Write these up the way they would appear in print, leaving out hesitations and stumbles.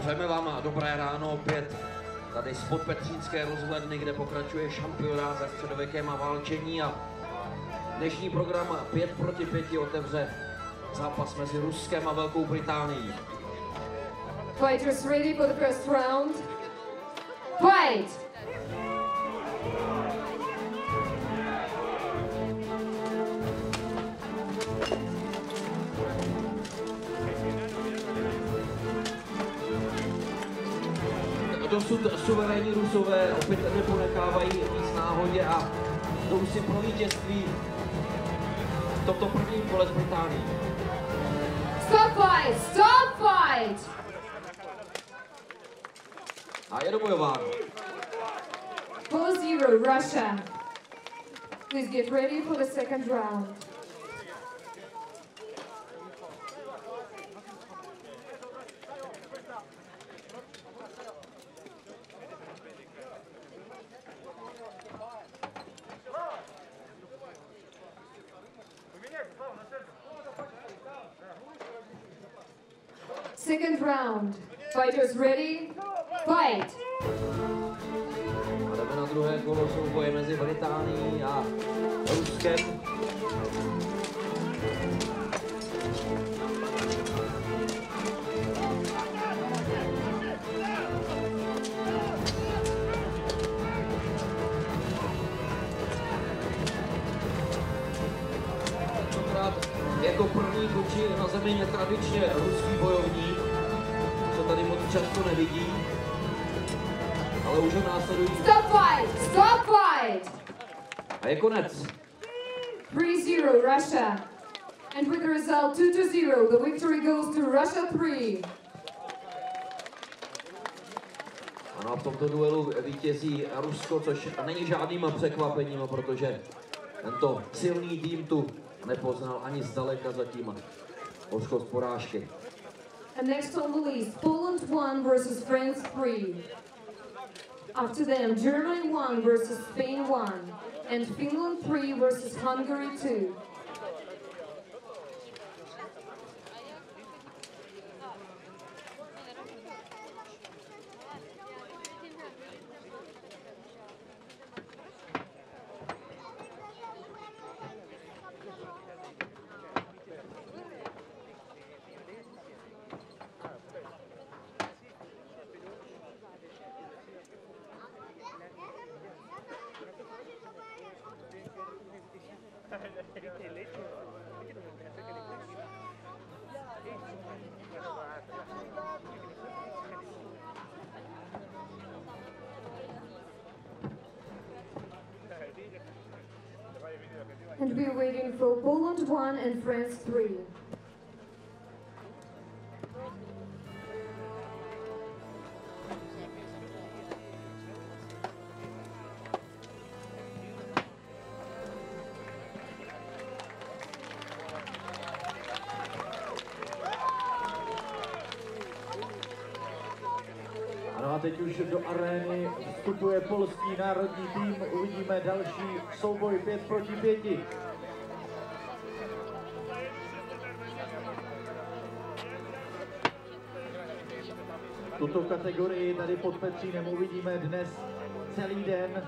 Přejeme vám dobré ráno opět tady z podpetřínské rozhledny, kde pokračuje šampionát ve středověkém a válčení a dnešní program 5 proti 5 otevře zápas mezi Ruskem a Velkou Británií. Fighters ready for the first round. Fight! Dosud suverénní Rusové opět neponechávají nic náhodě a jdou si pro vítězství v tomto prvním kole z Británii. Stop fight! Stop fight! A je dobojováno. 4-0 Russia. Please get ready for the second round. Second round. Fighters ready? Fight! A jdeme na druhé kolo souboje mezi Británií a Ruskem. Jako první kluči na zemi je tradičně ruský bojovník, co tady moc často nevidí, ale už ho následují. Stop fight! Stop fight! A je konec. 3-0 Russia. And with the result 2-0, the victory goes to Russia 3. Ano, a v tomto duelu vítězí Rusko, což není žádným překvapením, protože tento silný tým tu nepoznal ani zdaleka zatím hořkost porážky. And next on the list, Poland 1 versus France 3. After them, Germany 1 versus Spain 1. And Finland 3 versus Hungary 2. And we're waiting for Poland 1 and France 3. Ano a teď už do arény vstupuje polský národní tým. Uvidíme další souboj 5 proti 5. Tuto kategorii tady pod Petřínem uvidíme dnes celý den.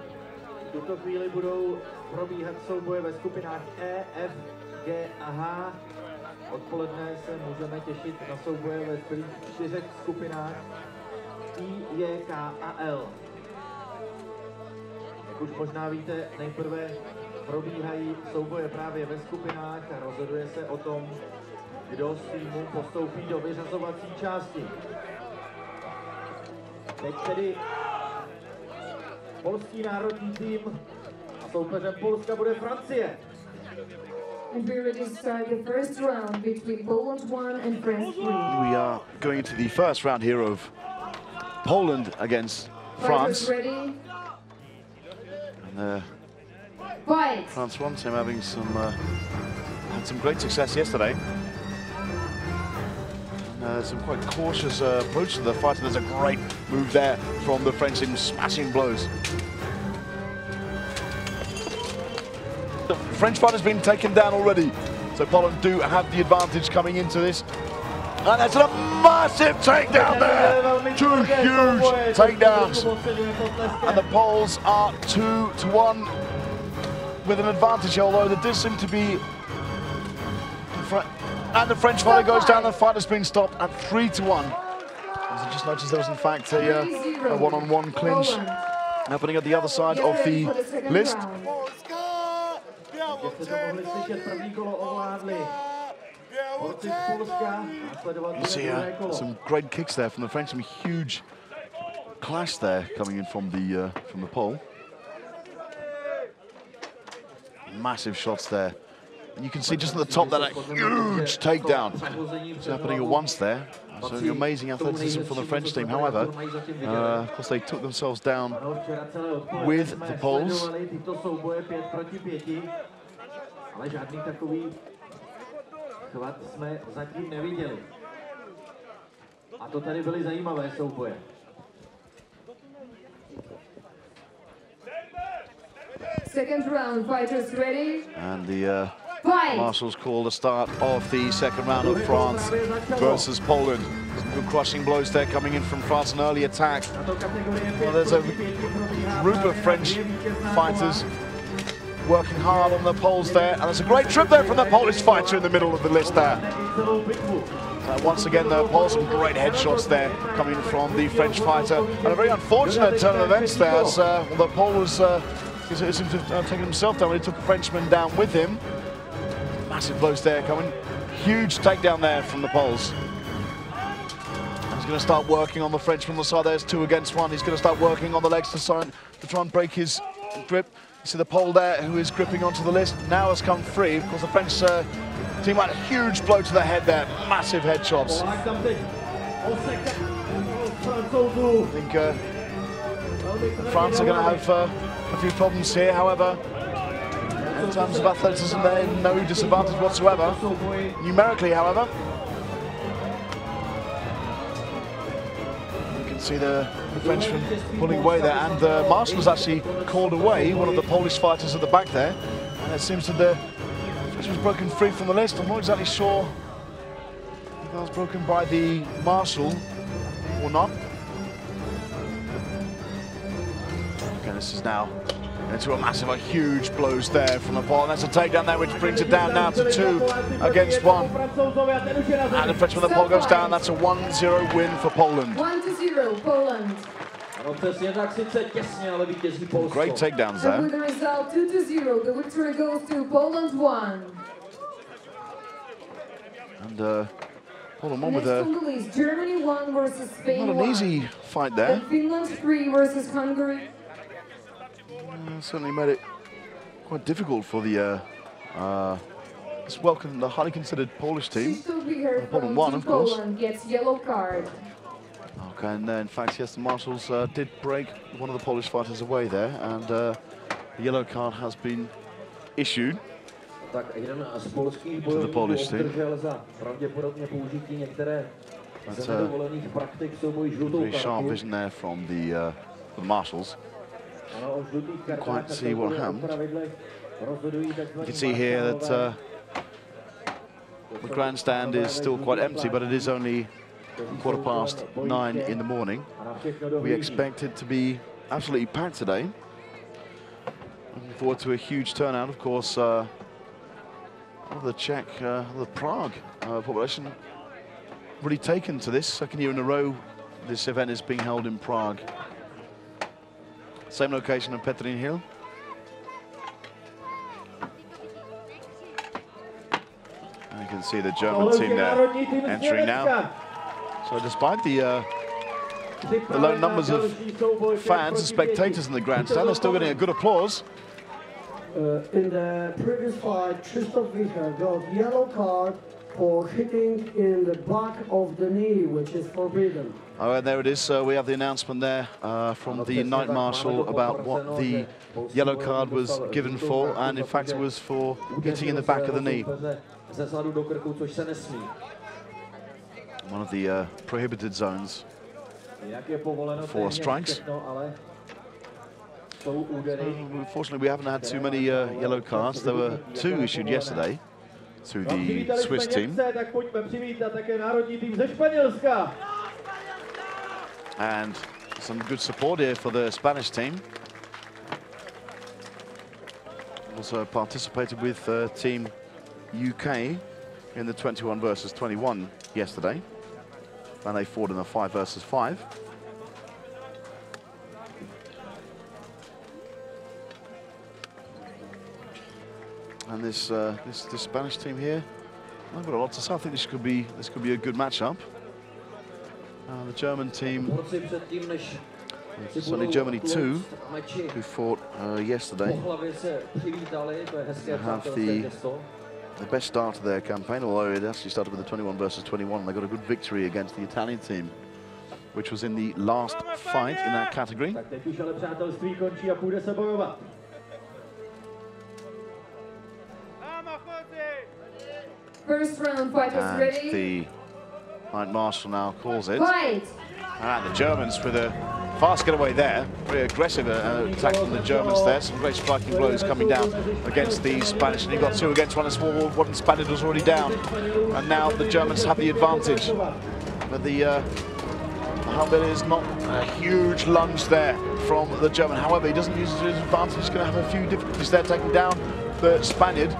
V tuto chvíli budou probíhat souboje ve skupinách E, F, G a H. Odpoledne se můžeme těšit na souboje ve 4 skupinách I, J, K a L. Jak už možná víte, nejprve probíhají souboje právě ve skupinách a rozhoduje se o tom, kdo z týmu postoupí do vyřazovací části. Teď tedy polský národní tým a soupeřem Polska bude Francie. And we're ready to start the first round between Poland 1 and France 3. We are going into the first round here of Poland against France. Ready? And Fight! France one team having had some great success yesterday. Some quite cautious approach to the fight, and there's a great move there from the French team, smashing blows. The French fighter's been taken down already, so Poland do have the advantage coming into this. And there's a massive takedown there. 2 huge takedowns. And the Poles are 2-1 with an advantage, although there does seem to be... And the French fighter goes down, the fight has been stopped at 3-1. As I just noticed, there was in fact a one-on-one clinch happening at the other side of the list. You see some great kicks there from the French, some huge clash there coming in from the pole. Massive shots there. And you can see just at the top that huge takedown. It's happening at once there. So amazing athleticism from the French team. However, of course, they took themselves down with the Poles. Second round, fighters ready? And the marshals call the start of the second round of France versus Poland. Some good crushing blows there coming in from France, an early attack. Well, there's a group of French fighters working hard on the Poles there, and there's a great trip there from the Polish fighter in the middle of the list there. Once again, the Poles, some great headshots there coming from the French fighter, and a very unfortunate turn of events there as the Pole was taking himself down when he took a Frenchman down with him. Massive blows there coming. Huge takedown there from the Poles. And he's going to start working on the Frenchman on the side. There's 2 against 1. He's going to start working on the legs to try and break his grip. You see the Pole there who is gripping onto the list. Now has come free. Of course, the French team had a huge blow to the head there. Massive headshots. I think France are going to have a few problems here. However, in terms of athleticism, they're no disadvantage whatsoever. Numerically, however, you can see the Frenchman pulling away there, and the marshal has actually called away one of the Polish fighters at the back there. And it seems that the Frenchman's broken free from the list. I'm not exactly sure if that was broken by the marshal or not. Okay, this is now into a massive, huge blows there from the Pole. And that's a takedown there, which brings it down now to 2 against 1. And the Frenchman, the Pole goes down. That's a 1-0 win for Poland. 1-0, Poland. Great takedowns there. And with the result 2-0, the victory goes to Poland 1. And Poland 1 with a Germany 1 versus Spain 1. Not an easy fight there. And Finland 3 versus Hungary. Certainly made it quite difficult for the the highly considered Polish team. Poland 1, of course. Poland gets yellow card. Okay, and in fact, yes, the marshals did break one of the Polish fighters away there, and the yellow card has been issued to the Polish team. That's very sharp vision there from the marshals. Can't quite see what happened. You can see here that the grandstand is still quite empty, but it is only 9:15 in the morning. We expect it to be absolutely packed today. Looking forward to a huge turnout, of course. The Prague population really taken to this. Second year in a row this event is being held in Prague. Same location in Petrin Hill. And you can see the German team there entering now. So despite the low numbers of fans and spectators in the grandstand, they're still getting a good applause. In the previous fight, Christoph Wicher got yellow card for hitting in the back of the knee, which is forbidden. Oh, and there it is. So we have the announcement there from the Night Marshal about what the yellow card was given for, and in fact it was for hitting in the back of the knee. One of the prohibited zones for strikes. Unfortunately, we haven't had too many yellow cards. There were 2 issued yesterday. to the Swiss team. And some good support here for the Spanish team. Also participated with Team UK in the 21 versus 21 yesterday. And they fought in the 5 versus 5. And this Spanish team here, I've got a lot to say. I think this could be a good matchup. The German team, it's only Germany 2 who fought yesterday. They have the best start of their campaign, although it actually started with the 21 versus 21. They got a good victory against the Italian team, which was in the last fight in that category. First round, fighters ready. The Knight Marshal now calls it. Fight. And the Germans with a fast getaway there. Very aggressive attack from the Germans there. Some great striking blows coming down against the Spanish. And you've got 2 against 1. A small one Spaniard was already down. And now the Germans have the advantage. But the helmet is not a huge lunge there from the German. However, he doesn't use his advantage. He's going to have a few difficulties there taking down the Spaniard.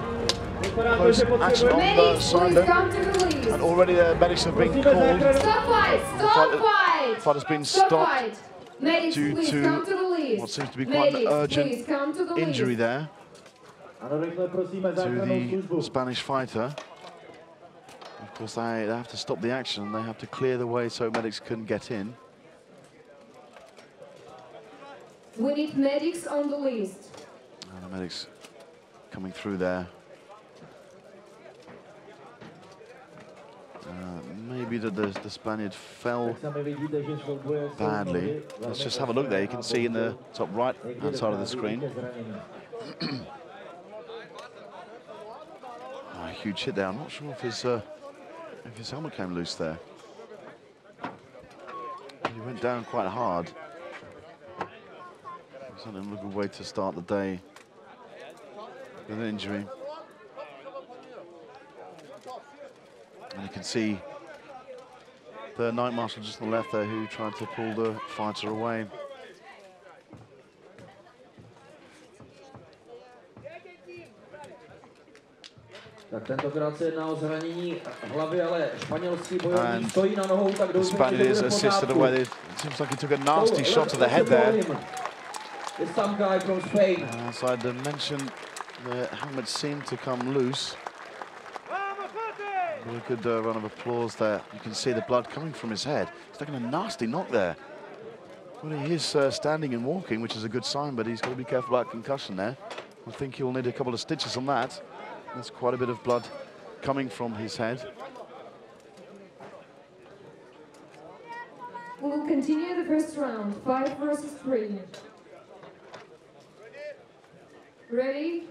Close action on the side, and already the medics have been called. Stop fight! Stop fight! Fight has been stopped medics, due to what seems to be quite an urgent injury there to the Spanish fighter. Of course, they have to stop the action. They have to clear the way so medics can get in. We need medics on the list. And the medics coming through there. Maybe the Spaniard fell badly. Let's just have a look there. You can see in the top right hand side of the screen. A huge hit there. I'm not sure if his helmet came loose there. He went down quite hard. It's not a good way to start the day with an injury. And you can see the Knight Marshal just on the left there who tried to pull the fighter away. Tak tentokrát se jedná o zranění hlavy, ale španělský bojovník stojí na nohou, tak the Spaniard is assisted away. It seems like he took a nasty shot to the head there. It's some guy from Spain. So I mentioned the helmet seemed to come loose. A good round of applause there. You can see the blood coming from his head. He's taking a nasty knock there. Well, he is standing and walking, which is a good sign, but he's got to be careful about concussion there. I think he'll need a couple of stitches on that. There's quite a bit of blood coming from his head. We will continue the first round, 5 versus 3. Ready?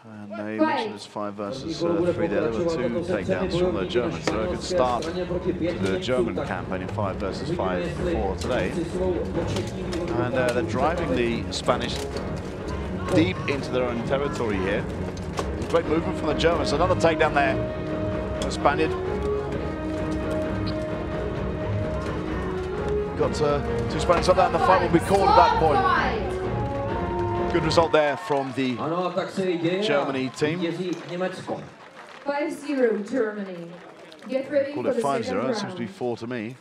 And they mentioned it's 5 versus 3 there. There were 2 takedowns from the Germans, so a good start to the German campaign in 5 versus 5 for today. And they're driving the Spanish deep into their own territory here. Great movement from the Germans. Another takedown there. The Spaniard got 2 Spaniards up there, and the fight will be called at that point. Good result there from the Germany team. 5-0 Germany. Get ready Called for it the 5-0. second It seems round. to be 4 to me.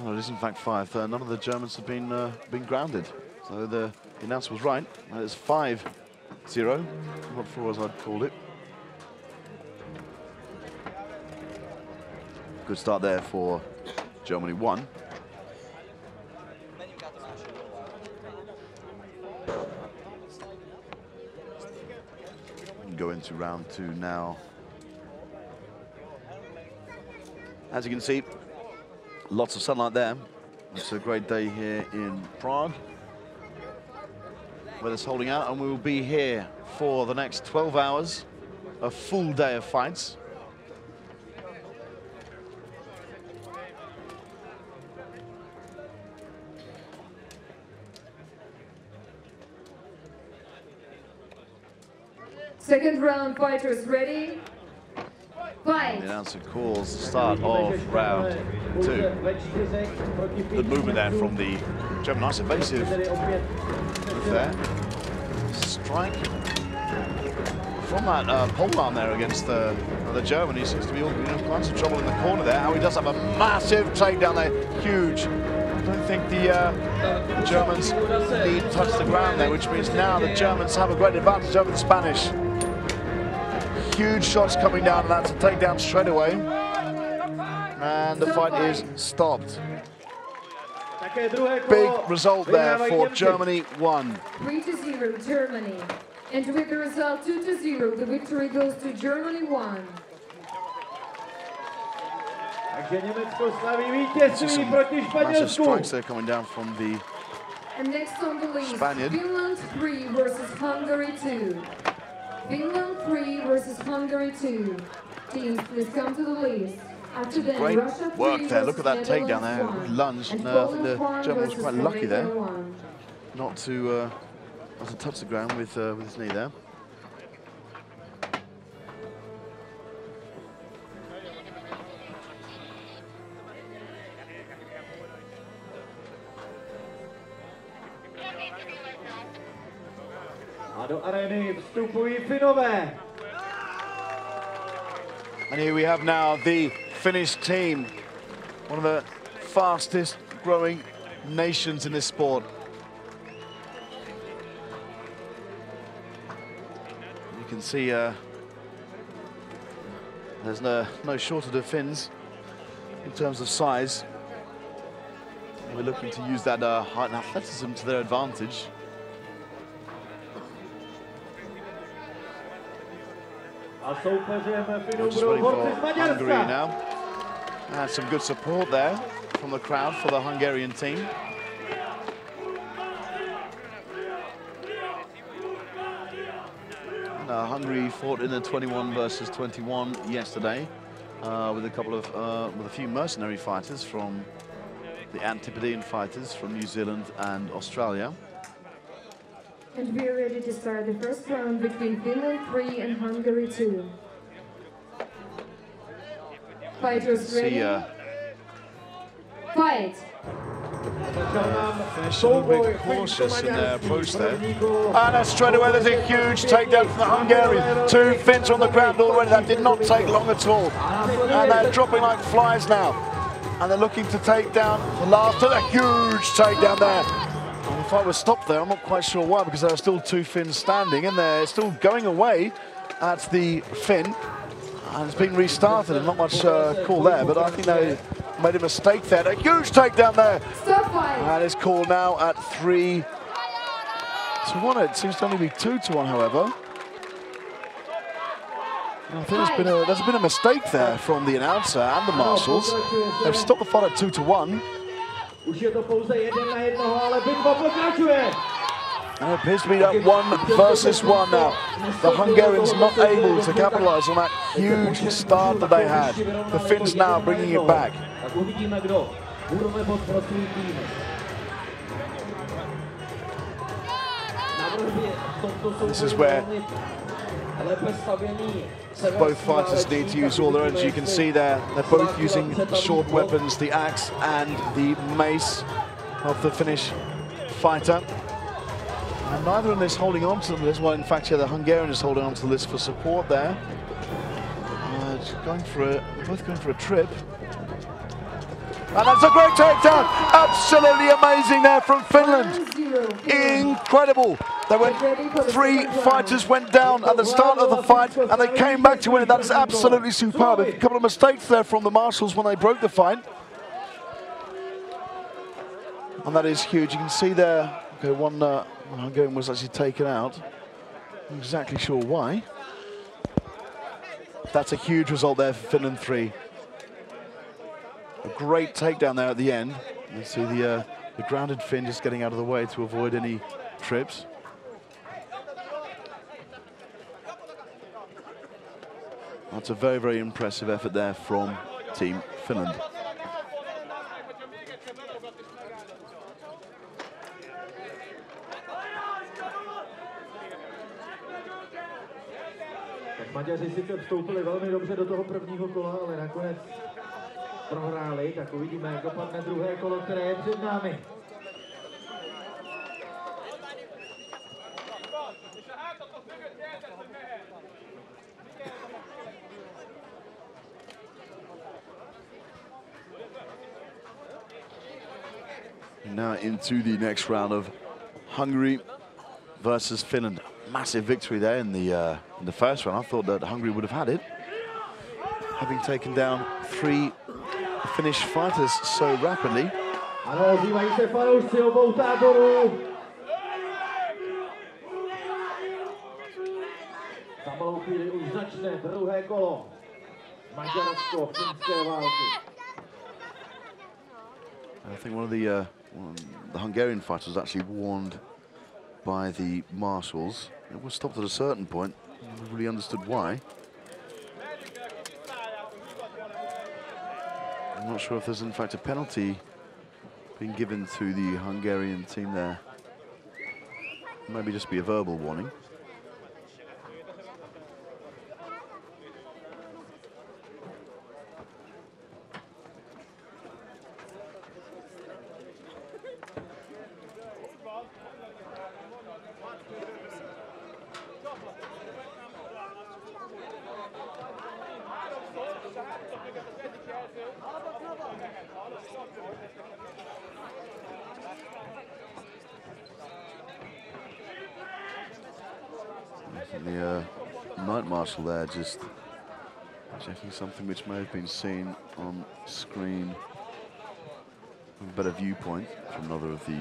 Oh, it is in fact 5. None of the Germans have been grounded. So the announcer was right. It's 5-0. Not 4 as I'd called it. Good start there for Germany 1. Go into round 2 now. As you can see, lots of sunlight there. It's a great day here in Prague. Weather's holding out, and we will be here for the next 12 hours, a full day of fights. Second round, fighters ready? Fight. The announcer calls the start of round 2. Good movement there from the German. Nice evasive move there. Strike from that pole arm there against the German. He seems to be in quite some trouble in the corner there. How he does have a massive takedown there. Huge. I don't think the Germans need to touch the ground there, which means now the Germans have a great advantage over the Spanish. Huge shots coming down, and that's a takedown straight away. And the fight is stopped. Big result there for Germany 1. 3-0 Germany. And with the result 2-0, the victory goes to Germany 1. Massive strikes there coming down from the And next on the list, Spaniard. Finland 3 versus Hungary 2. Finland 3 versus Hungary 2. Teams, please come to the list. After them, Great Russia 3 work there. Look at that versus takedown there. Netherlands 1. Lunge. And No, I think Poland the 1 German was versus quite lucky there Romania 1. not to touch the ground with his knee there. A do arény vstupují Finové. And here we have now the Finnish team, one of the fastest growing nations in this sport. You can see there's no shortage of Finns in terms of size. We're looking to use that height and athleticism to their advantage. Just waiting for Hungary now. And some good support there from the crowd for the Hungarian team. And, Hungary fought in a 21 versus 21 yesterday with a few mercenary fighters from the Antipodean fighters from New Zealand and Australia. And we are ready to start the first round between Finland 3 and Hungary 2. Fighters ready? Fight! Finish a little bit cautious in their approach there. And straight away there's a huge takedown from the Hungarians. 2 Finns on the ground already. That did not take long at all. And they're dropping like flies now. And they're looking to take down the last. A huge takedown there. And the fight was stopped there. I'm not quite sure why, because there are still 2 Finns standing and they're still going away at the Finn. And it's been restarted and not much call there, but I think they made a mistake there. A huge takedown there. And it's called now at 3-1. It seems to only be 2-1, however. I think there's been a mistake there from the announcer and the marshals. They've stopped the fight at 2-1. And it appears to be that 1 versus 1 now. The Hungarians not able to capitalise on that huge start that they had. The Finns now bringing it back. This is where both fighters need to use all their energy. You can see there, they're both using short weapons, the axe and the mace of the Finnish fighter. And neither of them is holding on to this. Well, in fact, yeah, the Hungarian is holding on to this for support there. Both going for a trip. And that's a great takedown! Absolutely amazing there from Finland. Incredible. They went, 3 fighters went down at the start of the fight and they came back to win it. That is absolutely superb. A couple of mistakes there from the marshals when they broke the fight. And that is huge. You can see there, okay, one Hungarian was actually taken out. I'm not exactly sure why. That's a huge result there for Finland 3. A great takedown there at the end. You see the grounded Finn just getting out of the way to avoid any trips. That's a very, very impressive effort there from Team Finland. Tak Maďaři sice vstoupili velmi dobře do toho prvního kola, ale nakonec prohráli. Tak uvidíme, jak dopadne druhé kolo, které je před námi. Now into the next round of Hungary versus Finland. Massive victory there in the first round. I thought that Hungary would have had it, having taken down 3 Finnish fighters so rapidly. Ano, ozývají se fanoušci obou táborů. Za malou chvíli už začne druhé kolo maďarsko-finské války. I think one of the Hungarian fighters was actually warned by the marshals. It was stopped at a certain point. Never really understood why. I'm not sure if there's in fact a penalty being given to the Hungarian team there. Maybe just be a verbal warning. The night marshal there just checking something which may have been seen on screen from a better viewpoint from another of the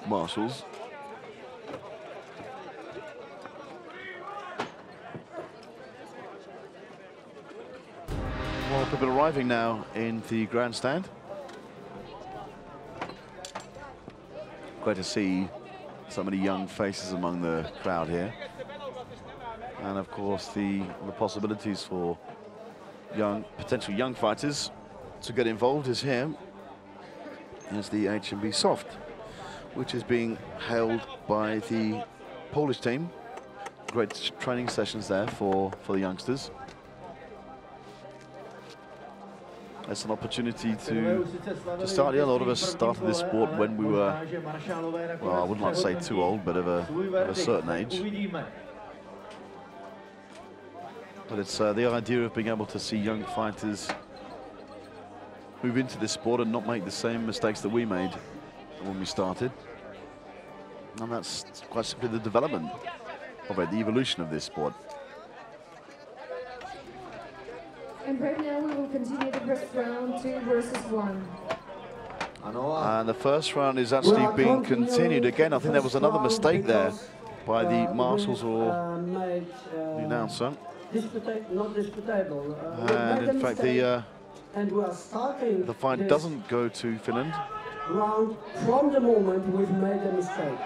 marshals. Well, people arriving now in the grandstand. Great to see so many young faces among the crowd here. And of course the possibilities for potential young fighters to get involved is here. Is the HMB Soft, which is being held by the Polish team. Great training sessions there for the youngsters. That's an opportunity to start. Yeah, a lot of us started this sport when we were, well, I wouldn't like to say too old, but of a certain age. But it's the idea of being able to see young fighters move into this sport and not make the same mistakes that we made when we started. And that's quite simply the development of it, the evolution of this sport. And right now we will continue the first round, 2 versus 1. And the first round is actually being continued again. I think there was another mistake there by the marshals or the announcer. Not disputable. And in fact, the we are starting fight doesn't go to Finland. Round from the moment we've made a mistake.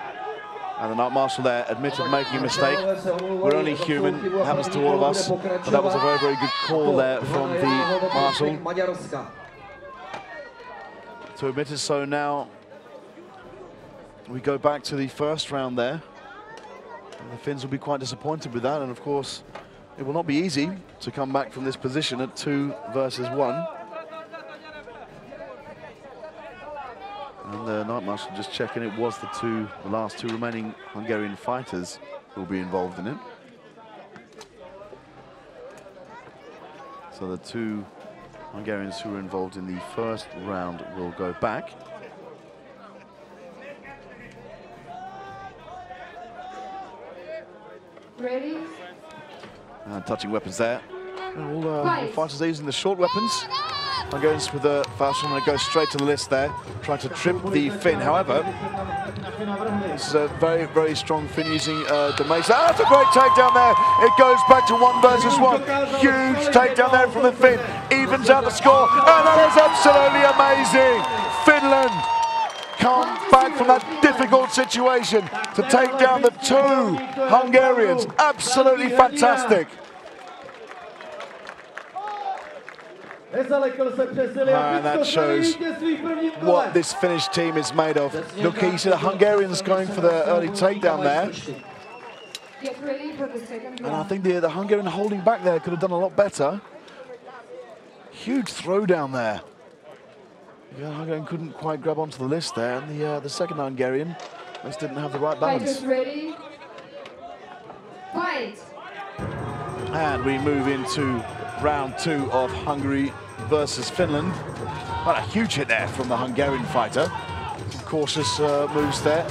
And the night marshal there admitted making a mistake. We're only human, it happens to all of us. But that was a very, very good call there from the marshal to admit it. So now we go back to the first round there. And the Finns will be quite disappointed with that. And of course, it will not be easy to come back from this position at 2 versus 1. And the night marshal just checking it was the last two remaining Hungarian fighters who will be involved in it. So the 2 Hungarians who were involved in the first round will go back. Ready? And touching weapons there. And all fighters are using the short weapons. Hungarians with the fast one, and it goes straight to the list there, trying to trip the Finn. However, this is a very, very strong Finn using the mace. Ah, that's a great takedown there. It goes back to 1 versus 1. Huge takedown there from the Finn. Evens out the score, and that is absolutely amazing. Finland come back from that difficult situation to take down the 2 Hungarians. Absolutely fantastic. And that shows what this Finnish team is made of. Look, you see the Hungarians going for the early takedown there. Get ready for the second round. And I think the Hungarian holding back there could have done a lot better. Huge throw down there. Yeah, Hungarian couldn't quite grab onto the list there, and the second Hungarian just didn't have the right balance. Fighters ready? Fight! And we move into round 2 of Hungary versus Finland. Well, a huge hit there from the Hungarian fighter. Some cautious moves there.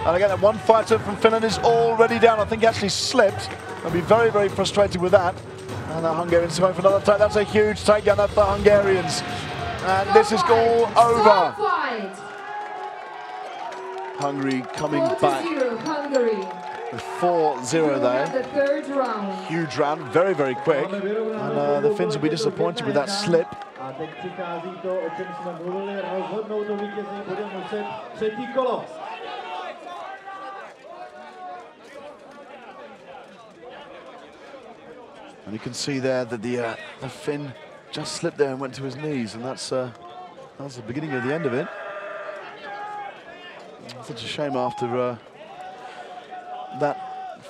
And again, one fighter from Finland is already down. I think he actually slipped. I'll be very, very frustrated with that. And the Hungarians going for another attack. That's a huge takedown. That's the Hungarians. And this is all over. Hungary coming back Hungary. with 4-0 there. The third round. Huge round, very, very quick. And the Finns will be disappointed with that slip. A teď přichází to, o čem jsme mluvili, rozhodnout to vítězí bude muset třetí kolo. And you can see there that the Finn just slipped there and went to his knees, and that's the beginning of the end of it. Such a shame after that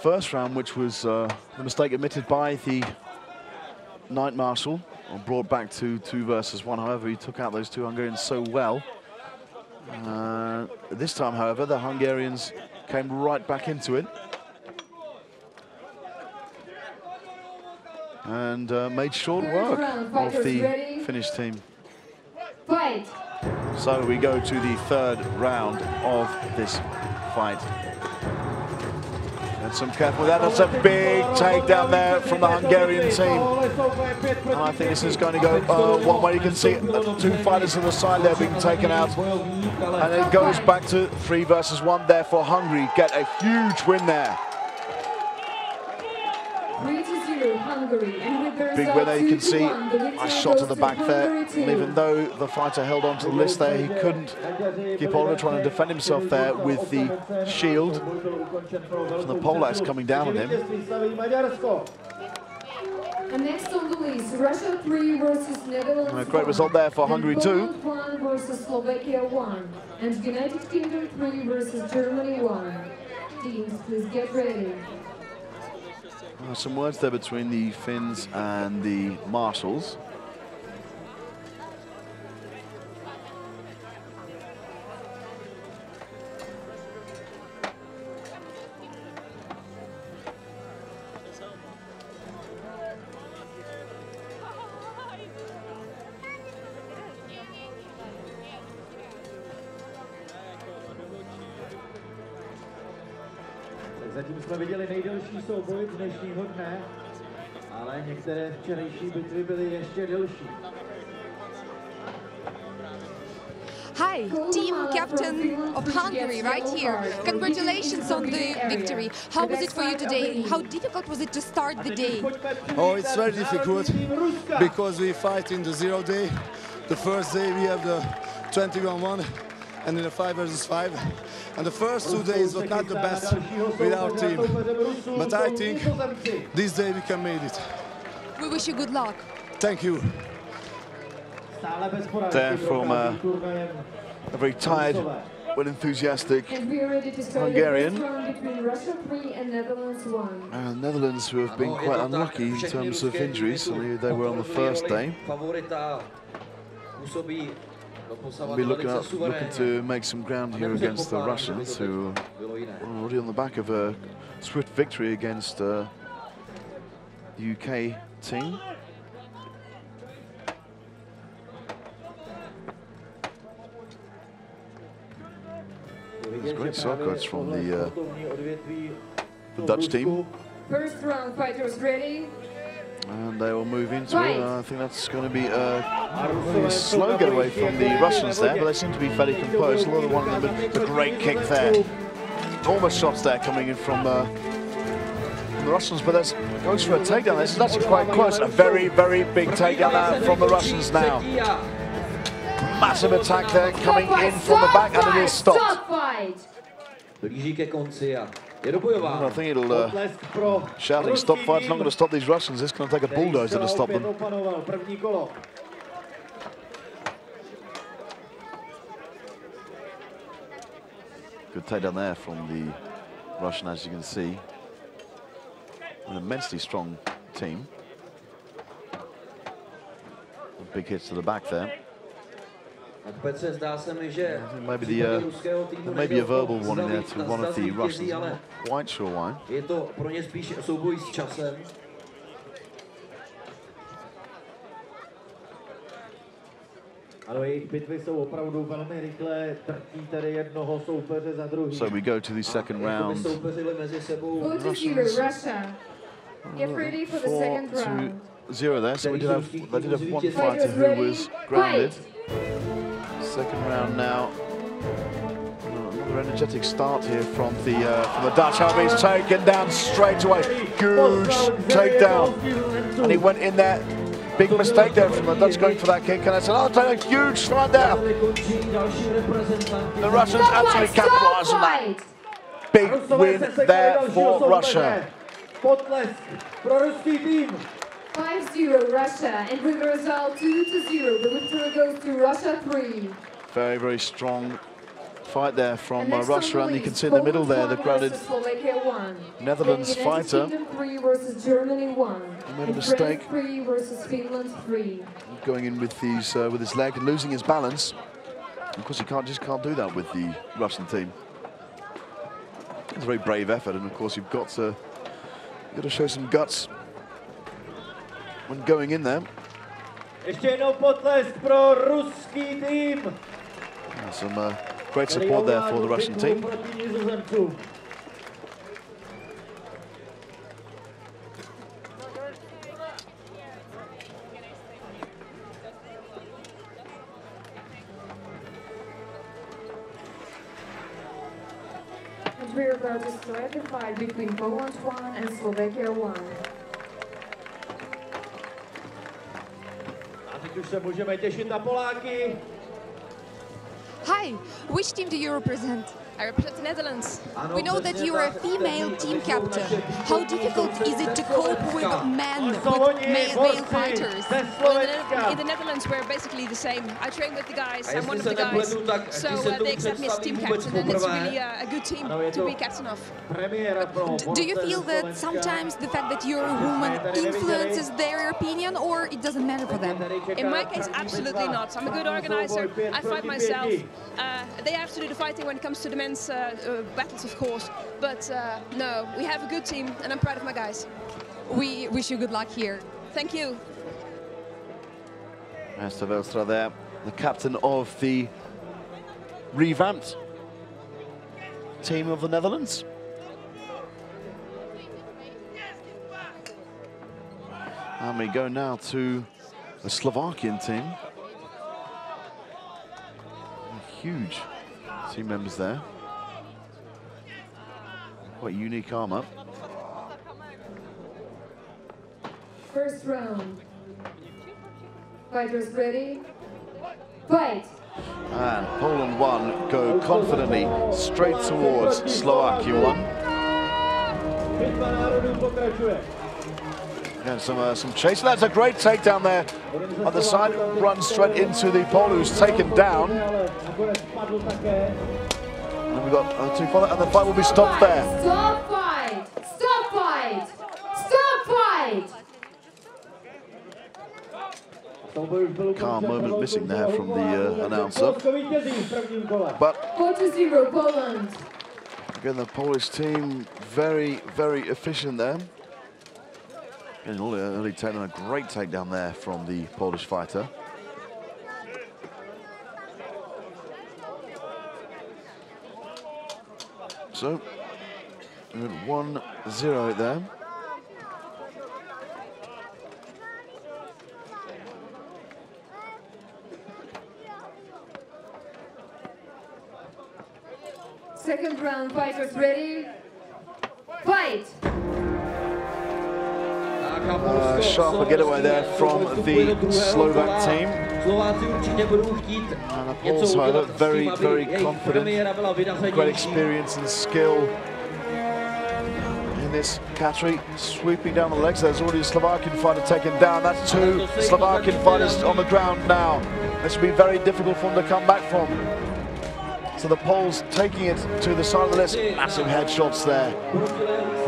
first round, which was the mistake admitted by the Night Marshal, or brought back to 2 versus 1. However, he took out those 2 Hungarians so well. This time, however, the Hungarians came right back into it. And made short work of the Finnish team. Fight. So we go to the 3rd round of this fight. And some careful with that. That's a big takedown there from the Hungarian team. And I think this is going to go one way. You can see 2 fighters on the side there being taken out. And it goes back to 3 versus 1 there for Hungary. Get a huge win there. 3-0 Hungary. And with the Big result winner, you can see 2-1, a shot to the back there. And even though the fighter held on to the list there, he couldn't keep hold of it, trying to defend himself there with the shield. And the pole axe coming down on him. And next on the list, Russia 3 versus Netherlands. And a great result there for Hungary too. Poland 1 versus Slovakia 1. And United Kingdom 3 versus Germany 1. Teams, please get ready. Some words there between the Finns and the Marshals. Zatím jsme viděli nejdelší souboj dnešního dne, ale některé včerejší bitvy byly ještě delší. Hi, team captain of Hungary right here. Congratulations on the victory. How was it for you today? How difficult was it to start the day? Oh, it's very difficult because we fight in the 0 day. The first day we have the 21-1 and in the 5 versus 5. And the first 2 days were not the best with our team. But I think this day we can make it. We wish you good luck. Thank you. There from a very tired but enthusiastic Hungarian. Netherlands, who have been quite unlucky in terms of injuries. They were on the first day. We'll be looking to make some ground here against the Russians, who are already on the back of a swift victory against the UK team. There's great circuits from the Dutch team. First round, fighters ready. And they will move into it. I think that's going to be a slow getaway from the Russians there, but they seem to be fairly composed. Another one of them with a great kick there. Almost shots there coming in from the Russians, but there's goes for a takedown. This is actually quite close. A very, very big takedown there from the Russians now. Massive attack there coming in from the back, and it is stopped. I think it'll shouting stop fight's not going to stop these Russians. It's going to take a bulldozer to stop them. Good takedown there from the Russian, as you can see. An immensely strong team. Big hits to the back there. Maybe a verbal warning there to one of the Russians. I'm not quite sure why. Je to pro ně spíš souboj s časem. Ano, jejich bitvy jsou opravdu velmi rychlé, trpí tedy jednoho soupeře za druhým. So we go to the second round. Russia. Get ready for the second round. 4-0 there, so they did have one fighter who was grounded. Second round now. Another energetic start here from the Dutch. He's taken down straight away. Huge takedown, and he went in there. Big mistake there from the Dutch going for that kick, and I said, "Oh, take a huge strike there." The Russians absolutely capitalised on that. Big win there for Russia. 5-0 Russia, and with the result 2-0, the victory goes to Russia 3. Very, very strong fight there from Russia, and you can see in the middle there the grounded Netherlands fighter. Versus Germany 1. He made a mistake. 3 versus Finland 3. Going in with his leg and losing his balance. Of course, you just can't do that with the Russian team. It's a very brave effort, and of course you've got to show some guts when going in there. Ještě jednou potlesk pro ruský tým. Some great support there for the Russian team. And we're about to start the fight between Poland 1 and Slovakia 1. Teď už se můžeme těšit na Poláky. Hi, which team do you represent? I represent the Netherlands. We know that you are a female team captain. How difficult is it to cope with men, with male fighters? Well, in the Netherlands, we're basically the same. I train with the guys, I'm one of the guys. So they accept me as team captain, and it's really a good team to be captain of. Do you feel that sometimes the fact that you're a woman influences their opinion, or it doesn't matter for them? In my case, absolutely not. I'm a good organizer. I fight myself. They have to do the fighting when it comes to the men's battles, of course. But no, we have a good team, and I'm proud of my guys. We wish you good luck here. Thank you. Esther Velstra there, the captain of the revamped team of the Netherlands. And we go now to the Slovakian team. Huge team members there. Quite unique armour. First round. Fighters ready? Fight! And Poland 1 go confidently straight towards Slovakia 1. And some chase. That's a great takedown there on the side. Runs straight into the Pole, who's taken down. And we've got two follow, and the fight will be stopped there. Stop fight! Stop fight! Stop fight! Calm moment missing there from the announcer. But 4-0 Poland. again, the Polish team very, very efficient there. And early takedown, a great takedown there from the Polish fighter. So, we're at 1-0 there. Second round, fighters ready? Fight! Sharper getaway there from the Slovak team. And the Poles are very, very confident. Great experience and skill in this category. Sweeping down the legs. There's already a Slovakian fighter taken down. That's two Slovakian fighters on the ground now. This will be very difficult for them to come back from. So the Poles taking it to the side of the list. Massive headshots there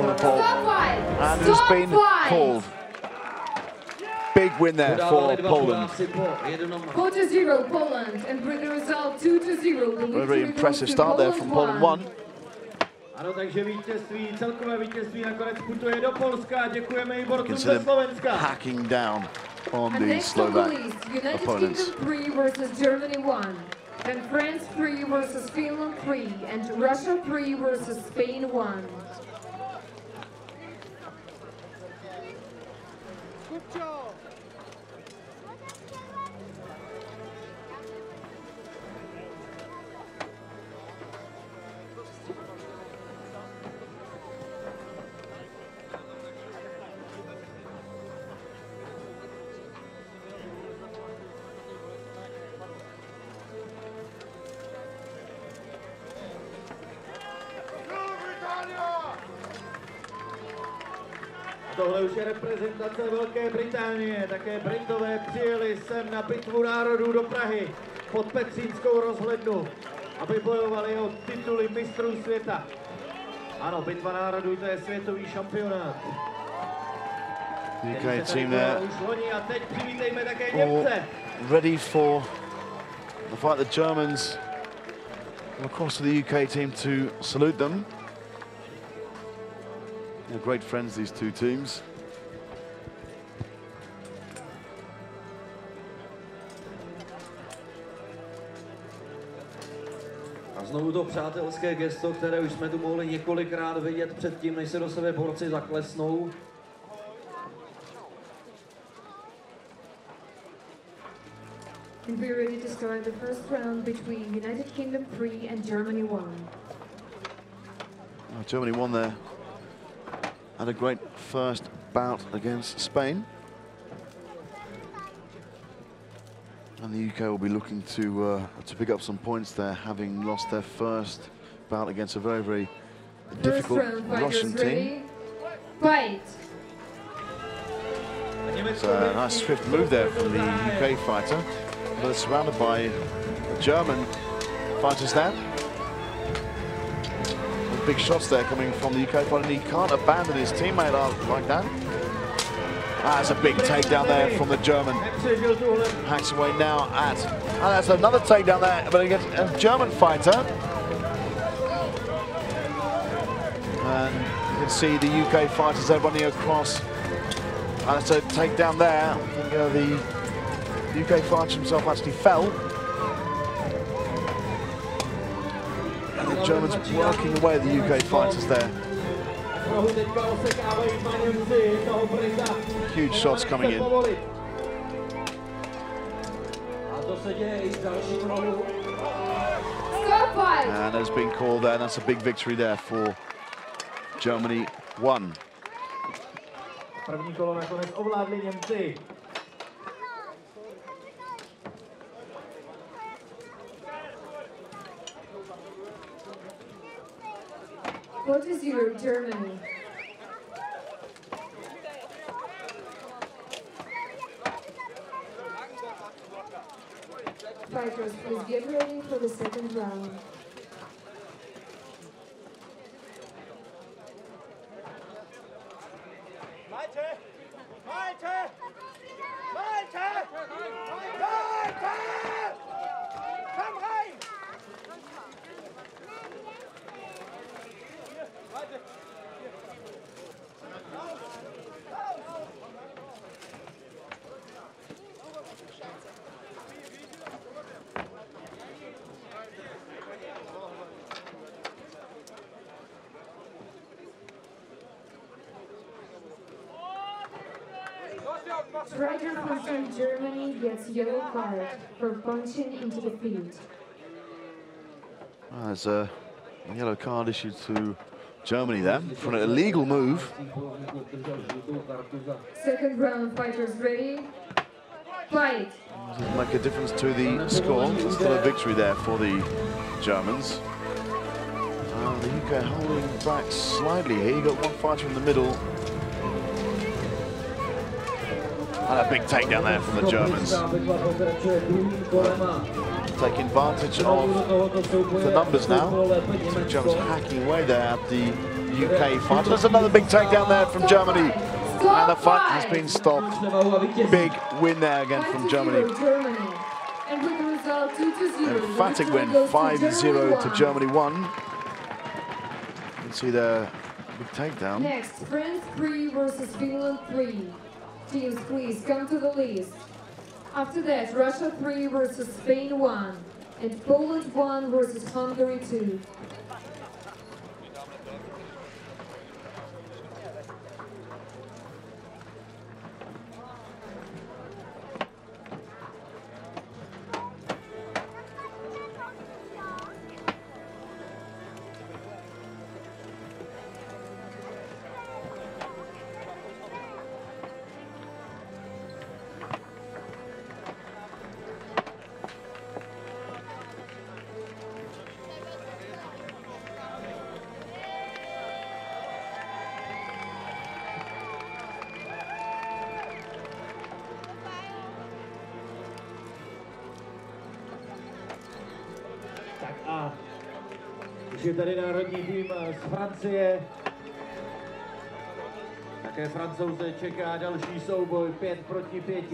on the pole. And it has been called. Big win there for Poland. 4-0 Poland, and with the result 2-0. Very impressive start there from Poland 1. Ano, takže vítězství, celkové vítězství nakonec putuje do Polska. Děkujeme i borcům ze Consider Slovenska. hacking down on And the next on the Slovak list, United opponents. Kingdom 3 versus Germany 1. Then France 3 versus Finland 3. And Russia 3 versus Spain 1. Tohle už je reprezentace Velké Británie. Také Britové přijeli sem na bitvu národů do Prahy pod Petřínskou rozhlednu, aby bojovali o tituly mistrů světa. Ano, bitva národů, to je světový šampionát. UK team there. Už loni a teď přivítejme také Němce. Ready for the fight. The Germans across to the UK team to salute them. They're great friends, these two teams. A znovu to přátelské gesto, které už jsme tu mohli několikrát vidět předtím, než se do sebe borci zaklesnou. And we're ready to start the first round between United Kingdom 3 and Germany 1. Germany won there. Had a great first bout against Spain. And the UK will be looking to pick up some points there, having lost their first bout against a very, very difficult Russian team. Fight! It's a nice swift move there from the UK fighter, but it's surrounded by German fighters there. Big shots there coming from the UK fighter, and he can't abandon his teammate like that. That's a big takedown there from the German. Hacks away now at, and that's another takedown there, but against a German fighter. And you can see the UK fighters there running across. And that's a takedown there. I think the UK fighter himself actually fell. And the Germans working away at the UK fighters there. Huge shots coming in. And there's been called there, and that's a big victory there for Germany 1. První kolo nakonec ovládli Němci. What is your Germany? Fighters, please get ready for the second round. Striker from Germany gets yellow card for punching into the feet. There's a yellow card issued to Germany there for an illegal move. Second round, fighters ready. Fight! Doesn't make a difference to the score. It's still a victory there for the Germans. The UK holding back slightly here. You got one fighter in the middle. And a big takedown there from the Germans. taking advantage of the numbers now. So Jones hacking away there at the UK fighter. There's another big takedown there from Germany. And the fight has been stopped. Big win there again from Germany. And with the result 2-0. Emphatic win, 5-0 to Germany 1. You can see the big takedown. Next, France 3 versus Finland 3. Teams, please come to the list. After that, Russia 3 versus Spain 1. And Poland 1 versus Hungary 2. Tak a už je tady národní tým z Francie. Také Francouze čeká další souboj 5 proti 5.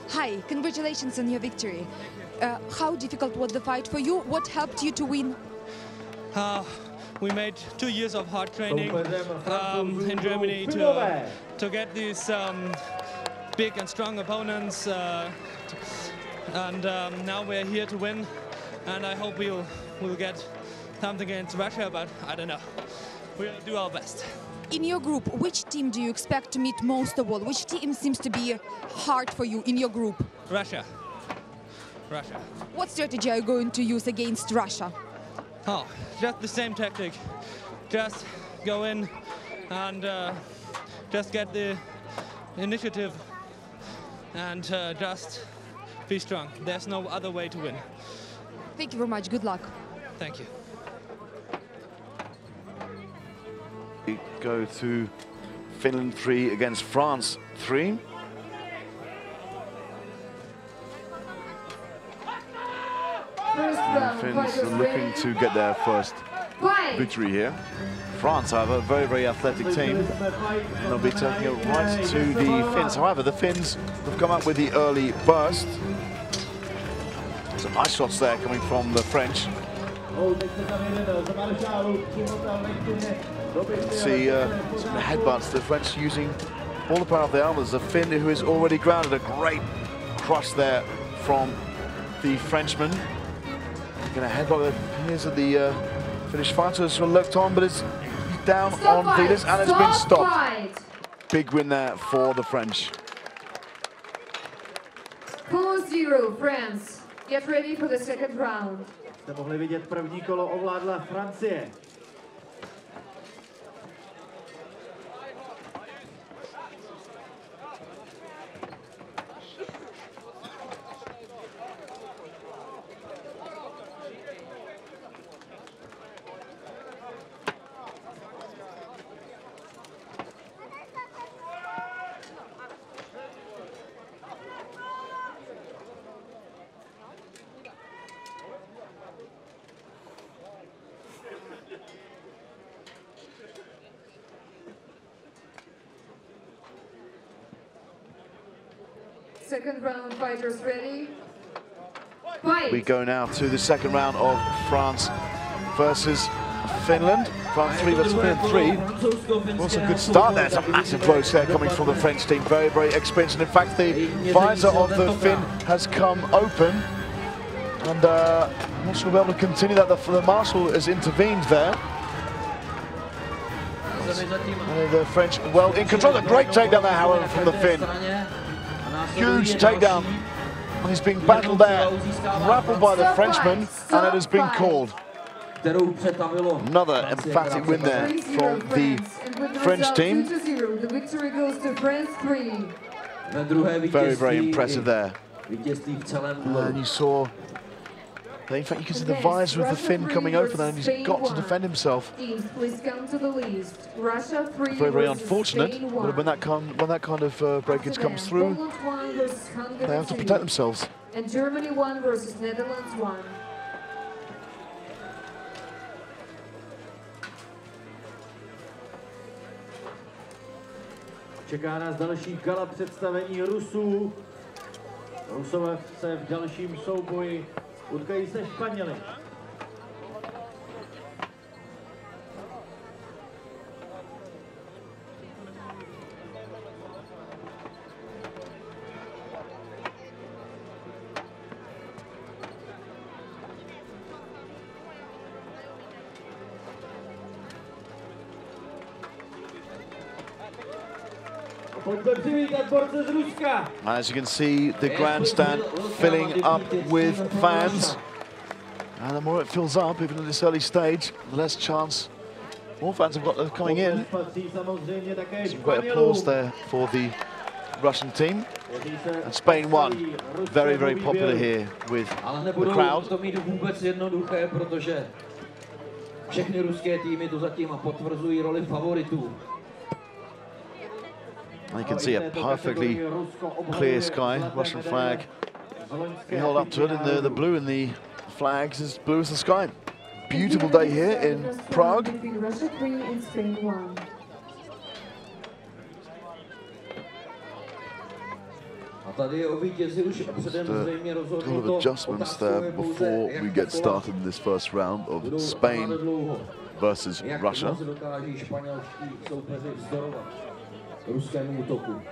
Hi, congratulations on your victory. How difficult was the fight for you? What helped you to win? We made 2 years of hard training in Germany to get these big and strong opponents, and now we're here to win. And I hope we'll get something against Russia, but I don't know. We'll do our best. In your group, which team do you expect to meet most of all? Which team seems to be hard for you in your group? Russia. Russia. What strategy are you going to use against Russia? Oh, just the same tactic. Just go in and just get the initiative and just be strong. There's no other way to win. Thank you very much. Good luck. Thank you. We go to Finland 3 against France 3. And Finns are looking to get their first victory here. France, however, a very, very athletic team. They'll be taking it right to the Finns. However, the Finns have come up with the early burst. Some nice shots there coming from the French. See some headbutts, the French using all the power of their arms. The Finn, who is already grounded, a great crush there from the Frenchman. Going to headbutt. It appears that the Finnish fighters were looked on, but it's down on Vidas and it's been stopped. Big win there for the French. 4-0 France. Get ready for the second round. Jste mohli vidět, první kolo ovládla Francie. Second round, fighters ready? Fight! We go now to the second round of France versus Finland. France 3 versus Finland 3. Was a good start there. Some massive blows there coming from the French team. Very, very experienced. And in fact, the visor of the Finn has come open. And I'm not sure we'll be able to continue that. The marshal has intervened there. And the French well in control. A great takedown there, however, from the Finn. Huge takedown. He's being battled there, grappled by the Frenchman, and it has been called. Another emphatic win there from the French team. The victory goes to France 3. Very, very impressive there. And you saw, in fact, you can see the visor of the Finn coming open, and he's got to defend himself. Please come to the list. Russia 3 Very, very unfortunate. But when that kind of breakage comes through, they have to protect themselves. and Germany 1 versus Netherlands 1. Čeká nás další gala představení Rusů. Rusové se v dalším souboji utkají se Španěli. As you can see, the grandstand filling up with fans. And the more it fills up, even at this early stage, the less chance more fans have got coming in. Some great applause there for the Russian team. And Spain won. Very, very popular here with the crowd. Všechny ruské týmy to zatím potvrzují roli favoritů. You can see a perfectly clear sky, Russian flag. We hold up to it in the blue, and the flags as blue as the sky. Beautiful day here in Prague. A couple of adjustments there before we get started in this first round of Spain versus Russia. Ruskému útoku.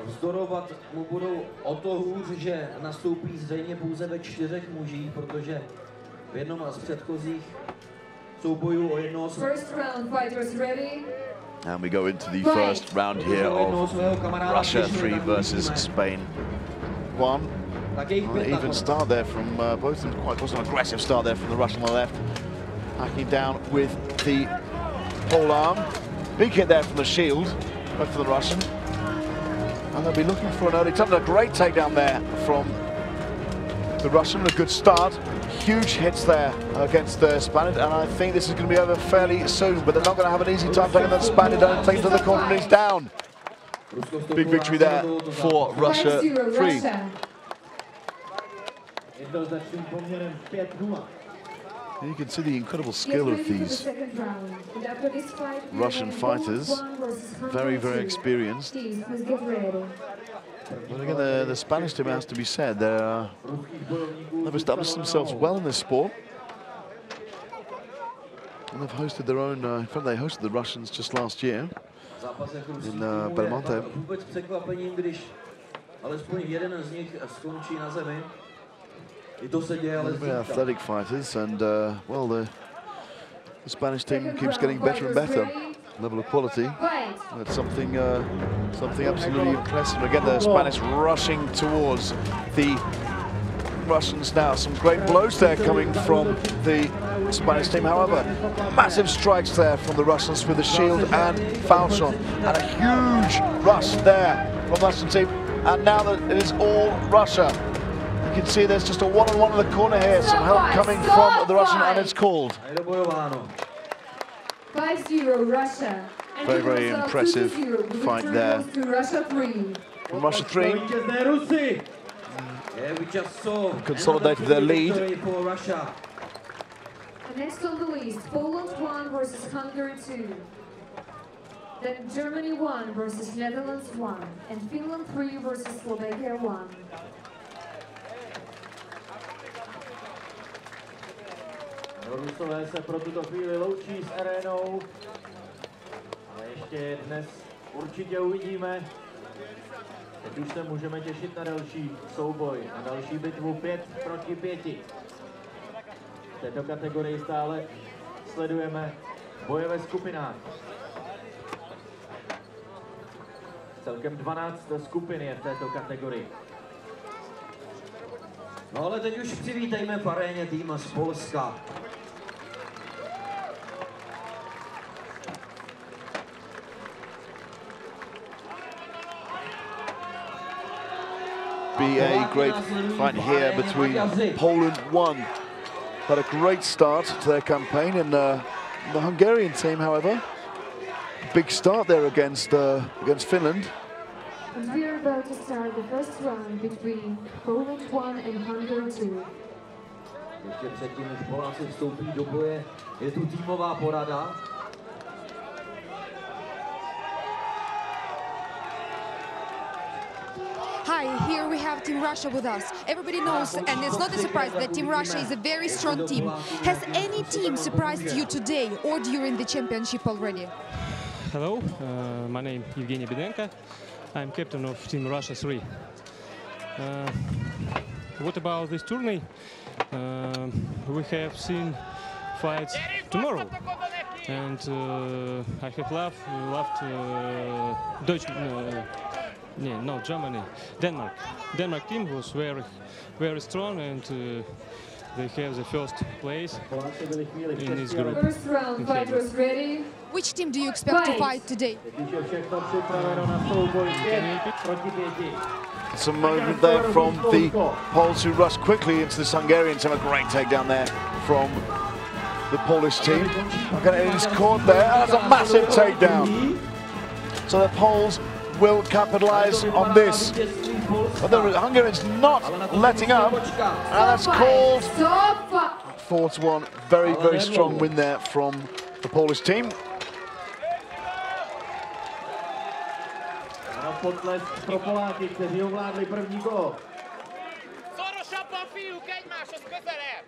Vzdorovat mu budou o to hůř, že nastoupí zřejmě pouze ve 4 mužích, protože v jednom z předchozích soubojů o jednoho And we go into the first round here of Russia 3 versus Spain 1. An even start there from both of them. Quite an aggressive start there from the Russian on the left. Hacking down with the pole arm. Big hit there from the shield, both for the Russian. And they'll be looking for an early turn. A great takedown there from the Russian. A good start. Huge hits there against the Spaniard, and I think this is going to be over fairly soon, but they're not going to have an easy time taking that Spaniard down and taking to the corner, and he's down. Big victory there for Russia 3. You can see the incredible skill of these Russian fighters. Very, very experienced. But again, the Spanish team, has to be said, they've established themselves well in this sport. And they've hosted their own, in fact, they hosted the Russians just last year in Belmonte. Very athletic fighters, and well, the Spanish team keeps getting better and better. Level of quality. That's something absolutely impressive. Again, the Spanish rushing towards the Russians now. Some great blows there coming from the Spanish team. However, massive strikes there from the Russians with the shield and falchion. And a huge rush there from the Russian team. And now that it is all Russia, you can see there's just a one-on-one in the corner here. Some help coming from the Russian, and it's called. 5-0 Russia. Very, very impressive fight there. Russia 3. From Russia 3. Consolidated their lead. Next on the list, Poland 1 versus Hungary 2. Then Germany 1 versus Netherlands 1. And Finland 3 versus Slovakia 1. Rusové se pro tuto chvíli loučí s arénou, ale ještě dnes určitě uvidíme. Teď už se můžeme těšit na další souboj, na další bitvu 5 proti 5. V této kategorii stále sledujeme boje ve skupinách. Celkem 12 skupin je v této kategorii. No ale teď už přivítejme v aréně tým z Polska. be a great fight here between Poland 1. Had a great start to their campaign, and the Hungarian team, however, big start there against Finland. And we are about to start the first round between Poland 1 and Hungary 2. Ještě předtím, než Poláci vstoupí do boje, je tu týmová porada. Hi, here we have Team Russia with us. Everybody knows, and it's not a surprise, that Team Russia is a very strong team. Has any team surprised you today or during the championship already? Hello, my name is Evgeny Bedenko. I'm captain of Team Russia 3. What about this tournament? We have seen fights tomorrow, and I have loved Germany. Denmark team was very strong, and they have the first place in this group. First round, fighters ready? Which team do you expect to fight today? Some movement there from the Poles, who rush quickly into this Hungarian team. A great takedown there from the Polish team. He's caught there. That's a massive takedown. So the Poles will capitalize on this. But the Hungarians not letting up. And that's called 4-1. Very, very strong win there from the Polish team. Potlesk pro Poláky, kteří ovládli první kolo. Szorosabban, fiúk, egymáshoz közelebb!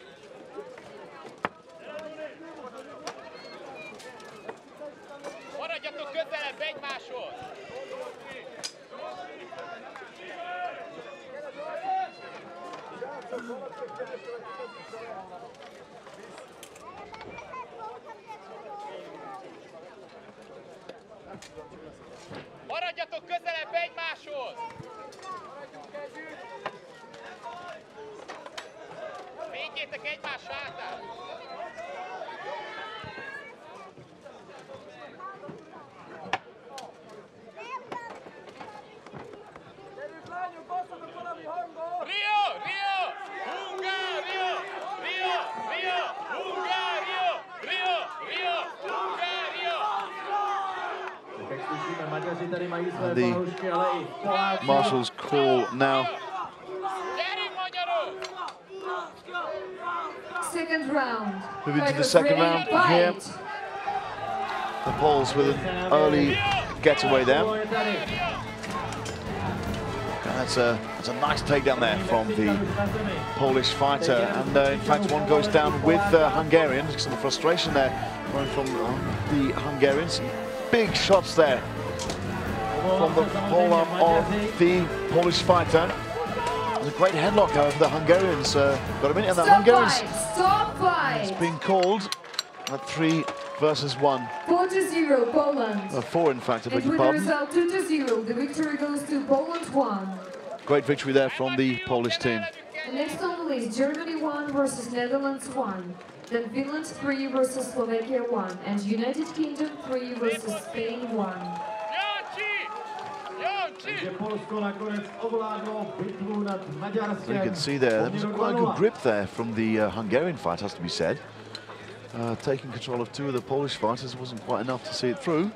Maradjatok közelebb egymáshoz! Maradjatok közelebb egymáshoz! Védjétek egymás hátát! Rio! Rio! Hungária! Rio! Rio! Hungária! Rio! Rio! Hungária! The Marshall's call now. Second round. Moving to the second round here. The Poles with an early getaway there. That's a nice takedown there from the Polish fighter, and in fact one goes down with the Hungarian. Some frustration there coming from the Hungarians. Big shots there from the polearm of the Polish fighter. It was a great headlock, however, the Hungarians got a minute, and the Hungarians has been called at 3 versus 1. 4-0 Poland. 4 in fact, I beg your And with the pardon. result 2-0, the victory goes to Poland 1. Great victory there from the Polish team. And next on the list, Germany 1 versus Netherlands 1. Then Finland 3 versus Slovakia 1. And United Kingdom 3 versus Spain 1. So you can see there was quite a good grip there from the Hungarian fight, has to be said. Taking control of 2 of the Polish fighters wasn't quite enough to see it through.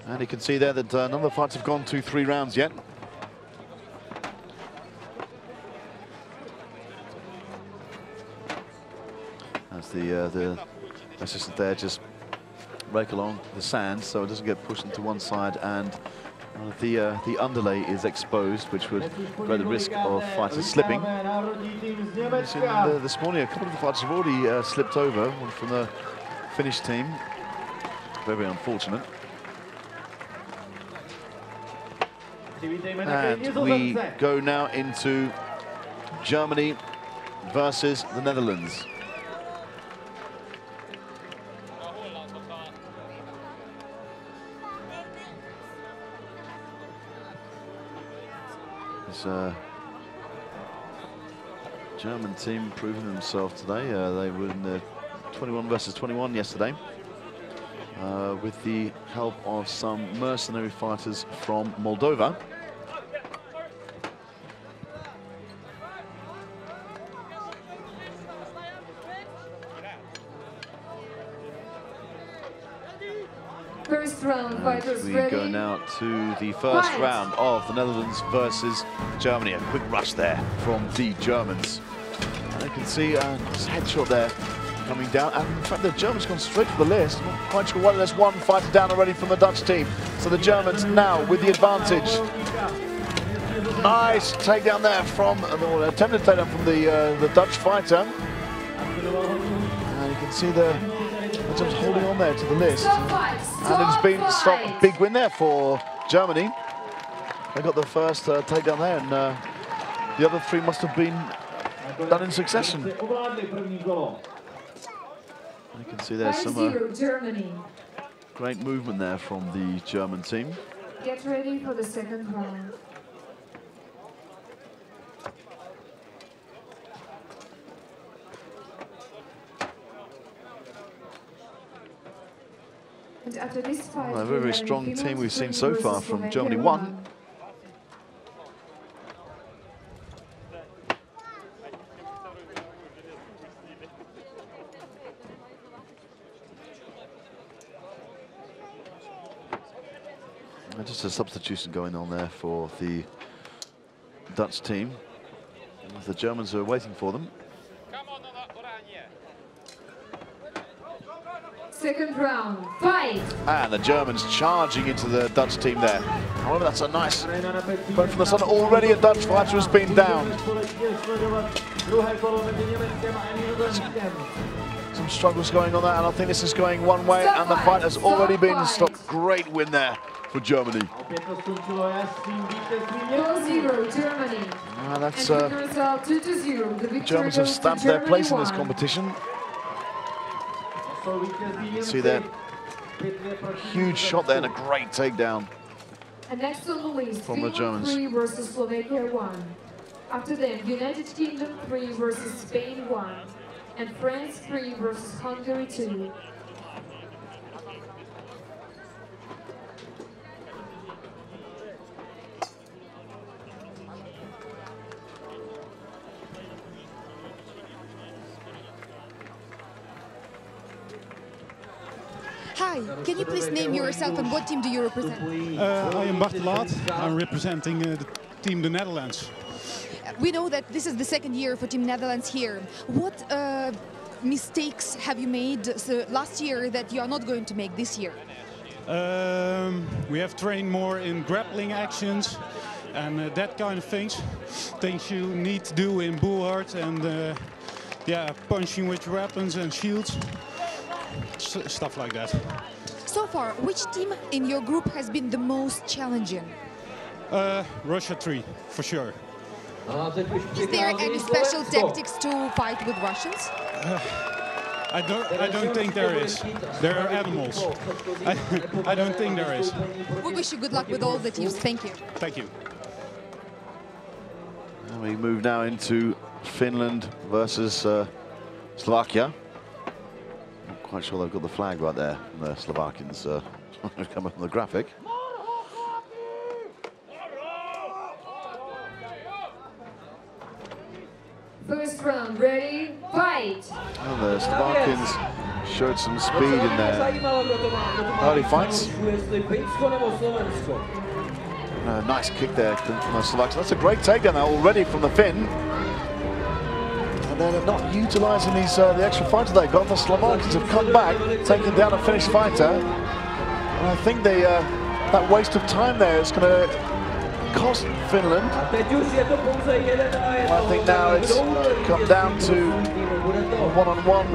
And you can see there that none of the fights have gone to 3 rounds yet. As the assistant there just rake along the sand so it doesn't get pushed into one side, and the underlay is exposed, which would run the risk of fighters slipping. This morning, a couple of the fighters have already slipped over, one from the Finnish team. Very unfortunate. And we go now into Germany versus the Netherlands. This German team proving themselves today. They were in the 21 versus 21 yesterday. with the help of some mercenary fighters from Moldova. First round, fighters We ready. go now to the first round of the Netherlands versus Germany. A quick rush there from the Germans. And you can see a nice headshot there coming down. And in fact, the Germans gone straight for the list. I'm not quite sure why there's one fighter down already from the Dutch team. So the Germans now with the advantage. Nice takedown there from, or attempted takedown from the Dutch fighter. And you can see the Germans holding on there to the list. And it's been stopped. Big win there for Germany. They got the first takedown there, and the other three must have been done in succession. You can see there's some great movement there from the German team. Get ready for the second round. And after this fight, a very, very strong team we've seen so far from Germany 1. And just a substitution going on there for the Dutch team. The Germans are waiting for them. Second round, fight! And the Germans charging into the Dutch team there. However, that's a nice point from the sun. Already a Dutch fighter has been downed. Some struggles going on there, and I think this is going one way, and the fight has already been stopped. Great win there for Germany. 4-0 Germany. That's and the result 2-0. The the Germans have stamped their place in this competition. You see that huge shot there and a great takedown. And next on the list, from the Finland Germans. 3 versus Slovakia 1. After them, United Kingdom 3 versus Spain 1. And France 3 versus Hungary 2. Hi, can you please name yourself and what team do you represent? I am Bart de Laat. I'm representing the team the Netherlands. We know that this is the second year for Team Netherlands here. What mistakes have you made last year that you are not going to make this year? We have trained more in grappling actions and that kind of things. Things you need to do in bullhard and yeah, punching with weapons and shields. Stuff like that. So far, which team in your group has been the most challenging? Russia 3, for sure. Is there any special tactics to fight with Russians? I don't think there is. There are animals. I don't think there is. We wish you good luck with all the teams. Thank you. Thank you. And we move now into Finland versus Slovakia. Not quite sure they've got the flag right there. The Slovakians come up on the graphic. First round, ready, fight! And the Slovakians showed some speed in their early fights. Nice kick there from the Slovakians. That's a great takedown there already from the Finn. And they're not utilising these the extra fighters they got. The Slovakians have come back, taken down a finished fighter. And I think they, that waste of time there is going to cost Finland. I think now it's come down to a one-on-one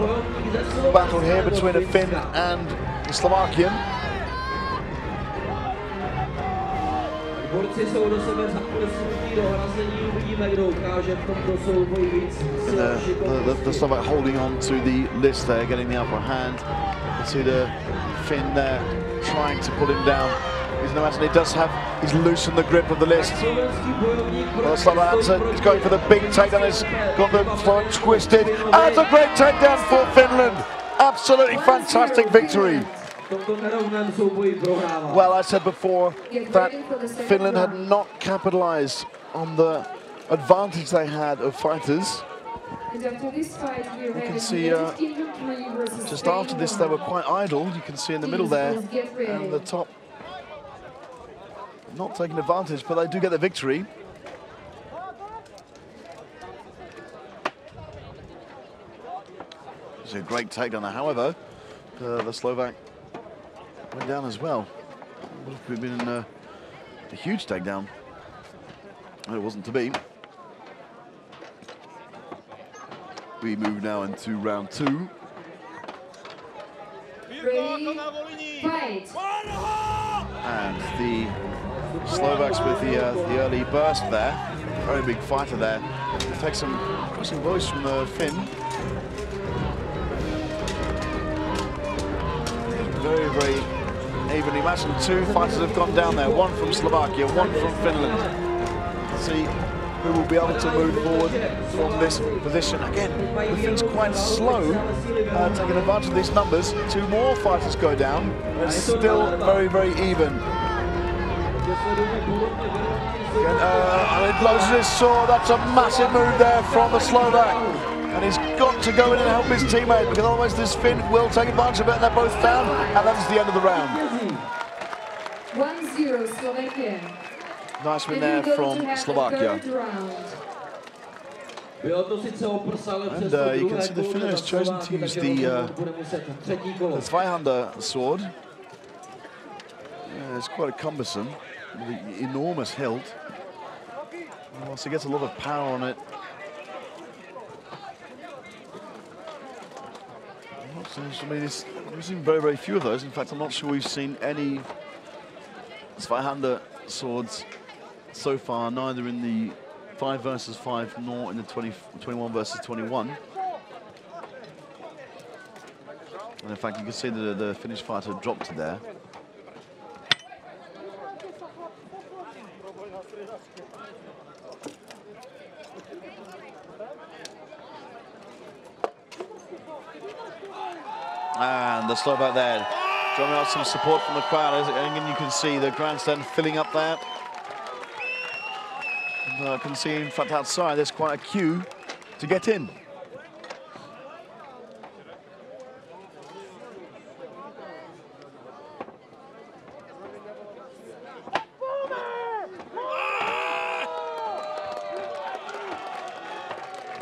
battle here between a Finn and a Slovakian. The Slovak holding on to the list there, getting the upper hand. You see the Finn there trying to put him down. He's no match, and he does have, he's loosened the grip of the list. Well, Slovak is going for the big takedown, he's got the throat twisted. That's a great takedown for Finland. Absolutely fantastic victory. Well, I said before that Finland had not capitalized on the advantage they had of fighters. And after this fight, you can see just after this they were quite idle. You can see in the middle there and the top not taking advantage, but they do get the victory. It's a great takedown there. However, the Slovak went down as well. Would have been a huge takedown. It wasn't to be. We move now into round 2. Ready, fight. And the Slovaks with the early burst there. Very big fighter there. Take some crossing blows from the Finn. Very, very evenly matched. And 2 fighters have gone down there. 1 from Slovakia, 1 from Finland. Let's see who will be able to move forward from this position. Again, the Finns quite slow, taking advantage of these numbers. 2 more fighters go down. It's still very, very even. Again, and it blows his sword. That's a massive move there from the Slovak. And he's got to go in and help his teammate, because otherwise this Finn will take advantage of it, and they're both down, and that's the end of the round. 1-0 Slovakia. Nice win there from Slovakia. And you can see the Finland has chosen to use the Zweihänder sword. Yeah, it's quite cumbersome, with the enormous hilt. Whilst he gets a lot of power on it. I mean, we've seen very, very few of those. In fact, I'm not sure we've seen any Zweihänder swords so far, neither in the 5 versus 5 nor in the 21 versus 21. And in fact, you can see that the Finnish fighter dropped it there. And the Slovak there, drawing out some support from the crowd. And you can see the grandstand filling up there. And I can see, in fact, outside there's quite a queue to get in.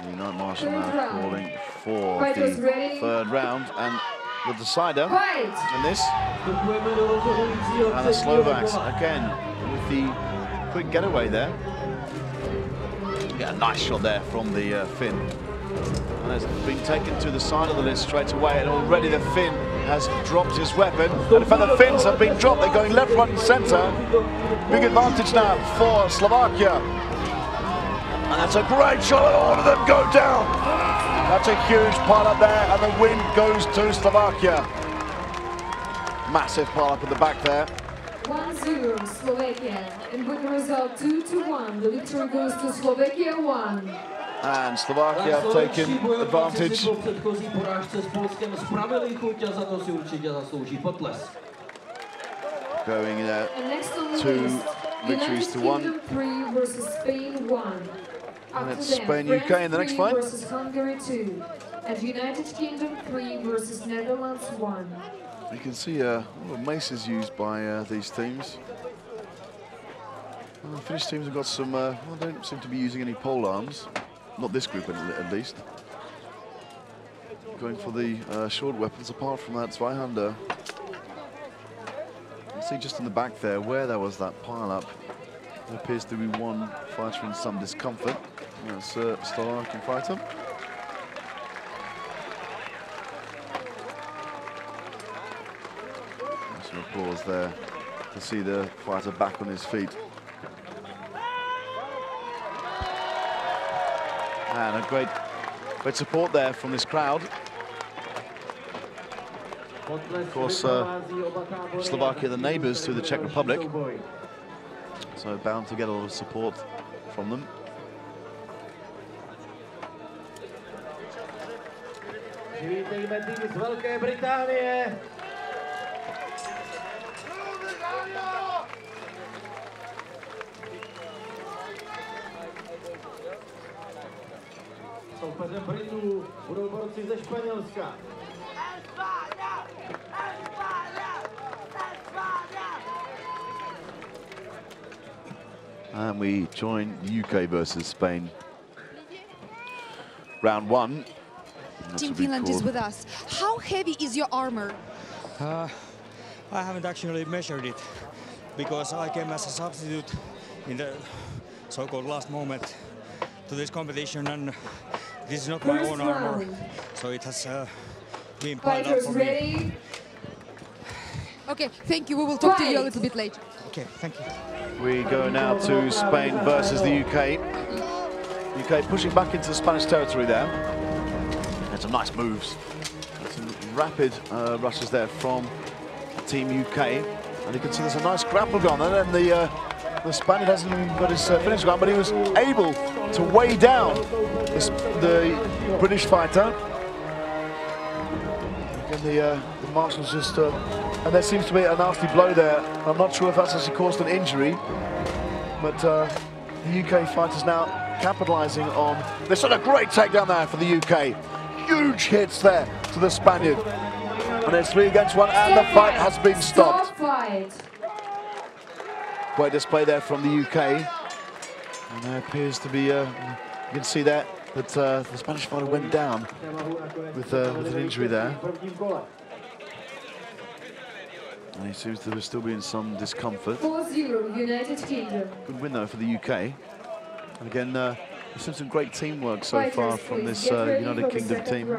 The United Marshal now calling for the 3rd round, and the decider in this. And the Slovaks again with the quick getaway there. Yeah, a nice shot there from the Finn. And has been taken to the side of the list straight away, and already the Finn has dropped his weapon. And in fact, the Finns have been dropped. They're going left, right and centre. Big advantage now for Slovakia. And that's a great shot, and all of them go down. That's a huge pile up there, and the win goes to Slovakia. Massive pile up at the back there. 1-0 Slovakia, and with the result 2-1, the victory goes to Slovakia 1. And Slovakia have taken advantage. Going there, 2 victories to 1. 3 versus Spain 1. And it's Spain, UK in the next fight. Versus Hungary 2. And United Kingdom 3 versus Netherlands 1. You can see a lot of maces used by these teams. Well, the Finnish teams have got some, well, don't seem to be using any pole arms. Not this group at least. Going for the short weapons apart from that Zweihänder. You can see just in the back there where there was that pile up. There appears to be one fighter in some discomfort. That's a Slovakian fighter. Some applause there to see the fighter back on his feet. And a great support there from this crowd. Of course, Slovakia, the neighbours to the Czech Republic, so bound to get a lot of support from them. Soupeřem Britů budou borci ze Španělska. And we join the UK versus Spain. Round one. Team Finland is with us. How heavy is your armor? I haven't actually measured it because I came as a substitute in the so-called last moment to this competition, and this is not my own armor, so it has been piled up for me. Okay, thank you. We will talk to you a little bit later. Okay, thank you. We go now to Spain versus the UK. UK pushing back into the Spanish territory there. And some nice moves. And some rapid rushes there from Team UK. And you can see there's a nice grapple going on. And then the Spaniard hasn't even got his finish going, but he was able to weigh down the British fighter. And the marshals just... and there seems to be a nasty blow there. I'm not sure if that's actually caused an injury, but the UK fighters now capitalising on this. Sort of great takedown there for the UK. Huge hits there to the Spaniard. And it's 3 against 1, and the fight has been stopped. Great display there from the UK. And there appears to be, you can see that the Spanish fighter went down with an injury there. And he seems to still be in some discomfort. 4-0, United Kingdom. Good win though for the UK. And again, there's been some great teamwork so far from this United Kingdom team.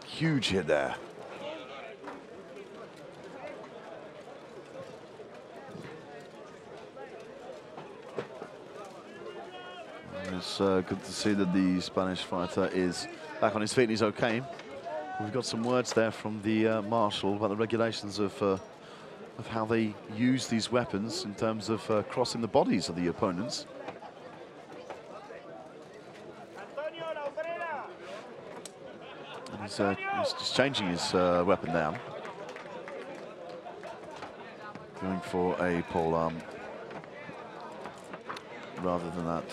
Huge hit there. It's good to see that the Spanish fighter is back on his feet and he's okay. We've got some words there from the marshal about the regulations of how they use these weapons in terms of crossing the bodies of the opponents. And he's just changing his weapon now. Going for a pole arm rather than that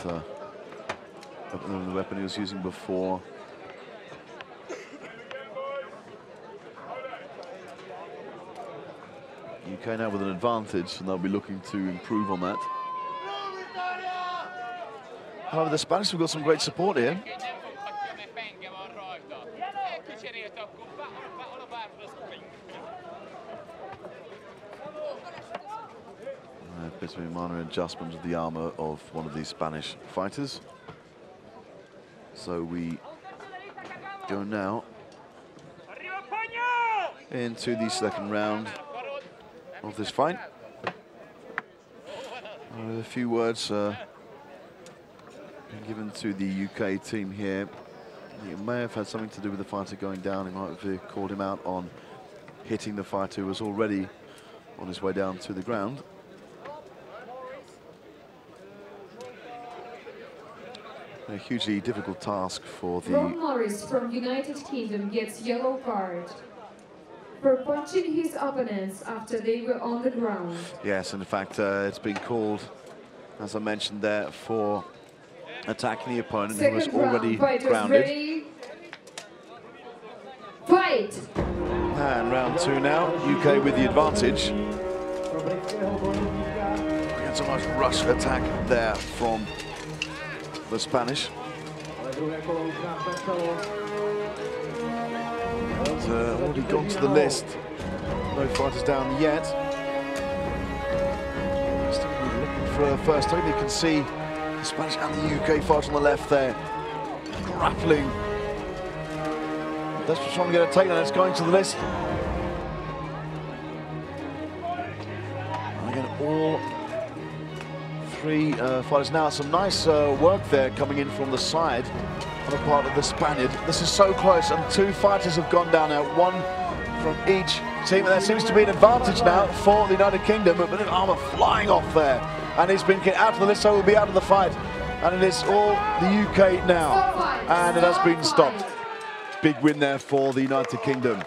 the weapon he was using before. UK now with an advantage, and they'll be looking to improve on that. However, the Spanish have got some great support here. There appears to be a minor adjustment of the armor of one of these Spanish fighters. So we go now into the second round of this fight. A few words been given to the UK team here. It may have had something to do with the fighter going down. He might have called him out on hitting the fighter who was already on his way down to the ground. A hugely difficult task for the... Rob Morris from United Kingdom gets yellow card for punching his opponents after they were on the ground. Yes, and in fact, it's been called, as I mentioned there, for attacking the opponent who was already grounded. Ready. Fight! And round 2 now, UK with the advantage. Against a nice rush attack there from the Spanish. Already gone to the list. No fighters down yet. Still looking for a first time. You can see the Spanish and the UK fight on the left there. Grappling. That's just trying to get a takedown. It's going to the list. And again, all 3 fighters now. Some nice work there coming in from the side on the part of the Spaniard. This is so close, and 2 fighters have gone down now, 1 from each team. And there seems to be an advantage now for the United Kingdom, but an armor flying off there. And he's been kicked out of the list, so he'll be out of the fight. And it is all the UK now. And it has been stopped. Big win there for the United Kingdom.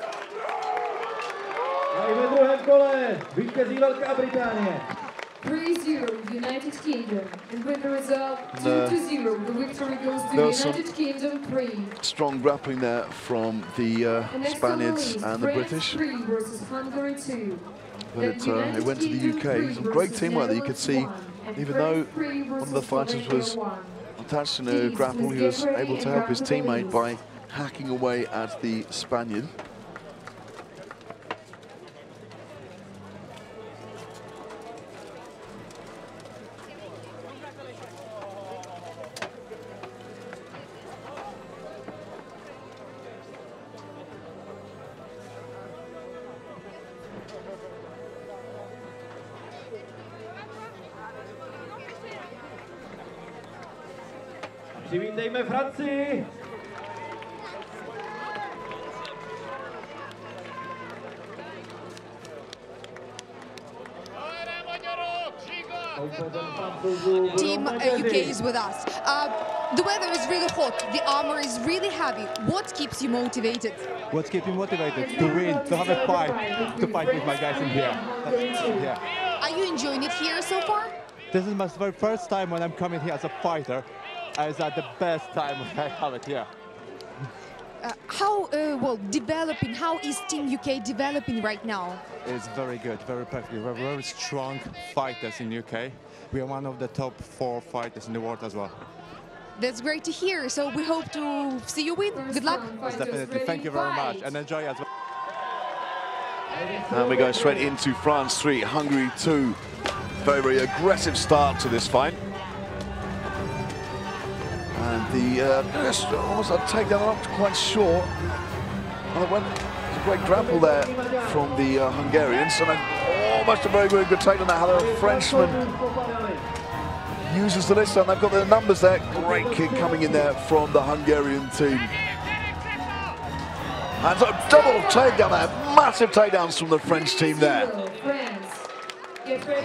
3-0 United Kingdom, and with the result 2-0, the victory goes to United Kingdom 3. Strong grappling there from the Spaniards and the British. Versus Hungary 2. But it went to the UK. Some great teamwork that you could see. Even though one of the fighters was attached in a grapple, he was able to help his teammate by hacking away at the Spaniard. Přivítejme Francii! Team UK is with us. The weather is really hot, the armor is really heavy. What keeps you motivated? What's keeping me motivated? To win, to have a fight, to fight with my guys in here. Yeah. Are you enjoying it here so far? This is my very first time when I'm coming here as a fighter. It's at the best time I have it here. How is Team UK developing right now? It's very good, very perfect. We're very strong fighters in UK. We are one of the top 4 fighters in the world as well. That's great to hear. So we hope to see you win. Good luck. Yes, definitely. Thank you very much and enjoy as well. And we go straight into France 3, Hungary 2. Very, very aggressive start to this fight. And the almost a takedown, I'm not quite sure. Well, it was a great grapple there from the Hungarians, and almost a very, very good takedown there. How the Frenchman uses the list, and they've got the numbers there. Great kick coming in there from the Hungarian team. And so double takedown there, massive takedowns from the French team there.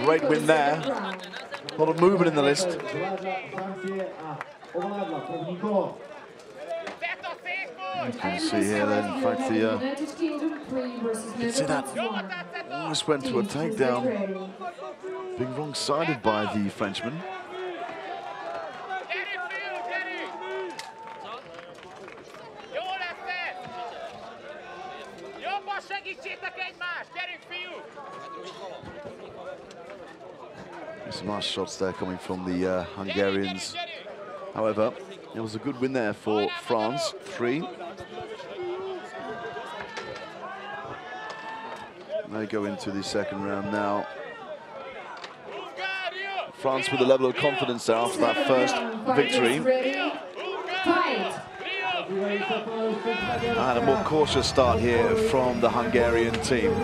Great win there. A lot of movement in the list. You can see here then, in fact, you can see that almost went to a takedown, being wrong-sided by the Frenchman. Some nice shots there coming from the Hungarians. However, it was a good win there for France, 3. They go into the second round now. France with a level of confidence there after that first victory. And a more cautious start here from the Hungarian team.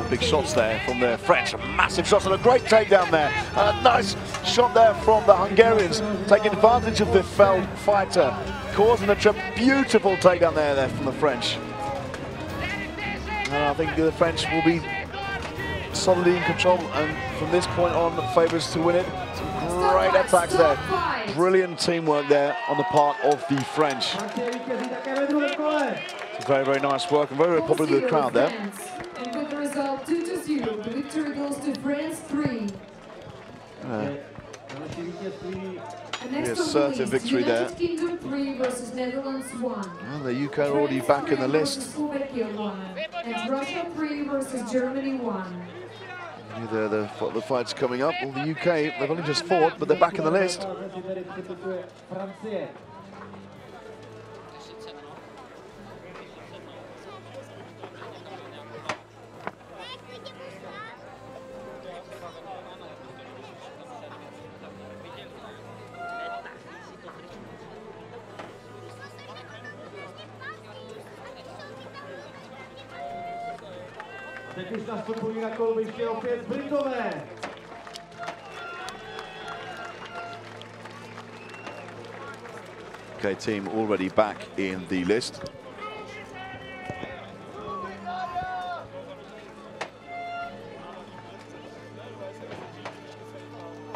Big shots there from the French, massive shots and a great takedown there. And a nice shot there from the Hungarians, taking advantage of the felled fighter, causing a beautiful takedown there from the French. And I think the French will be solidly in control, and from this point on, favourites to win it. Some great attacks there. Brilliant teamwork there on the part of the French. Very, very nice work and very, very popular with the crowd there. And with the result 2-0, the victory goes to France 3. Assertive victory there. United Kingdom 3 versus Netherlands 1. And the UK are already back in the list. And Russia 3 versus Germany 1. There the fights coming up. Well, the UK, they've only just fought, but they're back in the list. Teď už nastupují na kolbiště opět Britové. UK team already back in the list.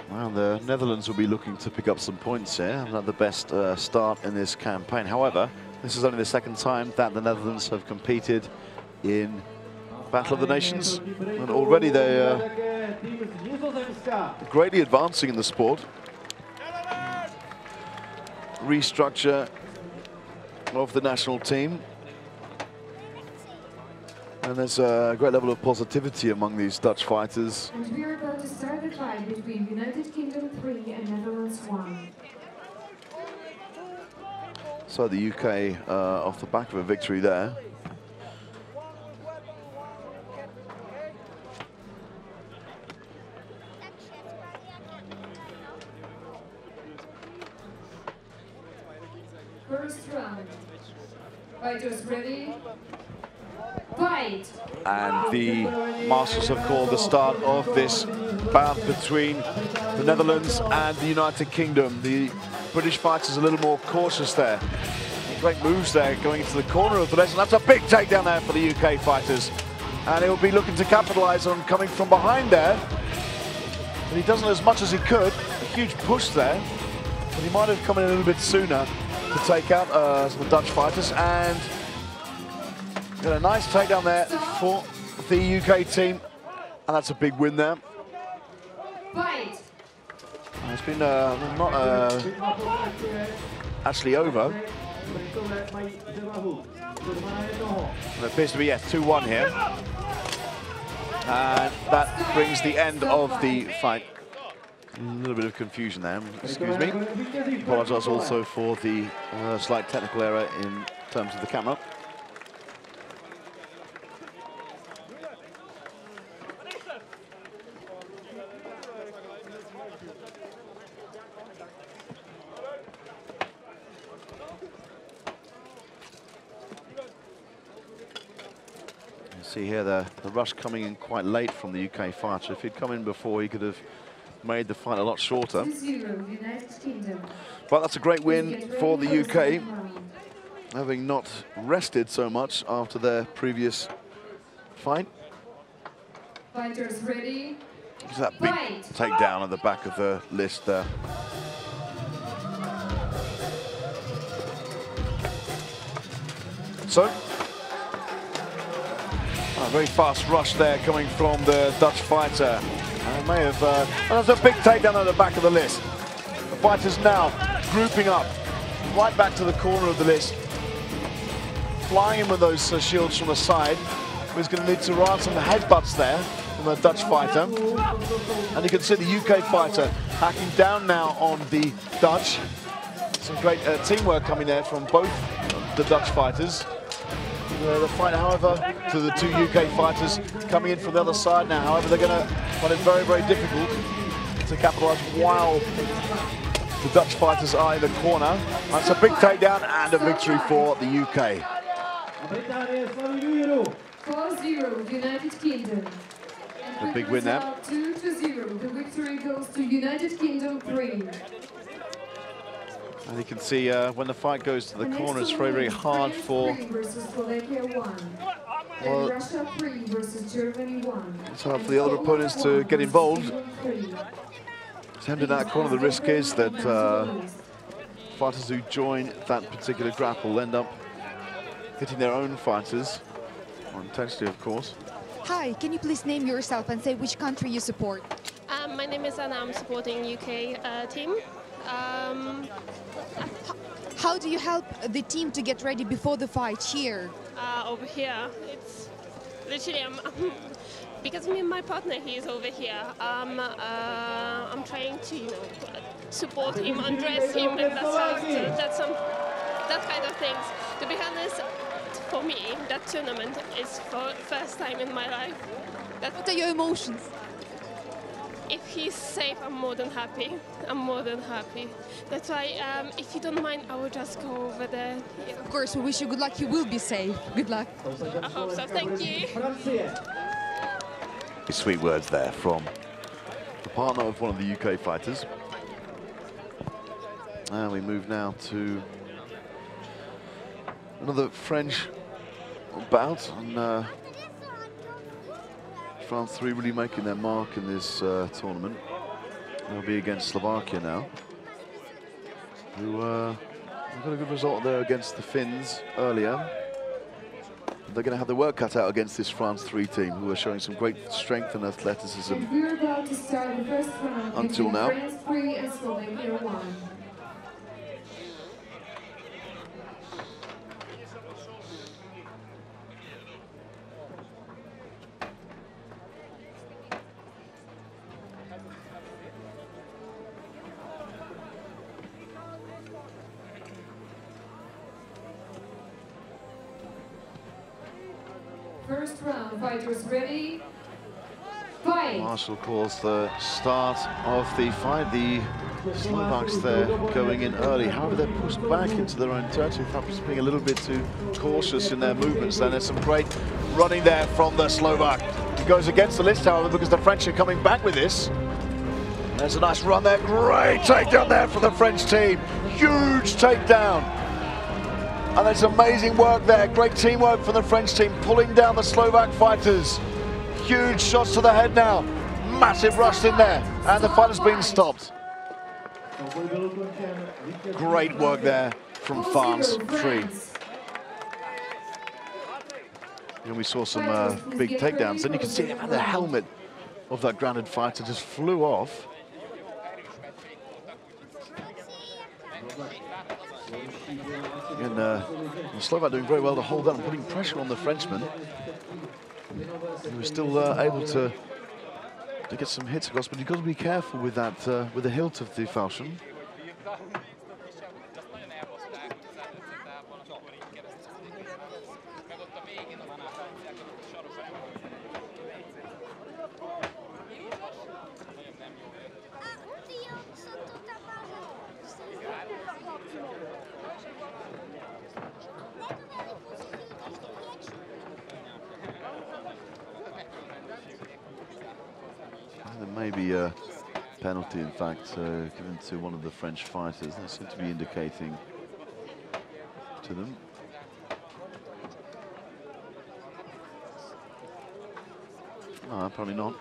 Well, the Netherlands will be looking to pick up some points here. Not the best start in this campaign. However, this is only the second time that the Netherlands have competed in Battle of the Nations, and already they Greatly advancing in the sport. Restructure of the national team. And there's a great level of positivity among these Dutch fighters. And we are about to start the fight between United Kingdom 3 and Netherlands 1. So the UK off the back of a victory there. First round. Fighters ready? Fight! And the Masters have called the start of this bout between the Netherlands and the United Kingdom. The British fighters a little more cautious there. Great moves there going into the corner of the lesson. That's a big takedown there for the UK fighters. And he'll be looking to capitalize on coming from behind there. But he doesn't as much as he could. A huge push there. But he might have come in a little bit sooner to take out some of the Dutch fighters. And got a nice takedown there for the UK team. And that's a big win there. Fight! It's been not actually over. It appears to be, yes, 2-1 here. And that brings the end of the fight. A little bit of confusion there, excuse me. Apologise also for the slight technical error in terms of the camera. See here the rush coming in quite late from the UK fighter. If he'd come in before, he could have made the fight a lot shorter. 2-0, United Kingdom. But that's a great win for the UK, having not rested so much after their previous fight. Fighters ready? Look at that big takedown at the back of the list there. So, a very fast rush there coming from the Dutch fighter. May have, that's a big takedown at the back of the list. The fighters now grouping up right back to the corner of the list. Flying in with those shields from the side. He's going to need to ride some headbutts there from the Dutch fighter. And you can see the UK fighter hacking down now on the Dutch. Some great teamwork coming there from both the Dutch fighters. The fight, however, to the two UK fighters coming in from the other side now. However, they're going to find it very, very difficult to capitalise while the Dutch fighters are in the corner. That's a big takedown and a victory for the UK. 4-0, United Kingdom. A big win there. 2-0, the victory goes to United Kingdom 3. And you can see when the fight goes to the corner, it's very, very hard for Russia 3 versus Germany 1. It's hard for the other opponents to get involved. Hemmed in that corner, the risk is that fighters who join that particular grapple will end up hitting their own fighters, unintentionally, of course. Hi, can you please name yourself and say which country you support? My name is Anna, I'm supporting UK team. How do you help the team to get ready before the fight here? Over here, it's literally because me and my partner, he is over here. I'm trying to, you know, support him, undress him, and that kind of things. To be honest, for me, that tournament is for first time in my life. What are your emotions? If he's safe, I'm more than happy. I'm more than happy. That's why, if you don't mind, I will just go over there. Yeah. Of course, we wish you good luck. You will be safe. Good luck. I hope so. Thank you. Sweet words there from the partner of one of the UK fighters. And we move now to another French bout. And France 3 really making their mark in this tournament. They'll be against Slovakia now, who got a good result there against the Finns earlier. they're going to have the work cut out against this France 3 team, who are showing some great strength and athleticism And we're about to start the first round until now. France 3 and Slovakia 1. First round, fighters ready, fight! Marshall calls the start of the fight. The Slovaks there going in early. However, they're pushed back into their own territory, perhaps being a little bit too cautious in their movements. Then there's some great running there from the Slovak. It goes against the list, however, because the French are coming back with this. There's a nice run there. Great takedown there for the French team. Huge takedown. And there's amazing work there, great teamwork from the French team, pulling down the Slovak fighters. Huge shots to the head now, massive rush in there, and the fight has been stopped. Great work there from France 3. And we saw some big takedowns, and you can see how the helmet of that grounded fighter just flew off. And the Slovak doing very well to hold that and putting pressure on the Frenchman. He was still able to get some hits across, but you've got to be careful with that, with the hilt of the falchion. There may be a penalty, in fact, given to one of the French fighters. They seem to be indicating to them. No, probably not.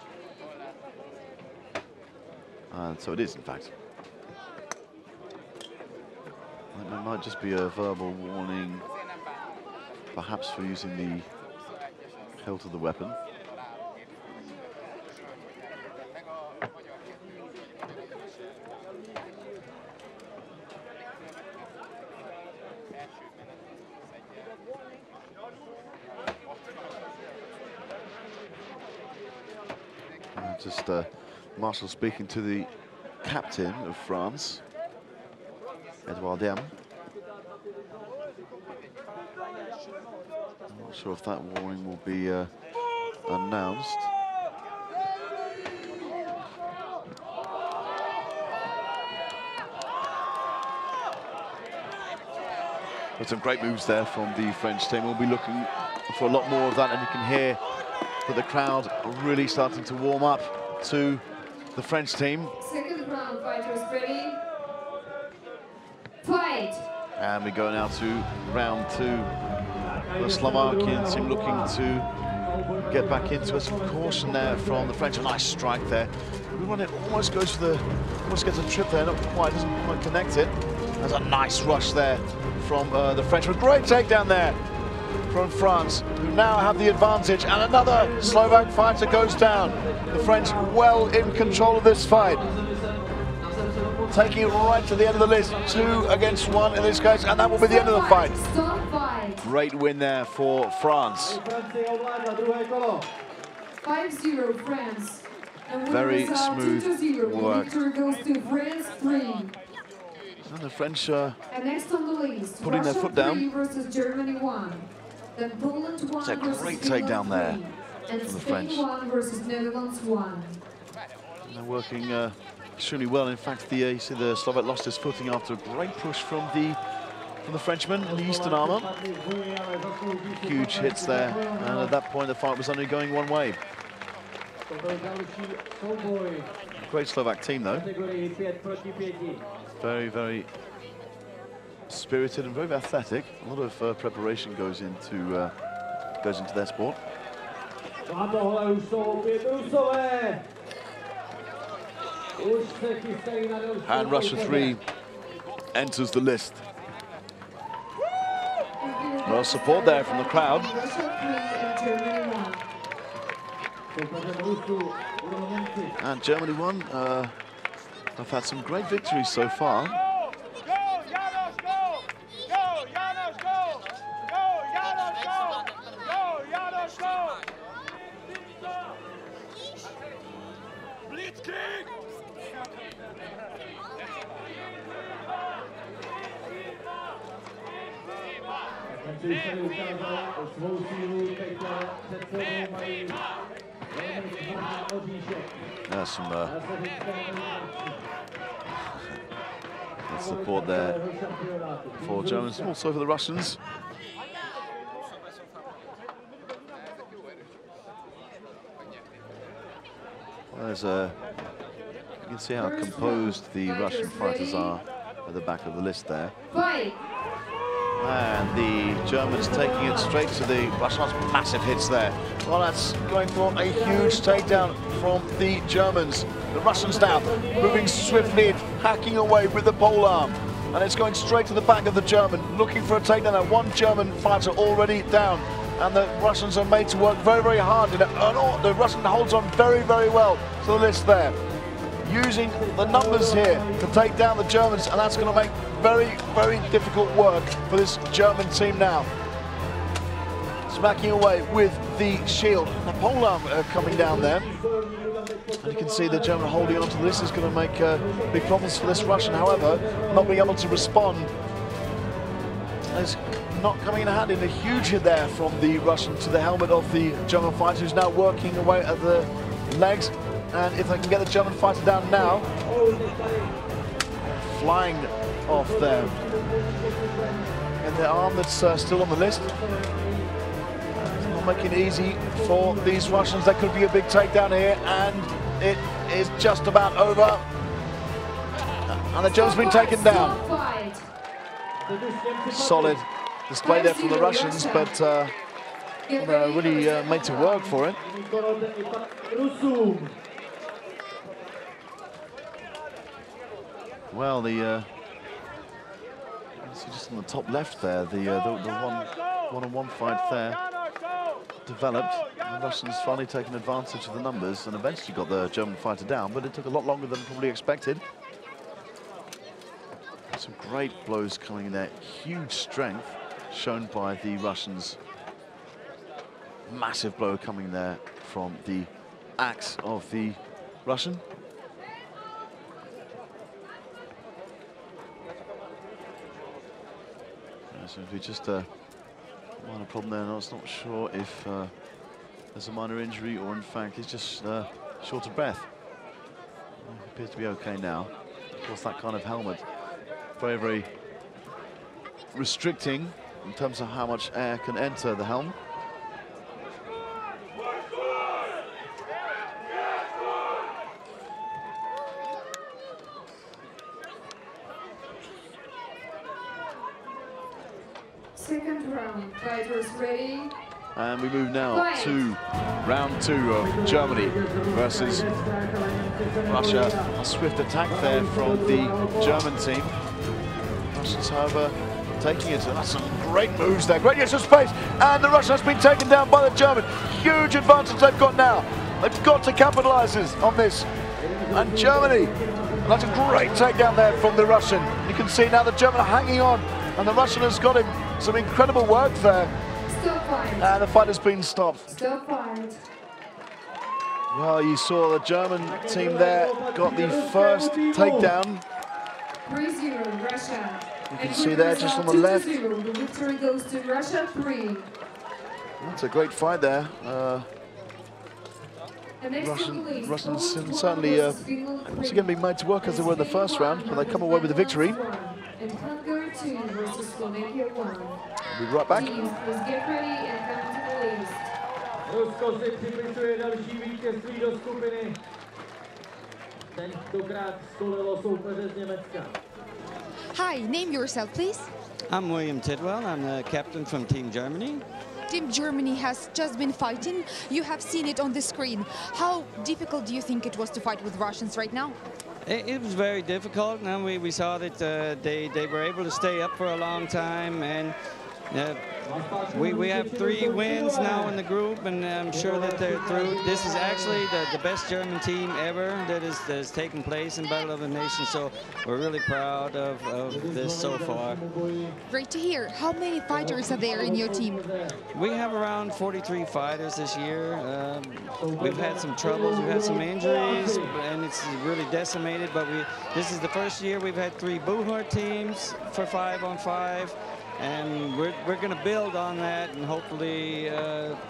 And so it is, in fact. It might just be a verbal warning, perhaps for using the hilt of the weapon. Just Marshall speaking to the captain of France, Edouard Diem. I'm not sure if that warning will be announced. But some great moves there from the French team. We'll be looking for a lot more of that, and you can hear that the crowd are really starting to warm up to the French team. Second round, fighters ready, fight! And we go now to round 2. The Slovakian team looking to get back into it. Some caution there from the French. A nice strike there. It almost goes for the, almost gets a trip there. Not quite, doesn't quite connect it. There's a nice rush there from the French. With great takedown there from France, who now have the advantage, and another Slovak fighter goes down. The French well in control of this fight, taking it right to the end of the list. 2 against 1 in this case, and that will be the end of the fight. Great win there for France. 5-0 France. And very smooth 2-0. work. Victory goes to France 3. And the French and next on the list, putting their foot down. Versus Germany 1. Then Poland 1 It's a great takedown there and from the Spain French. 1 versus Netherlands 1. And they're working extremely well. In fact, you see the Slovak lost his footing after a great push from the Frenchman in the eastern armour. Huge hits there, and at that point the fight was only going one way. Great Slovak team though. Very, very spirited and very athletic. A lot of preparation goes into their sport. And Russia 3 enters the list. Well, support there from the crowd. and Germany 1. And Germany won. Have had some great victories so far. There's some support there for Germans, also for the Russians. There's you can see how composed the Russian fighters are at the back of the list there. And the Germans taking it straight to the Russians. Massive hits there. Well, that's going for a huge takedown from the Germans. The Russians now moving swiftly, hacking away with the polearm. And it's going straight to the back of the German, looking for a takedown. Now, one German fighter already down. And the Russians are made to work very, very hard. The Russian holds on very, very well to the list there. Using the numbers here to take down the Germans, and that's going to make very, very difficult work for this German team now. Smacking away with the shield. The polearm coming down there. And you can see the German holding on to this is going to make big problems for this Russian. However, not being able to respond is not coming in handy. A huge hit there from the Russian to the helmet of the German fighter, who's now working away at the legs. And if they can get the German fighter down now, flying off there. And the arm that's still on the list. It's not making it easy for these Russians. That could be a big takedown here, and it is just about over. And the German's been taken down. Solid display there from the Russians, but really made to work for it. Well, the you can see just on the top left there, the one-on-one fight there developed. The Russians finally taking advantage of the numbers and eventually got the German fighter down, but it took a lot longer than probably expected. Some great blows coming in there, huge strength shown by the Russians. Massive blow coming there from the axe of the Russian. So if we just minor problem there, no, it's not sure if there's a minor injury or in fact he's just short of breath. He appears to be okay now. Of course, that kind of helmet, very, very restricting in terms of how much air can enter the helm. Second round, fighters ready. And we move now to round 2 of Germany versus Russia. A swift attack there from the German team. Russians, however, taking it. That's some great moves there. Great use of space. And the Russian has been taken down by the German. Huge advantage they've got now. They've got to capitalize on this. And Germany. And that's a great takedown there from the Russian. You can see now the German hanging on. And the Russian has got him some incredible work there. And the fight has been stopped. Well, you saw the German team there got the first takedown. 3-0 Russia. You can see there just on the left. The victory goes to Russia 3. That's a great fight there. Russians certainly once again being made to work as they were in the first round, but they come away with the victory. And Hungary 2 versus Slovakia 1. We'll be right back. Teams, please get ready and come to the list. Rusko si připisuje další vítězství do skupiny. Tentokrát skolilo soupeře z Německa. Hi, name yourself, please. I'm William Tidwell. I'm the captain from Team Germany. Team Germany has just been fighting. You have seen it on the screen. How difficult do you think it was to fight with Russians right now? It was very difficult, and we saw that they were able to stay up for a long time, and We have 3 wins now in the group, and I'm sure that they're through. This is actually the best German team ever that has taken place in Battle of the Nations, so we're really proud of this so far. Great to hear. How many fighters are there in your team? We have around 43 fighters this year. We've had some troubles, we've had some injuries, and it's really decimated, but this is the first year we've had 3 Buhart teams for 5-on-5. And we're going to build on that and hopefully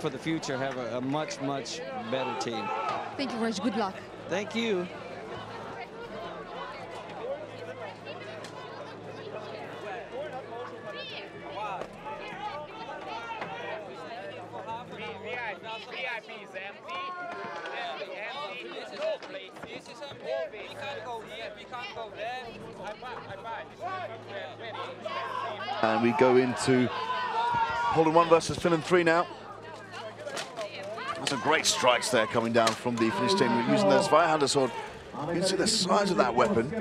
for the future have a much better team. Thank you, Raj. Good luck. Thank you. And we go into Poland 1 versus Finland 3 now. Some great strikes there coming down from the Finnish team using their Zweihander sword. You can see the size of that weapon.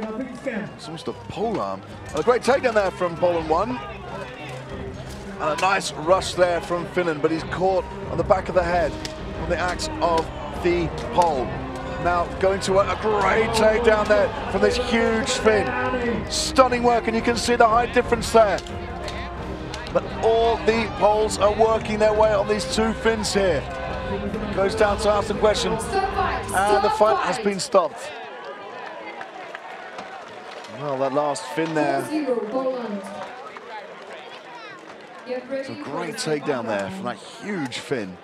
It's almost a polearm. A great takedown there from Poland 1. And a nice rush there from Finland, but he's caught on the back of the head on the axe of the Pole. Now going to a great takedown there from this huge Finn. Stunning work, and you can see the height difference there. But all the Poles are working their way on these 2 Finns here. Goes down to ask the question, and the fight has been stopped. Well, that last Finn there. It's a great takedown there from that huge Finn.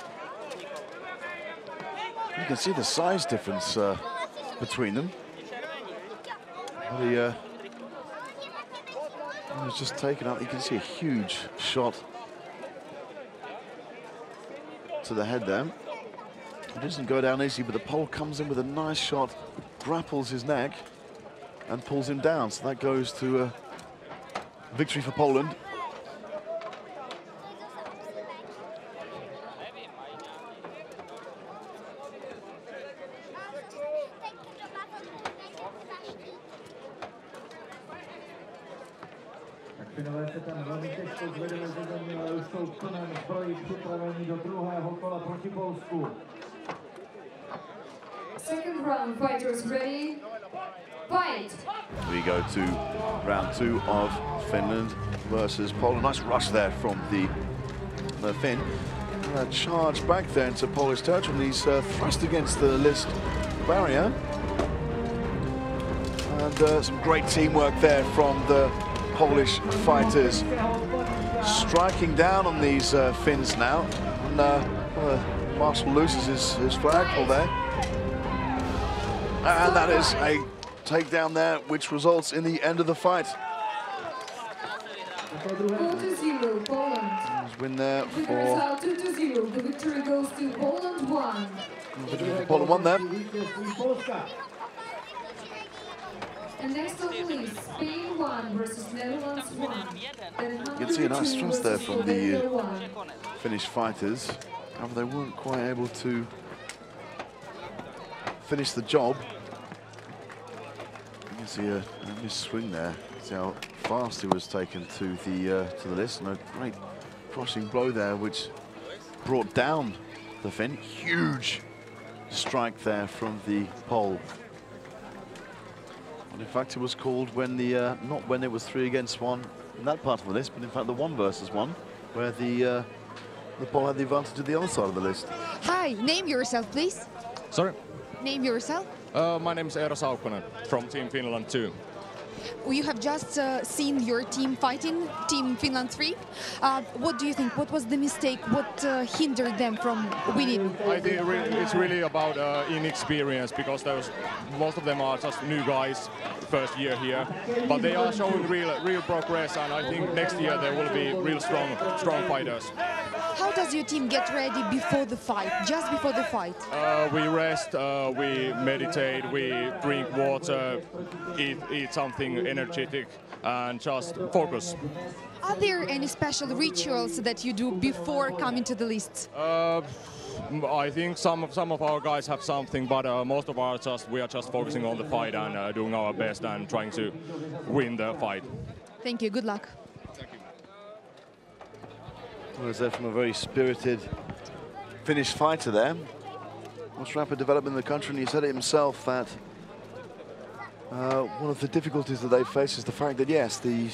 You can see the size difference between them. But he was just taken out. You can see a huge shot to the head there. It doesn't go down easy, but the Pole comes in with a nice shot, grapples his neck, and pulls him down. So that goes to victory for Poland. Finové se tam velmi těžko zvedli ze země, ale už jsou v plném zbroji připraveni do druhého kola proti Polsku. Second round, fighters ready, fight! We go to round 2 of Finland versus Poland. Nice rush there from the Finn. And a charge back there into Polish territory, and he's thrust against the list barrier. And some great teamwork there from the Polish fighters, striking down on these Finns now. And Marshall loses his flagpole there. And that is a takedown there, which results in the end of the fight. 4-0, Poland. Win there The for result 2-0. The victory goes to Poland 1. Poland 1 there. And next on the list, Spain 1 versus Netherlands 1. You can see a nice thrust there from the Finnish fighters. However, they weren't quite able to finish the job. You can see a missed swing there. See how fast he was taken to the list, and a great crossing blow there, which brought down the Finn. Huge strike there from the Pole. And in fact, it was called when the not when it was 3 against 1 in that part of the list, but in fact the 1 versus 1, where the Pole had the advantage of the other side of the list. Hi, name yourself, please. Sorry? Name yourself. My name is Eero Saukkonen from Team Finland 2. You have just seen your team fighting, Team Finland 3. What do you think? What was the mistake? What hindered them from winning? I think it's really about inexperience, because most of them are just new guys, first year here, but they are showing real progress, and I think next year they will be real strong fighters. How does your team get ready before the fight, just before the fight? We rest, we meditate, we drink water, eat something energetic, and just focus. Are there any special rituals that you do before coming to the list? I think some of our guys have something, but most of we are just focusing on the fight and doing our best and trying to win the fight. Thank you. Good luck. Thank you. Was there from a very spirited Finnish fighter there. Most rapid development in the country, and he said it himself that one of the difficulties that they face is the fact that, yes, the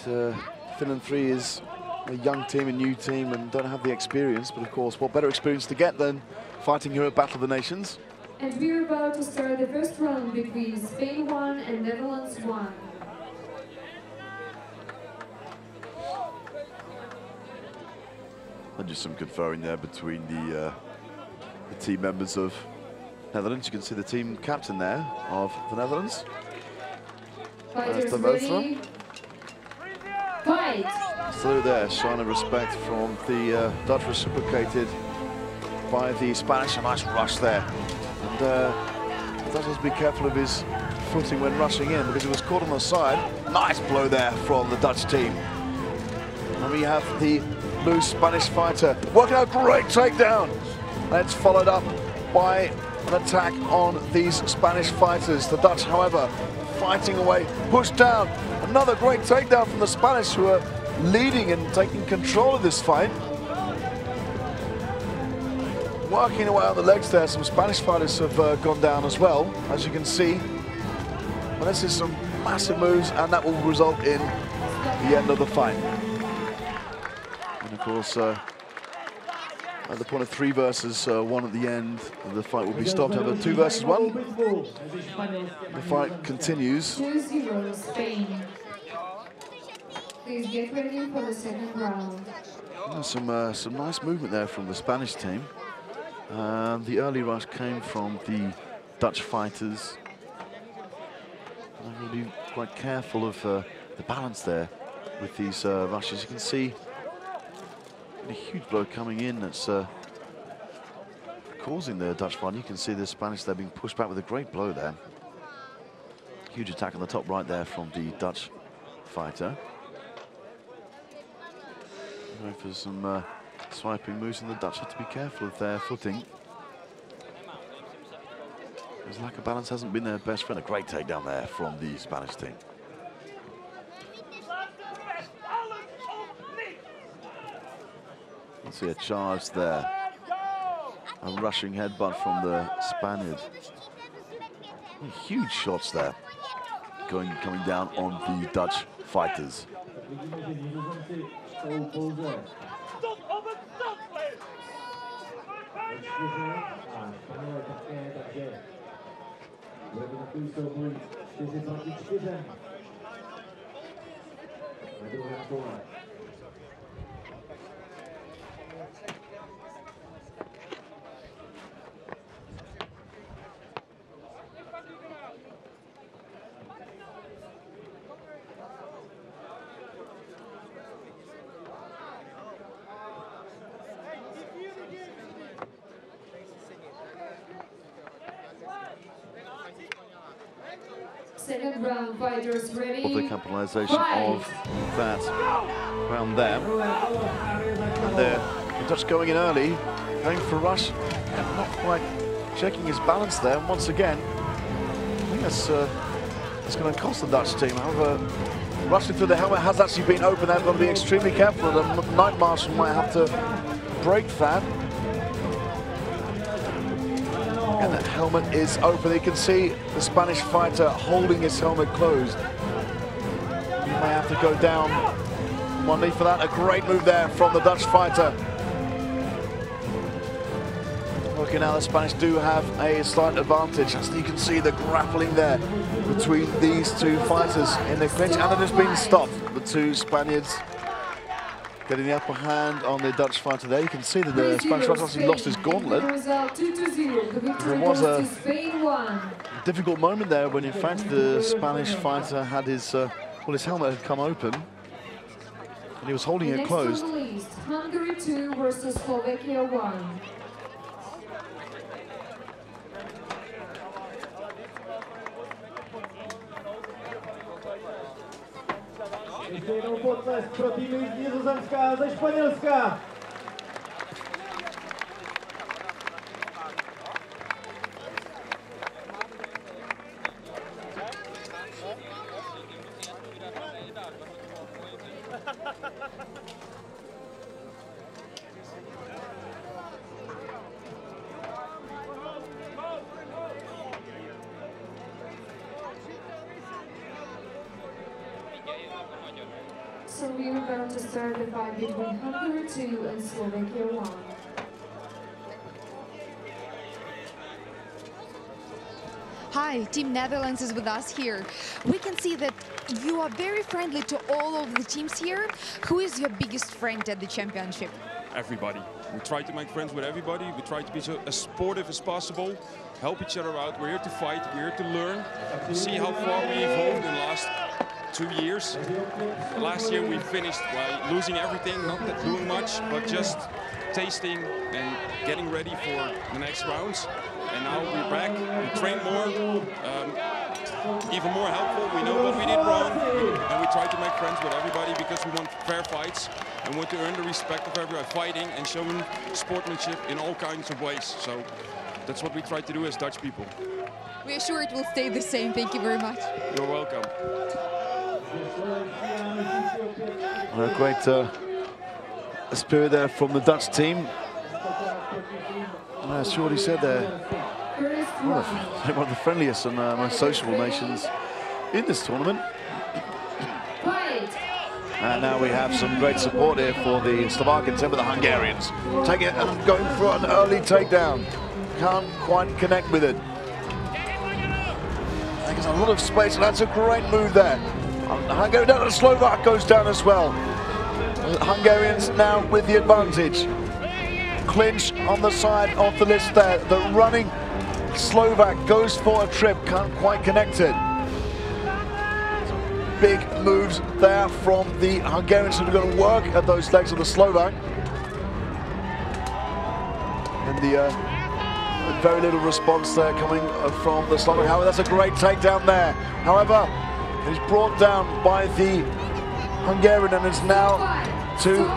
Finland 3 is a young team, a new team, and don't have the experience. But of course, what better experience to get than fighting here at Battle of the Nations? And we're about to start the first round between Spain 1 and Netherlands 1. And just some conferring there between the team members of Netherlands. You can see the team captain there of the Netherlands. Fighters ready. Fight! Salute there, shine of respect from the Dutch, reciprocated by the Spanish. A nice rush there. And the Dutch has to be careful of his footing when rushing in because he was caught on the side. Nice blow there from the Dutch team. And we have the loose Spanish fighter working out a great takedown. That's followed up by an attack on these Spanish fighters. The Dutch, however, fighting away, pushed down. Another great takedown from the Spanish, who are leading and taking control of this fight. Working away on the legs there, some Spanish fighters have gone down as well, as you can see. But this is some massive moves, and that will result in the end of the fight. And of course, at the point of 3 versus 1 at the end, the fight will be stopped. Over 2 versus 1. The fight continues. 2-0 Spain. Please get ready for the second round. Some nice movement there from the Spanish team. The early rush came from the Dutch fighters. I'm going to be quite careful of the balance there with these rushes. You can see a huge blow coming in that's causing the Dutch fight. You can see the Spanish there being pushed back with a great blow there. Huge attack on the top right there from the Dutch fighter. Going for some swiping moves, and the Dutch have to be careful of their footing. His lack of balance hasn't been their best friend. A great takedown there from the Spanish team. Let's see a charge there. A rushing headbutt from the Spaniard. Huge shots there. Coming down on the Dutch fighters. Second round, fighters ready. Of the capitalization of that round there. And the Dutch going in early, going for a rush, and not quite checking his balance there. And once again, I think that's going to cost the Dutch team. However, rushing through the helmet has actually been open. They've got to be extremely careful. The Night Marshal might have to break that. And that helmet is open. You can see the Spanish fighter holding his helmet closed. He may have to go down one knee for that. A great move there from the Dutch fighter. Okay, now the Spanish do have a slight advantage. As you can see the grappling there between these two fighters in the clinch, and it has been stopped. The two Spaniards getting the upper hand on the Dutch fighter there. You can see that the Spanish fighter actually lost his gauntlet. There was a difficult moment there when in fact the Spanish fighter had his, well, his helmet had come open and he was holding it closed. Hungary 2 versus Slovakia 1. Ještě jednou potlesk pro týmy z Nizozemska a ze Španělska. So we are going to start the fight between Hungary 2 and Slovakia 1. Hi, Team Netherlands is with us here. We can see that you are very friendly to all of the teams here. Who is your biggest friend at the championship? Everybody. We try to make friends with everybody. We try to be as sportive as possible, help each other out. We're here to fight, we're here to learn, to see how far we evolved in the last 2 years. Last year we finished by losing everything, not doing much, but just tasting and getting ready for the next rounds. And now we're back, we train more, even more helpful. We know what we did wrong, and we try to make friends with everybody because we want fair fights and want to earn the respect of everybody fighting and showing sportsmanship in all kinds of ways. So that's what we try to do as Dutch people. We are sure it will stay the same. Thank you very much. You're welcome. A great spirit there from the Dutch team. As Shorty said, they're one of the friendliest and most sociable nations in this tournament. And now we have some great support here for the Slovakians and the Hungarians. Take it and going for an early takedown. Can't quite connect with it. I think it's a lot of space, and that's a great move there. Hungarian down, and Slovak goes down as well. Hungarians now with the advantage. Clinch on the side of the list there. The running Slovak goes for a trip, can't quite connect it. Big moves there from the Hungarians who are going to work at those legs of the Slovak. And the very little response there coming from the Slovak. However, that's a great takedown there. However, he's brought down by the Hungarian, and it's now 2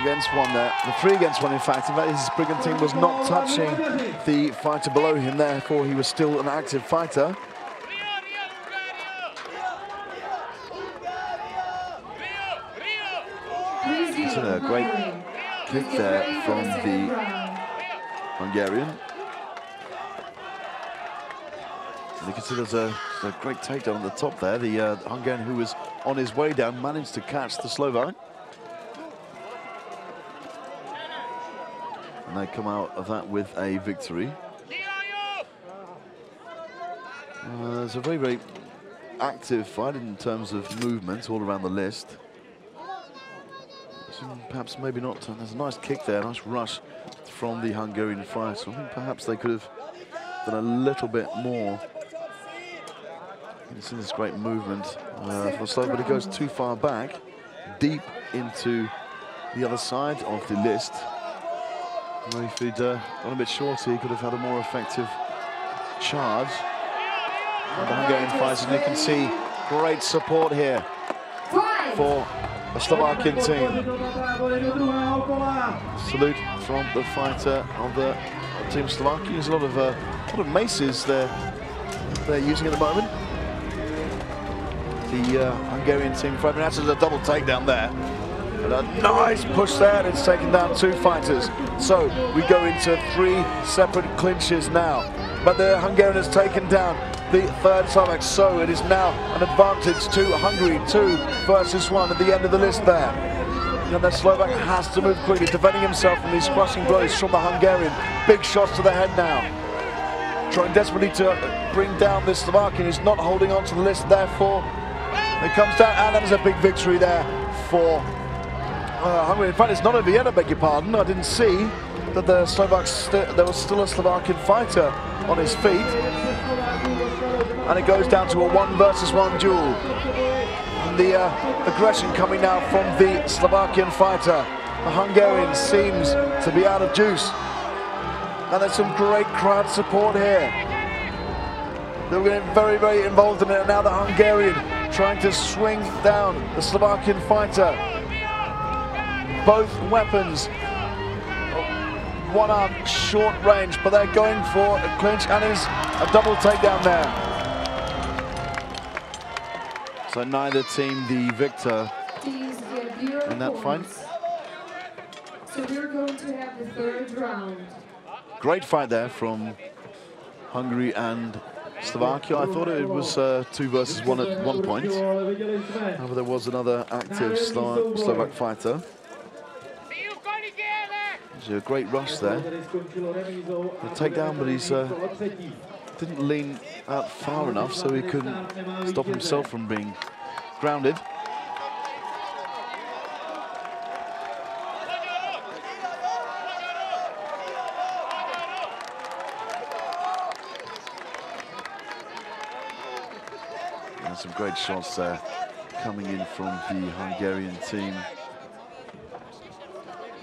against 1 there. The 3 against 1, in fact. In fact, his brigantine was not touching the fighter below him, therefore he was still an active fighter. So a great kick there from the Hungarian. You can see there's a great takedown on the top there. The Hungarian, who was on his way down, managed to catch the Slovak. And they come out of that with a victory. It's a very, very active fight in terms of movement all around the list. Perhaps maybe not. There's a nice kick there, nice rush from the Hungarian fighter. I think perhaps they could have done a little bit more. You can see this great movement for Slovak, but it goes too far back, deep into the other side of the list. If he'd gone a bit shorter, he could have had a more effective charge. And the Hungarian fighters, and you can see great support here for the Slovakian team. Salute from the fighter of the team Slovakia. There's a lot of maces they're using at the moment. The Hungarian team fighting. That's a double takedown there. And a nice push there, and it's taken down 2 fighters. So we go into 3 separate clinches now. But the Hungarian has taken down the 3rd Slovak, so it is now an advantage to Hungary, 2 versus 1 at the end of the list there. And the Slovak has to move quickly, defending himself from these crushing blows from the Hungarian. Big shots to the head now. Trying desperately to bring down this Slovakian who's not holding on to the list, therefore it comes down, and that is a big victory there for Hungary. In fact, it's not over yet, I beg your pardon. I didn't see that the Slovaks, there was still a Slovakian fighter on his feet. And it goes down to a 1 versus 1 duel. And the aggression coming now from the Slovakian fighter. The Hungarian seems to be out of juice. And there's some great crowd support here. They were getting very, very involved in it. And now the Hungarian trying to swing down the Slovakian fighter. Both weapons, one arm short range, but they're going for a clinch, and is a double takedown there. So neither team the victor in that fight. So we're going to have the 3rd round. Great fight there from Hungary and Slovakia. I thought it was 2 versus 1 at one point. However, there was another active Slovak fighter. There's a great rush there. A takedown, but he's didn't lean out far enough, so he couldn't stop himself from being grounded. And some great shots there coming in from the Hungarian team.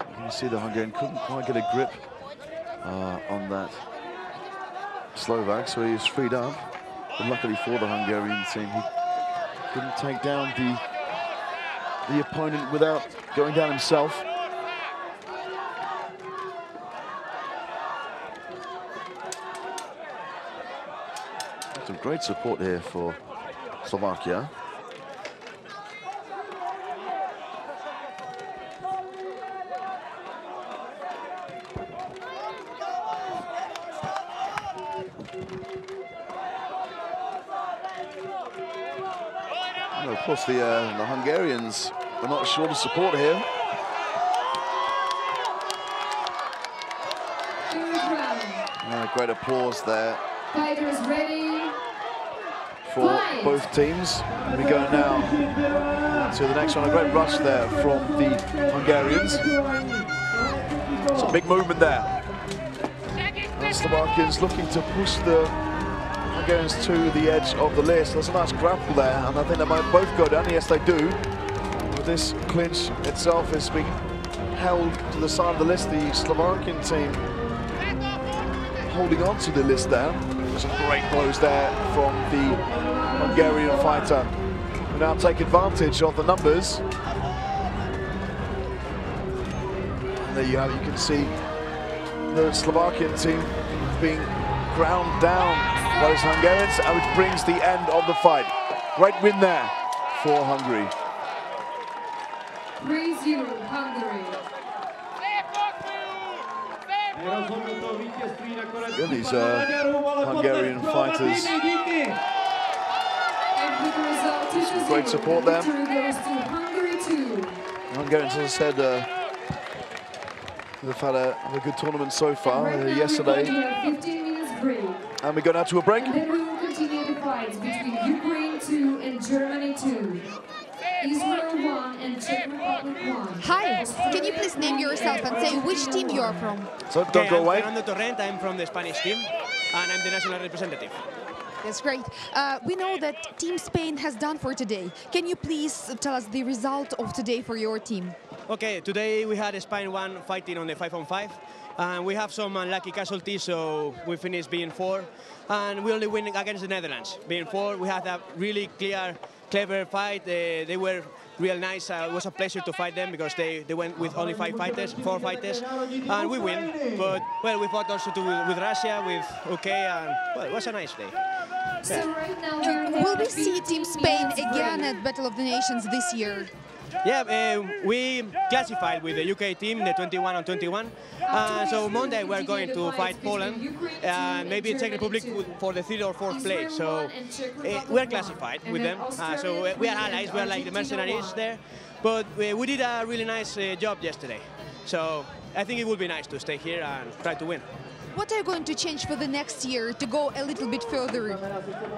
You can see the Hungarian couldn't quite get a grip on that Slovak, so he was freed up. But luckily for the Hungarian team, he couldn't take down the opponent without going down himself. Some great support here for Slovakia. And of course, the Hungarians are not short of support here. Great applause there. Fighters ready. For both teams. We go now to the next one. A great rush there from the Hungarians. Some big movement there. And Slovakians looking to push the Hungarians to the edge of the list. There's a nice grapple there, and I think they might both go down. Yes, they do. But this clinch itself is being held to the side of the list. The Slovakian team holding on to the list there. Some great blows there from the Hungarian fighter, who now take advantage of the numbers. And there you have it. You can see the Slovakian team being ground down by those Hungarians, which brings the end of the fight. Great win there for Hungary. 3-0 Hungary. Look at these Hungarian fighters. Some great support there. Hungarians, as I said, they've had a good tournament so far. Yesterday. And we go now to a break. And then we will continue the fights between Ukraine 2 and Germany 2. Israel 1 and Czech Republic 1. Hi, can you please name yourself and say which team you are from? So don't go away. I'm Fernando Torrent, I'm from the Spanish team, and I'm the national representative. That's great. We know that Team Spain has done for today. Can you please tell us the result of today for your team? Okay, today we had Spain 1 fighting on the 5-on-5. And we have some unlucky casualties, so we finished being 4. And we only win against the Netherlands. Being 4, we had a really clever fight. They were real nice. It was a pleasure to fight them because they went with only 4 fighters, and we win. But, well, we fought also with Russia, with UK, and, well, it was a nice day. So right now will we see Team Spain again at Battle of the Nations this year? Yeah, we classified with the UK team, the 21-on-21. So Monday we're going to fight Poland, and maybe Czech Republic for the 3rd or 4th place. So we're classified with them. So we are allies, we're like the mercenaries there. But we did a really nice job yesterday. So I think it would be nice to stay here and try to win. What are you going to change for the next year to go a little bit further?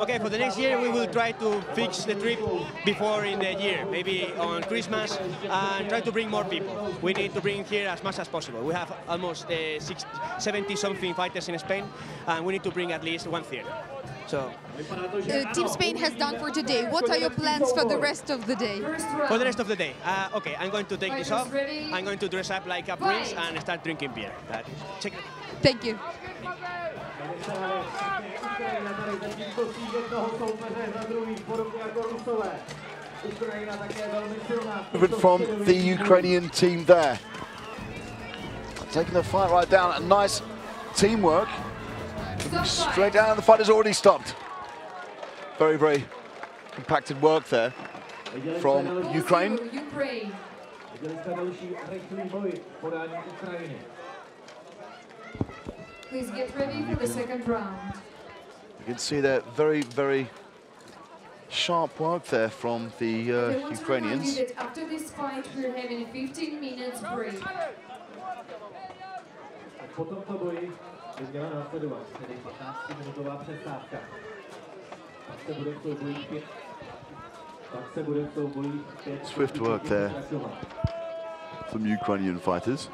Okay, for the next year we will try to fix the trip before in the year, maybe on Christmas, and try to bring more people. We need to bring here as much as possible. We have almost 70-something fighters in Spain, and we need to bring at least 1/3. So Team Spain has done for today. What are your plans for the rest of the day? For the rest of the day, okay, I'm going to take this off. I'm going to dress up like a prince and start drinking beer. Check it. Thank you. From the Ukrainian team there. Taking the fight right down. A nice teamwork. Straight down, the fight has already stopped. Very, very compacted work there from Ukraine. Please get ready for the second round. You can see that very sharp work there from the Ukrainians. That after this fight, we're having a 15 minutes break. Po tomto boji by měla následovat, tedy 15-minutová přestávka. Pak se bude v souboji 5. Swift work there from Ukrainian fighters.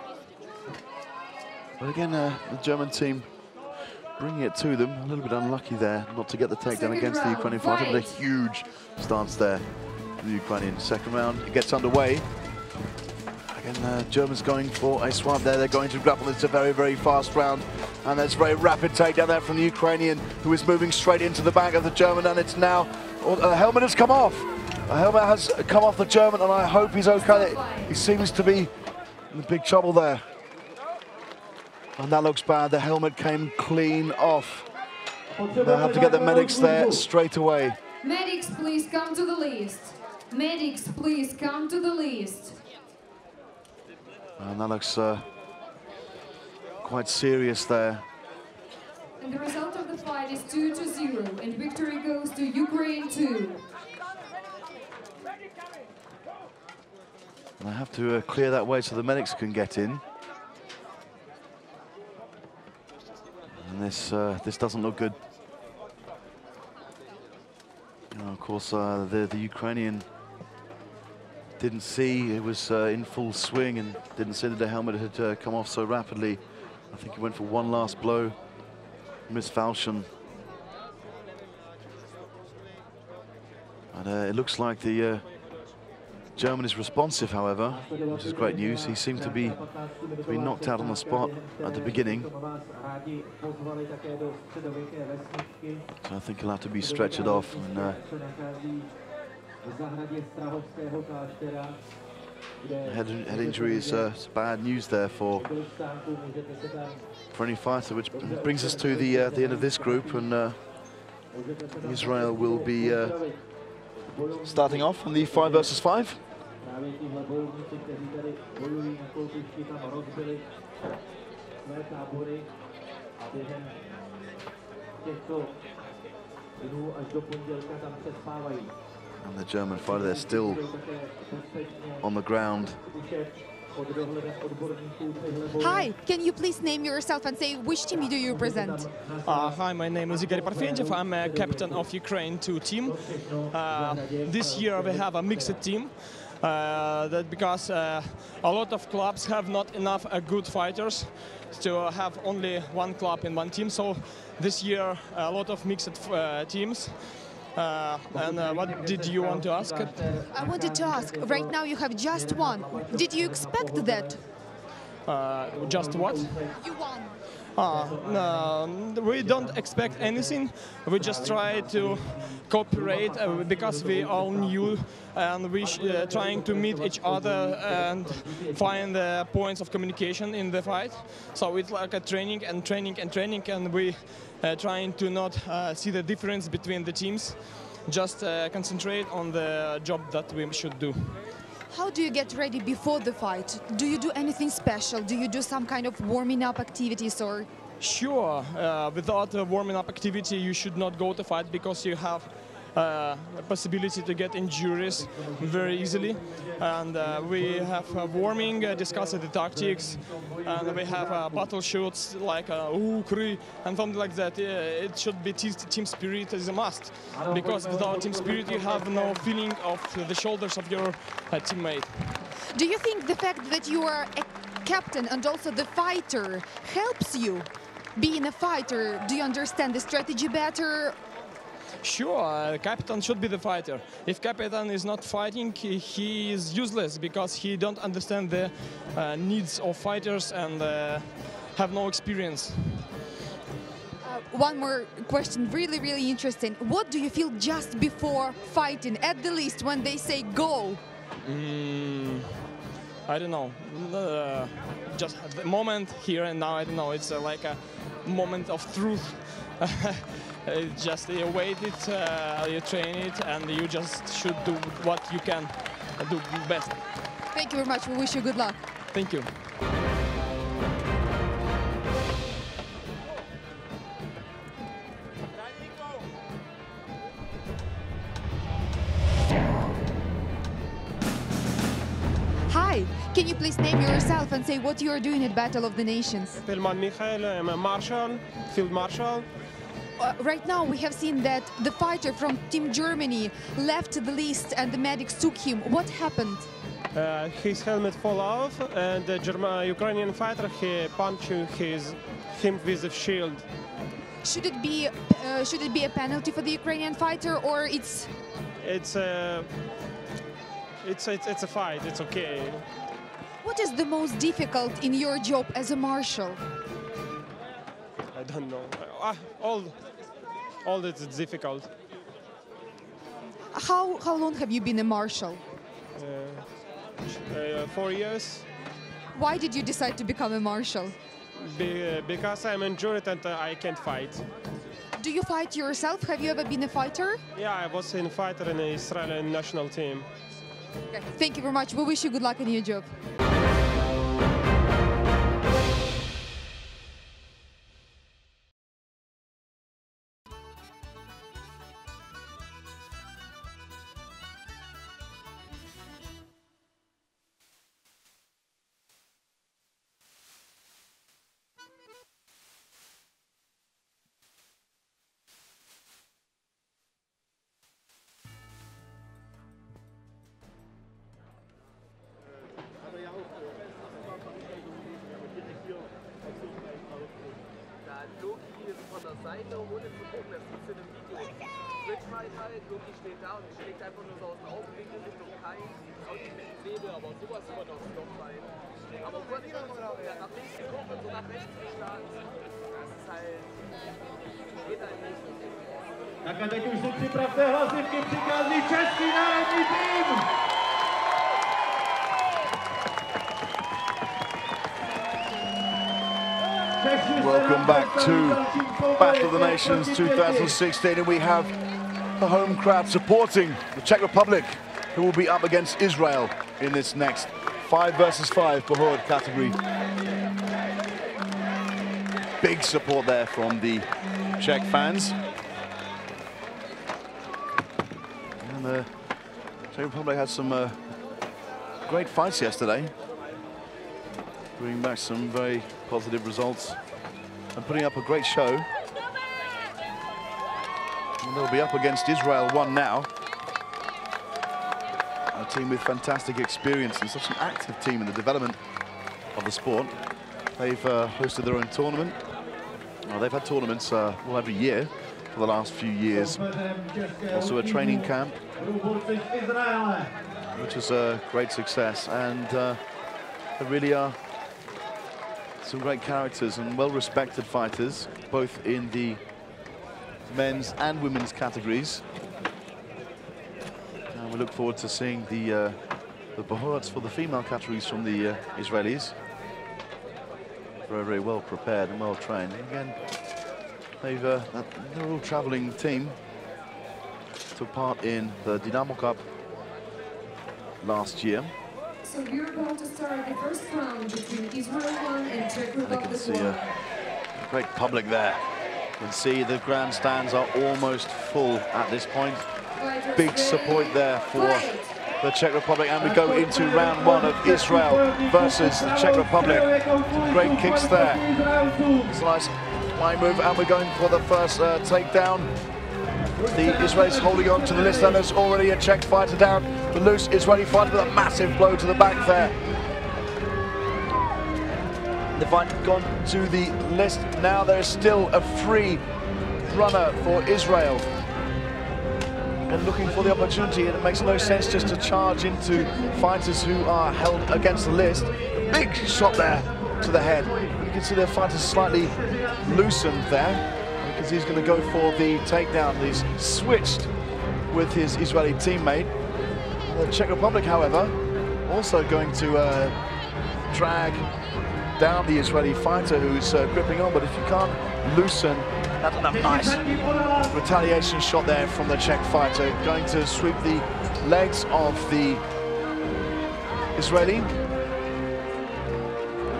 But again, the German team bringing it to them. A little bit unlucky there not to get the takedown against the Ukrainian fighter, but a huge stance there from the Ukrainian. Second round, it gets underway. Again, Germans going for a swap there. They're going to grapple. It's a very fast round. And there's a very rapid takedown there from the Ukrainian, who is moving straight into the back of the German. And it's now, a helmet has come off. A helmet has come off the German, and I hope he's okay. He seems to be in big trouble there. And that looks bad. The helmet came clean off. They'll have to get the medics there straight away. Medics, please come to the list. Medics, please come to the list. And that looks quite serious there. And the result of the fight is 2-0, and victory goes to Ukraine 2. And I have to clear that way so the medics can get in. And this doesn't look good. You know, of course, the Ukrainian didn't see it was in full swing and didn't see that the helmet had come off so rapidly. I think he went for one last blow, missed falchion. And it looks like the German is responsive, however, which is great news. He seemed to be knocked out on the spot at the beginning. So I think he'll have to be stretchered off. And, head injury is bad news there for any fighter, which brings us to the end of this group, and Israel will be starting off on the 5 versus 5. And the German fighter, they're still on the ground. Hi, can you please name yourself and say which team do you represent? Hi, my name is Igor Parfentiev. I'm a captain of Ukraine 2 team. This year we have a mixed team. That because a lot of clubs have not enough good fighters to have only one club in one team. So this year a lot of mixed teams. And what did you want to ask? I wanted to ask, right now you have just one. Did you expect that? Just what? You won. No, we don't expect anything. We just try to cooperate because we all new and we trying to meet each other and find the points of communication in the fight. So it's like a training and training and training, and we trying to not see the difference between the teams. Just concentrate on the job that we should do. How do you get ready before the fight? Do you do anything special? Do you do some kind of warming up activities or? Sure. Without a warming up activity, you should not go to fight because you have a possibility to get injuries very easily. And we have warming, discuss the tactics, and we have battle shoots like ukri and something like that. It should be team spirit is a must, because without team spirit you have no feeling of the shoulders of your teammate. Do you think the fact that you are a captain and also the fighter helps you being a fighter? Do you understand the strategy better? Sure, captain should be the fighter. If captain is not fighting, he is useless because he don't understand the needs of fighters and have no experience. One more question, really interesting. What do you feel just before fighting, at the least when they say go? I don't know. Just the moment here and now, I don't know. It's like a moment of truth. Just you wait it, you train it, and you just should do what you can do best. Thank you very much. We wish you good luck. Thank you. Hi, can you please name yourself and say what you are doing at Battle of the Nations? Pelman Mikhail, I'm a marshal, field marshal. Right now we have seen that the fighter from Team Germany left the list and the medics took him. What happened? His helmet fell off, and the Ukrainian fighter he punched him with a shield. Should it be a penalty for the Ukrainian fighter, or it's a fight? It's okay. What is the most difficult in your job as a marshal? I don't know. All that is difficult. How long have you been a marshal? 4 years. Why did you decide to become a marshal? Because I'm injured and I can't fight. Do you fight yourself? Have you ever been a fighter? Yeah, I was a fighter in the Israeli national team. Okay. Thank you very much. We wish you good luck in your job. Seite, ohne zu gucken, das siehst du in dem Video. Switch halt, Loki steht da und schlägt einfach nur so aus dem Augenwinkel Richtung Kai. Auch nicht mit dem Säbel, aber sowas immer noch Stopp rein. Aber kurz nach links geguckt und so nach rechts gestartet. Das ist halt... geht halt nicht. Tak a teď už si připravte hlasivky, přichází český národní tým! Welcome back to Battle of the Nations 2016, and we have the home crowd supporting the Czech Republic, who will be up against Israel in this next 5 versus 5 Bohord category. Big support there from the Czech fans. And the Czech Republic had some great fights yesterday, bringing back some very positive results and putting up a great show. And they'll be up against Israel 1 now. A team with fantastic experience and such an active team in the development of the sport. They've hosted their own tournament. Well, they've had tournaments well, every year for the last few years. Also a training camp, which is a great success. And they really are some great characters and well-respected fighters, both in the men's and women's categories. And we look forward to seeing the Bohorats for the female categories from the Israelis. Very, very well prepared and well trained. And again, they're all traveling team. Took part in the Dynamo Cup last year. So we're about to start the first round between Israel 1 and Czech Republic 1. You can see a great public there. You can see the grandstands are almost full at this point. Big support there for the Czech Republic, and we go into round 1 of Israel versus the Czech Republic. Some great kicks there. It's a nice line move, and we're going for the first takedown. The Israelis holding on to the list, and there's already a Czech fighter down. The loose Israeli fighter with a massive blow to the back there. The fight gone to the list. Now there's still a free runner for Israel. And looking for the opportunity, and it makes no sense just to charge into fighters who are held against the list. Big shot there to the head. You can see the fighter slightly loosened there, because he's going to go for the takedown. He's switched with his Israeli teammate. The Czech Republic, however, also going to drag down the Israeli fighter who's gripping on, but if you can't loosen, that's a nice retaliation shot there from the Czech fighter, going to sweep the legs of the Israeli.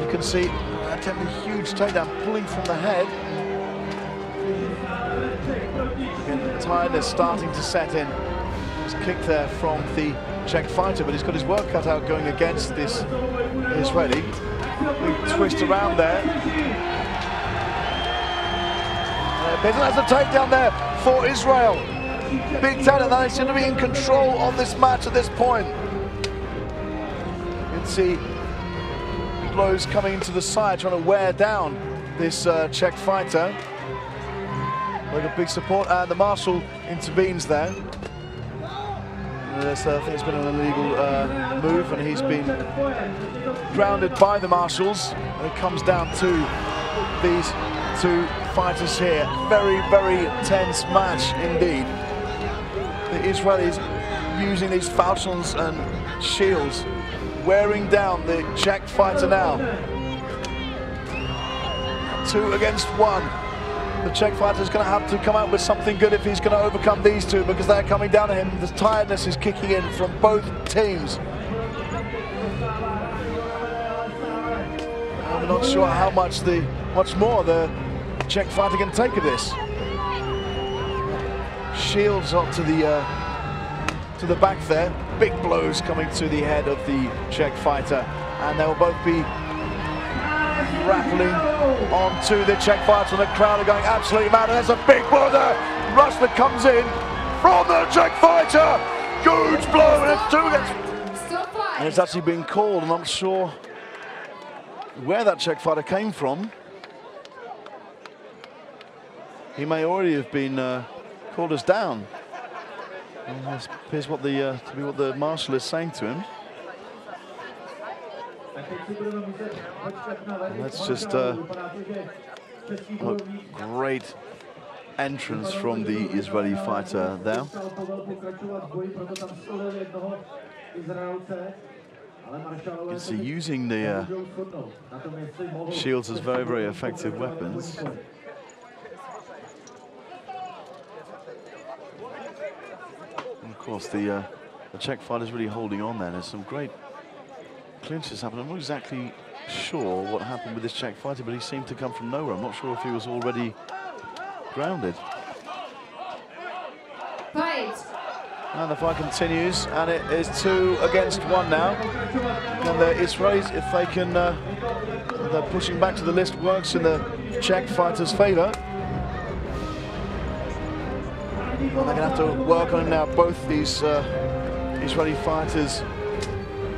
You can see attempting a huge takedown, pulling from the head. Again, the tiredness starting to set in. Nice kick there from the Czech fighter, but he's got his work cut out going against this Israeli. Big twist around there. Benson has a takedown there for Israel. Big talent, they seem to be in control of this match at this point. You can see blows coming into the side, trying to wear down this Czech fighter. Like a big support, and the marshal intervenes there. I think it's been an illegal move, and he's been grounded by the marshals. And it comes down to these two fighters here. Very, very tense match indeed. The Israelis using these falchions and shields, wearing down the Czech fighter now. 2 against 1. The Czech fighter is going to have to come out with something good if he's going to overcome these two, because they're coming down to him. The tiredness is kicking in from both teams. I'm not sure how much more the Czech fighter can take of this. Shields up to the back there. Big blows coming to the head of the Czech fighter, and they will both be grappling onto the Czech fighter, and the crowd are going absolutely mad. And there's a big blow there. Rush that comes in from the Czech fighter. Huge blow, and it's 2 against. And it's actually been called, and I'm not sure where that Czech fighter came from. He may already have been called us down. And this appears what to be what the marshal is saying to him. And that's just a great entrance from the Israeli fighter there. You can see using the shields as very, very effective weapons. And of course, the Czech fighter is really holding on there. There's some great clinches happening. I'm not exactly sure what happened with this Czech fighter, but he seemed to come from nowhere. I'm not sure if he was already grounded. Fight. And the fight continues, and it is 2 against 1 now. And the Israelis, if they can, they're pushing back to the list, works in the Czech fighter's favour. And they're going to have to work on it now. Both these Israeli fighters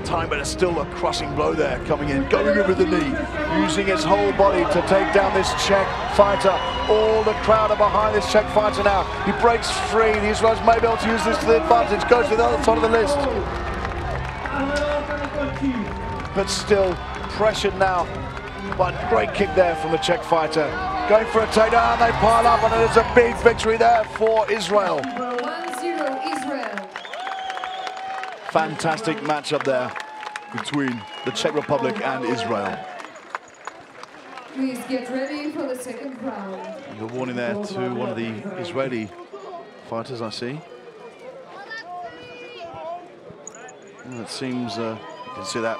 time, but it's still a crushing blow there coming in, going in with the knee, using his whole body to take down this Czech fighter. All the crowd are behind this Czech fighter now. He breaks free. The Israelis may be able to use this to the advantage. Goes to the other side of the list. But still pressured now. But great kick there from the Czech fighter. Going for a takedown, they pile up, and it's a big victory there for Israel. 1-0 Israel. Fantastic matchup there between the Czech Republic and Israel. Please get ready for the second round. The warning there to one of the Israeli fighters, I see. And it seems, you can see that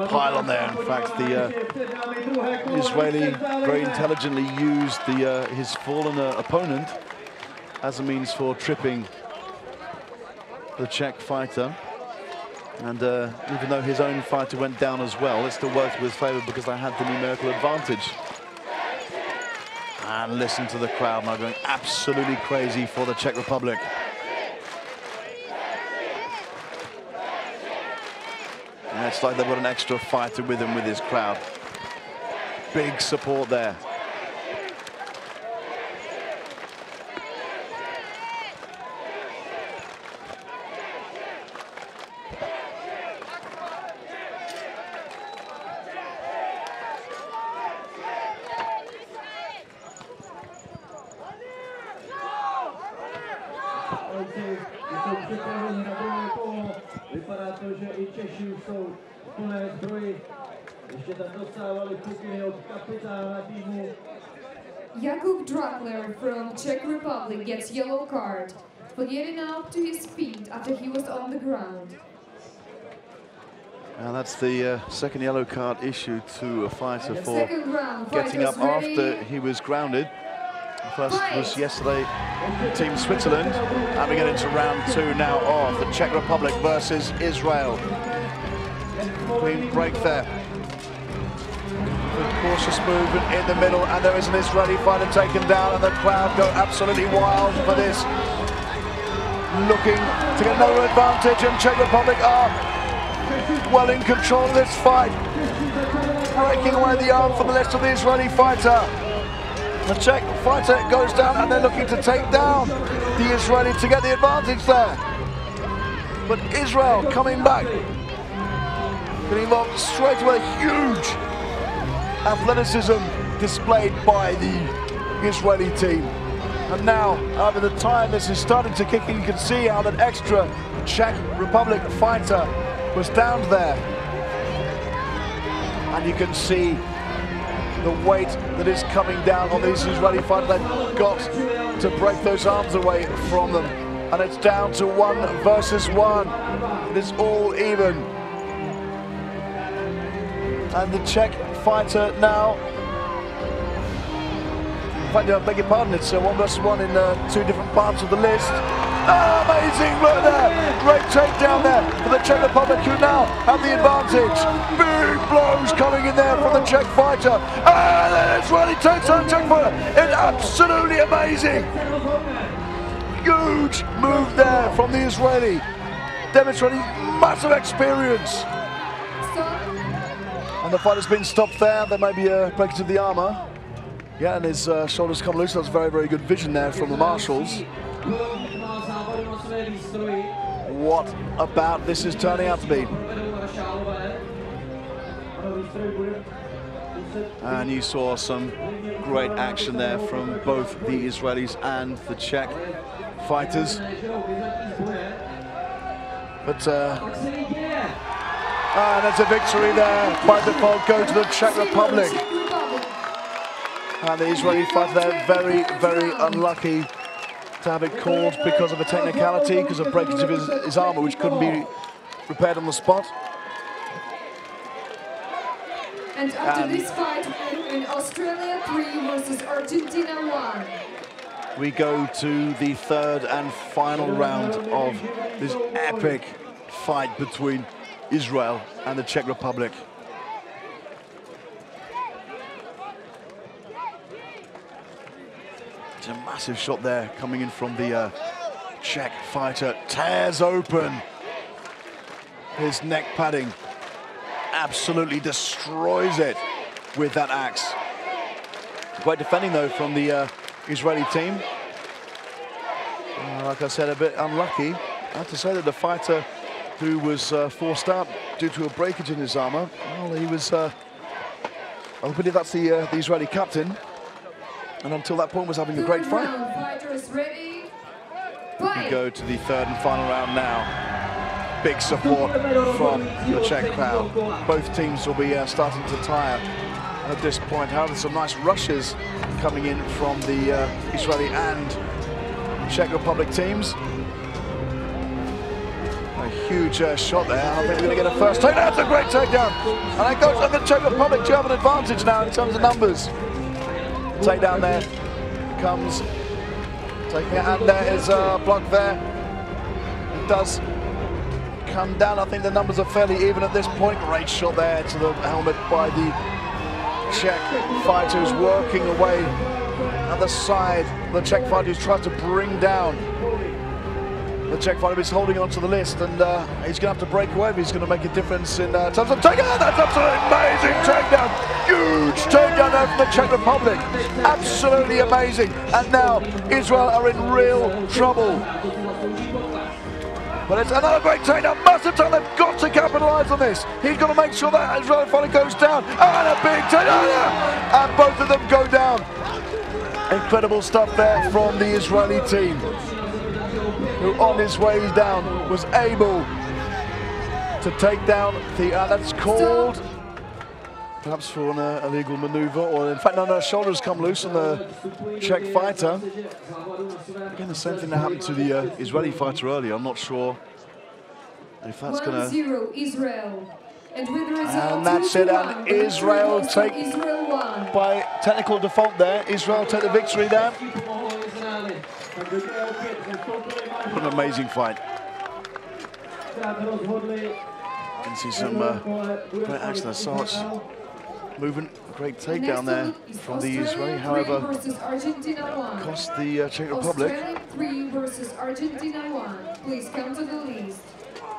pile on there. In fact, the Israeli very intelligently used his fallen opponent as a means for tripping the Czech fighter. And even though his own fighter went down as well, it still worked with favour because they had the numerical advantage. And listen to the crowd now going absolutely crazy for the Czech Republic. And it's like they've got an extra fighter with them with this crowd. Big support there. Jakub Drakler from Czech Republic gets yellow card for getting up to his feet after he was on the ground. And that's the second yellow card issued to a fighter for Second round, getting up fighters ready. after he was grounded. First was yesterday, Team Switzerland, and we get into round 2 now of the Czech Republic versus Israel. Clean break there. Good cautious movement in the middle, and there is an Israeli fighter taken down, and the crowd go absolutely wild for this. Looking to get another advantage, and Czech Republic are well in control of this fight. Breaking away the arm from the left of the Israeli fighter. The Czech fighter goes down, and they're looking to take down the Israeli to get the advantage there. But Israel coming back, getting involved straight away. Huge athleticism displayed by the Israeli team. And now, over the time this is starting to kick in, you can see how that extra Czech Republic fighter was down there. And you can see the weight that is coming down on these Israeli fighters. They've got to break those arms away from them. And it's down to 1 versus 1. It is all even. And the Czech fighter now, in fact, I beg your pardon, it's 1 versus 1 in 2 different parts of the list. Oh, amazing right there. Great takedown there for the Czech Republic, who now have the advantage. Big blows coming in there from the Czech fighter. And then Israeli takes on the Czech fighter. It's absolutely amazing. Huge move there from the Israeli, demonstrating massive experience. And the fighter's been stopped there. There may be a break to the armor. Yeah, and his shoulders come loose. That's very, very good vision there from the marshals. What about this is turning out to be? And you saw some great action there from both the Israelis and the Czech fighters. But and it's a victory there. By default, go to the Czech Republic. And the Israeli fighter there, very, very unlucky to have it called because of a technicality, because of breakage of his armor, which couldn't be repaired on the spot. And after this fight in Australia 3 versus Argentina 1. We go to the 3rd and final round of this epic fight between Israel and the Czech Republic. It's a massive shot there coming in from the Czech fighter. Tears open his neck padding. Absolutely destroys it with that axe. Great defending though from the Israeli team. Like I said, a bit unlucky. I have to say that the fighter who was forced out due to a breakage in his armor, well, he was, I believe that's the Israeli captain, and until that point was having a great fight. We go to the 3rd and final round now. Big support from the Czech crowd. Both teams will be starting to tire at this point. However, some nice rushes coming in from the Israeli and Czech Republic teams. A huge shot there. I think we're going to get a first takedown. That's a great takedown. And it goes on the Czech Republic to have an advantage now in terms of numbers. Takedown there comes. Taking it, and there is a block there. It does come down. I think the numbers are fairly even at this point. Great shot there to the helmet by the Czech fighter who's working away at the side. The Czech fighter who's trying to bring down the Czech fighter. Is holding on to the list, and he's going to have to break away if he's going to make a difference in terms of takedown. That's absolutely amazing takedown. Huge takedown there from the Czech Republic. Absolutely amazing. And now Israel are in real trouble. But it's another great takedown. Massive takedown. They've got to capitalize on this. He's got to make sure that Israeli fighter goes down. And a big takedown. And both of them go down. Incredible stuff there from the Israeli team, who on his way down was able to take down the, that's called, perhaps for an illegal maneuver, or in fact, no, shoulders come loose on the Czech fighter. Again, the same thing that happened to the Israeli fighter earlier. I'm not sure if that's going to... 1-0 Israel. And with the result, And that's it, and Israel take, Israel won. by technical default there, Israel take the victory there. What an amazing fight. You can see some great action. Assad's movement, great takedown there from the Israeli. However, cost the Czech Republic. Australia 3 versus Argentina 1. Please come to the list.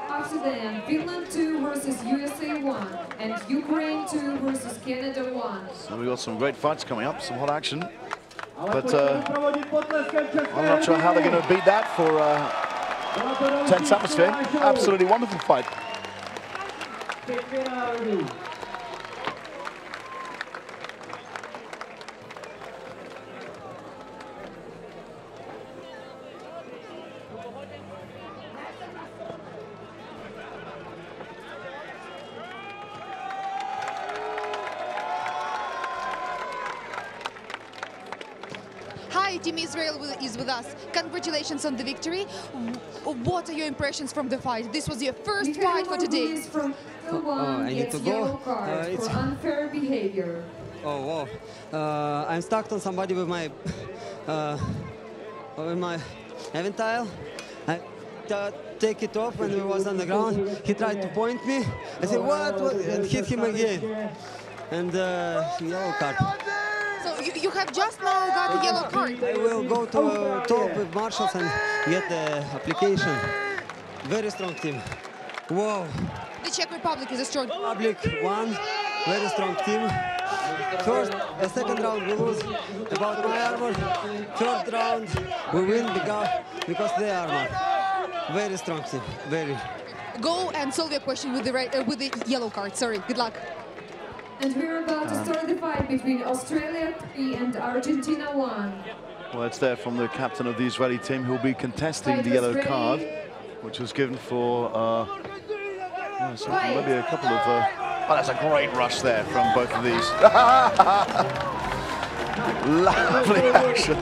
After them, Finland 2 versus USA 1. And Ukraine 2 versus Canada 1. So we got some great fights coming up, some hot action. But I'm not sure how they're going to beat that for tense atmosphere. Absolutely wonderful fight. Hi, Team Israel is with us. Congratulations on the victory. What are your impressions from the fight? This was your first fight for today. I need to go. It's for unfair behavior. Oh wow! I'm stuck on somebody with my aventile. I take it off when he was on the ground. He tried to point me. I said what? And hit him again. And yellow card. So you have just now got a yellow card. I will go to top with marshals and get the application. Very strong team. Whoa. The Czech Republic is a strong Republic won. Very strong team. Second round we lose about my armor. Third round we win because they armor. Very strong team. Very. Go and solve your question with the yellow card. Sorry. Good luck. And we're about to start the fight between Australia 3 and Argentina 1. Well, it's there from the captain of the Israeli team who'll be contesting the yellow card, which was given for maybe a couple of... oh, that's a great rush there from both of these. Lovely action.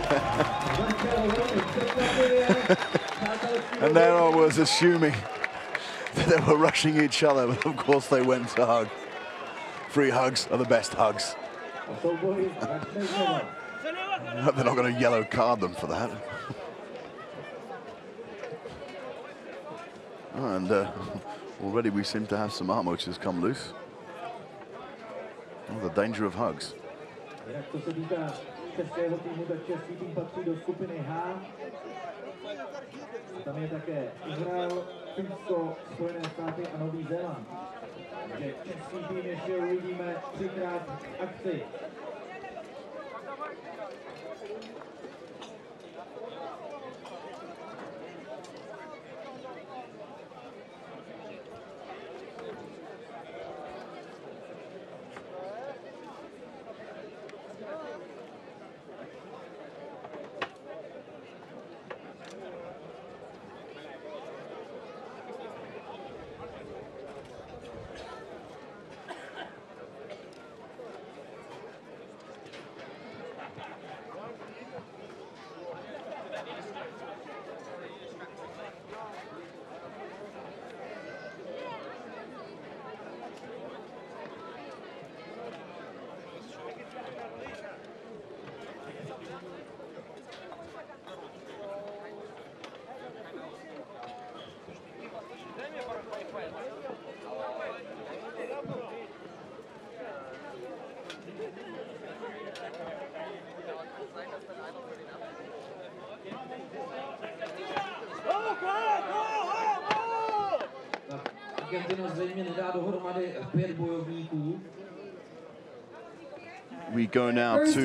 And there I was assuming that they were rushing each other, but of course they went to hug. Free hugs are the best hugs. I hope they're not going to yellow card them for that. And already we seem to have some armor which has come loose. Oh, the danger of hugs. Tam je také Izrael, Finsko, Spojené státy a Nový Zéland. Takže český tým ještě uvidíme 3krát v akci. Argentina zřejmě nedá dohromady 5 bojovníků. We go now to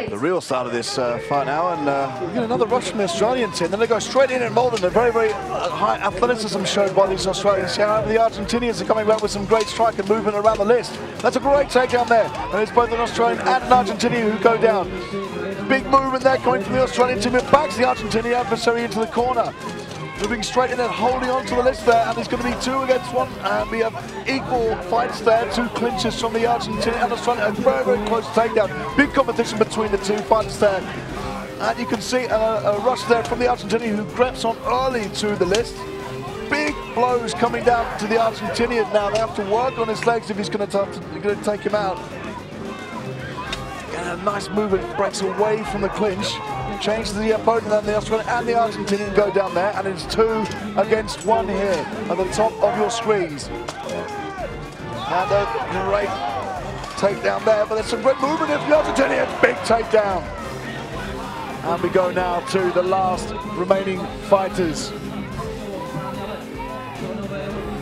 the real start of this fight now, and we get another rush from the Australian team. Then they go straight in and mold them. They're very high athleticism showed by these Australians. However, the Argentinians are coming back with some great strike and movement around the list. That's a great takedown there, and it's both an Australian and an Argentinian who go down. Big movement there coming from the Australian team. It backs the Argentinian adversary into the corner. Moving straight in and holding on to the list there, and it's going to be 2 against 1, and we have equal fights there, 2 clinches from the Argentina and Australia. A very close takedown. Big competition between the 2 fighters there. And you can see a rush there from the Argentinian who grabs on early to the list. big blows coming down to the Argentinian now. They have to work on his legs if he's going to take him out. And a nice movement, breaks away from the clinch, changes the opponent, and the Australian and the Argentinian go down there, and it's 2 against 1 here at the top of your screens. And a great takedown there, but there's some great movement of the Argentinian. Big takedown. And we go now to the last remaining fighters.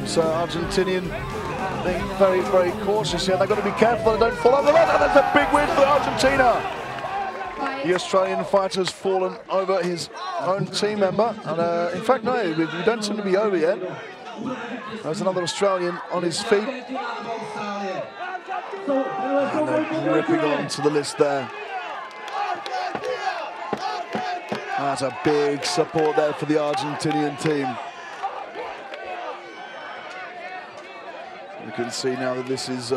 So Argentinian being very, very cautious here. They've got to be careful they don't fall over. That's a big win for Argentina. The Australian fighter has fallen over his own team member. And in fact, no, we don't seem to be over yet. There's another Australian on his feet. And they're ripping on to the list there. That's a big support there for the Argentinian team. You can see now that this is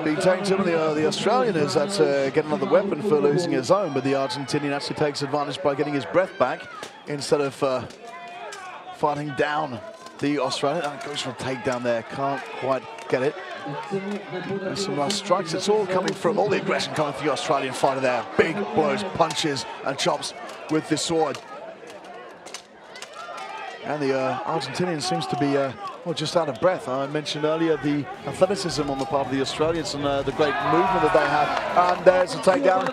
being taken to him. The Australian has had to get another weapon for losing his own, but the Argentinian actually takes advantage by getting his breath back instead of fighting down the Australian. And goes for a takedown there, can't quite get it. There's some nice strikes. It's all coming from all the aggression coming from the Australian fighter there. Big blows, punches and chops with this sword. And the Argentinian seems to be well, just out of breath. I mentioned earlier the athleticism on the part of the Australians and the great movement that they have. And there's a takedown,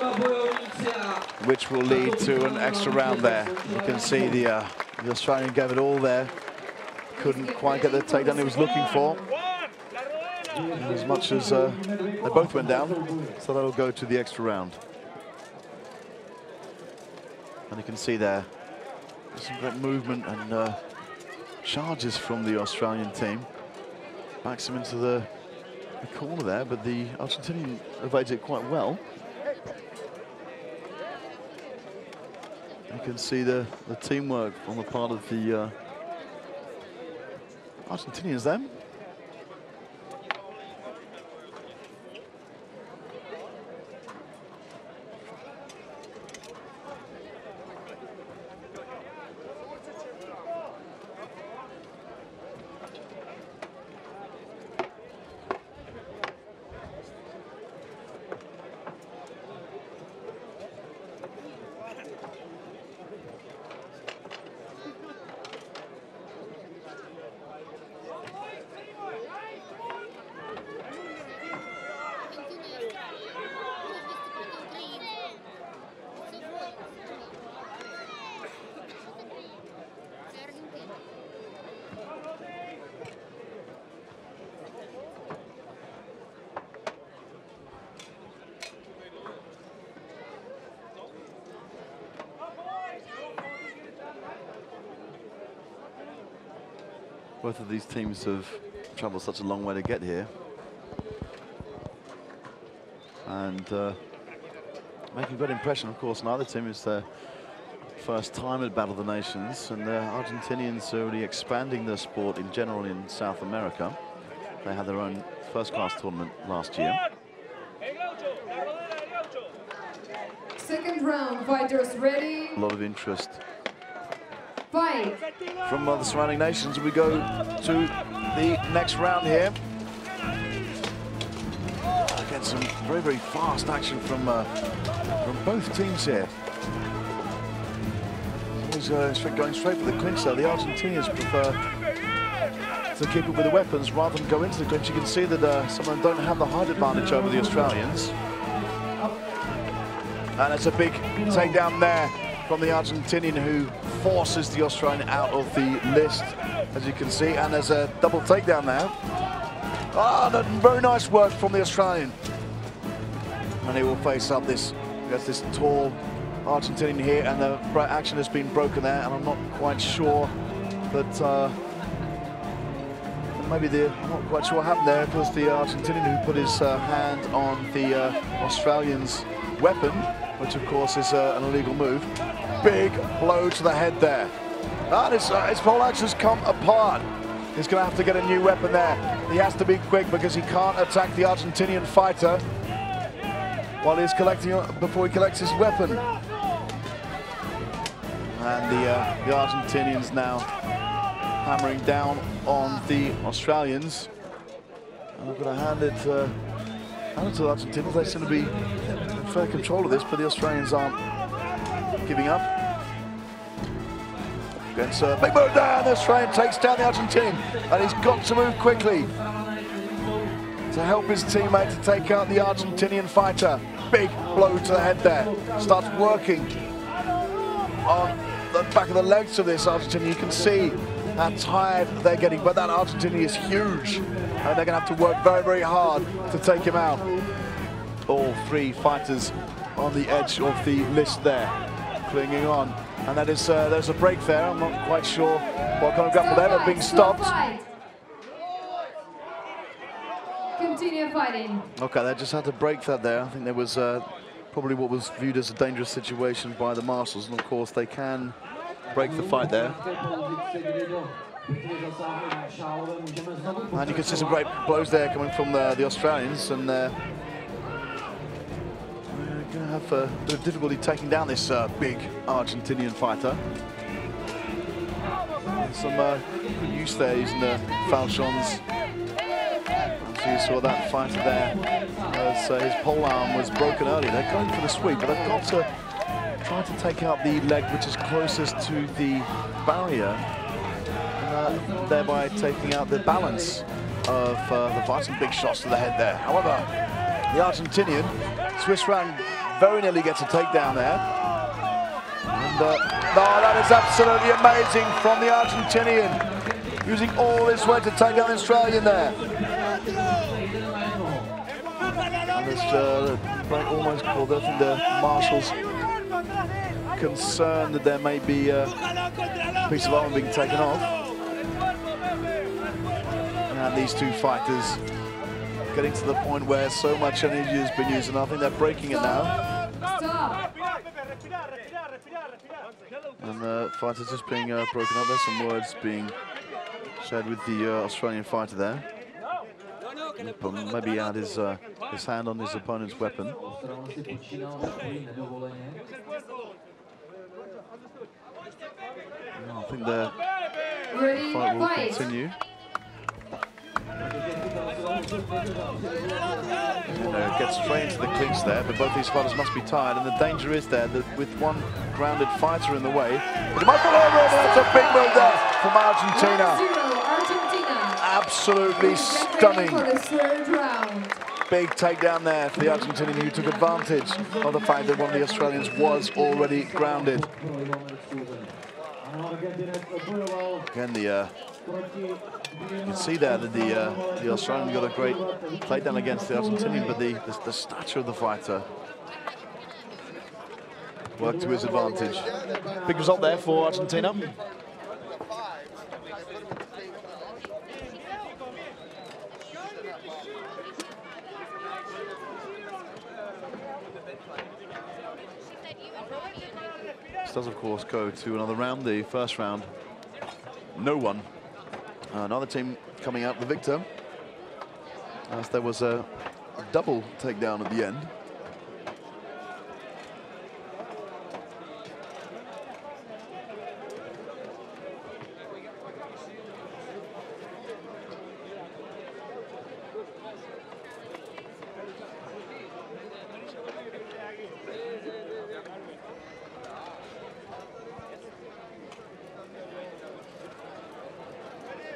which will lead to an extra round there. You can see the Australian gave it all there. Couldn't quite get the takedown he was looking for. As much as they both went down, so that'll go to the extra round. And you can see there, there's some great movement and charges from the Australian team. Backs him into the corner there, but the Argentinian evades it quite well. You can see the teamwork on the part of the Argentinians there. Both of these teams have travelled such a long way to get here. And making a good impression, of course. Neither team is their first time at Battle of the Nations, and the Argentinians are really expanding their sport in general in South America. They had their own first-class tournament last year. Second round, fighters ready. A lot of interest fight from the surrounding nations. We go to the next round here. Again, some very, very fast action from both teams here. Always going straight for the clinch there. The Argentinians prefer to keep it with the weapons rather than go into the clinch. You can see that some of them don't have the height advantage over the Australians. And it's a big takedown there from the Argentinian, who forces the Australian out of the list, as you can see. And there's a double takedown there. Ah, very nice work from the Australian. And he will face up this tall Argentinian here, and the action has been broken there. And I'm not quite sure that I'm not quite sure what happened there. It was the Argentinian who put his hand on the Australian's weapon, which of course is an illegal move. Big blow to the head there. And his pole action's come apart. He's going to have to get a new weapon there. He has to be quick because he can't attack the Argentinian fighter while he's before he collects his weapon. And the Argentinians now hammering down on the Australians. And I've got to hand it to the Argentinians. They seem to be in fair control of this, but the Australians aren't giving up. Against big move down, the Australian takes down the Argentinian, and he's got to move quickly to help his teammate to take out the Argentinian fighter. Big blow to the head there. Starts working on the back of the legs of this Argentinian. You can see how tired they're getting, but that Argentinian is huge, and they're going to have to work very, very hard to take him out. All three fighters on the edge of the list there, clinging on. And that is, there's a break there. I'm not quite sure what kind of grapple there, but being stopped. Continue fighting. Okay, they just had to break that there. I think there was probably what was viewed as a dangerous situation by the marshals, and of course they can break the fight there. And you can see some great blows there coming from the Australians, and they're going to have a bit of difficulty taking down this big Argentinian fighter. Some good use there using the falchions. So you saw that fighter there as his pole arm was broken early. They're going for the sweep, but they've got to try to take out the leg which is closest to the barrier, thereby taking out the balance of the fight. Some big shots to the head there. However, the Argentinian, Swiss round, very nearly gets a takedown there. And oh, that is absolutely amazing from the Argentinian, using all his weight to take down the Australian there. And this break almost called. I think the marshals concerned that there may be a piece of armor being taken off. And these two fighters getting to the point where so much energy has been used, and I think they're breaking it now. And the fighter's just being broken up. There's some words being shared with the Australian fighter there. Maybe he had his hand on his opponent's weapon. I think the fight will continue. Gets straight into the clinch there, but both these fighters must be tired, and the danger is there that with one grounded fighter in the way, it might fall over, and that's a big move there from Argentina. Absolutely stunning. Big takedown there for the Argentinian, who took advantage of the fact that one of the Australians was already grounded. Again, you can see there that the Australian got a great takedown against the Argentinian, but the stature of the fighter worked to his advantage. Big result there for Argentina. This does, of course, go to another round. The first round, no one. Another team coming out the victor, as there was a double takedown at the end.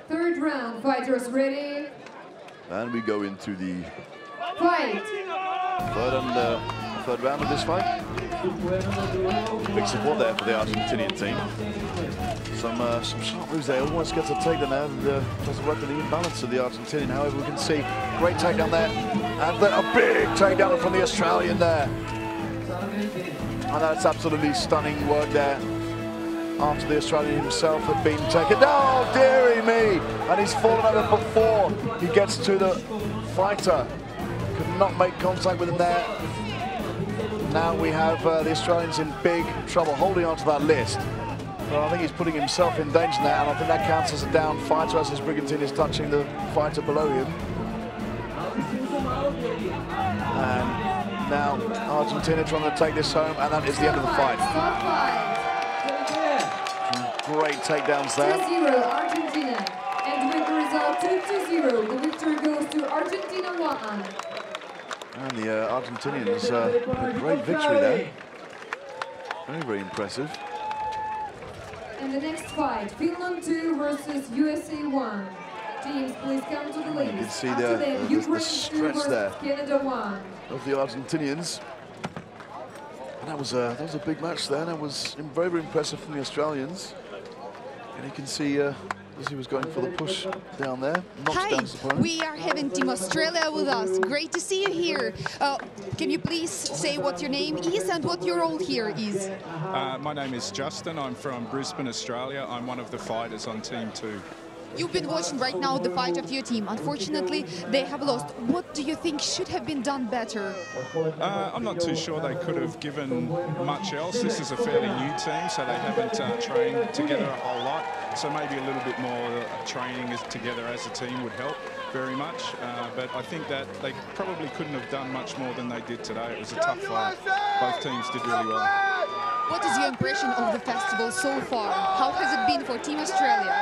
Third round, fighters ready. And we go into the fight. Third round of this fight. Big support there for the Argentinian team. Some sharp moves there. Almost gets a takedown there, and doesn't work with the imbalance of the Argentinian. However, we can see great takedown there, and then a big takedown from the Australian there. And that's absolutely stunning work there. After the Australian himself had been taken down, oh, dearie me! And he's fallen over before he gets to the fighter. Could not make contact with him there. Now we have the Australians in big trouble, holding on to that list. But I think he's putting himself in danger now, and I think that counts as a down fighter as his brigantine is touching the fighter below him. And now Argentina trying to take this home, and that is the end of the fight. great takedowns there. 2-0 Argentina. And with the result 2-0, the victory goes to Argentina 1. And the Argentinians, a great victory there. Very, very impressive. And the next fight, Finland 2 versus USA 1. Teams, please come to the list. You can see After them, the Ukraine 2 stretch versus there Canada 1. of the Argentinians. And that was a big match there. That was very, very impressive from the Australians. And you can see as he was going for the push down there, knocks down his opponent. We are having Team Australia with us. Great to see you here. Can you please say what your name is and what your role here is? My name is Justin. I'm from Brisbane, Australia. I'm one of the fighters on Team 2. You've been watching right now the fight of your team. Unfortunately, they have lost. What do you think should have been done better? I'm not too sure they could have given much else. This is a fairly new team, so they haven't trained together a whole lot. So maybe a little bit more training together as a team would help very much. But I think that they probably couldn't have done much more than they did today. It was a tough fight. Both teams did really well. What is your impression of the festival so far? How has it been for Team Australia?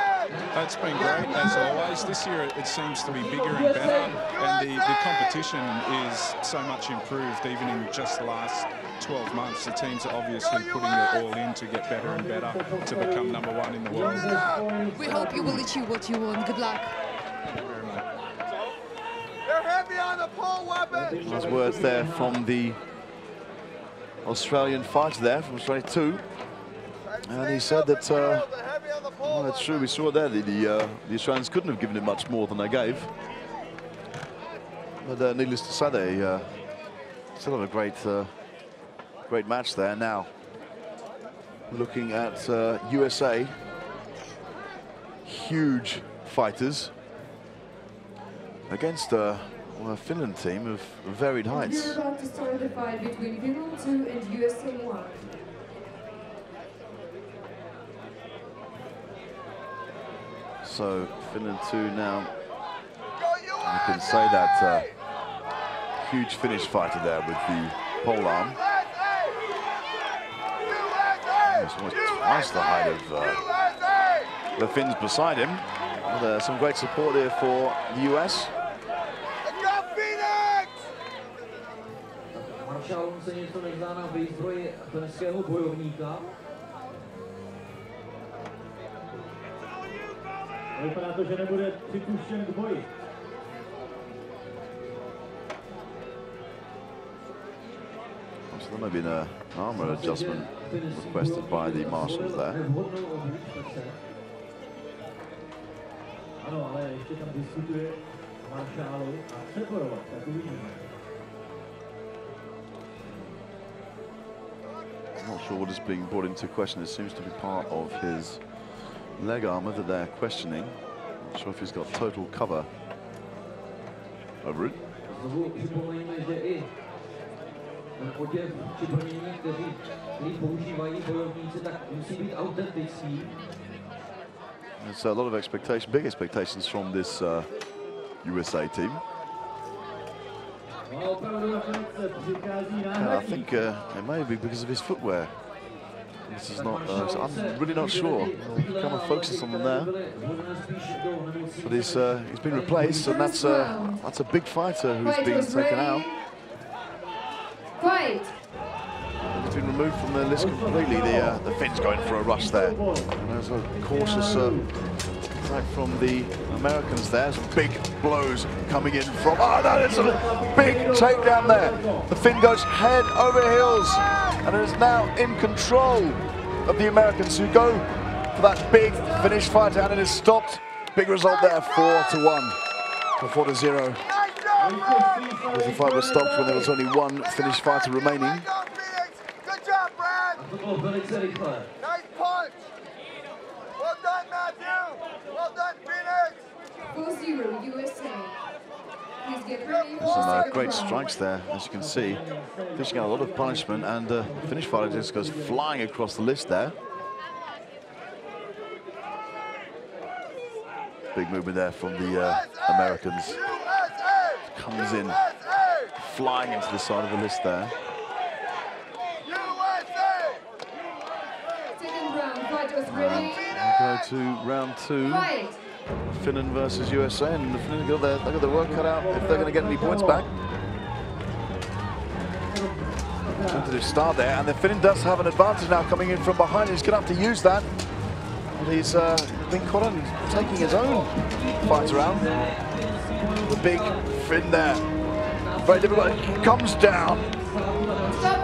It's been great, as always. This year it seems to be bigger and better, and the competition is so much improved, even in just the last 12 months. The teams are obviously putting it all in to get better and better to become #1 in the world. We hope you will achieve what you want. Good luck. They're heavy on the pole weapon. Those words there from the Australian fighter there, from Australia 2. And he said that, well, that's true, we saw there that the Australians couldn't have given him much more than they gave. But needless to say, they still have a great match there. Now, looking at USA, huge fighters against a Finland team of varied heights. We're about to start the fight between Finland 2 and USA 1. So Finland 2 now, you can say that huge finish fighter there with the pole arm. It's almost twice the height of the Finns beside him. But, some great support here for the US. Maršálům se něco nezdá na výzbroj finského bojovníka. Vypadá to, že nebude připuštěn k boji. So there may be an armor adjustment requested by the marshals there. Ano, ale ještě tam diskutuje maršálu a separovat, tak uvidíme. I'm not sure what is being brought into question. It seems to be part of his leg armor that they're questioning. Not sure if he's got total cover over it. There's a lot of expectation, big expectations from this USA team. And I think it may be because of his footwear. This is not. I'm really not sure. I'll kind of focus on them there. But he's been replaced, and that's a big fighter who's been taken out. Fight. He's been removed from the list completely. The Finns going for a rush there. And there's a cautious attack from the Americans there. Some big blows coming in from. Oh no, it's a big takedown there. The Finn goes head over heels and is now in control of the Americans, who go for that big finish fight, and it is stopped. Big result there, 4-1 or 4-0. The fight was stopped when there was only one finish fighter remaining. Good job, Brad. Nice punch. Well done, Matthew. Well done, Phoenix. 4-0 USA. Please get ready for Some great strikes there, as you can see. Dishing out a lot of punishment, and the finish fighter just goes flying across the list there. Big movement there from the Americans. Comes in flying into the side of the list there. Second round, fight fighters ready. We go to round 2. Fight. Finland versus USA, and the Finland they've got their work cut out if they're going to get any points back. Tentative start there, and the Finland does have an advantage now coming in from behind. He's going to have to use that. But he's been caught on taking his own fight around. The big Finn there. Very difficult. He comes down.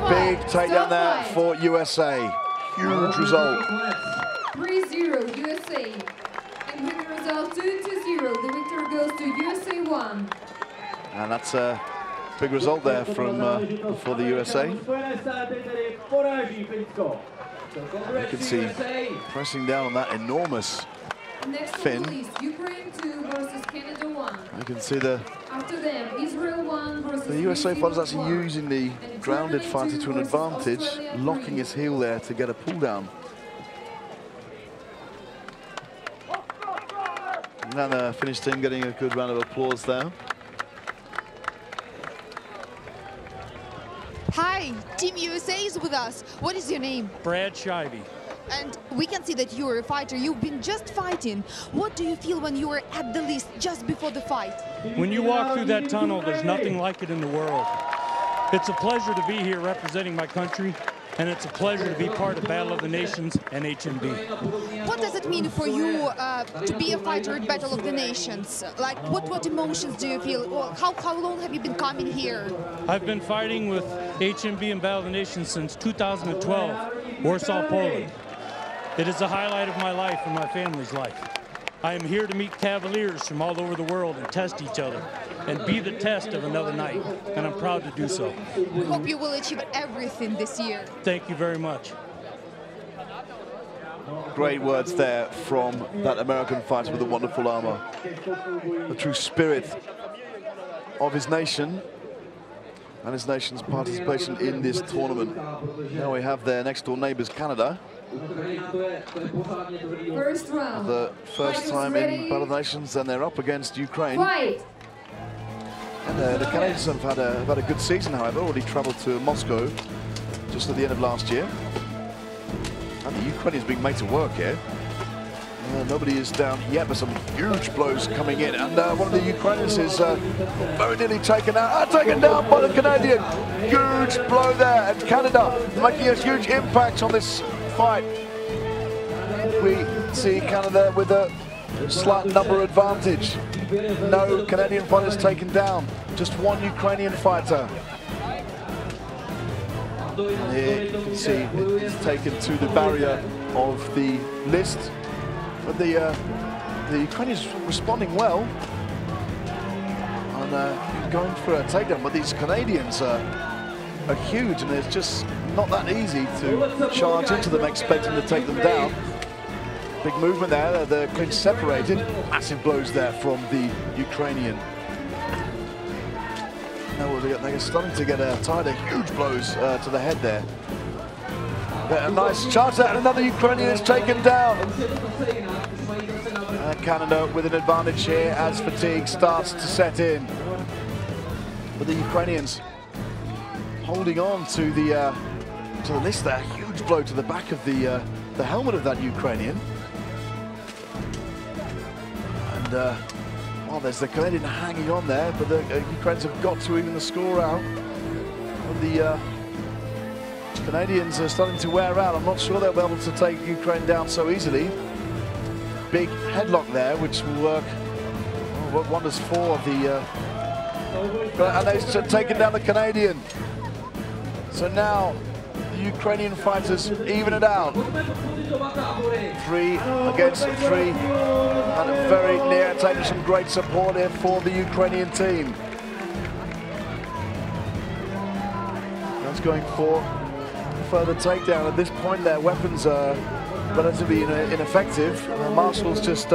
Big takedown there for USA. Huge result. 3-0 USA. And with the result 2-0, the victor goes to USA 1. And that's a big result there from for the USA. You can see pressing down on that enormous fin. Ukraine 2 versus Canada 1. You can see the After them, Israel 1 versus The USA fighter's actually using the grounded fighter to an advantage, locking his heel there to get a pull down. And then the Finnish team getting a good round of applause there. Hi, Team USA is with us. What is your name? Brad Shivey. And we can see that you're a fighter. You've been just fighting. What do you feel when you were at the list just before the fight? When you walk through that tunnel, there's nothing like it in the world. It's a pleasure to be here representing my country, and it's a pleasure to be part of Battle of the Nations and HMB. What does it mean for you to be a fighter at Battle of the Nations? Like, what emotions do you feel? Well, how long have you been coming here? I've been fighting with HMB and Battle of the Nations since 2012, Warsaw, Poland. It is the highlight of my life and my family's life. I am here to meet cavaliers from all over the world and test each other and be the test of another night, and I'm proud to do so. We hope you will achieve everything this year. Thank you very much. Great words there from that American fighter with the wonderful armor. The true spirit of his nation and his nation's participation in this tournament. Now we have their next door neighbors, Canada. First round. The first time in Battle of the Nations, and they're up against Ukraine. Fight. And the Canadians have had a good season, however, already travelled to Moscow just at the end of last year. And the Ukrainians being made to work here. Nobody is down yet, but some huge blows coming in. And one of the Ukrainians is very nearly taken down by the Canadian. Huge blow there, and Canada making a huge impact on this fight. We see Canada with a slight number advantage. No Canadian fighters taken down, just one Ukrainian fighter. And here you can see it's taken to the barrier of the list. But the Ukrainians responding well and going for a takedown. But these Canadians are huge, and it's just not that easy to charge into them expecting to take them down. Big movement there, they're clinch separated. Massive blows there from the Ukrainian. Now they're starting to get tired of huge blows to the head there. A nice charge there, and another Ukrainian is taken down. Canada with an advantage here as fatigue starts to set in. But the Ukrainians holding on to the list there. Huge blow to the back of the helmet of that Ukrainian. And well, there's the Canadian hanging on there, but the Ukrainians have got to even the score out. And the Canadians are starting to wear out. I'm not sure they'll be able to take Ukraine down so easily. Big headlock there, which will work wonders for the... and they've taken down the Canadian. So now the Ukrainian fighters even it out. 3 against 3, and very near taking some great support here for the Ukrainian team. That's going for further takedown. At this point, their weapons are relatively ineffective. Marshall's just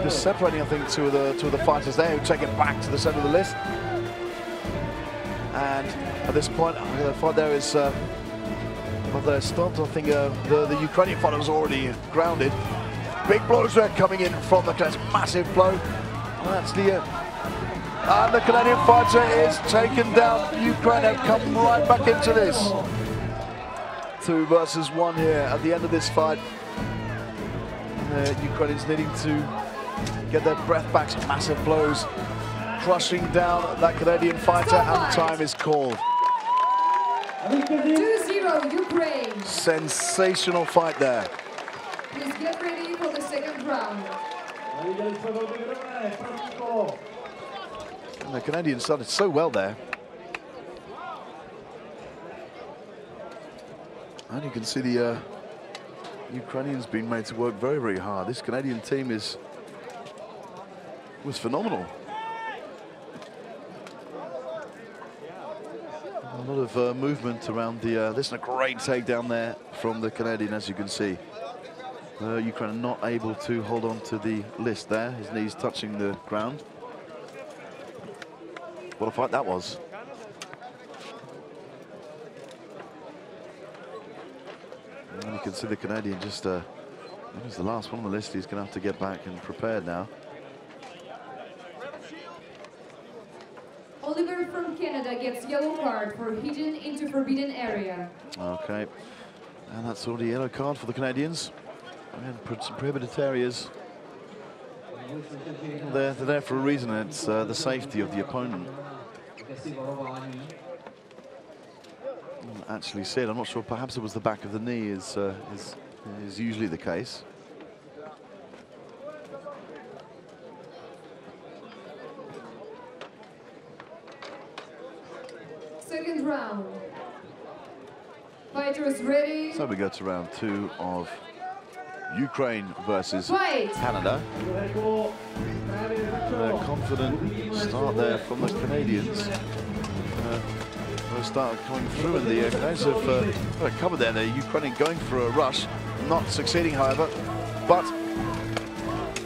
separating, I think, two of the fighters there who take it back to the center of the list. And at this point, the fight there is well, they're stopped. I think the Ukrainian fighter was already grounded. Big blows there coming in from the Canadians. Massive blow. And that's and the Canadian fighter is taken down. Ukraine have come right back into this. 2 versus 1 here at the end of this fight. The Ukrainians needing to get their breath back. Some massive blows crushing down that Canadian fighter, and time is called. 2-0 Ukraine. Sensational fight there. Please get ready for the second round. And the Canadians started so well there. And you can see the Ukrainians being made to work very, very hard. This Canadian team was phenomenal. A lot of movement around the... this is a great takedown there from the Canadian, as you can see. Ukraine not able to hold on to the list there. His knees touching the ground. What a fight that was. And you can see the Canadian just... he's the last one on the list. He's going to have to get back and prepared now. Oliver from Canada gets yellow card for hitting into forbidden area. Okay, and that's already a yellow card for the Canadians. And some prohibited areas. They're there for a reason. It's the safety of the opponent. Actually said, I'm not sure. Perhaps it was the back of the knee. Is usually the case. Second round. Fighters ready. So we go to round 2 of Ukraine versus Fight. Canada. A confident start there from the Canadians. They start coming through, and the Canadians have covered there. The Ukrainian going for a rush, not succeeding, however. But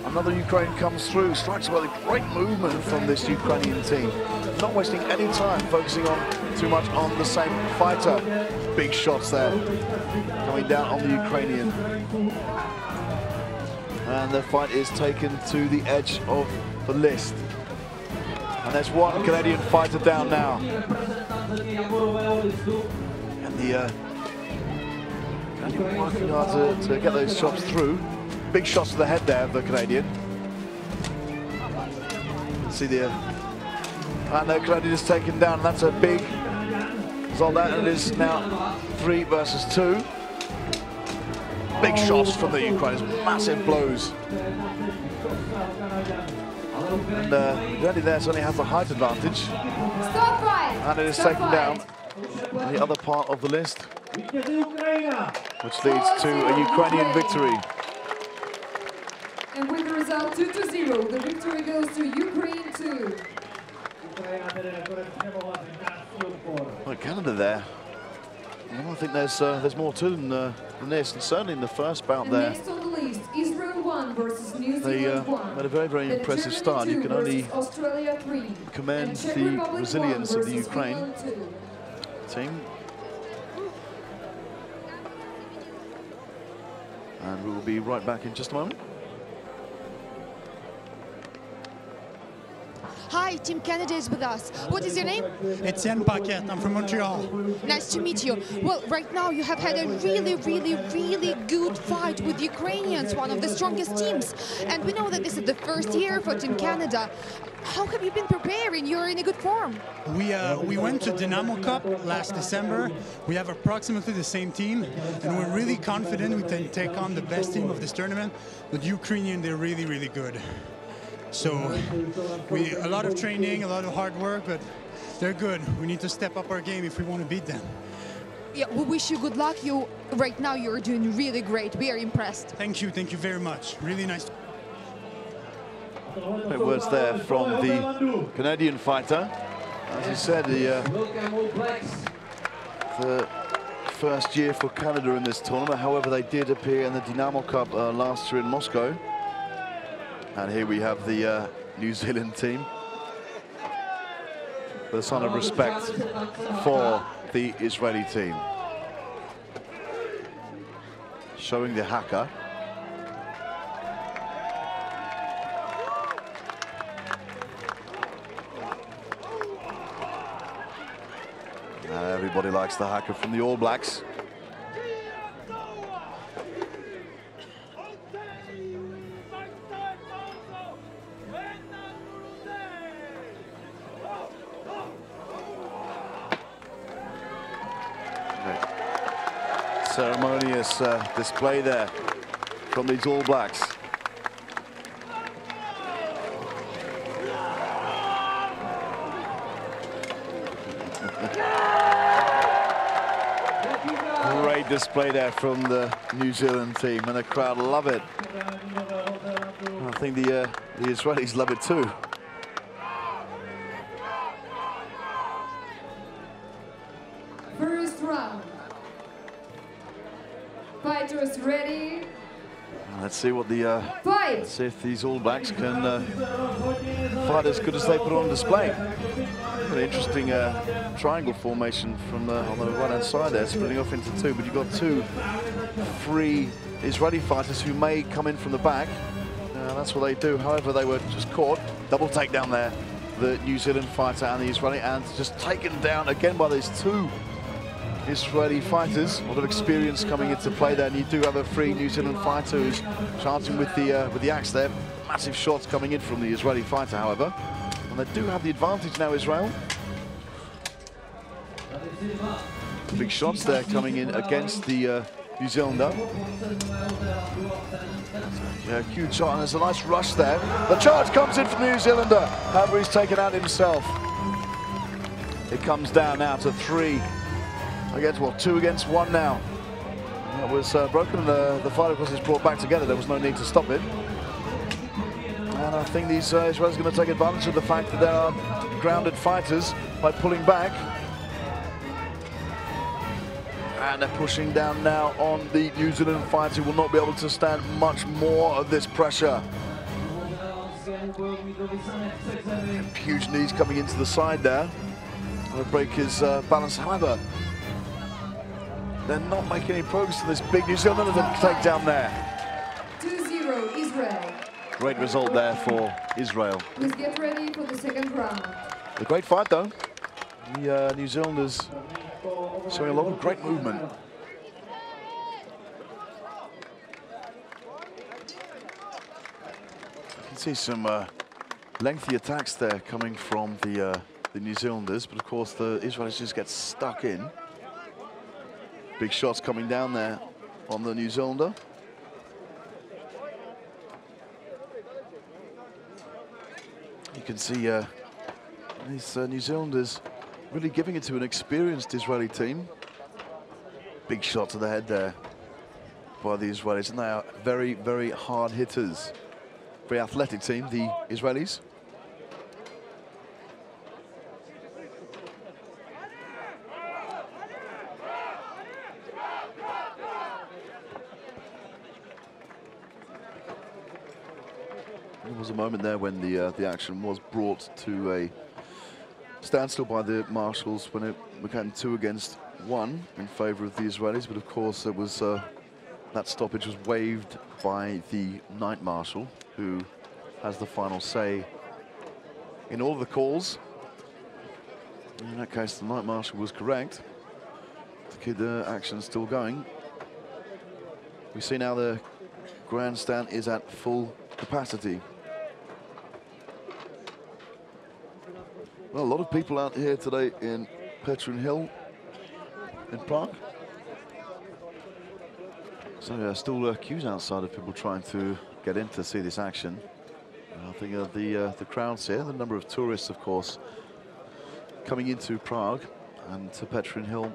another Ukraine comes through, strikes with a great movement from this Ukrainian team. Not wasting any time, focusing on too much on the same fighter. Big shots there, coming down on the Ukrainian. And the fight is taken to the edge of the list. And there's one Canadian fighter down now. And the Canadian working hard to get those shots through. Big shots to the head there of the Canadian. See the... and the Canadian is taken down, and that's a big result there, and it is now 3 versus 2. Big shots from the Ukrainians, massive blows. And the Canadian there only has the height advantage. Stop fight. And it is Stop taken fight. down on the other part of the list, which leads to a Ukrainian victory. And with the result 2-0, the victory goes to Ukraine 2. Well, Canada there. I think there's more to them than this, and certainly in the first bout And there. next on the list, Israel 1 versus New They Zealand 1. had a very, very Then impressive Germany start. You 2 can only versus Australia 3. commend And Czech the Republic resilience 1 of the versus Ukraine Finland 2. team. And we will be right back in just a moment. Hi, Team Canada is with us. What is your name? Etienne Paquette. I'm from Montreal. Nice to meet you. Well, right now you have had a really, really, really good fight with the Ukrainians, one of the strongest teams. And we know that this is the first year for Team Canada. How have you been preparing? You're in a good form. We went to Dynamo Cup last December. We have approximately the same team, and we're really confident we can take on the best team of this tournament. But Ukrainian, they're really, really good. So a lot of training, a lot of hard work, but they're good. We need to step up our game if we want to beat them. Yeah, we wish you good luck. Right now you're doing really great. We are impressed. Thank you very much. Really nice. Great words there from the Canadian fighter. As he said, the first year for Canada in this tournament. However, they did appear in the Dynamo Cup last year in Moscow. And here we have the New Zealand team. The sign of respect for the Israeli team. Showing the haka. Everybody likes the haka from the All Blacks. Ceremonious display there from these All Blacks. Great display there from the New Zealand team, and the crowd love it. I think the Israelis love it too. First round. Fighters ready. Let's see what the Fight. let's see if these All Blacks can fight as good as they put on display. An interesting triangle formation from on the right-hand side there, splitting off into two. But you've got two free Israeli fighters who may come in from the back. That's what they do. However, they were just caught. Double takedown there. The New Zealand fighter and the Israeli, and just taken down again by these two Israeli fighters. A lot of experience coming into play there, and you do have a free New Zealand fighter who's charging with the axe there. Massive shots coming in from the Israeli fighter, however, and they do have the advantage now, Israel. Big shots there coming in against the New Zealander. Yeah, huge shot, and there's a nice rush there. The charge comes in from the New Zealander. However, he's taken out himself. It comes down now to 3 against, well, 2 against 1 now. That was broken. The fight, of course, is brought back together. There was no need to stop it. And I think these Israelis are going to take advantage of the fact that there are grounded fighters by pulling back. And they're pushing down now on the New Zealand fighter, who will not be able to stand much more of this pressure. Huge knees coming into the side there. Will break his balance. However, they're not making any progress to this big New Zealander takedown there. 2-0 Israel. Great result there for Israel. Please get ready for the second round. A great fight though. The New Zealanders showing a lot of great movement. You can see some lengthy attacks there coming from the New Zealanders, but of course the Israelis just get stuck in. Big shots coming down there on the New Zealander. You can see these New Zealanders really giving it to an experienced Israeli team. Big shot to the head there by the Israelis, and they are very, very hard hitters. Very athletic team, the Israelis. There was a moment there when the action was brought to a standstill by the marshals when it became 2 against 1 in favour of the Israelis, but of course it was that stoppage was waived by the night marshal, who has the final say in all of the calls. In that case, the night marshal was correct to keep the action still going. We see now the grandstand is at full capacity. Well, a lot of people out here today in Petrin Hill in Prague. So yeah, still queues outside of people trying to get in to see this action. I think of the crowds here, the number of tourists, of course, coming into Prague and to Petrin Hill.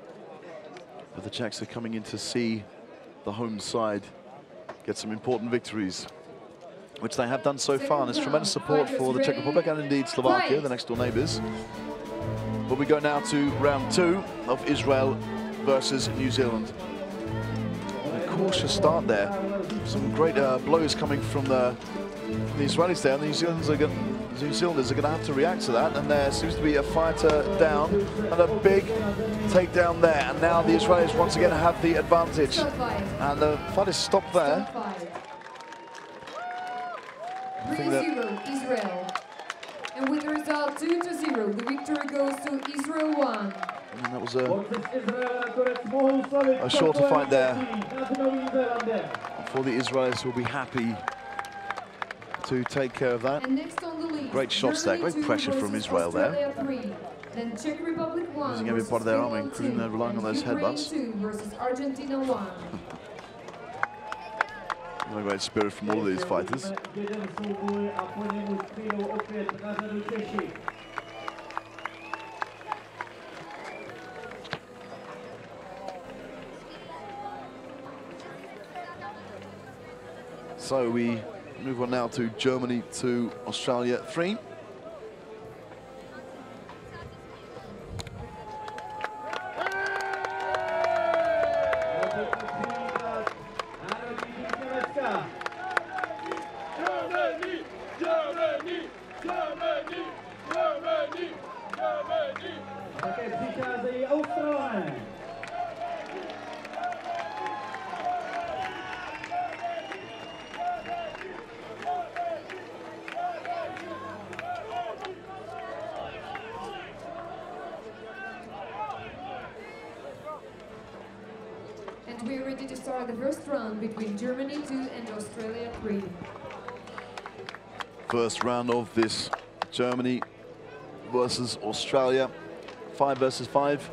But the Czechs are coming in to see the home side get some important victories, which they have done so far. And there's tremendous support for the Czech Republic and indeed Slovakia, the next door neighbours. But we go now to round 2 of Israel versus New Zealand. A cautious start there. Some great blows coming from the Israelis there. The New Zealanders are going to have to react to that. And there seems to be a fighter down and a big takedown there. And now the Israelis once again have the advantage. And the fight is stopped there. 3-0 Israel. And with the result 2-0, the victory goes to Israel 1. And that was a shorter fight there for the Israelis, who will be happy to take care of that. And next on the list, great shots there, great pressure from Israel there. Then Czech Republic 1 using every part of their arm, including relying on those headbutts. 2 versus Argentina 1. A great spirit from all of these fighters. So we move on now to Germany 2, Australia 3. And we're ready to start the first round between Germany 2 and Australia 3. First round of this Germany versus Australia 5 versus 5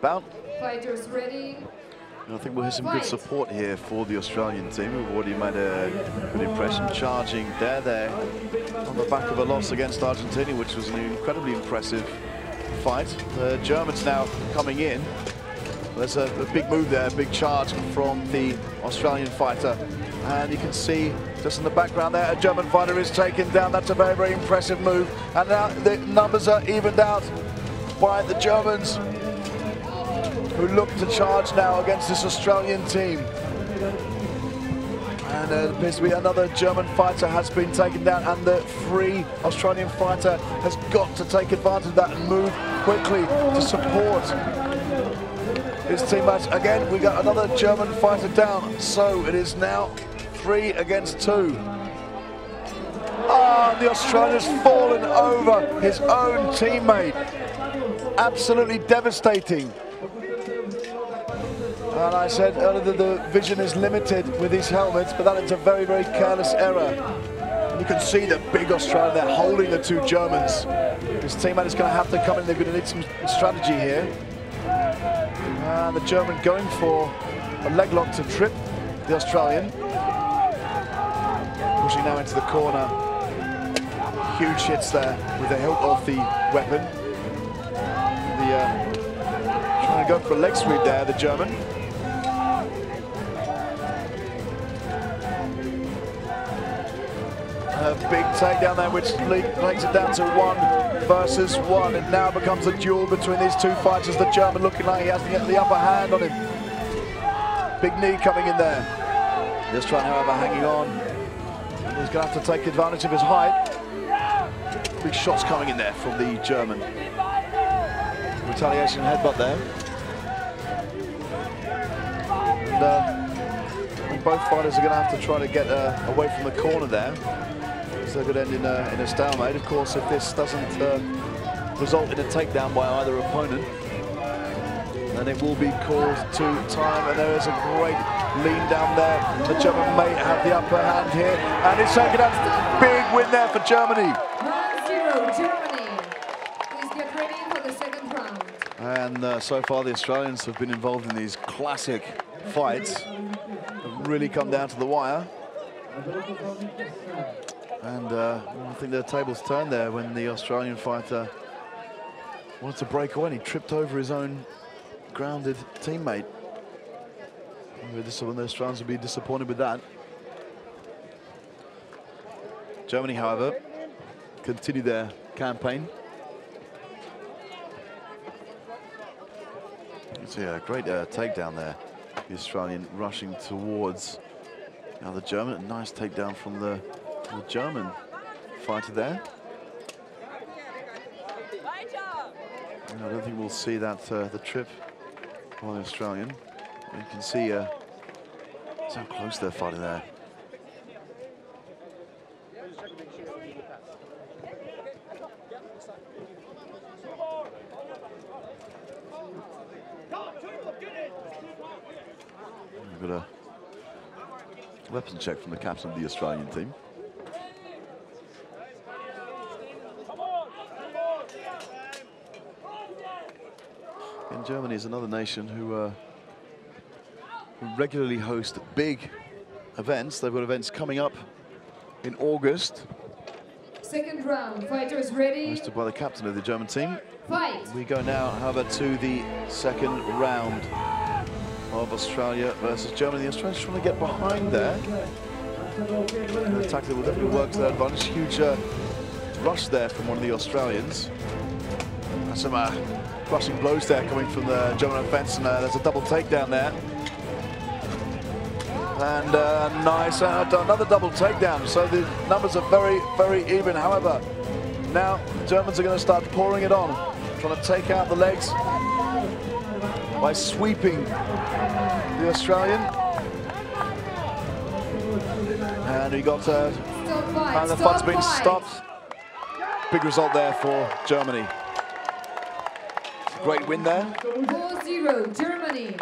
bout. Fighters ready. And I think we'll have some good support here for the Australian team, who've already made a good impression charging there on the back of a loss against Argentina, which was an incredibly impressive fight. The Germans now coming in. There's a big move there, a big charge from the Australian fighter. And you can see just in the background there, a German fighter is taken down. That's a very, very impressive move. And now the numbers are evened out by the Germans, who look to charge now against this Australian team. And it appears to be another German fighter has been taken down, and the free Australian fighter has got to take advantage of that and move quickly to support his teammates. Again, we got another German fighter down, so it is now 3 against 2. Ah, the Australian's fallen over his own teammate. Absolutely devastating. And I said earlier that the vision is limited with these helmets, but that is a very, very careless error. And you can see the big Australian there holding the 2 Germans. His teammate is going to have to come in. They're going to need some strategy here. And the German going for a leg lock to trip the Australian. Pushing now into the corner. Huge hits there with the hilt of the weapon. Trying to go for a leg sweep there, the German. A big takedown there, which takes it down to 1 versus 1. It now becomes a duel between these 2 fighters. The German looking like he has the upper hand on him. Big knee coming in there. Just trying, however, hanging on. He's going to have to take advantage of his height. Big shots coming in there from the German. Retaliation headbutt there. And both fighters are going to have to try to get away from the corner there. So it could end in a stalemate. Of course, if this doesn't result in a takedown by either opponent, then it will be called to time. And there is a great lean down there. The German may have the upper hand here. And it's taken out. Big win there for Germany. 1-0 Germany. Please get ready for the second round. And so far, the Australians have been involved in these classic fights. Have really come down to the wire. And I think the tables turned there when the Australian fighter wanted to break away and he tripped over his own grounded teammate. The Australians will be disappointed with that. Germany, however, continue their campaign. See a great takedown there. The Australian rushing towards now the German. A nice takedown from the German fighter there. And I don't think we'll see that the trip by the Australian. You can see how close they're fighting there. We've got a weapons check from the captain of the Australian team. Germany is another nation who regularly host big events. They've got events coming up in August. Second round, fighters ready. Hosted by the captain of the German team. Fight. We go now, however, to the second round of Australia versus Germany. The Australians trying to get behind there. The attack that will definitely work to their advantage. Huge rush there from one of the Australians. And some crushing blows there coming from the German offense, and there's a double takedown there. And nice, another double takedown. So the numbers are very, very even. However, now the Germans are going to start pouring it on, trying to take out the legs by sweeping the Australian. And we got and the fight's been stopped. Big result there for Germany. Great win there. 4-0, Germany.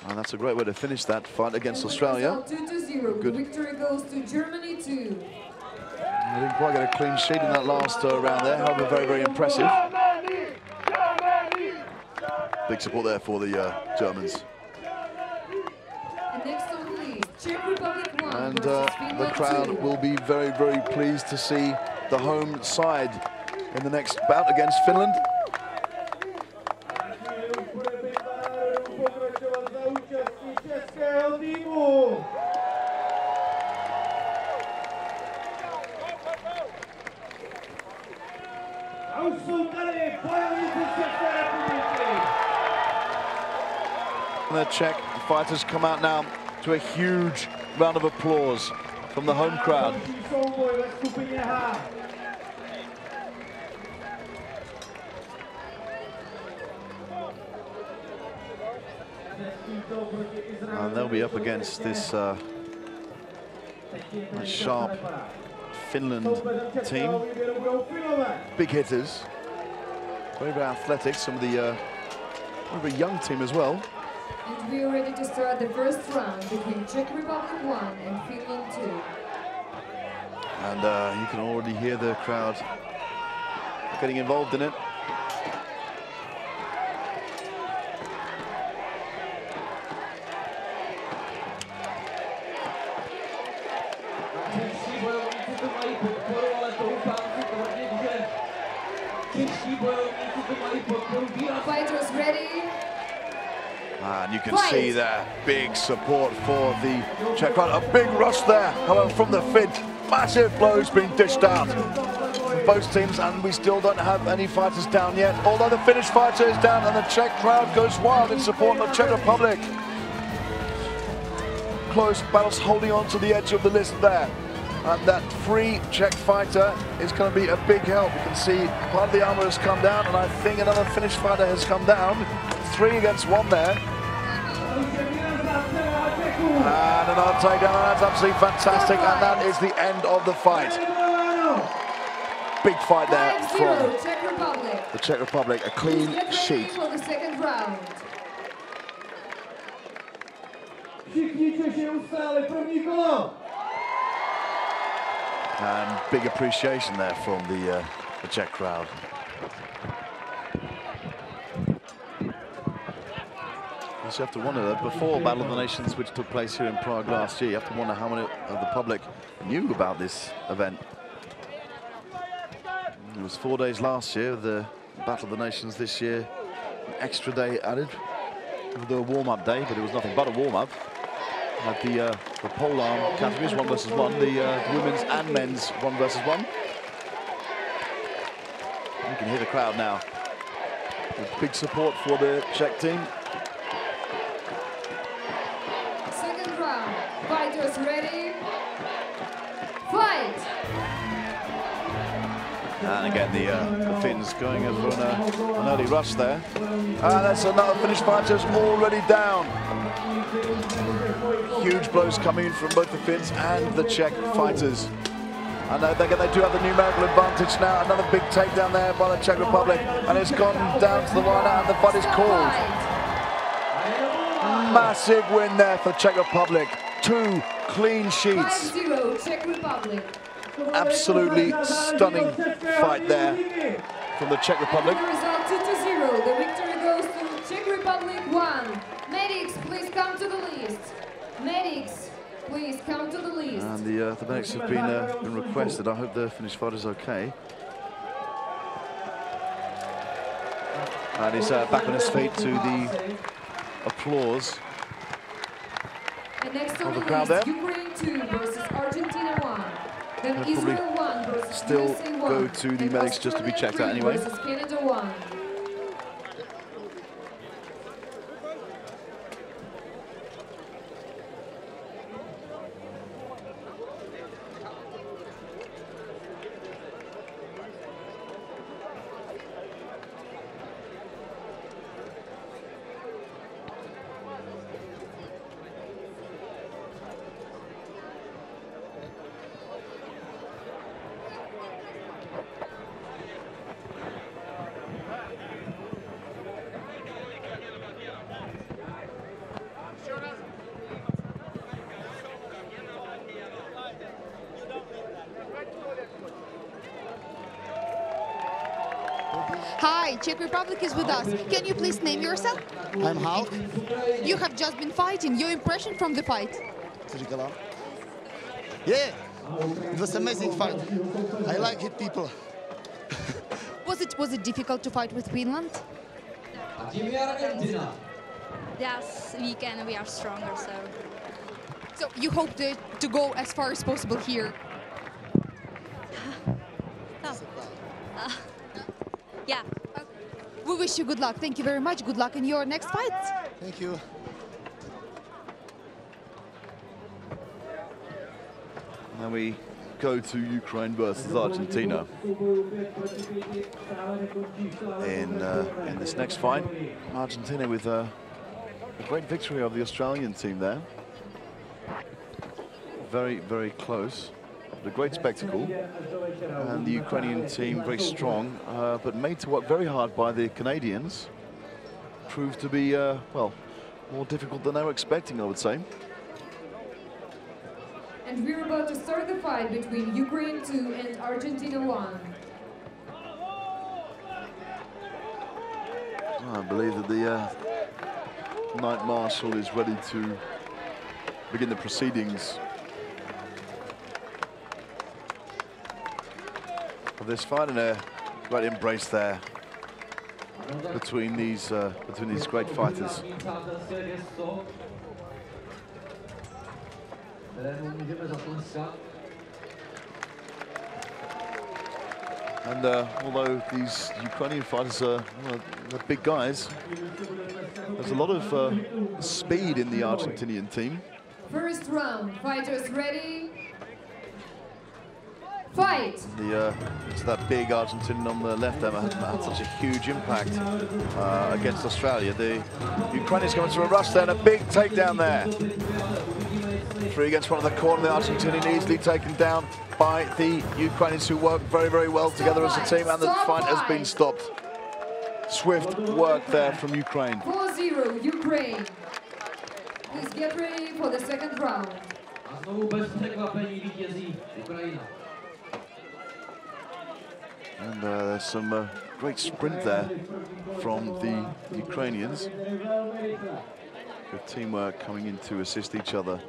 And that's a great way to finish that fight against Australia. 2-0. Good. Victory goes to Germany 2. They didn't quite get a clean sheet in that last round there. However, very, very impressive. Big support there for the Germans. And next on the list, Czech Republic 1 And versus the Finland crowd 2. will be very, very pleased to see the home side in the next bout against Finland. And the Czech fighters come out now to a huge round of applause from the home crowd. And they'll be up against this sharp Finland team. Big hitters, very, very athletic. Some of the very young team as well. And we are ready to start the first round between Czech Republic 1 and Finland 2. And you can already hear the crowd getting involved in it. Fighters ready? And you can see there, big support for the Czech crowd. A big rush there, however, from the Finns. Massive blows being dished out from both teams, and we still don't have any fighters down yet. Although the Finnish fighter is down, and the Czech crowd goes wild in support of the Czech Republic. Close battles holding on to the edge of the list there. And that free Czech fighter is going to be a big help. You can see part of the armor has come down, and I think another Finnish fighter has come down. 3 against 1 there. And another takedown, and that's absolutely fantastic. And that is the end of the fight. Big fight there from the Czech Republic. A clean sheet. For the second round. And big appreciation there from the Czech crowd. You have to wonder that before Battle of the Nations, which took place here in Prague last year, you have to wonder how many of the public knew about this event. It was 4 days last year, the Battle of the Nations this year, an extra day added, the warm-up day, but it was nothing but a warm-up. At the pole arm categories, 1 versus 1, the women's and men's 1 versus 1. You can hear the crowd now. With big support for the Czech team. Second round. Fighters ready? Fight! And again, the Finns going for an early rush there. And that's another Finnish fighters already down. Huge blows coming in from both the Finns and the Czech fighters. And they do have the numerical advantage now. Another big takedown there by the Czech Republic. And it's gone down to the line out, and the fight is called. Massive win there for Czech Republic. 2 clean sheets. 5-0 Czech Republic. Absolutely stunning fight there from the Czech Republic. And the result 2-0. The victory goes to Czech Republic 1. Medics, please come to the list. Medics, please come to the list. And the medics have been requested. I hope the finished fight is okay. And he's back on his feet to the applause And next on of the the crowd list, there. Ukraine 2 versus Argentina 1. Then They'll Israel 1 versus still USA 1. go to the and medics just to be Australia checked out 3 anyway. versus Canada 1. Hi, Czech Republic is with us. Can you please name yourself? I'm Hulk. You have just been fighting. Your impression from the fight? Yeah, it was an amazing fight. I like hit people. Was it difficult to fight with Finland? Yes, we can. We are stronger, so. So you hope to go as far as possible here? Yeah. We wish you good luck. Thank you very much. Good luck in your next fight. Thank you. Now we go to Ukraine versus Argentina in this next fight. Argentina with a great victory of the Australian team there. Very, very close. A great spectacle. And the Ukrainian team very strong, but made to work very hard by the Canadians. Proved to be, well, more difficult than they were expecting, I would say. And we're about to start the fight between Ukraine 2 and Argentina 1. I believe that the Knight Marshal is ready to begin the proceedings of this fight, and a great embrace there between these great fighters. And although these Ukrainian fighters are they're big guys, there's a lot of speed in the Argentinian team. First round, fighters ready? Fight! It's that big Argentinian on the left there that had such a huge impact against Australia. The Ukrainians going through a rush there, and a big takedown there. 3 against 1 of the corner. The Argentinian easily taken down by the Ukrainians, who work very, very well together as a team, and the fight has been stopped. Swift work there from Ukraine. 4-0 Ukraine. Please get ready for the second round. And there's some great sprint there from the Ukrainians. Good teamwork coming in to assist each other.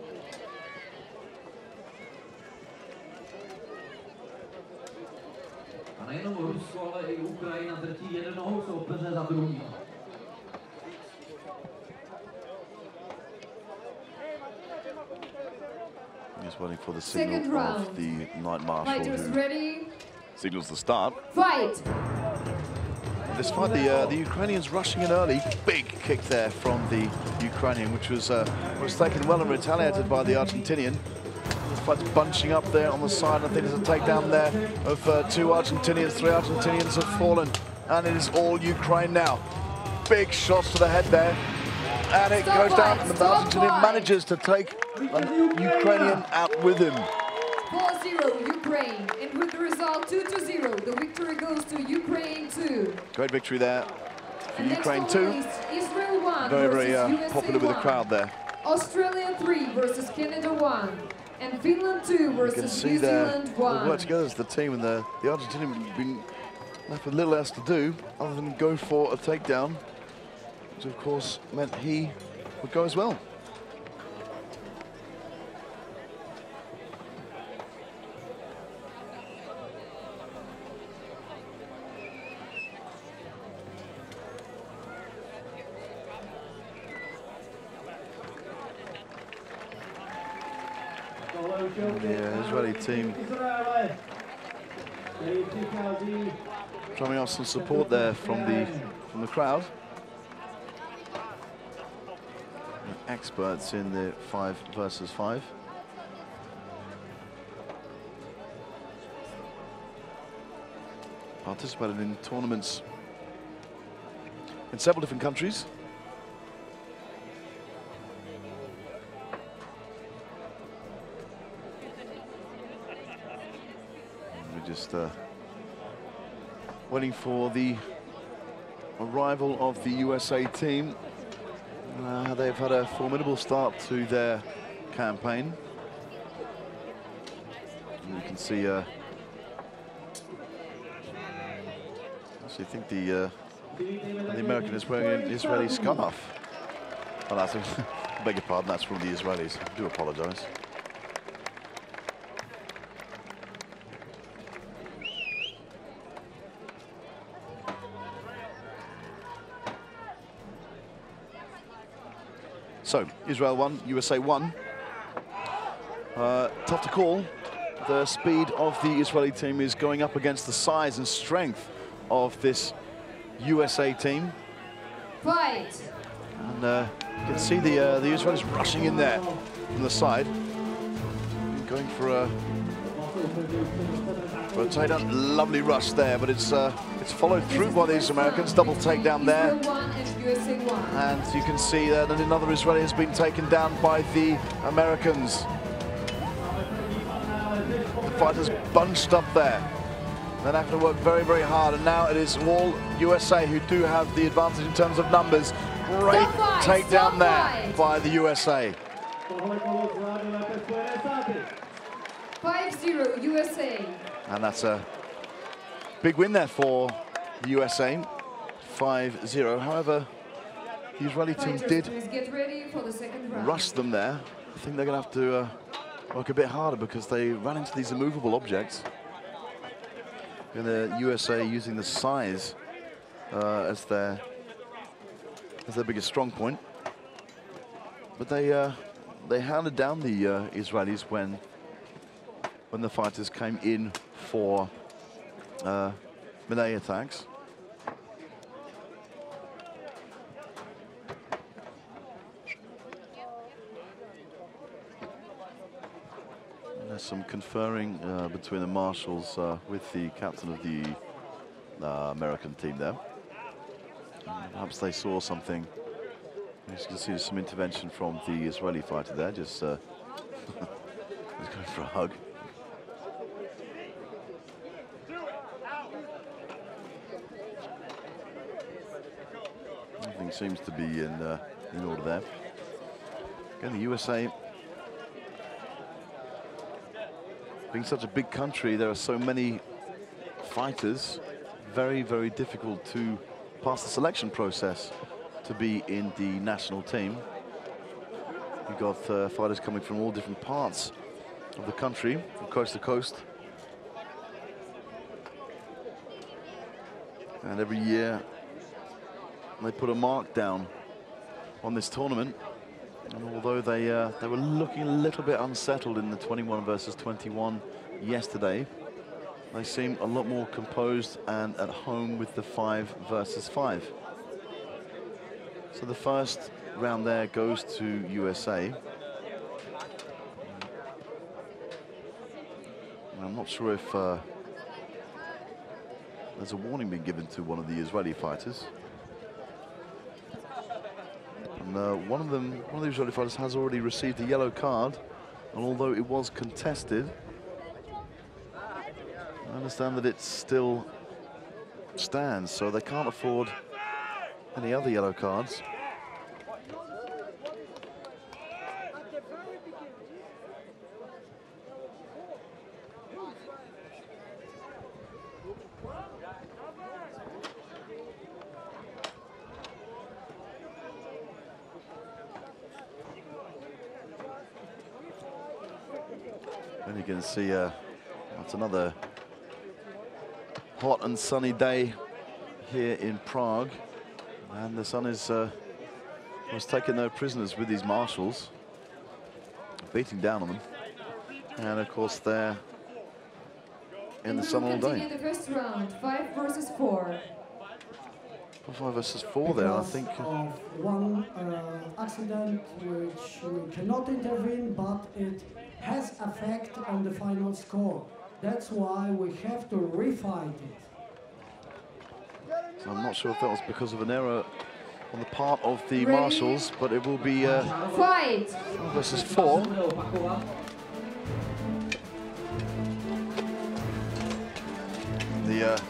Just waiting for the signal of the Knight Marshal, Fighters who ready? signals the start. Fight! This fight, the Ukrainians rushing in early. Big kick there from the Ukrainian, which was taken well and retaliated by the Argentinian. The fight's bunching up there on the side. I think there's a takedown there of 2 Argentinians. 3 Argentinians have fallen, and it is all Ukraine now. Big shots to the head there, and it goes down, and the Argentinian manages to take the Ukrainian out with him. 4-0 Ukraine, and with the result 2-0, the victory goes to Ukraine 2. Great victory there for And Ukraine next on the 2. list, Israel 1 Very, very versus USA popular with the 1. crowd there. Australia 3 versus Canada 1. And Finland 2 You can versus see New there, Zealand they 1. work together as the team, and the Argentinian have been left with little else to do other than go for a takedown, which of course meant he would go as well. The Israeli team drumming off some support there from the crowd. Experts in the 5 versus 5. Participated in tournaments in several different countries. Just waiting for the arrival of the USA team. They've had a formidable start to their campaign. And you can see, actually, I think the American is wearing an Israeli scarf. Oh, that's I beg your pardon, that's from the Israelis. I do apologize. So, Israel 1, USA 1. Tough to call. The speed of the Israeli team is going up against the size and strength of this USA team. Fight! And you can see the Israelis rushing in there from the side. Going for a takedown. Lovely rush there, but it's followed through by these Americans. Double takedown there. And you can see that another Israeli has been taken down by the Americans. The fighters bunched up there. They're having to work very, very hard, and now it is all USA who do have the advantage in terms of numbers. Great takedown there by the USA. 5-0 USA. And that's a big win there for the USA, 5-0. However, the Israeli team did get ready for the second round. rush them there. I think they're going to have to work a bit harder because they ran into these immovable objects. And the USA using the size as their biggest strong point. But they hounded down the Israelis when the fighters came in for melee attacks. And there's some conferring between the marshals with the captain of the American team there. And perhaps they saw something. As you can see, there's some intervention from the Israeli fighter there, just going for a hug. Everything seems to be in order there. Again, the USA, being such a big country, there are so many fighters. Very, very difficult to pass the selection process to be in the national team. You've got fighters coming from all different parts of the country, from coast to coast. And every year they put a mark down on this tournament. And although they were looking a little bit unsettled in the 21 versus 21 yesterday, they seem a lot more composed and at home with the 5 versus 5. So the first round there goes to USA. And I'm not sure if there's a warning being given to one of the Israeli fighters. And one of the Israeli fighters has already received a yellow card, and although it was contested, I understand that it still stands, so they can't afford any other yellow cards. And you can see that's another hot and sunny day here in Prague, and the sun is was taking no prisoners with these marshals, beating down on them, and of course they're in the sun all day. The first round, 5 versus 4. 5 versus 4 there, I think. Of one accident which we cannot intervene, but it has effect on the final score. That's why we have to refight it. So I'm not sure if that was because of an error on the part of the marshals, but it will be 5 versus 4. The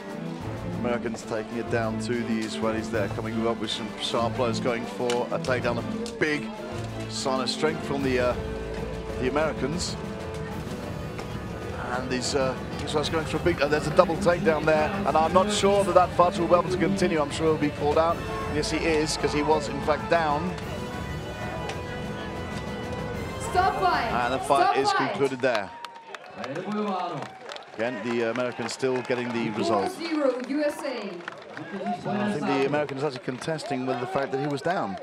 Americans taking it down to the Israelis there, coming up with some sharp blows, going for a takedown. A big sign of strength from the Americans. And these Israel's going for a big, there's a double takedown there, and I'm not sure that that fight will be able to continue. I'm sure he'll be called out. Yes, he is, because he was in fact down. Stop fight. And the fight is concluded there. Again, the Americans still getting the result. 4-0 USA. I think the Americans actually contesting with the fact that he was down.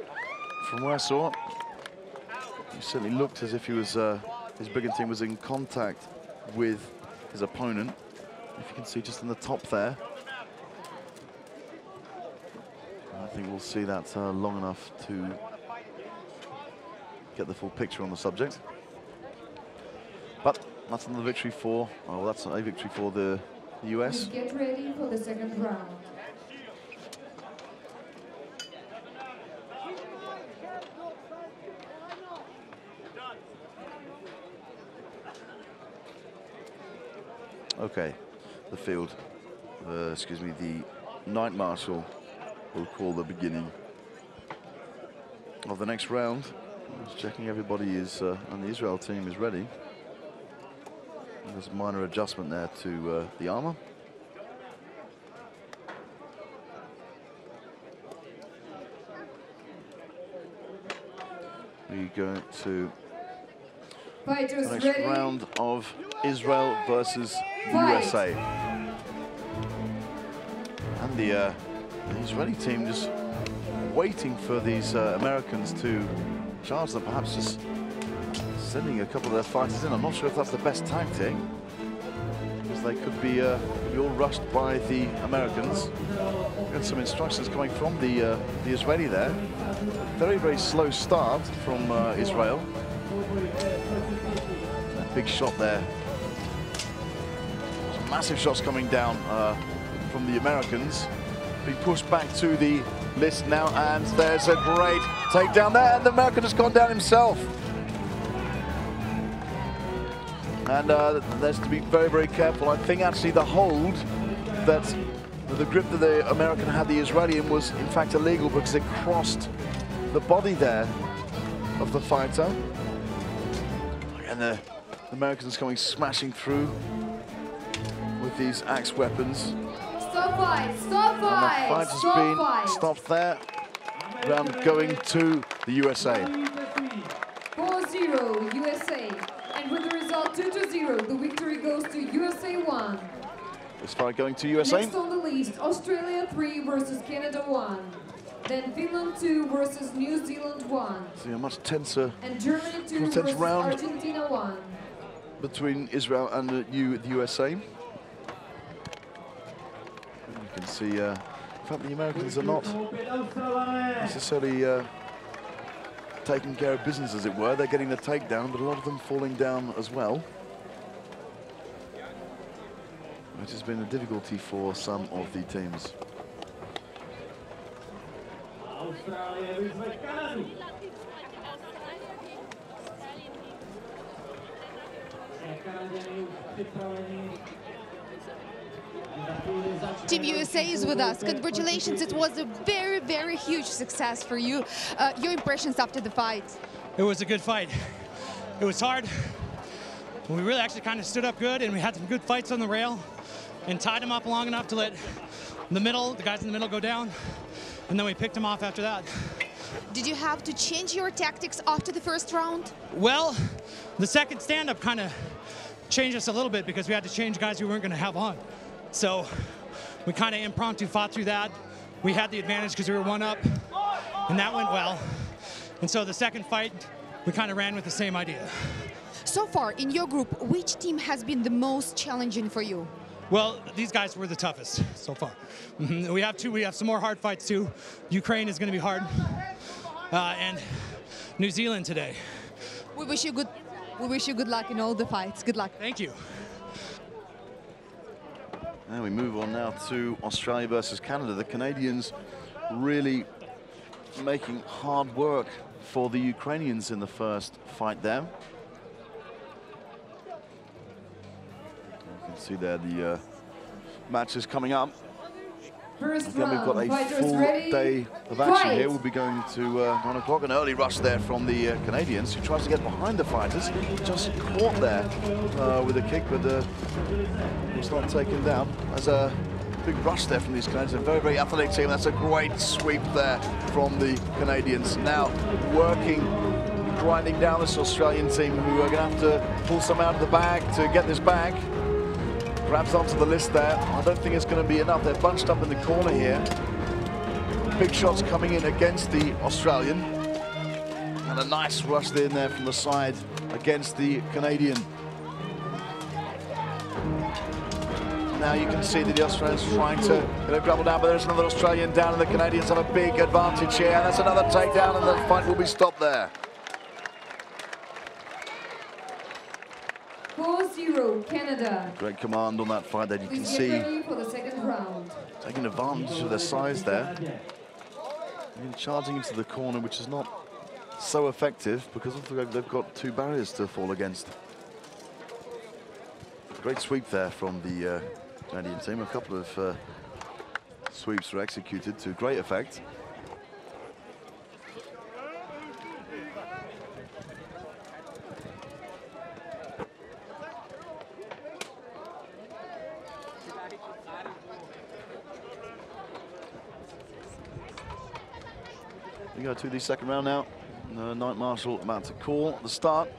From where I saw it, he certainly looked as if he was, his brigantine was in contact with his opponent. If you can see just in the top there. I think we'll see that long enough to get the full picture on the subject. But that's another victory for, well, that's a victory for the US. Get ready for the second round. Okay, the field, excuse me, the night marshal will call the beginning of the next round. Just checking everybody is, and the Israel team is ready. There's a minor adjustment there to the armor. We go to Fighters the next ready. round of Israel versus USA. And the Israeli team just waiting for these Americans to charge them, perhaps just sending a couple of their fighters in. I'm not sure if that's the best tactic, because they could be all rushed by the Americans. We've got some instructions coming from the Israeli there. Very, very slow start from Israel. That big shot there. Some massive shots coming down from the Americans. Being pushed back to the list now, and there's a great takedown there, and the American has gone down himself. And there's to be very, very careful. I think actually the hold that the grip that the American had the Israeli in was in fact illegal, because it crossed the body there of the fighter. And the Americans coming smashing through with these axe weapons. Stop fight, stop fight, and the fight has been stopped there. Round going to the USA. 4-0 USA. And with the result 2-0, the victory goes to USA 1. This fight going to USA. Next on the list, Australia 3 versus Canada 1. Then Finland 2 versus New Zealand 1. See a much tenser, and Germany 2 versus round Argentina 1. Between Israel and the USA. And you can see, in fact, the Americans are not necessarily taking care of business, as it were. They're getting the takedown, but a lot of them falling down as well, which has been a difficulty for some of the teams. Team USA is with us. Congratulations, it was a very, very huge success for you. Your impressions after the fight? It was a good fight. It was hard. We really actually kind of stood up good, and we had some good fights on the rail and tied them up long enough to let the guys in the middle go down, and then we picked them off after that. Did you have to change your tactics after the first round? Well, the second stand-up kind of changed us a little bit because we had to change guys we weren't going to have on. So we kind of impromptu fought through that. We had the advantage because we were 1 up, and that went well. And so the second fight, we kind of ran with the same idea. So far, in your group, which team has been the most challenging for you? Well, these guys were the toughest so far. We have some more hard fights too. Ukraine is going to be hard, and New Zealand today. We wish you good luck in all the fights. Good luck. Thank you. And we move on now to Australia versus Canada. The Canadians really making hard work for the Ukrainians in the first fight there. You can see there the matches coming up. Again, we've got a full day of action here. We'll be going to 9 o'clock. An early rush there from the Canadians, who tries to get behind the fighters. Just caught there with a kick, but was not taken down. There's a big rush there from these Canadians. A very, very athletic team. That's a great sweep there from the Canadians. Now working, grinding down this Australian team, who are going to have to pull some out of the bag to get this back. Grabs onto the list there. I don't think it's going to be enough. They're bunched up in the corner here. Big shots coming in against the Australian. And a nice rush in there from the side against the Canadian. Now you can see that the Australians trying to grapple down, but there's another Australian down, and the Canadians have a big advantage here. And that's another takedown, and the fight will be stopped there. 4-0 Canada. Great command on that fight that you can see. For the second round. Taking advantage of their size there. And charging into the corner, which is not so effective because they've got 2 barriers to fall against. Great sweep there from the Canadian team. A couple of sweeps were executed to great effect. We go to the second round now. Night Marshal about to call the start.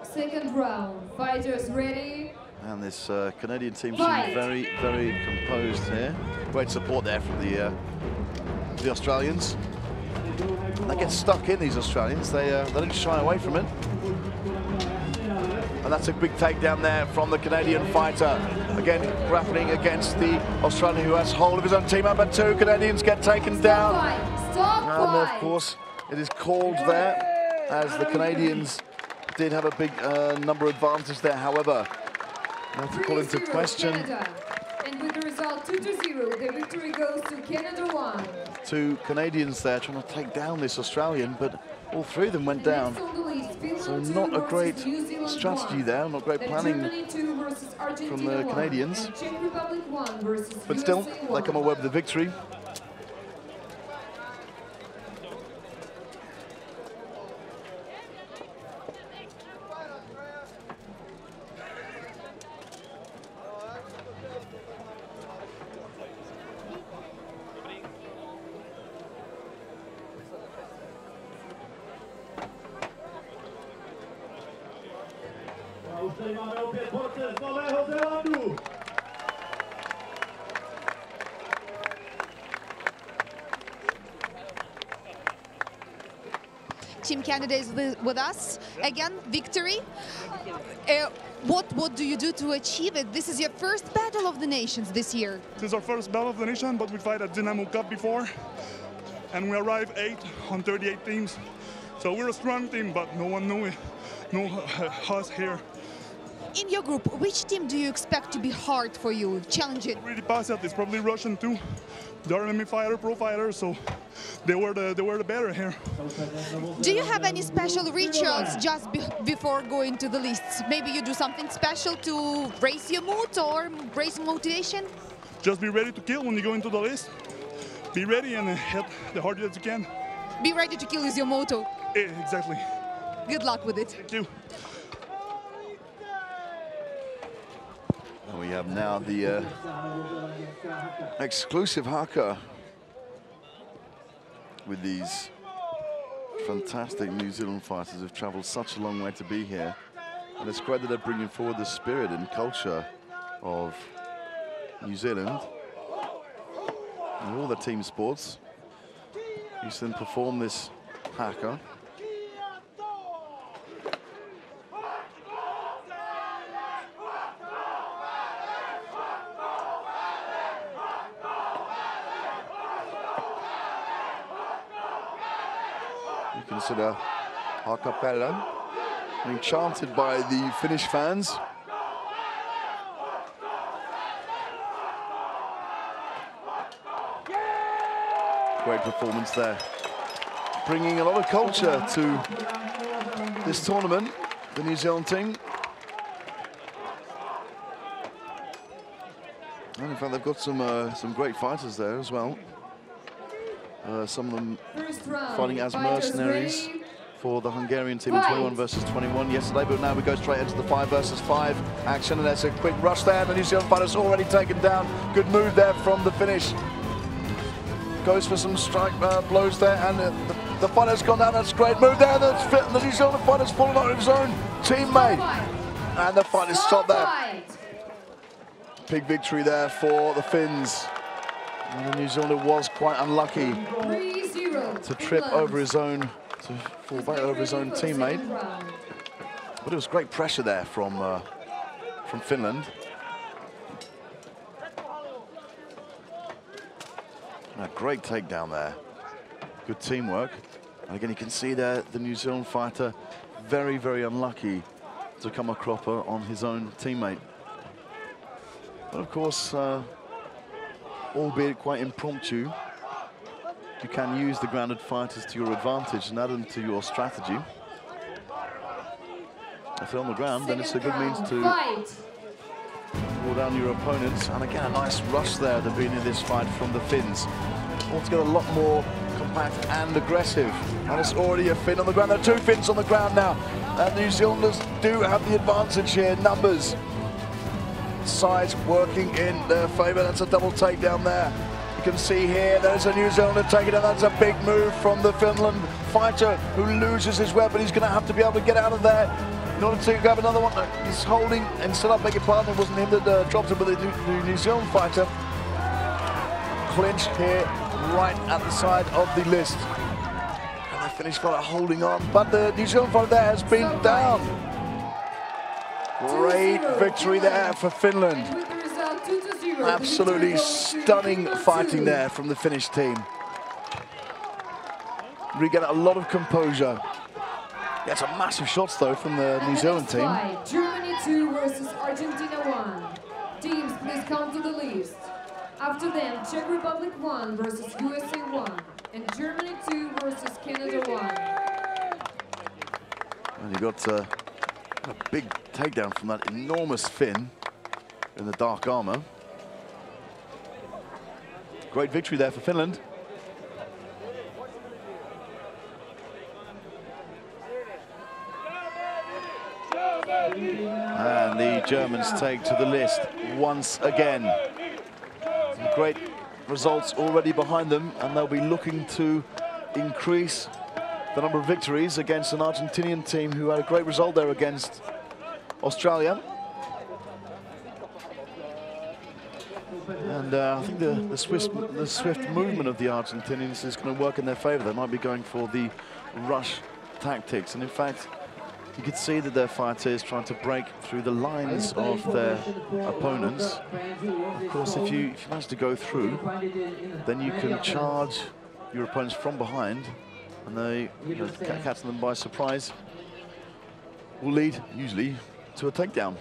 Second round. Fighters ready. And this Canadian team seems very, very composed here. Great support there from the Australians. They get stuck in, these Australians. They don't shy away from it. And that's a big takedown there from the Canadian fighter. Again, grappling against the Australian, who has hold of his own team. But 2 Canadians get taken down. And of course, it is called there, as the Canadians did have a big number advantage there. However, I have to call into question. And with the result 2-0, the victory goes to Canada 1. 2 Canadians there trying to take down this Australian, but all 3 of them went down. So not a great strategy there, not great planning from the Canadians. But still, they come away with the victory. Tady máme opět borce z Nového Zélandu. Team Canada is with us. Again, victory. What do you do to achieve it? This is your first Battle of the Nations this year. This is our first Battle of the Nation, but we fight at Dynamo Cup before. And we arrived 8 on 38 teams. So we're a strong team, but no one knows us here. In your group, which team do you expect to be hard for you, challenging? Really pass it. It's probably Russian too. They're enemy fighter, pro fighter, so they were the better here. Do you have any special rituals just before going to the lists? Maybe you do something special to raise your mood or raise motivation? Just be ready to kill when you go into the list. Be ready and hit the hardest you can. Be ready to kill is your motto. Exactly. Good luck with it. Thank you. We have now the exclusive haka with these fantastic New Zealand fighters who've travelled such a long way to be here. And it's great that they're bringing forward the spirit and culture of New Zealand and all the team sports. You see them perform this haka. You consider Hakapella being chanted by the Finnish fans. Great performance there. Bringing a lot of culture to this tournament, the New Zealand team. And in fact, they've got some great fighters there as well. Some of them fighting as mercenaries for the Hungarian team in 21 versus 21 yesterday, but now we go straight into the 5 versus 5 action, and there's a quick rush there. The New Zealand fighter's already taken down. Good move there from the Finnish. Goes for some strike blows there, and the fighter's gone down. That's a great move there. The New Zealand fighter's fallen on his own teammate, and the fight is stopped there. Big victory there for the Finns. And the New Zealander was quite unlucky to trip over his own, to fall back over his own teammate. But it was great pressure there from Finland. And a great takedown there. Good teamwork. And again, you can see there the New Zealand fighter very, very unlucky to come a cropper on his own teammate. But of course, albeit quite impromptu, you can use the grounded fighters to your advantage and add them to your strategy. If they're on the ground, then it's a good means to pull down your opponents. And again, a nice rush there at the beginning of this fight from the Finns. Altogether a lot more compact and aggressive. And it's already a Finn on the ground. There are 2 Finns on the ground now. And the New Zealanders do have the advantage here, numbers. Sides working in their favour. That's a double takedown there. You can see here, there's a New Zealander taking down. That's a big move from the Finland fighter who loses his weapon. He's going to have to be able to get out of there in order to grab another one. He's holding, instead of begging pardon, it wasn't him that dropped him, but the New Zealand fighter clinched here right at the side of the list. And the Finnish fighter holding on, but the New Zealand fighter there has been down. Great victory there for Finland. Absolutely stunning fighting there from the Finnish team. Regain a lot of composure. Yeah, some massive shots though from the New Zealand team. Germany 2 versus Argentina 1. Teams, please come to the list. After them, Czech Republic 1 versus USA 1. And Germany 2 versus Canada 1. And you got a big takedown from that enormous Finn in the dark armor. Great victory there for Finland. And the Germans take to the list once again. Some great results already behind them, and they'll be looking to increase the number of victories against an Argentinian team who had a great result there against Australia. And I think the swift movement of the Argentinians is going to work in their favour. They might be going for the rush tactics, and in fact, you could see that their fighter is trying to break through the lines of their opponents. Of course, if you manage to go through, then you can charge your opponents from behind, and they, catching them by surprise will lead usually to a takedown.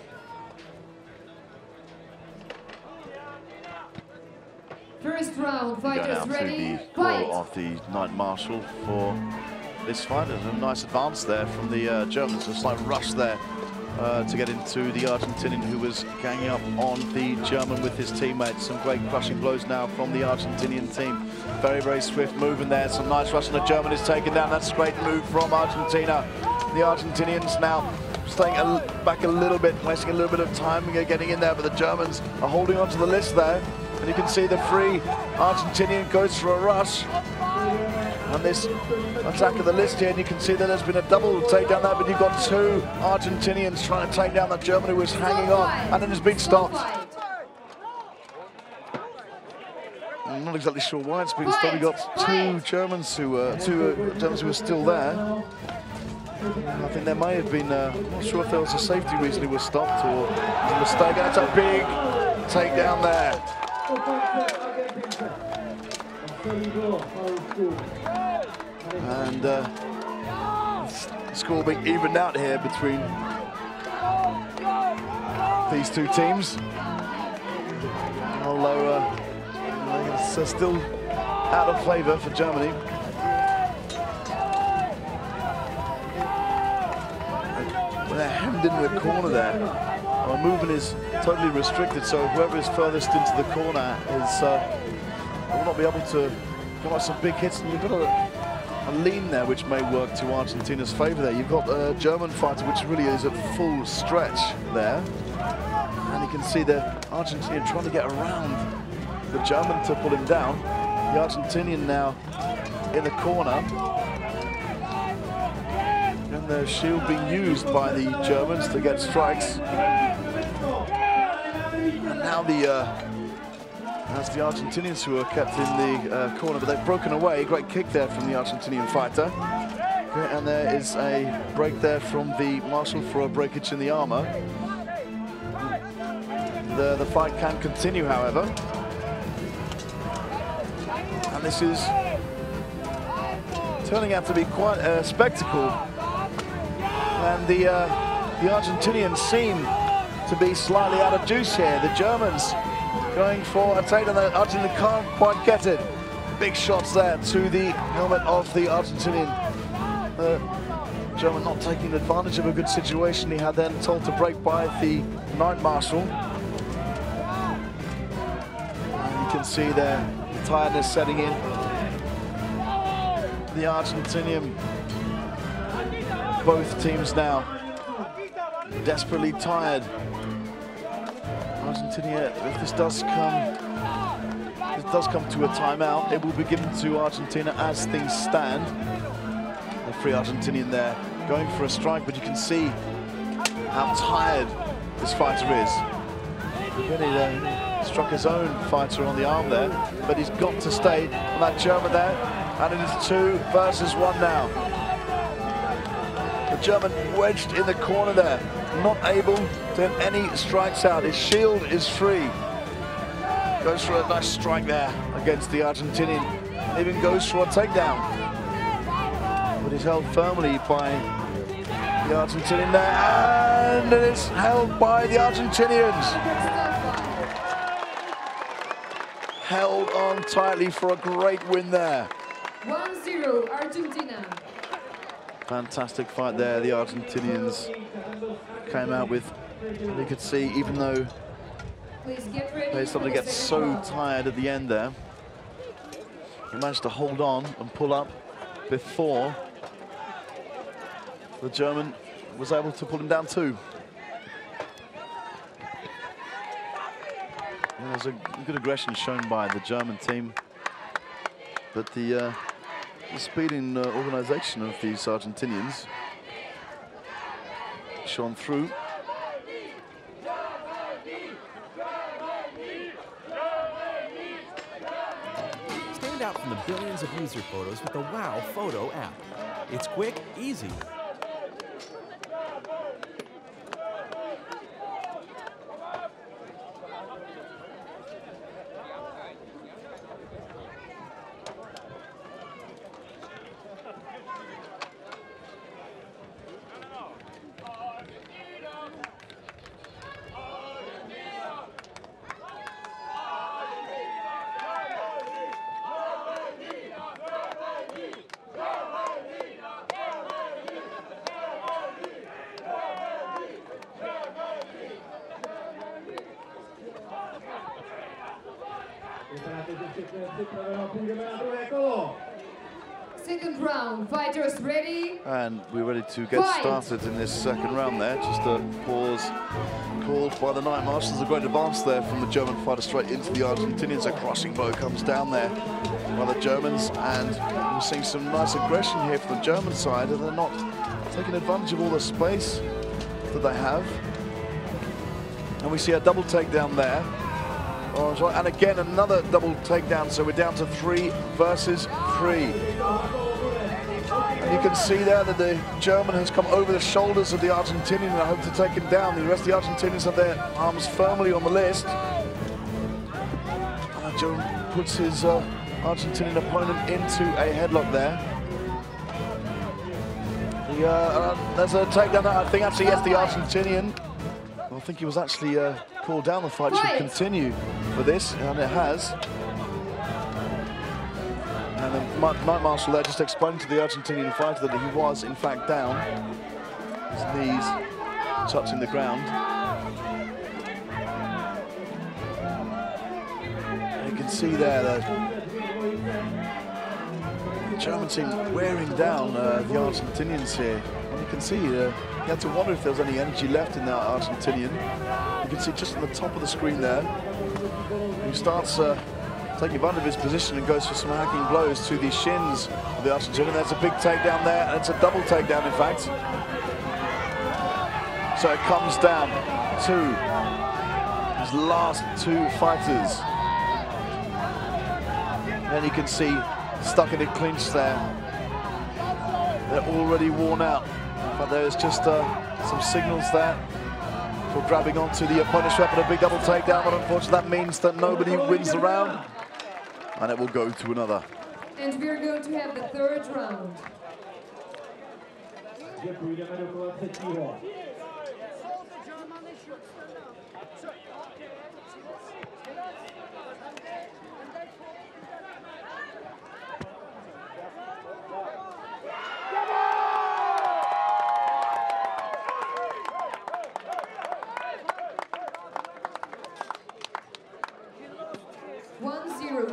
First round, fighters ready, the call of the Night Marshal for this fight. There's a nice advance there from the Germans, a slight rush there to get into the Argentinian who was ganging up on the German with his teammates. Some great crushing blows now from the Argentinian team. Very, very swift move in there. Some nice rush, and the German is taken down. That's a great move from Argentina. The Argentinians now staying back a little bit, wasting a little bit of time getting in there, but the Germans are holding on to the list there. And you can see the free Argentinian goes for a rush. on this attack of the list here, and you can see that there's been a double takedown there, but you've got two Argentinians trying to take down that German who was hanging on, and then has been stopped. I'm not exactly sure why it's been stopped. We've got two Germans who were still there. I think there may have been, I'm not sure if there was a safety reason he was stopped or a mistake. That's a big takedown there. And the score being evened out here between these two teams. Although it's still out of favour for Germany. They're hemmed into the corner there. Our movement is totally restricted, so whoever is furthest into the corner is will not be able to come up some big hits. And you've got a lean there which may work to Argentina's favour there. You've got a German fighter which really is at full stretch there. And you can see the Argentinian trying to get around the German to pull him down. The Argentinian now in the corner. And the shield being used by the Germans to get strikes. And now that's the Argentinians who are kept in the corner, but they've broken away. Great kick there from the Argentinian fighter. Okay, and there is a break there from the marshal for a breakage in the armor. The fight can continue, however. And this is turning out to be quite a spectacle. And the Argentinians seem to be slightly out of juice here. The Germans going for a takedown. The Argentinian can't quite get it. Big shots there to the helmet of the Argentinian. German not taking advantage of a good situation. He had then told to break by the Night Marshal. And you can see there the tiredness setting in. The Argentinian, both teams now desperately tired. Argentina, if this does come to a timeout, it will be given to Argentina as things stand. The free Argentinian there going for a strike, but you can see how tired this fighter is. Really struck his own fighter on the arm there, but he's got to stay on that German there, and it is 2 versus 1 now. The German wedged in the corner there, not able to get any strikes out. His shield is free. Goes for a nice strike there against the Argentinian. Even goes for a takedown. But he's held firmly by the Argentinian there, and it is held by the Argentinians. Held on tightly for a great win there. 1-0 Argentina. Fantastic fight there. The Argentinians came out with, you could see, even though they started to get so tired at the end there, he managed to hold on and pull up before the German was able to pull him down too. And there's a good aggression shown by the German team, but the speed and organisation of these Argentinians shone through. Stand out from the billions of user photos with the Wow Photo app. It's quick, easy. Second round, fighters ready? And we're ready to get started in this second round there. Just a pause called by the Night Marshals. A great advance there from the German fighter straight into the Argentinians. A crushing blow comes down there by the Germans, and we're seeing some nice aggression here from the German side, and they're not taking advantage of all the space that they have. And we see a double takedown there. Oh, and again, another double takedown, so we're down to 3 versus 3. And you can see there that the German has come over the shoulders of the Argentinian and I hope to take him down. The rest of the Argentinians have their arms firmly on the list. German puts his Argentinian opponent into a headlock there. There's a takedown there. I think actually, yes, the Argentinian. I think he was actually called down. The fight should continue for this, and it has. And the Night Marshal there just explained to the Argentinian fighter that he was, in fact, down. His knees touching the ground. You can see there that the German team wearing down the Argentinians here. And you can see you had to wonder if there was any energy left in that Argentinian. You can see just on the top of the screen there, he starts taking advantage of his position and goes for some hacking blows to the shins of the Argentinian. There's a big takedown there, and it's a double takedown, in fact. So it comes down to his last 2 fighters. And you can see, stuck in a clinch there, they're already worn out. But there's just some signals there for grabbing onto the opponent's weapon. A big double takedown, but unfortunately that means that nobody wins the round. And it will go to another. And we're going to have the third round.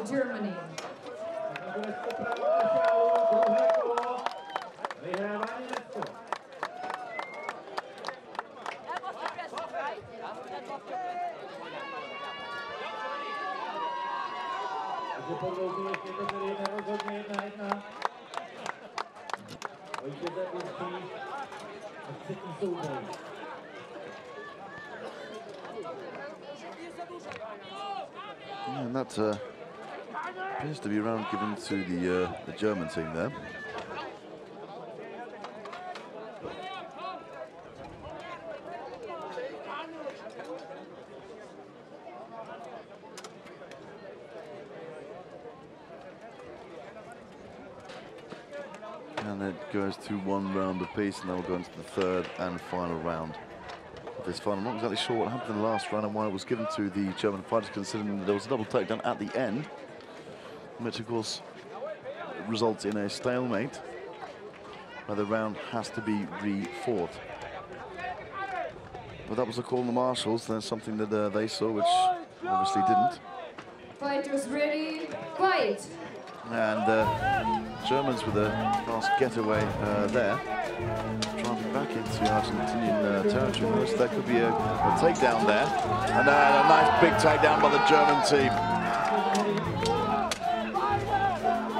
Germany. And that appears to be a round given to the German team there. And it goes to 1 round apiece, and then we'll go into the third and final round of this fight. I'm not exactly sure what happened in the last round and why it was given to the German fighters, considering that there was a double takedown at the end, which of course results in a stalemate where the round has to be re-fought. But that was a call on the Marshals. There's something that they saw, which obviously didn't. Fighters ready, fight! And Germans with a fast getaway there, driving back into Argentinian territory. Notice there could be a takedown there, and a nice big takedown by the German team.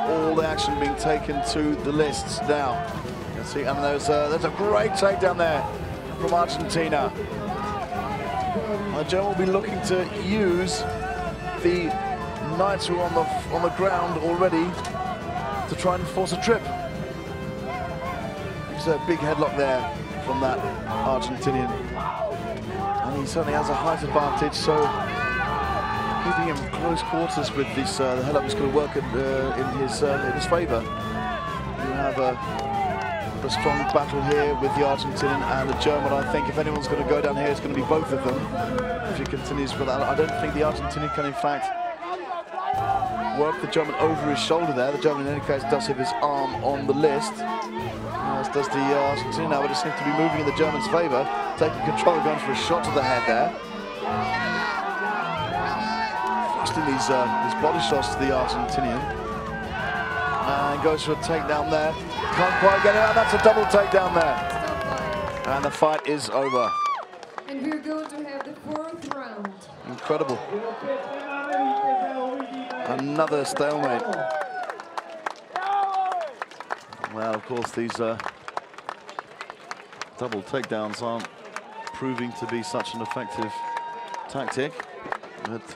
All the action being taken to the lists now. You can see, and there's a great takedown there from Argentina. The German will be looking to use the Knights who are on the ground already to try and force a trip. There's a big headlock there from that Argentinian, and he certainly has a height advantage, so keeping him close quarters with this the headlock is going to work in his favour. You have a strong battle here with the Argentinian and the German. I think if anyone's going to go down here, it's going to be both of them. If he continues with that, I don't think the Argentinian can in fact work the German over his shoulder there. The German in any case does have his arm on the list, as does the Argentinian now, but it seems to be moving in the German's favour, taking control, going for a shot to the head there. Thrusting these body shots to the Argentinian. And goes for a takedown there. Can't quite get it out. That's a double takedown there. And the fight is over. And we're going to have the 4th round. Incredible. Another stalemate. Well, of course, these double takedowns aren't proving to be such an effective tactic. But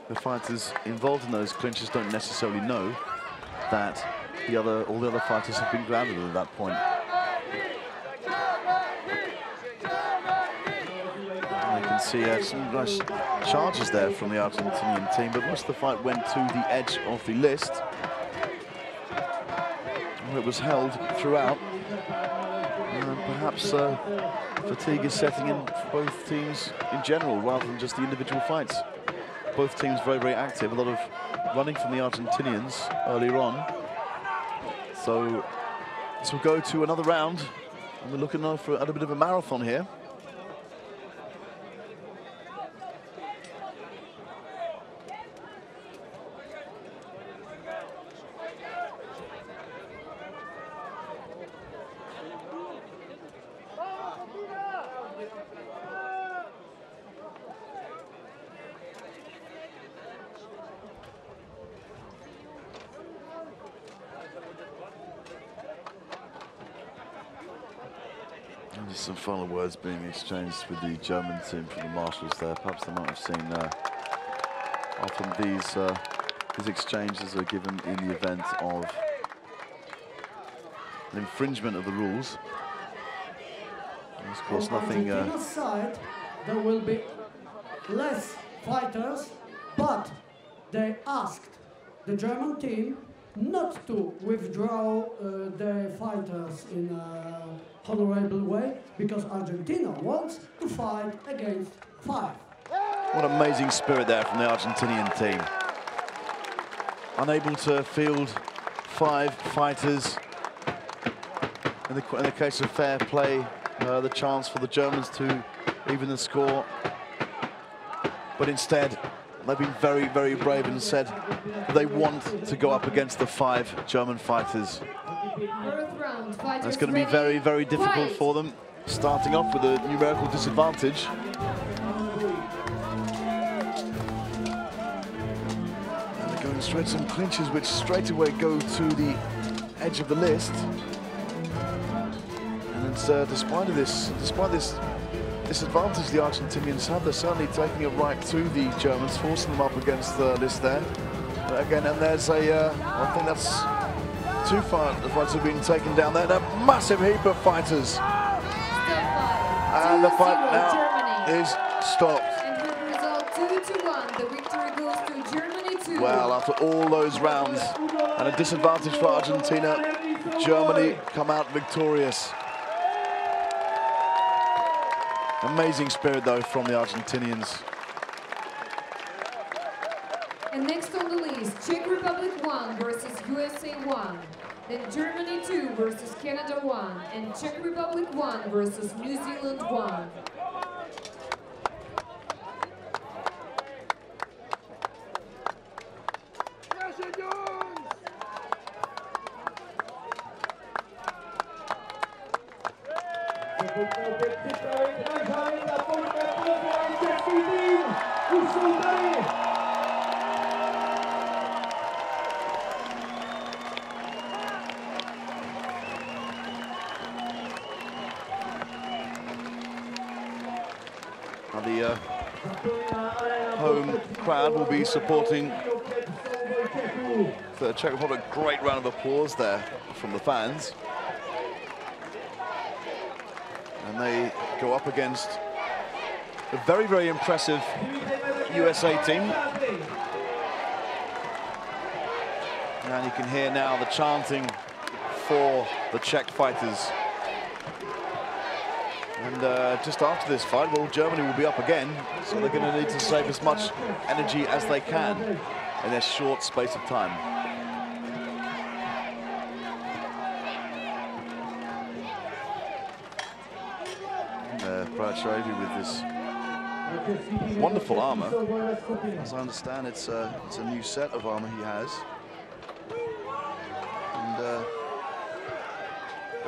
the fighters involved in those clinches don't necessarily know that all the other fighters have been grounded at that point. And you can see some nice charges there from the Argentinian team, but most of the fight went to the edge of the list. It was held throughout. Perhaps fatigue is setting in for both teams in general, rather than just the individual fights. Both teams very, very active. A lot of running from the Argentinians earlier on. So this will go to another round, and we're looking for a bit of a marathon here. Just some final words being exchanged with the German team from the marshals there. Perhaps they might have seen often these exchanges are given in the event of an infringement of the rules. And of course, nothing. On Argentina's side, there will be less fighters, but they asked the German team not to withdraw their fighters in a honorable way, because Argentina wants to fight against 5. What amazing spirit there from the Argentinian team. Unable to field 5 fighters. In the case of fair play, the chance for the Germans to even the score. But instead, they've been very, very brave and said they want to go up against the 5 German fighters. That's going to be very, very difficult for them, starting off with a numerical disadvantage. And they're going straight some clinches, which straight away go to the edge of the list. And it's, despite this disadvantage the Argentinians have, they're certainly taking it right to the Germans, forcing them up against the list there. But again, and there's I think that's 2 fighters have been taken down there. A massive heap of fighters. And the fight now is stopped. And with the result 2-1, the victory goes to Germany 2. Well, after all those rounds and a disadvantage for Argentina, Germany come out victorious. Amazing spirit, though, from the Argentinians. And next on the list, Czech Republic 1 versus USA 1. Then Germany 2 versus Canada 1. And Czech Republic 1 versus New Zealand 1. The home crowd will be supporting the Czech Republic. Great round of applause there from the fans. And they go up against a very, very impressive USA team. And you can hear now the chanting for the Czech fighters. And just after this fight, well, Germany will be up again, so they're going to need to save as much energy as they can in a short space of time. And Prachavi with this wonderful armor. As I understand, it's a new set of armor he has.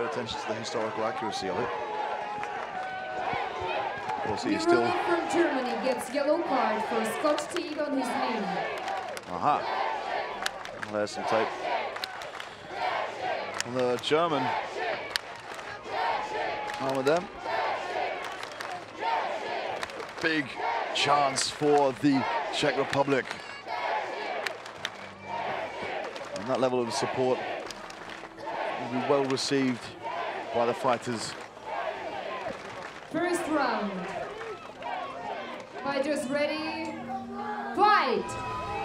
pay attention to the historical accuracy of it. Of course, he is New still... runner from Germany gets yellow card for Scotch tape on his knee. Aha. There's some tape. And the German on with them. Big chance for the Czech Republic. And that level of support will be well received by the fighters. First round. Fighters ready, fight!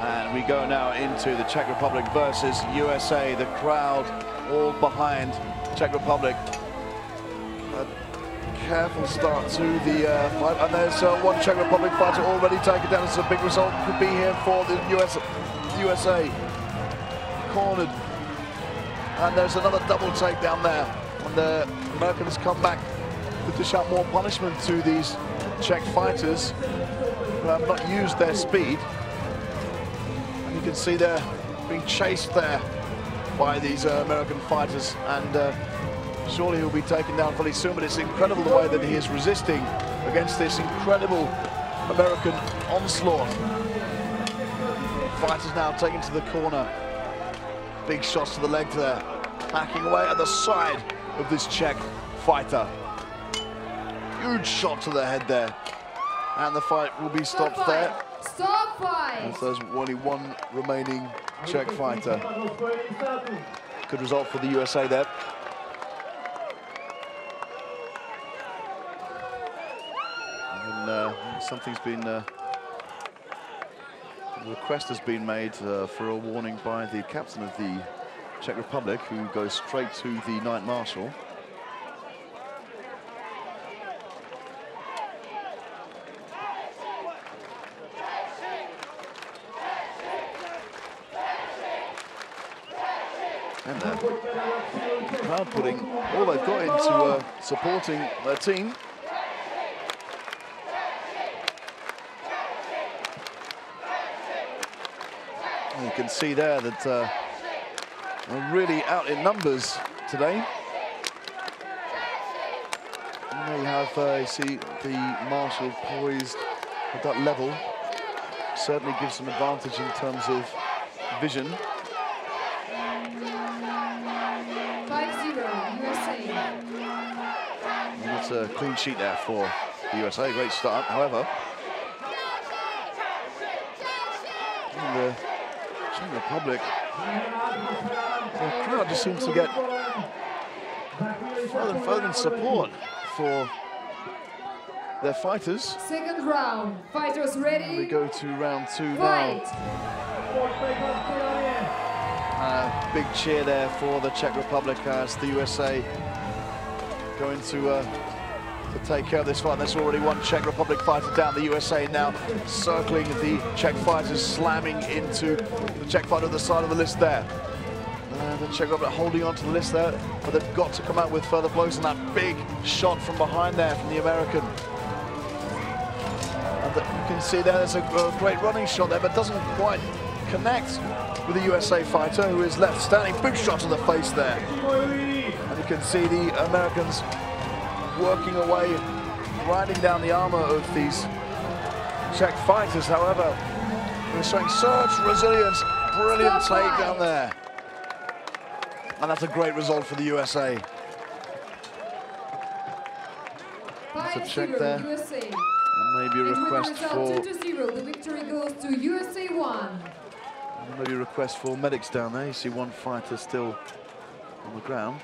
And we go now into the Czech Republic versus USA. The crowd all behind Czech Republic. A careful start to the fight. And there's one Czech Republic fighter already taken down. It's a big result could be here for the USA. Cornered. And there's another double takedown there. And the Americans come back to dish out more punishment to these Czech fighters who have not used their speed. You can see they're being chased there by these American fighters, and surely he'll be taken down fairly soon, but it's incredible the way that he is resisting against this incredible American onslaught. Fighters now taken to the corner. Big shots to the leg there, hacking away at the side of this Czech fighter. Huge shot to the head there, and the fight will be stopped there. Stop fight! As there's only one remaining Czech fighter. Good result for the USA there. And something's been... a request has been made for a warning by the captain of the Czech Republic, who goes straight to the Night Marshal. And the crowd putting all they've got into supporting their team. And you can see there that they're really out in numbers today. And there you have, you see the marshal poised at that level. Certainly gives some advantage in terms of vision. 5-0, USA. And it's a clean sheet there for the USA. Great start, however. In the Czech Republic, the crowd just seems to get further and further in support for their fighters. Second round, fighters ready. We go to round 2 fight. now. Big cheer there for the Czech Republic as the USA going to take care of this fight. There's already one Czech Republic fighter down. The USA now circling the Czech fighters, slamming into the Czech fighter at the side of the list there. The Czech Republic holding on to the list there, but they've got to come out with further blows, and that big shot from behind there from the American. And you can see there's a great running shot there, but doesn't quite connect with the USA fighter, who is left standing. Big shot to the face there. And you can see the Americans working away, grinding down the armor of these Czech fighters. However, they're showing such resilience. Brilliant takedown there. And that's a great result for the USA. That's a check there. USA. And maybe a request for... 2-0, the victory goes to USA 1. Maybe a request for medics down there. You see one fighter still on the ground.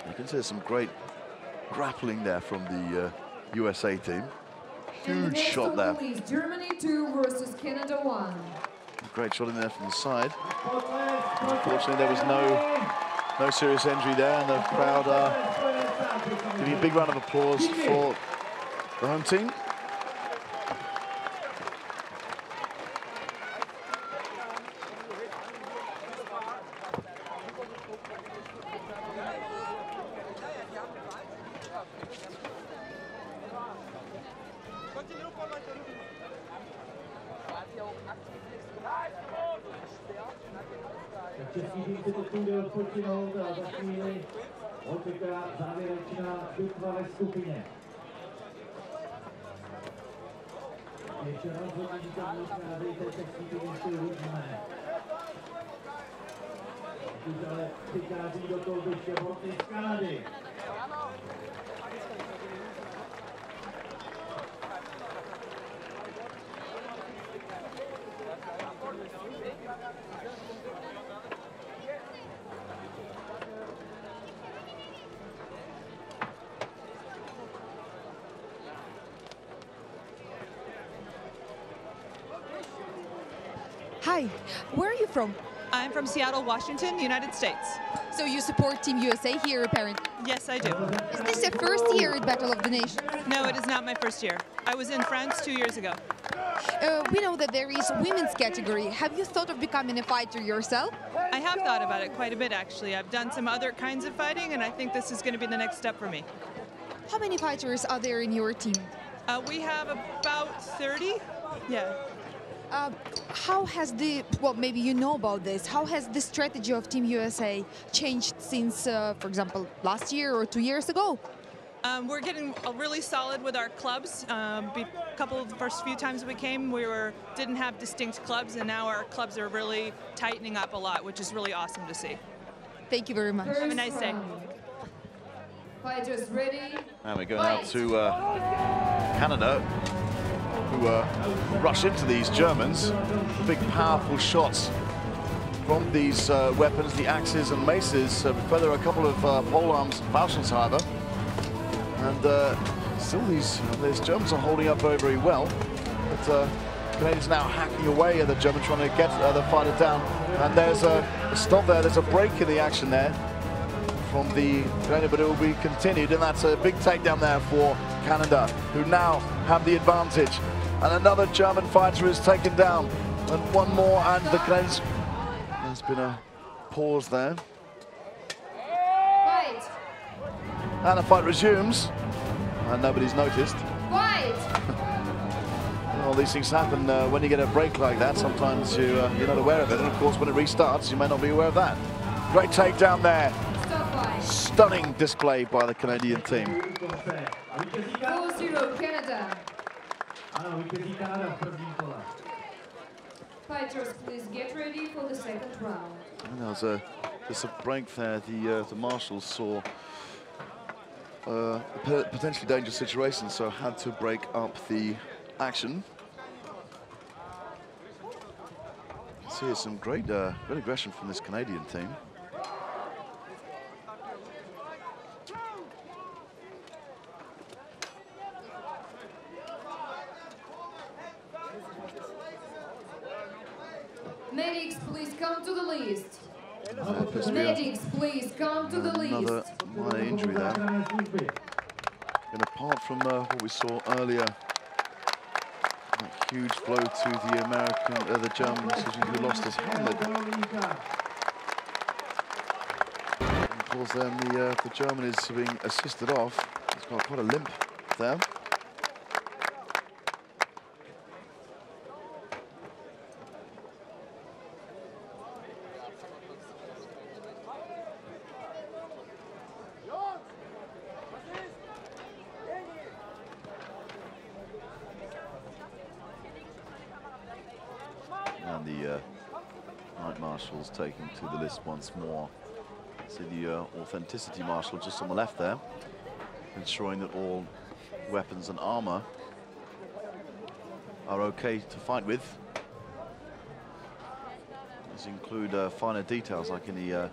You can see there's some great grappling there from the USA team. Huge shot there. Germany 2 versus Canada 1. Great shot in there from the side. Unfortunately, there was no serious injury there, and the crowd are giving a big round of applause for the home team. Český tým si teď jde odpočinout a za chvíli očeká závěrečná bitva ve skupině. Ještě rozhodnutí tam nacházejte český tým ještě uvidíme. Už ale přichází do kolbiště borci z Kanady. Hi, where are you from? I'm from Seattle, Washington, United States. So you support Team USA here, apparently? Yes, I do. Is this your first year at Battle of the Nations? No, it is not my first year. I was in France 2 years ago. We know that there is women's category. Have you thought of becoming a fighter yourself? I have thought about it quite a bit, actually. I've done some other kinds of fighting, and I think this is going to be the next step for me. How many fighters are there in your team? We have about 30. Yeah. How has the, well, maybe you know about this, how has the strategy of Team USA changed since, for example, last year or 2 years ago? We're getting really solid with our clubs. A couple of the first few times we came, we didn't have distinct clubs, and now our clubs are really tightening up a lot, which is really awesome to see. Thank you very much. Have a nice day. Fighters ready. And we're going out to Canada, who rush into these Germans. Big, powerful shots from these weapons, the axes and maces. But there are a couple of polearms, falchions, however. And still these Germans are holding up very, very well. But Canadians now hacking away at the German, trying to get the fighter down. And there's a stop there, there's a break in the action there from the Canadian, but it will be continued. And that's a big takedown there for Canada, who now have the advantage. And another German fighter is taken down. And one more, and the Canadians... There's been a pause there. Fight. And the fight resumes. And nobody's noticed. Fight. Well, these things happen when you get a break like that. Sometimes you're not aware of it. And of course, when it restarts, you may not be aware of that. Great takedown there. Stunning display by the Canadian team. 4-0 Canada. Fighters, please get ready for the second round. And there's a break there. The marshals saw a potentially dangerous situation, so had to break up the action. See some great aggression from this Canadian team. Medics, please come to the list. Medics, please come to the list. Another minor injury there. And apart from what we saw earlier, that huge blow to the German who lost his helmet. And of course, then the German is being assisted off. He's got quite a limp there. And the night marshals taking to the list once more. See the authenticity marshal just on the left there, ensuring that all weapons and armor are okay to fight with. These include finer details like any or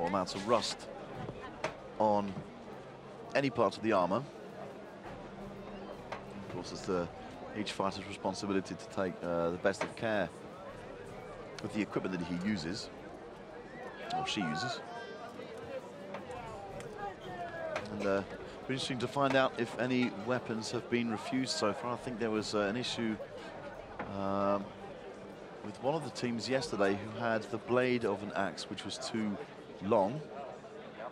amounts of rust on any part of the armor. Of course, it's each fighter's responsibility to take the best of care with the equipment that he uses, or she uses. And it'll be interesting to find out if any weapons have been refused so far. I think there was an issue with one of the teams yesterday who had the blade of an axe which was too long,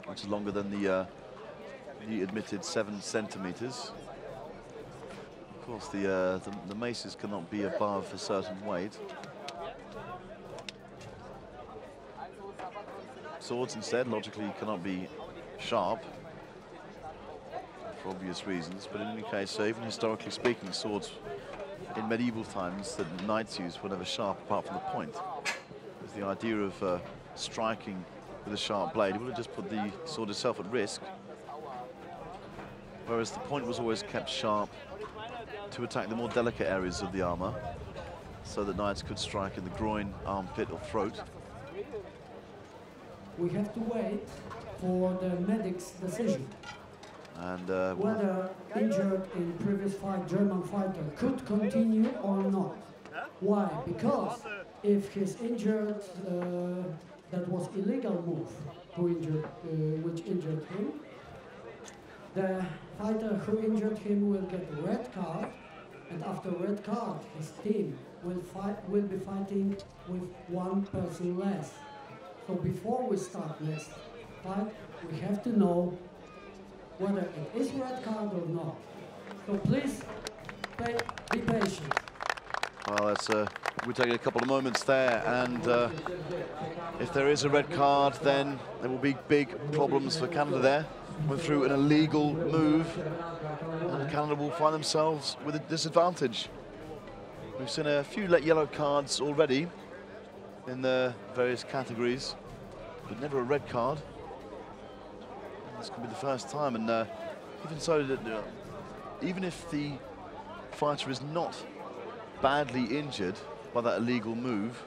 which is longer than the admitted 7 centimeters. Of course, the maces cannot be above a certain weight. swords instead. Logically, you cannot be sharp for obvious reasons, but in any case, even historically speaking, swords in medieval times that knights used were never sharp apart from the point. It's the idea of striking with a sharp blade. It would have just put the sword itself at risk, whereas the point was always kept sharp to attack the more delicate areas of the armor, so that knights could strike in the groin, armpit or throat. We have to wait for the medic's decision. And whether injured in previous fight German fighter could continue or not. Why? Because if he's injured, that was illegal move which injured him, the fighter who injured him will get a red card, and after red card, his team will be fighting with one person less. So before we start next fight, we have to know whether it is red card or not. So please, be patient. Well, that's we're taking a couple of moments there, and if there is a red card, then there will be big problems for Canada there. Went through an illegal move, and Canada will find themselves with a disadvantage. We've seen a few yellow cards already in the various categories, but never a red card. This could be the first time, and even so, even if the fighter is not badly injured by that illegal move,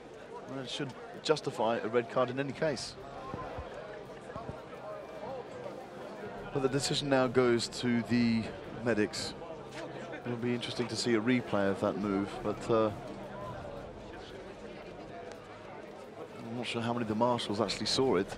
well, it should justify a red card in any case. But the decision now goes to the medics. It'll be interesting to see a replay of that move, but I'm not sure how many of the marshals actually saw it.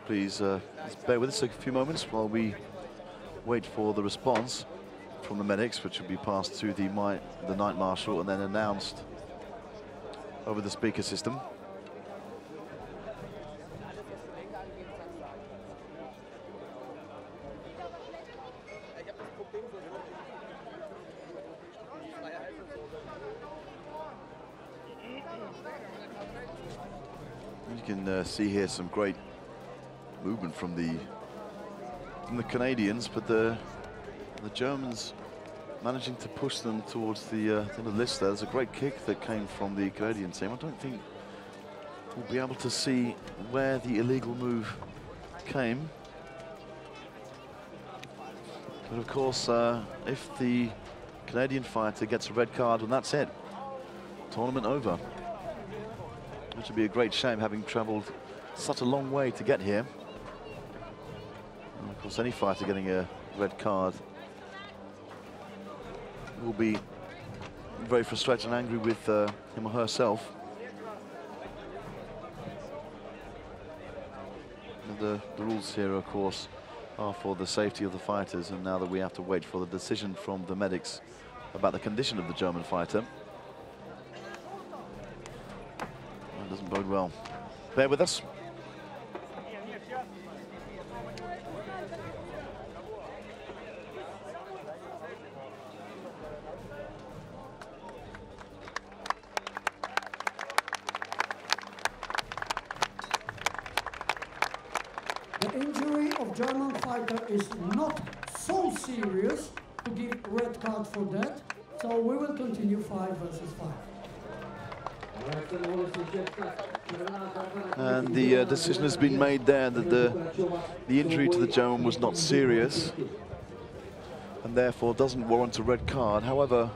Please bear with us a few moments while we wait for the response from the medics, which will be passed to the night marshal and then announced over the speaker system. You can see here some great movement from the Canadians, but the Germans managing to push them towards the list there. There's a great kick that came from the Canadian team. I don't think we'll be able to see where the illegal move came. But of course, if the Canadian fighter gets a red card, and that's it. Tournament over. Which would be a great shame, having travelled such a long way to get here. And of course, any fighter getting a red card will be very frustrated and angry with him or herself. And the rules here, of course, are for the safety of the fighters, and now that we have to wait for the decision from the medics about the condition of the German fighter. That doesn't bode well. Bear with us. The injury of German fighter is not so serious to give red card for that, so we will continue 5 versus 5. And the decision has been made there that the injury to the German was not serious and therefore doesn't warrant a red card. However,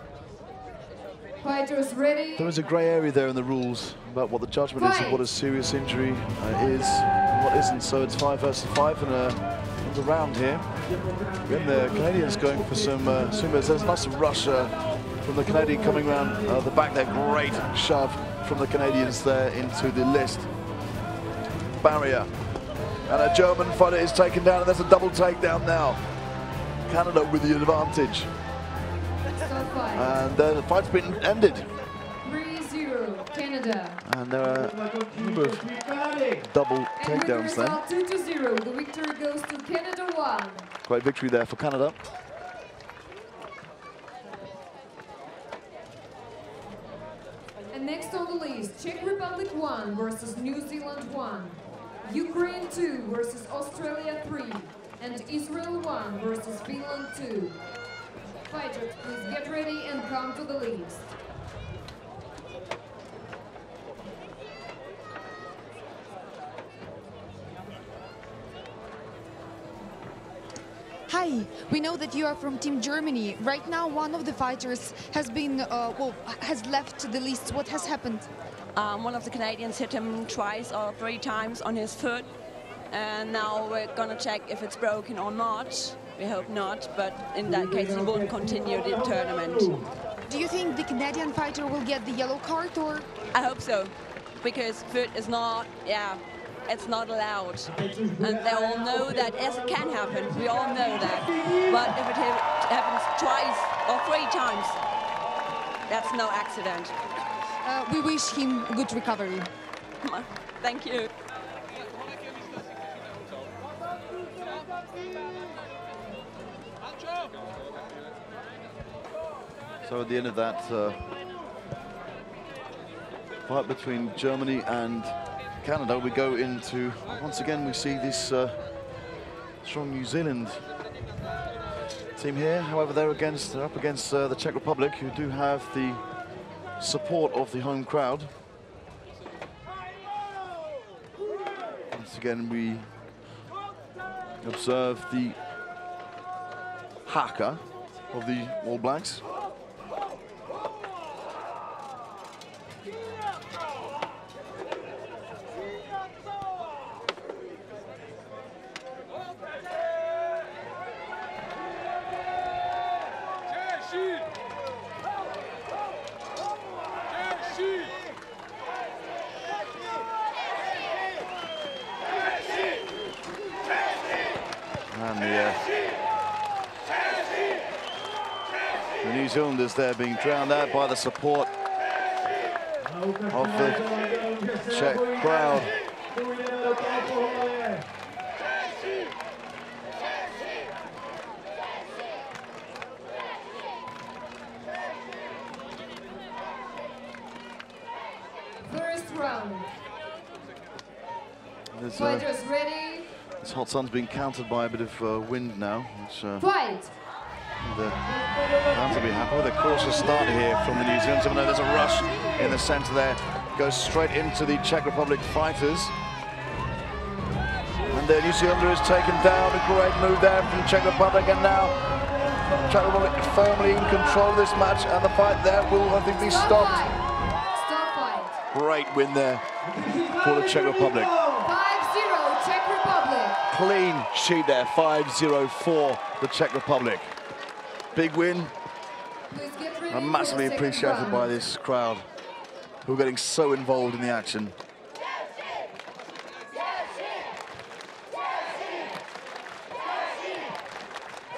Fighters ready. there is a grey area there in the rules about what the judgment is of what a serious injury is and what isn't. So it's 5 versus 5 and a round here. Again, the Canadians going for some sumos. There's a nice rush from the Canadian coming around the back there. Great shove from the Canadians there into the list barrier. And a German fighter is taken down, and there's a double takedown now. Canada with the advantage. And the fight's been ended. 3-0. Canada. And there are a number of double takedowns then. 2-0. The victory goes to Canada 1. Great victory there for Canada. And next on the list, Czech Republic 1 versus New Zealand 1. Ukraine 2 versus Australia 3. And Israel 1 versus Finland 2. Fighters, please get ready and come to the list. Hi, we know that you are from Team Germany. Right now, one of the fighters has been, has left the list. What has happened? One of the Canadians hit him twice or 3 times on his foot. And now we're gonna check if it's broken or not. We hope not, but in that case, he won't continue the tournament. Do you think the Canadian fighter will get the yellow card, or? I hope so, because foot is not, it's not allowed. And they all know that, yes, it can happen. We all know that. But if it happens twice or 3 times, that's no accident. We wish him good recovery. Thank you. So at the end of that fight between Germany and Canada, we go into, once again, we see this strong New Zealand team here. However, they're up against the Czech Republic, who do have the support of the home crowd. Once again, we observe the haka of the All Blacks. And the New Zealanders there being drowned out by the support of the Czech crowd. First round. Fighters ready. This hot sun's being countered by a bit of wind now. Which, Fight. The fans will be happy with a cautious start here from the New Zealanders. Even though there's a rush in the centre there, goes straight into the Czech Republic fighters. And the New Zealander is taken down. A great move there from the Czech Republic, and now Czech Republic firmly in control of this match, and the fight there will, I think, be stopped. Stop fight. Great win there for the Czech Republic. 5-0 Czech Republic. Clean sheet there, 5-0 for the Czech Republic. Big win, and massively appreciated by this crowd, who are getting so involved in the action.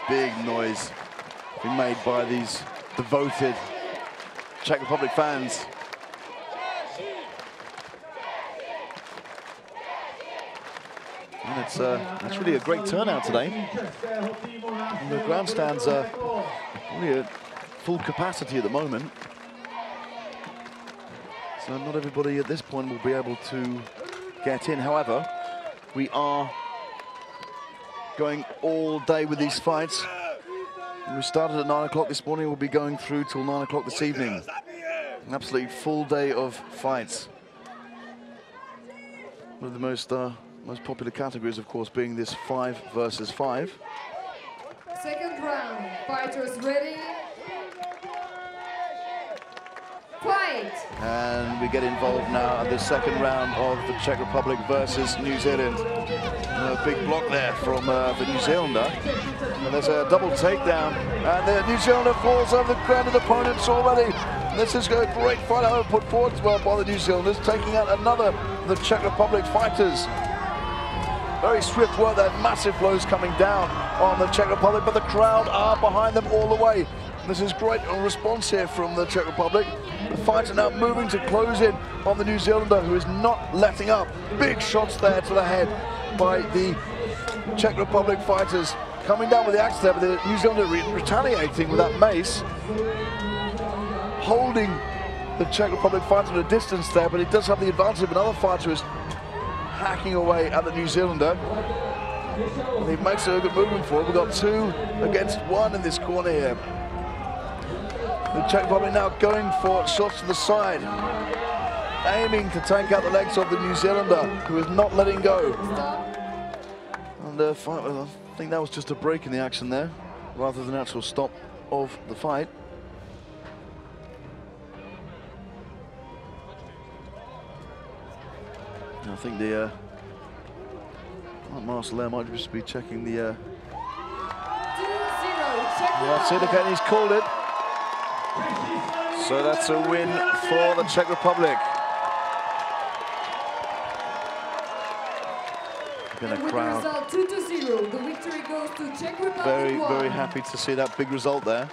Big noise being made by these devoted Czech Republic fans. And it's really a great turnout today. And the grandstands are really at full capacity at the moment. So not everybody at this point will be able to get in. However, we are going all day with these fights. We started at 9 o'clock this morning. We'll be going through till 9 o'clock this evening. An absolutely full day of fights. One of the most popular categories, of course, being this 5 versus 5. Second round. Fighters ready. Fight. And we get involved now at the second round of the Czech Republic versus New Zealand. A big block there from the New Zealander. And there's a double takedown. And the New Zealander falls over the grounded opponents already. This is a great fight put forward as well by the New Zealanders, taking out another of the Czech Republic fighters. Very swift work there, massive blows coming down on the Czech Republic, but the crowd are behind them all the way. This is great response here from the Czech Republic. The fighter now moving to close in on the New Zealander, who is not letting up. Big shots there to the head by the Czech Republic fighters. Coming down with the axe there, but the New Zealander retaliating with that mace. Holding the Czech Republic fighter at a distance there, but it does have the advantage of another fighter who is hacking away at the New Zealander. And he makes a good movement for it. We've got 2 against 1 in this corner here. The Czech Republic now going for shots to the side, aiming to take out the legs of the New Zealander, who is not letting go. And I think that was just a break in the action there, rather than an actual stop of the fight. I think the Marshall there might just be checking the. 2-0. That's it again. He's called it. So that's a win for the Czech Republic. Again, a crowd. Result 2-0. The victory goes to Czech Republic. Very happy to see that big result there.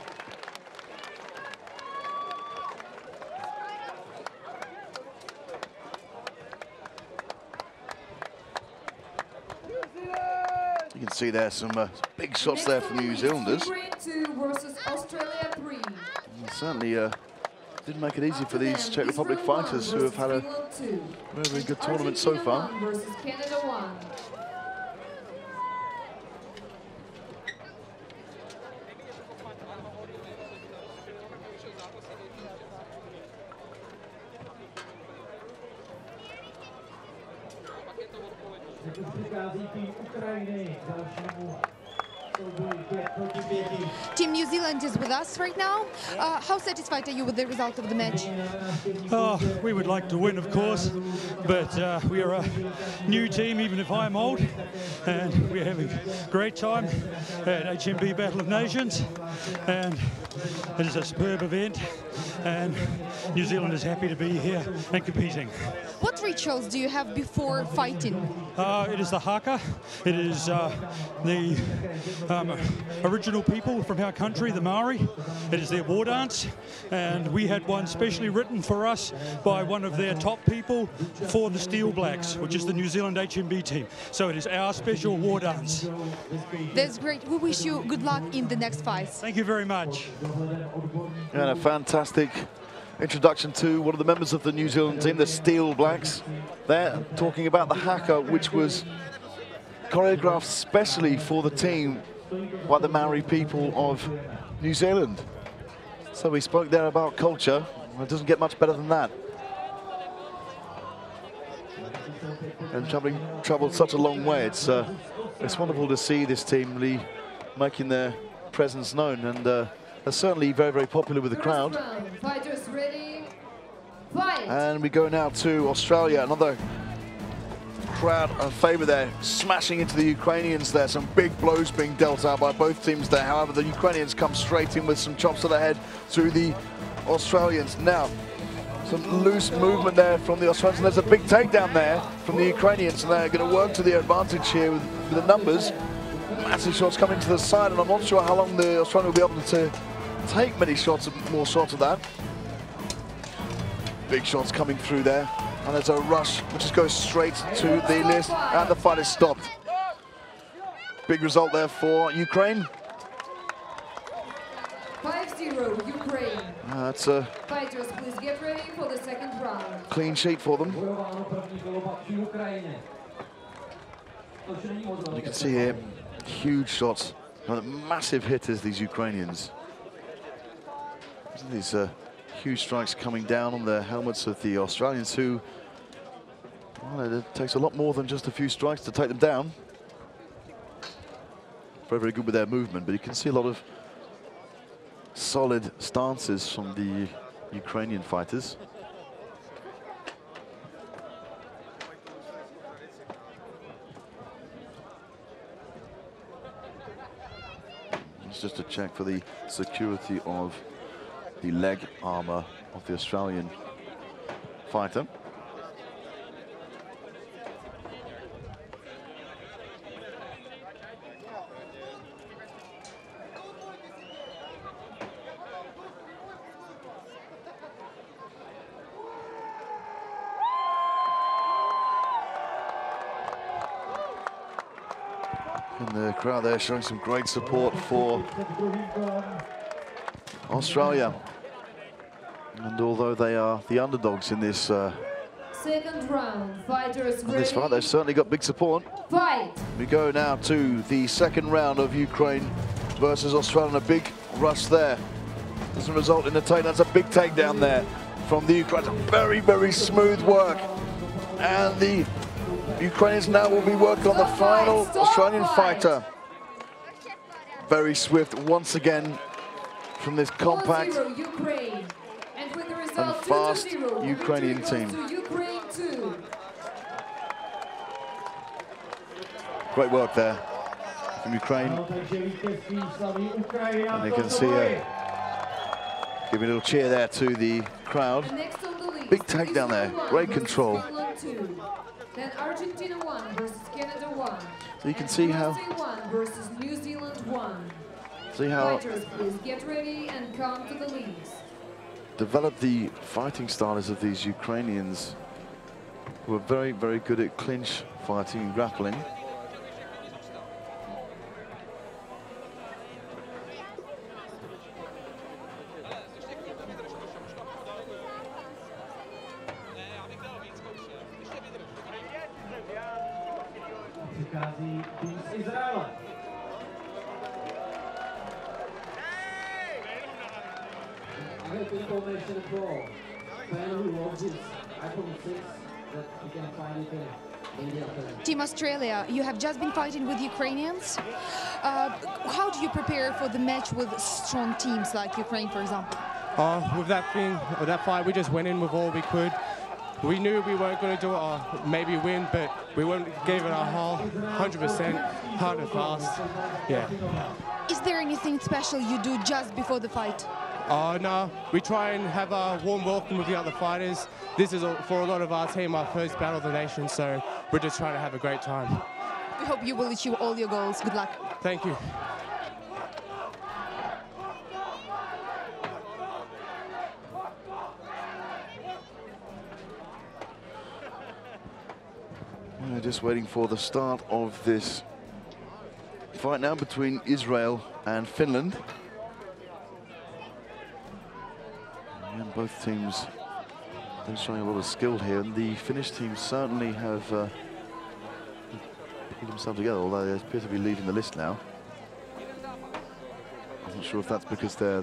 You can see there some big shots there from the New Zealanders. Ukraine 2 versus Australia 3. And certainly didn't make it easy for these Czech Republic fighters, who have had a very good tournament so far. Versus Canada 1. Team New Zealand is with us right now. How satisfied are you with the result of the match? Oh, we would like to win, of course, but we are a new team, even if I'm old, and we're having a great time at HMB Battle of Nations, and it is a superb event, and New Zealand is happy to be here and competing. What rituals do you have before fighting? It is the haka. It is the original people from our country, the Maori. It is their war dance, and we had one specially written for us by one of their top people for the Steel Blacks, which is the New Zealand HMB team. So it is our special war dance. That's great. We wish you good luck in the next fights. Thank you very much. And a fantastic introduction to one of the members of the New Zealand team, the Steel Blacks. They're talking about the haka, which was choreographed specially for the team by the Maori people of New Zealand. So we spoke there about culture. Well, it doesn't get much better than that. And traveled such a long way. It's wonderful to see this team really making their presence known, and they're certainly very popular with the crowd. Fighters ready, fight! And we go now to Australia, another crowd of favour there, smashing into the Ukrainians there. Some big blows being dealt out by both teams there. However, the Ukrainians come straight in with some chops to the head to the Australians. Now, some loose movement there from the Australians, and there's a big takedown there from the Ukrainians, and they're going to work to their advantage here with the numbers. Massive shots coming to the side, and I'm not sure how long the Australian will be able to take many shots, more shots of that. Big shots coming through there, and there's a rush which just goes straight to the list, and the fight is stopped. Big result there for Ukraine. 5-0 Ukraine. That's a Fighters, please get ready for the second round. clean sheet for them. You can see here, huge shots, massive hitters, these Ukrainians. These huge strikes coming down on the helmets of the Australians, who, well, it takes a lot more than just a few strikes to take them down. Very good with their movement, but you can see a lot of solid stances from the Ukrainian fighters. It's just a check for the security of the leg armor of the Australian fighter. And the crowd there showing some great support for Australia. And although they are the underdogs in this Second round, fighters ready. this fight, they've certainly got big support. Fight! We go now to the second round of Ukraine versus Australia, and a big rush there. Doesn't result in a takedown. That's a big takedown there from the Ukrainians. Very, very smooth work. And the Ukrainians now will be working on the final Australian fighter. Very swift once again from this compact Ukraine. And with the result, and fast Ukrainian team. Ukraine 2. Great work there from Ukraine. And you can see give a little cheer there to the crowd. Big takedown there, great control. Then Argentina 1 versus Canada 1. So you can see how USA 1 versus New Zealand 1. Fighters, please get ready and come to the leagues. Develop the fighting styles of these Ukrainians, who are very, very good at clinch fighting and grappling. I have information from fan who loves his iPhone 6 that you can find it in the internet. Team Australia, you have just been fighting with Ukrainians. How do you prepare for the match with strong teams like Ukraine, for example? With that fight, we just went in with all we could. We knew we weren't going to do it, maybe win, but we gave it our whole 100%, hard and fast. Yeah. Is there anything special you do just before the fight? No, we try and have a warm welcome with the other fighters. This is, for a lot of our team, our first battle of the nation, so we're just trying to have a great time. We hope you will achieve all your goals. Good luck. Thank you. We're just waiting for the start of this fight now between Israel and Finland. And both teams, they're showing a lot of skill here, and the Finnish team certainly have pulled themselves together, although they appear to be leading the list now. I'm not sure if that's because their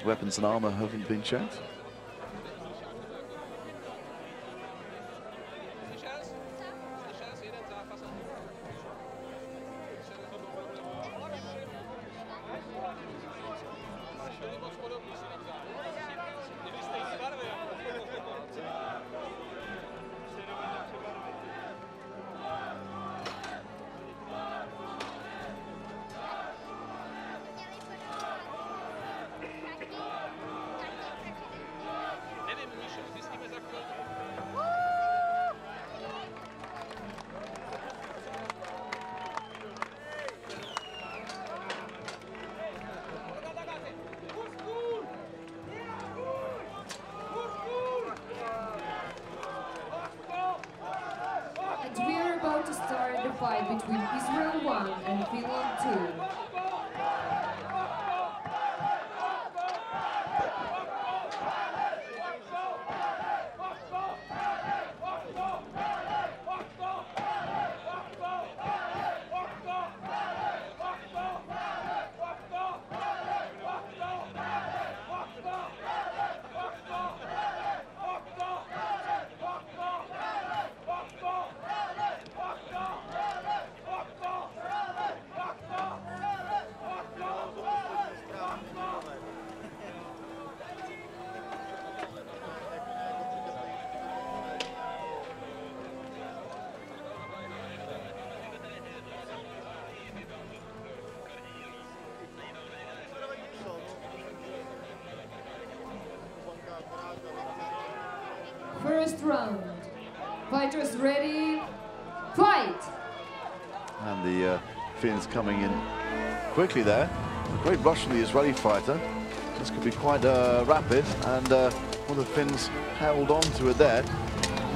weapons and armor haven't been checked. To start the fight between Israel 1 and Finland 2. First round. Fighters ready, fight! And the Finns coming in quickly there. A great rush from the Israeli fighter. This could be quite rapid, and one of the Finns held on to it there.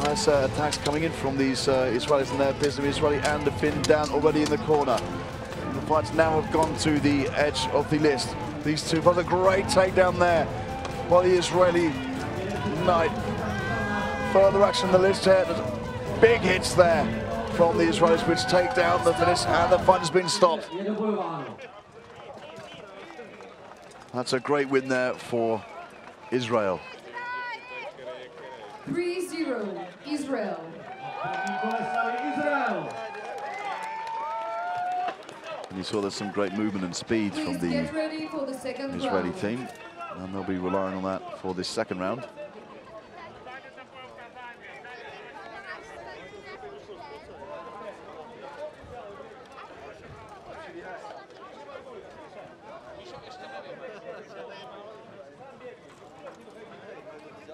Nice attacks coming in from these Israelis, and there appears to be Israeli and the Finn down already in the corner. The fights now have gone to the edge of the list. These two, but a great takedown there by the Israeli knight. Further action on the list here. Big hits there from the Israelis, which take down the finish, and the fight has been stopped. That's a great win there for Israel. 3-0, Israel. And you saw there's some great movement and speed from the Israeli team, and they'll be relying on that for this second round.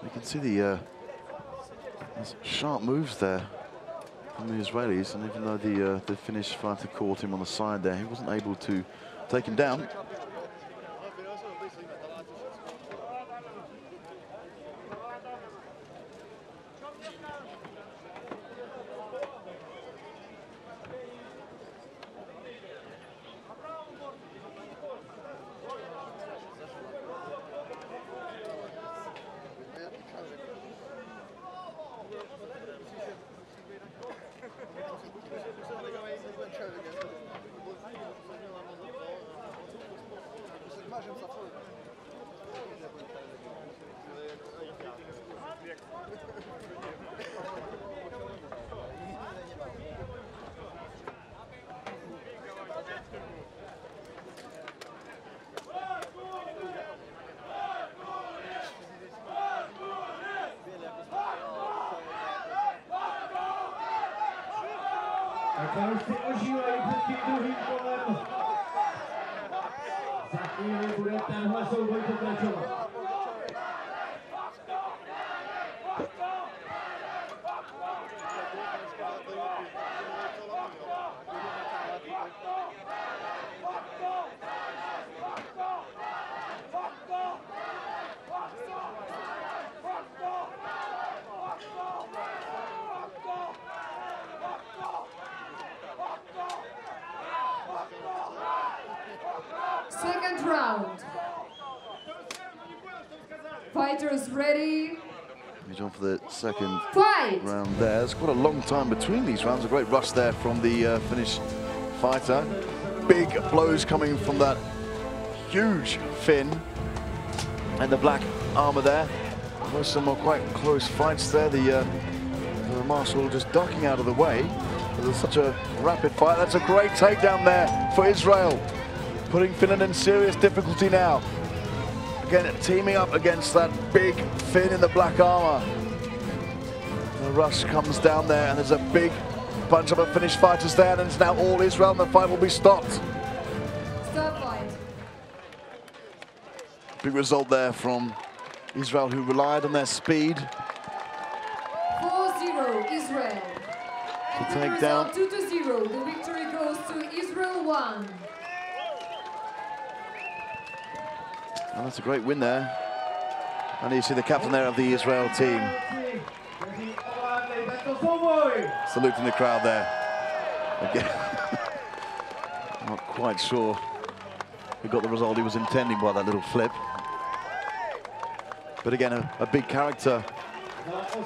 You can see the sharp moves there from the Israelis, and even though the Finnish fighter caught him on the side there, he wasn't able to take him down. Už si užívají před tím druhým kolem. Za chvíli bude tenhle souboj pokračovat. Second round. Fighters ready. He's on for the second Fight. round there. There's quite a long time between these rounds. A great rush there from the Finnish fighter. Big blows coming from that huge Finn. And the black armor there. There's some more quite close fights there. The marshal just ducking out of the way. There's such a rapid fight. That's a great takedown there for Israel. Putting Finland in serious difficulty now. Again, teaming up against that big Finn in the black armor. The rush comes down there, and there's a big bunch of Finnish fighters there, and it's now all Israel, and the fight will be stopped. Stop fight. Big result there from Israel, who relied on their speed 4-0, Israel. to And take the down. result 2-0. The victory goes to Israel 1. And that's a great win there. And you see the captain there of the Israel team saluting the crowd there. Again, not quite sure he got the result he was intending by that little flip. But again, a big character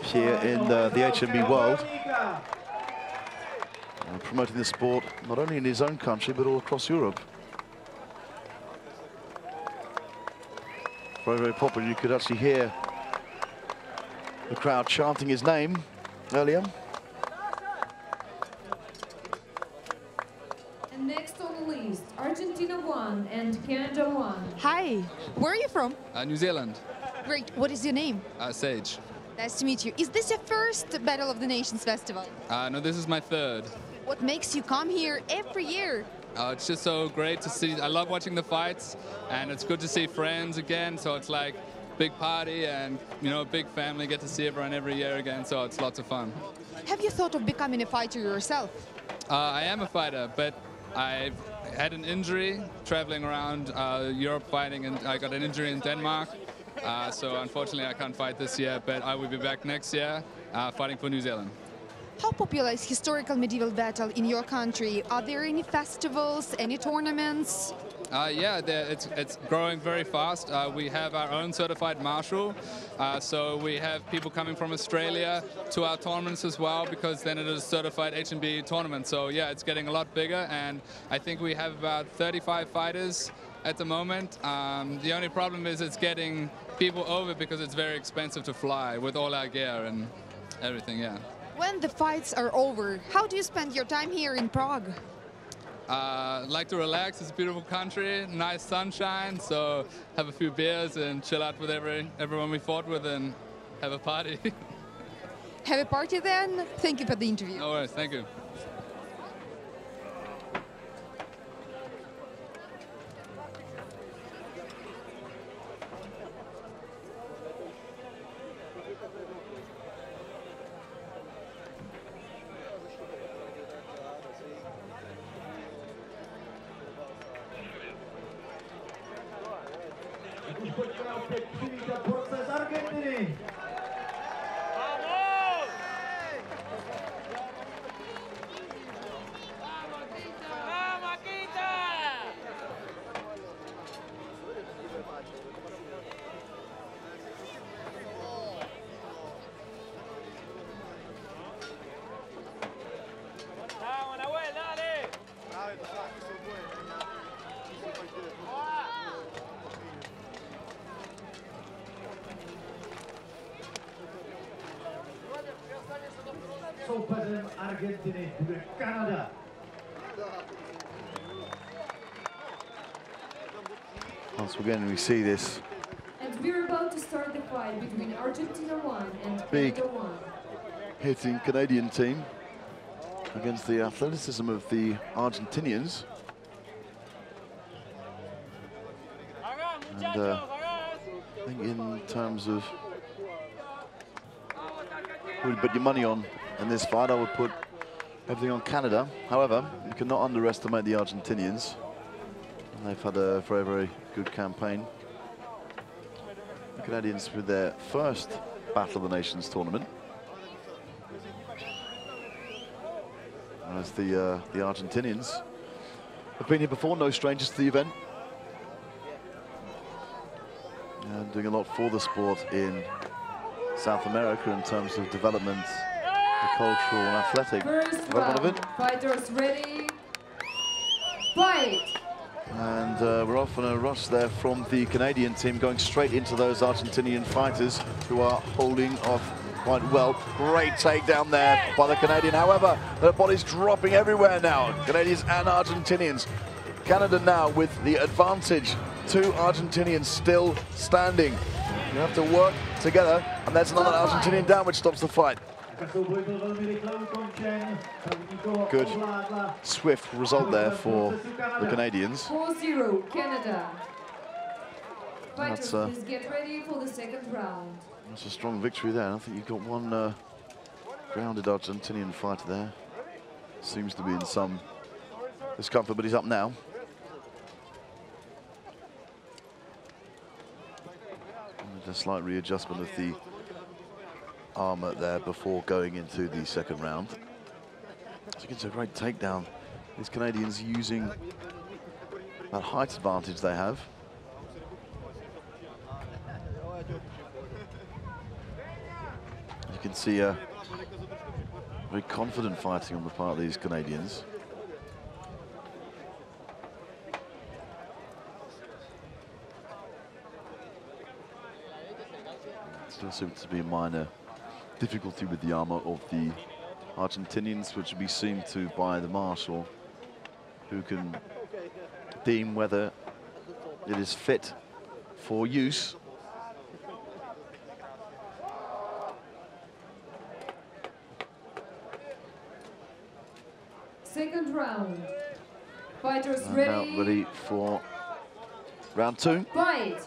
here in the HMB world. Promoting the sport not only in his own country, but all across Europe. Very, very popular. You could actually hear the crowd chanting his name earlier. And next on the list, Argentina 1 and Canada 1. Hi, where are you from? New Zealand. Great, what is your name? Sage. Nice to meet you. Is this your first Battle of the Nations festival? No, this is my third. What makes you come here every year? It's just so great to see. I love watching the fights, and it's good to see friends again. So it's like big party, and you know, a big family. Get to see everyone every year again. So it's lots of fun. Have you thought of becoming a fighter yourself? I am a fighter, but I've had an injury traveling around Europe fighting, and I got an injury in Denmark. So unfortunately I can't fight this year, but I will be back next year fighting for New Zealand. How popular is historical medieval battle in your country? Are there any festivals, any tournaments? Yeah, it's growing very fast. We have our own certified marshal, so we have people coming from Australia to our tournaments as well, because then it is a certified H&B tournament. So yeah, it's getting a lot bigger, and I think we have about 35 fighters at the moment. The only problem is it's getting people over because it's very expensive to fly with all our gear and everything, yeah. When the fights are over, how do you spend your time here in Prague? Like to relax. It's a beautiful country, nice sunshine, so have a few beers and chill out with everyone we fought with and have a party. Have a party then. Thank you for the interview. No worries, thank you. Už pojďme opět přivítat borce z Argentiny. Soupeřem Argentiny bude Kanada. Once again, we see this And we're about to start the fight between Argentina 1 and big Canada 1. hitting Canadian team against the athleticism of the Argentinians. And I think in terms of who would put your money on in this fight, I would put everything on Canada. However, you cannot underestimate the Argentinians. They've had a very, very good campaign. The Canadians with their first Battle of the Nations tournament. As the Argentinians have been here before, no strangers to the event. And doing a lot for the sport in South America in terms of development, the cultural and athletic development of it. Fighters ready, fight! And we're off on a rush there from the Canadian team, going straight into those Argentinian fighters who are holding off quite well. Great takedown there by the Canadian. However, their bodies dropping everywhere now, Canadians and Argentinians. Canada now with the advantage. Two Argentinians still standing. You have to work together, and there's another Argentinian down, which stops the fight. Good, swift result there for the Canadians. 4-0 Canada. Fighters, That's, please get ready for the second round. That's a strong victory there. I think you've got one grounded Argentinian fighter there. Seems to be in some discomfort, but he's up now. And a slight readjustment of the armor there before going into the second round. So it's a great takedown. These Canadians using that height advantage they have. You can see a very confident fighting on the part of these Canadians. Still seems to be a minor difficulty with the armor of the Argentinians, which will be seen to by the marshal, who can deem whether it is fit for use. Second round. Fighters And ready. now ready for round two. Fight.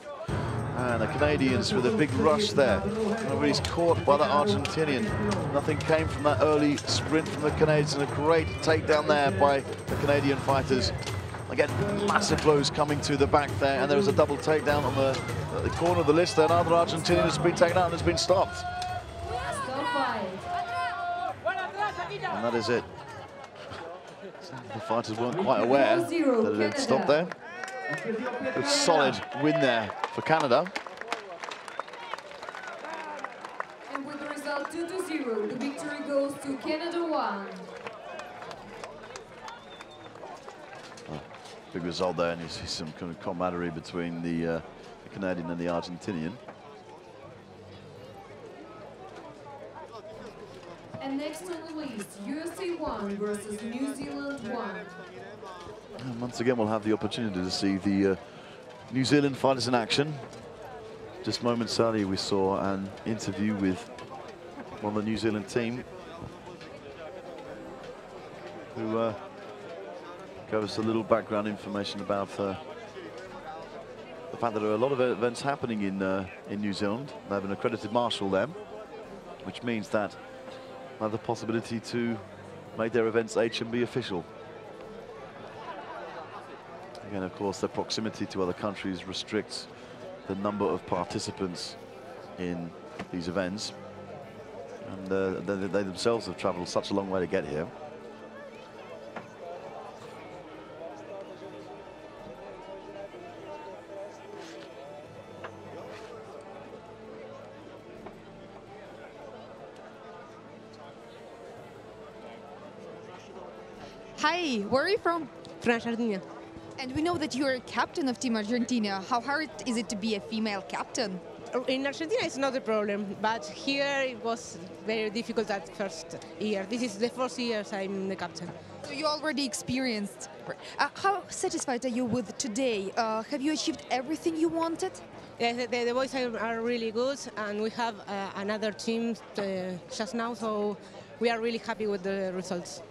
And the Canadians with a big rush there. Nobody's caught by the Argentinian. Nothing came from that early sprint from the Canadians, and a great takedown there by the Canadian fighters. Again, massive blows coming to the back there, and there was a double takedown on the at the corner of the list. Another Argentinian has been taken out and has been stopped. Stop fight. And that is it. The fighters weren't quite aware that it had stopped there. A solid win there for Canada. And with the result 2-0, the victory goes to Canada 1. Big result there, and you see some kind of camaraderie between the Canadian and the Argentinian. And next on the list, USA 1 versus New Zealand 1. And once again, we'll have the opportunity to see the New Zealand fighters in action. Just momentarily, we saw an interview with one of the New Zealand team who gave us a little background information about the fact that there are a lot of events happening in New Zealand. They have an accredited marshal there, which means that they have the possibility to make their events H&B official. Again, of course, their proximity to other countries restricts the number of participants in these events. And they themselves have traveled such a long way to get here. Hi, where are you from? From Argentina. And we know that you're a captain of Team Argentina. How hard is it to be a female captain? In Argentina it's not a problem, but here it was very difficult that first year. This is the first year I'm the captain. So you already experienced. How satisfied are you with today? Have you achieved everything you wanted? Yes, the boys are really good, and we have another team just now, so we are really happy with the results.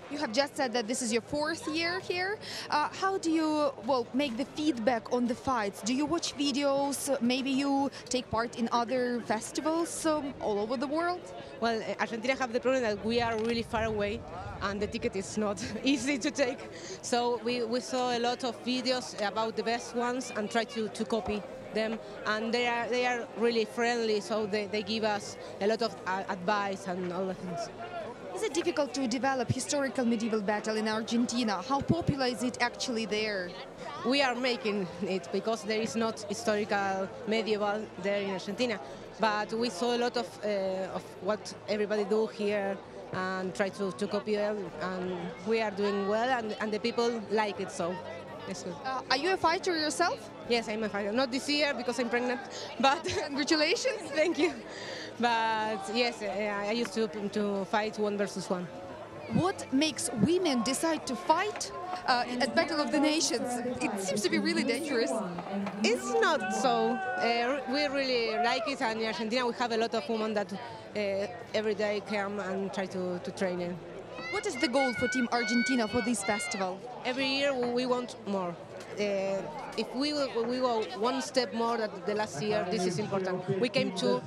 You have just said that this is your 4th year here. How do you, make the feedback on the fights? Do you watch videos? Maybe you take part in other festivals all over the world? Well, Argentina have the problem that we are really far away, and the ticket is not easy to take. So we saw a lot of videos about the best ones and try to copy them. And they are really friendly, so they give us a lot of advice and all the things. Is it difficult to develop historical medieval battle in Argentina? How popular is it actually there? We are making it because there is not historical medieval there in Argentina. But we saw a lot of what everybody do here and try to copy them, and we are doing well, and the people like it, so it's good. Are you a fighter yourself? Yes, I'm a fighter. Not this year because I'm pregnant, but congratulations. Thank you. But yes, I used to fight 1 versus 1. What makes women decide to fight at Battle of the Nations? It seems to be really dangerous. It's not so. We really like it, and in Argentina we have a lot of women that every day come and try to train in. What is the goal for Team Argentina for this festival? Every year we want more. If we go 1 step more than the last year, this is important. We came to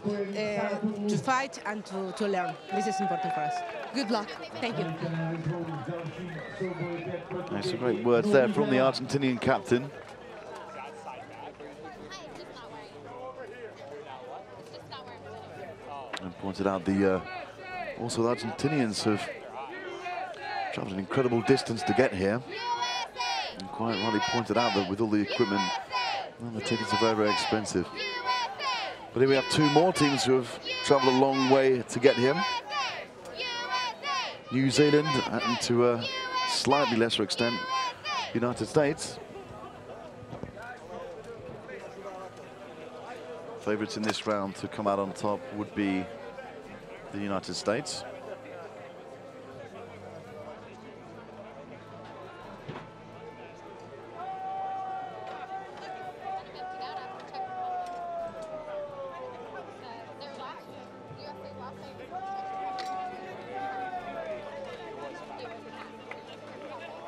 fight and to learn. This is important for us. Good luck. Thank you. Some great words there from the Argentinian captain. And pointed out also the Argentinians have travelled an incredible distance to get here. And quite rightly pointed out that with all the equipment, well, the tickets are very, very expensive. But here we have 2 more teams who have travelled a long way to get here. New Zealand, and to a slightly lesser extent, United States. Favourites in this round to come out on top would be the United States.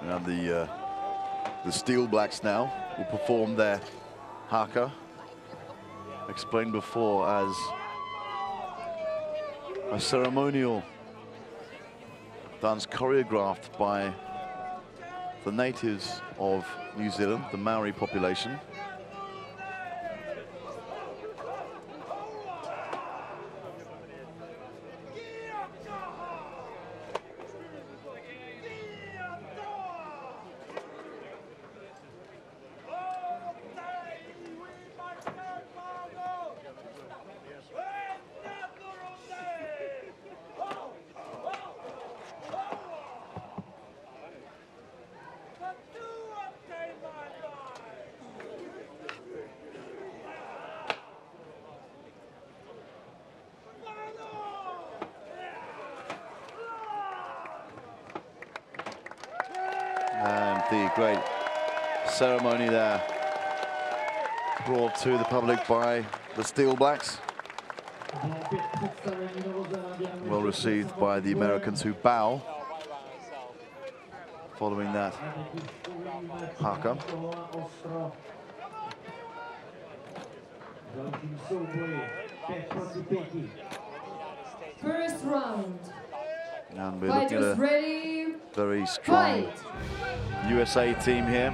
And the Steel Blacks now will perform their haka, explained before as a ceremonial dance choreographed by the natives of New Zealand, the Maori population. And the great ceremony there brought to the public by the Steel Blacks. Well received by the Americans, who bow following that haka. First round. And we're looking at a ready. very strong USA team here.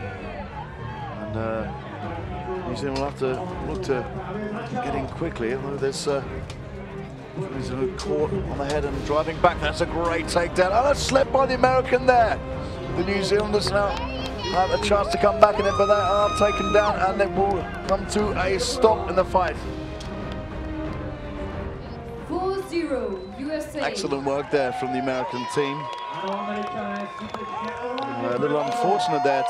And New Zealand will have to look to get in quickly, although there's New Zealand caught on the head and driving back. That's a great takedown. Oh, that's slipped by the American there. The New Zealanders now have a chance to come back in it, but they are taken down, and it will come to a stop in the fight. 4-0 USA. Excellent work there from the American team. A little unfortunate there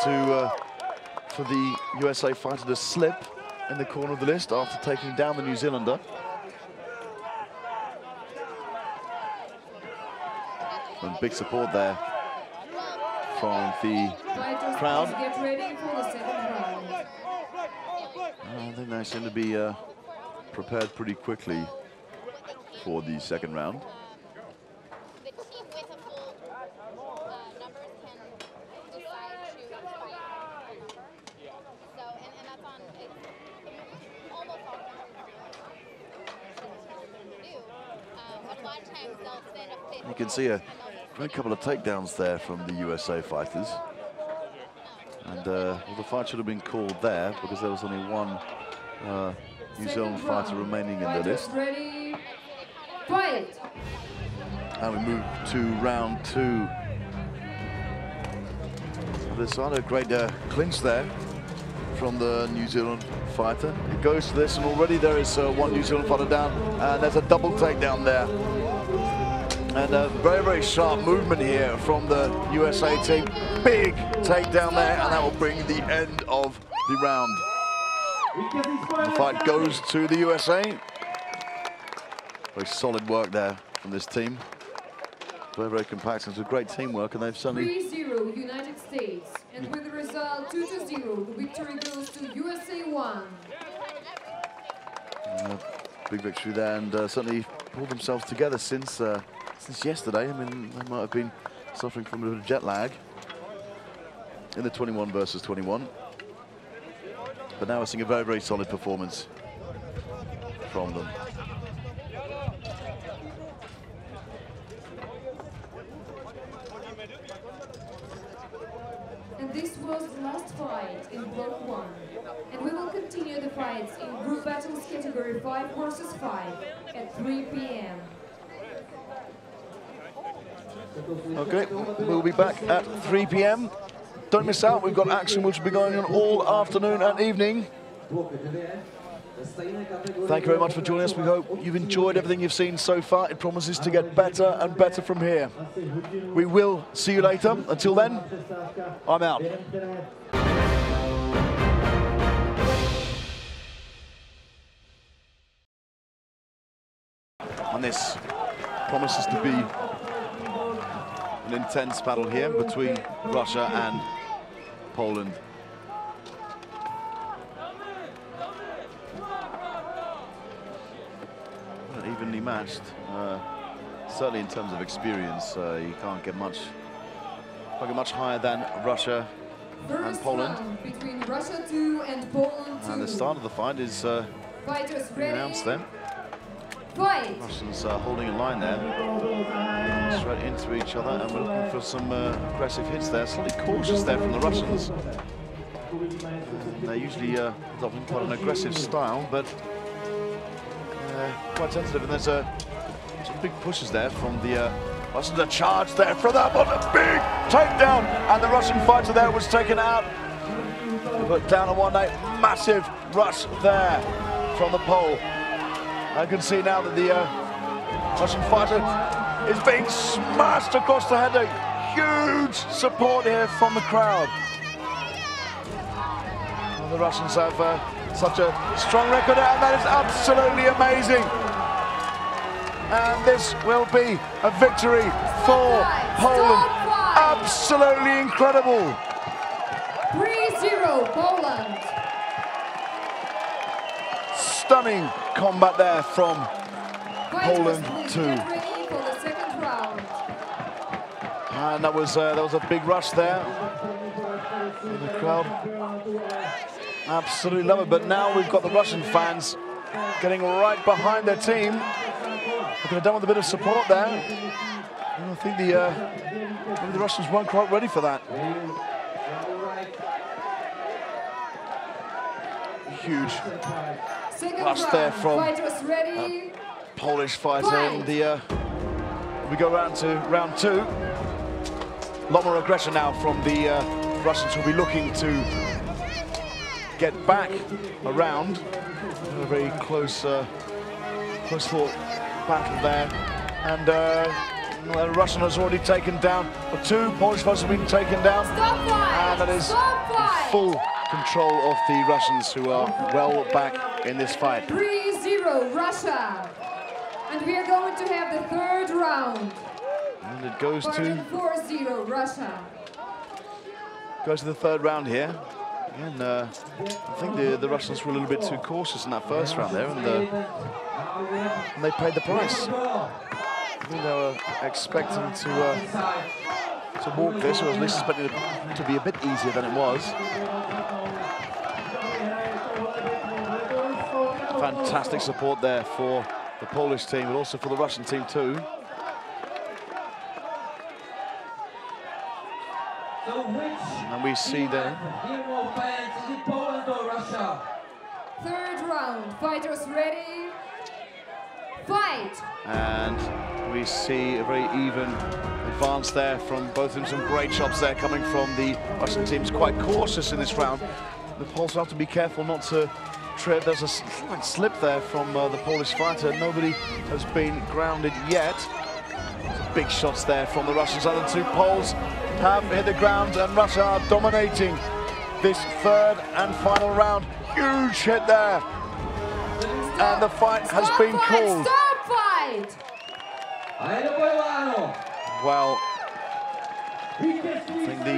for the USA fighter to slip in the corner of the list after taking down the New Zealander. And big support there from the crowd. Get ready for the second round. I think they seem to be prepared pretty quickly for the second round. You can see a great couple of takedowns there from the USA fighters. And well, the fight should have been called there because there was only one New Zealand fighter remaining in the list. Ready. Fight. And we move to round two. There's not a great clinch there from the New Zealand fighter. It goes to this, and already there is one New Zealand fighter down, and there's a double takedown there. And a very, very sharp movement here from the USA team. Big takedown there, and that will bring the end of the round. The fight goes to the USA. Very solid work there from this team. Very, very compact. It's a great teamwork, and they've certainly... 3-0 United States. And with the result 2-0, the victory goes to USA 1. Big victory there, and certainly pulled themselves together since yesterday. I mean, they might have been suffering from a bit of jet lag in the 21 versus 21. But now we're seeing a very, very solid performance from them. And this was the last fight in Block 1. And we will continue the fights in group battles category 5 versus 5 at 3 p.m. Okay, we'll be back at 3 p.m. Don't miss out, we've got action which will be going on all afternoon and evening. Thank you very much for joining us. We hope you've enjoyed everything you've seen so far. It promises to get better and better from here. We will see you later. Until then, I'm out. And this promises to be an intense battle here between Russia and Poland. Evenly matched, certainly in terms of experience. You can't get much higher than Russia and Poland. Between Russia 2 and Poland 2. And the start of the fight is announced there. Fight. Russians holding a line there, straight into each other, and we're looking for some aggressive hits there. Slightly cautious there from the Russians. They're usually adopting quite an aggressive style, but quite sensitive. And there's some big pushes there from the Russians. A charge there from that one, a big takedown, and the Russian fighter there was taken out. But down on 1-8, massive rush there from the Pole. I can see now that the Russian fighter is being smashed across the head. Huge support here from the crowd. And the Russians have such a strong record, and that is absolutely amazing. And this will be a victory for Poland. Absolutely incredible. 3-0 Poland. Stunning combat there from Poland too. Get ready for the second round. And that was a big rush there in the crowd. Absolutely love it. But now we've got the Russian fans getting right behind their team. They could have done with a bit of support there. And I think maybe the Russians weren't quite ready for that. Huge rush there from Polish fighter. And we go round to round two. A lot more aggression now from the Russians, who'll be looking to get back around. A very close fought battle there. And the Russian has already taken down, or two Polish fighters have been taken down. And that is full control of the Russians, who are well back in this fight. 3-0 Russia. And we are going to have the third round. And it goes to 4-0 Russia. Goes to the third round here. Again, I think the Russians were a little bit too cautious in that first round there, and they paid the price. I think they were expecting to walk this, or at least expecting it to be a bit easier than it was. Fantastic support there for the Polish team, but also for the Russian team too. And we see there. Third round, fighters ready, fight! And we see a very even advance there from both of them. Some great shots there coming from the Russian teams. Quite cautious in this round. The Poles have to be careful not to trip. There's a slight slip there from the Polish fighter. Nobody has been grounded yet. Some big shots there from the Russians. Other two Poles have hit the ground, and Russia are dominating this third and final round. Huge hit there. And the fight has been called. Stop fight! Well, I think the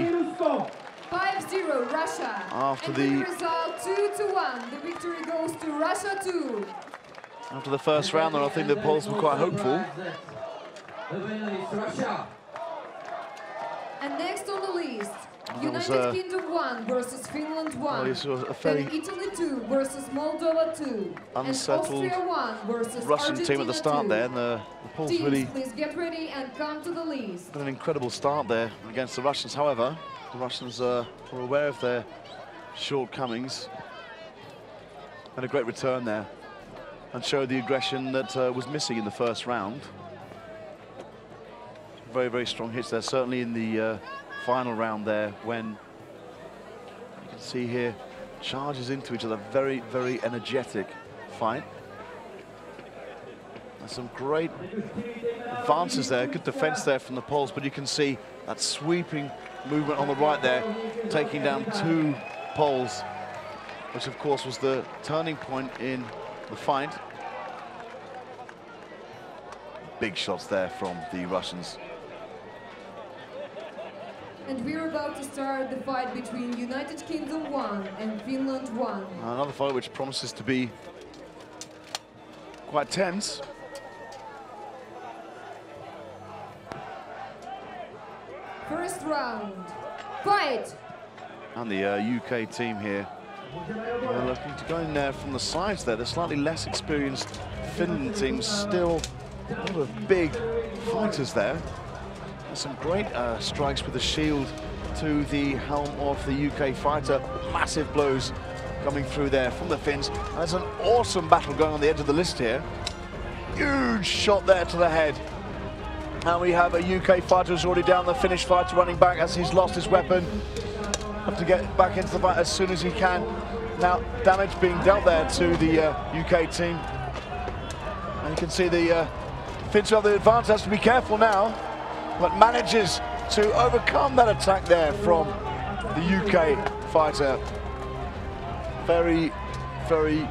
5-0 Russia. After and the result 2-1. The victory goes to Russia 2. After the first round, then I think the Poles were quite hopeful. And next on the list, United Kingdom 1 versus Finland 1. Then Italy 2 versus Moldova 2. Unsettled and Austria 1 versus Russian Argentina team at the start 2. there, and the Poles Teams, really please get ready and come to the list. got an incredible start there against the Russians. However, the Russians were aware of their shortcomings. And a great return there, and showed the aggression that was missing in the first round. Very, very strong hits there, certainly in the final round there, when you can see here, charges into each other. Very, very energetic fight. There's some great advances there, good defense there from the Poles, but you can see that sweeping movement on the right there, taking down two Poles, which of course was the turning point in the fight. Big shots there from the Russians. And we're about to start the fight between United Kingdom 1 and Finland 1. Another fight which promises to be quite tense. First round, fight! And the UK team here are looking to go in there from the sides there. The slightly less experienced Finland team, still a lot of big fighters there. There's some great strikes with the shield to the helm of the UK fighter. Massive blows coming through there from the Finns. And there's an awesome battle going on the edge of the list here. Huge shot there to the head. And we have a UK fighter who's already down, the Finnish fighter running back as he's lost his weapon. Have to get back into the fight as soon as he can. Now, damage being dealt there to the UK team. And you can see the Finns have the advance, has to be careful now, but manages to overcome that attack there from the UK fighter. Very, very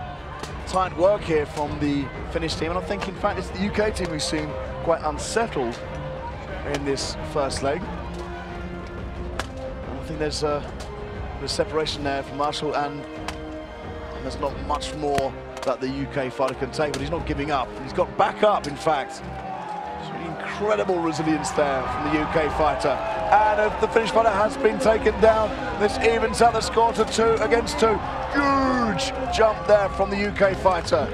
tight work here from the Finnish team, and I think in fact it's the UK team who seem quite unsettled in this first leg. And I think there's There's separation there from Marshall, and there's not much more that the UK fighter can take, but he's not giving up. He's got back up, in fact. Incredible resilience there from the UK fighter. And the Finnish fighter has been taken down. This evens out the score to 2 against 2. Huge jump there from the UK fighter.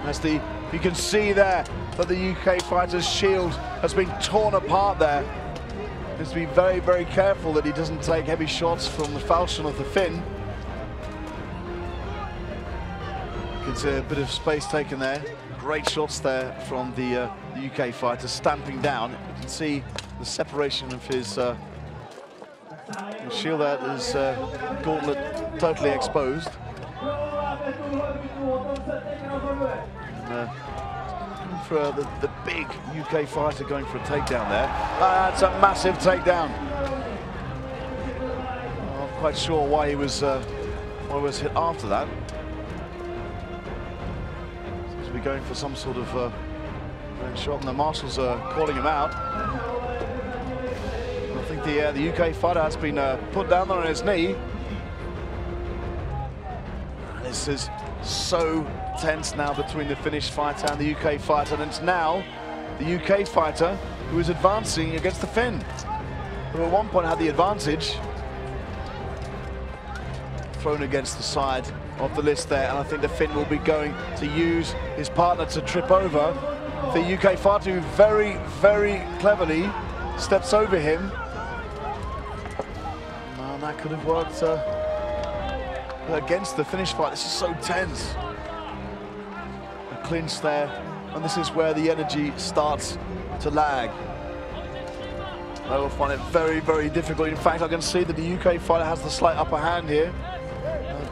As you can see there that the UK fighter's shield has been torn apart there. He has to be very, very careful that he doesn't take heavy shots from the falchion of the Finn. You can see a bit of space taken there. Great shots there from the UK fighter, stamping down. You can see the separation of his shield there, his gauntlet totally exposed. And, for the big UK fighter going for a takedown there. That's a massive takedown. I'm not quite sure why he was hit after that. Seems to be going for some sort of shot, and the marshals are calling him out. I think the UK fighter has been put down on his knee. And this is so tense now between the Finnish fighter and the UK fighter, and it's now the UK fighter who is advancing against the Finn, who at one point had the advantage. Thrown against the side of the list there, and I think the Finn will be going to use his partner to trip over the UK fighter, who very, very cleverly steps over him. And that could have worked against the Finnish fight. This is so tense. A clinch there, and this is where the energy starts to lag. I will find it very, very difficult. In fact, I can see that the UK fighter has the slight upper hand here,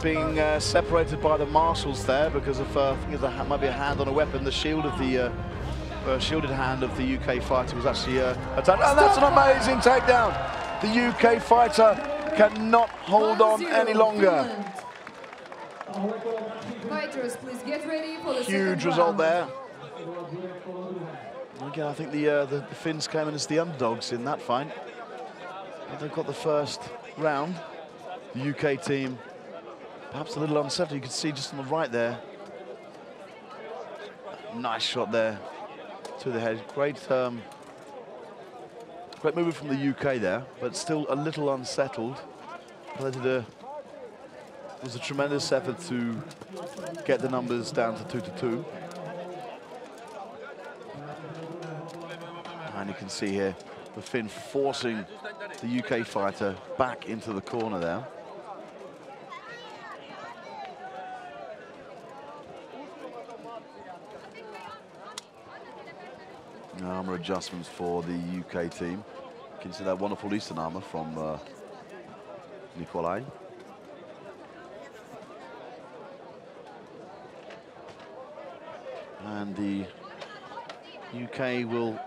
being separated by the marshals there because of, I think there might be a hand on a weapon. The shield of the shielded hand of the UK fighter was actually attacked. And that's an amazing takedown. The UK fighter cannot hold on any longer. Fighters, please get ready for the Huge result there. Again, I think the Finns came in as the underdogs in that fight. But they've got the first round. The UK team perhaps a little unsettled. You can see just on the right there. Nice shot there to the head. Great movement from the UK there, but still a little unsettled. But it was a tremendous effort to get the numbers down to 2-2. And you can see here the Finn forcing the UK fighter back into the corner there. Armour adjustments for the UK team. You can see that wonderful Eastern armour from Nikolai. And the UK will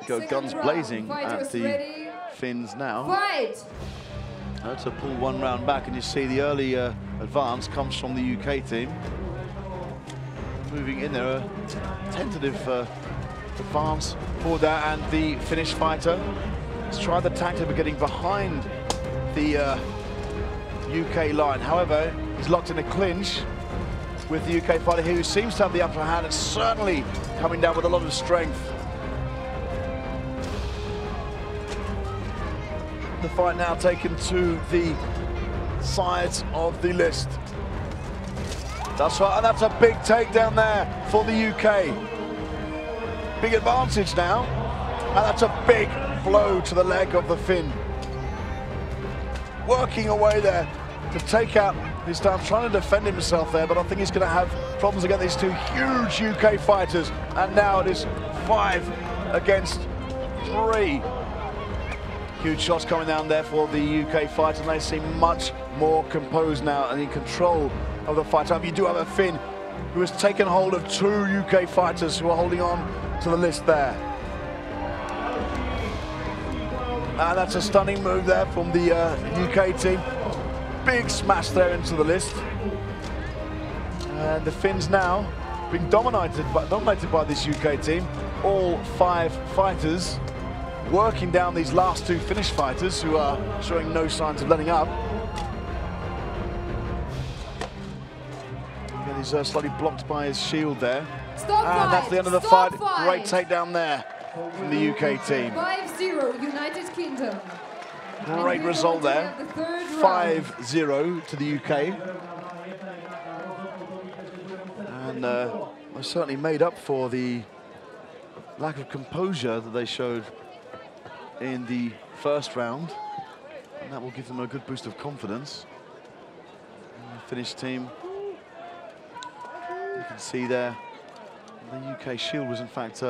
go guns blazing at the Finns now. Fight! That's a pull one round back, and you see the early advance comes from the UK team. Moving in there, a tentative advance for that, and the Finnish fighter has tried the tactic of getting behind the UK line. However, he's locked in a clinch with the UK fighter here, who seems to have the upper hand and certainly coming down with a lot of strength. The fight now taken to the sides of the list. That's right, and that's a big takedown there for the UK. Big advantage now, and that's a big blow to the leg of the Finn. Working away there to take out his down, trying to defend himself there, but I think he's going to have problems against these two huge UK fighters. And now it is 5 against 3. Huge shots coming down there for the UK fighter, and they seem much more composed now and in control of the fight. You do have a Finn who has taken hold of 2 UK fighters who are holding on to the list there. And that's a stunning move there from the UK team. Big smash there into the list. And the Finns now being dominated by this UK team. All 5 fighters working down these last 2 Finnish fighters who are showing no signs of letting up. He's slightly blocked by his shield there. Stop and fight. That's the end of the Stop fight. Great takedown there from the UK team. 5-0 United Kingdom. Great result there. 5-0 to the UK. And they certainly made up for the lack of composure that they showed in the first round. And that will give them a good boost of confidence. And the Finnish team, you can see there, the UK shield was in fact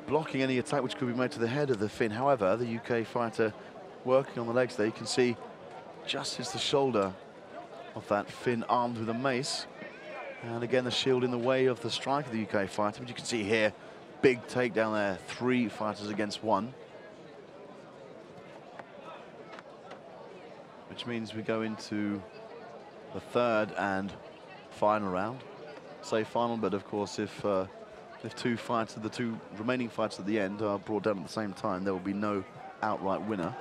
blocking any attack which could be made to the head of the Finn. However, the UK fighter working on the legs there, you can see just hits the shoulder of that Finn armed with a mace. And again, the shield in the way of the strike of the UK fighter. But you can see here, big takedown there, 3 fighters against 1. Which means we go into the third and final round. Say final, but of course, if 2 fights, the 2 remaining fights at the end are brought down at the same time, there will be no outright winner.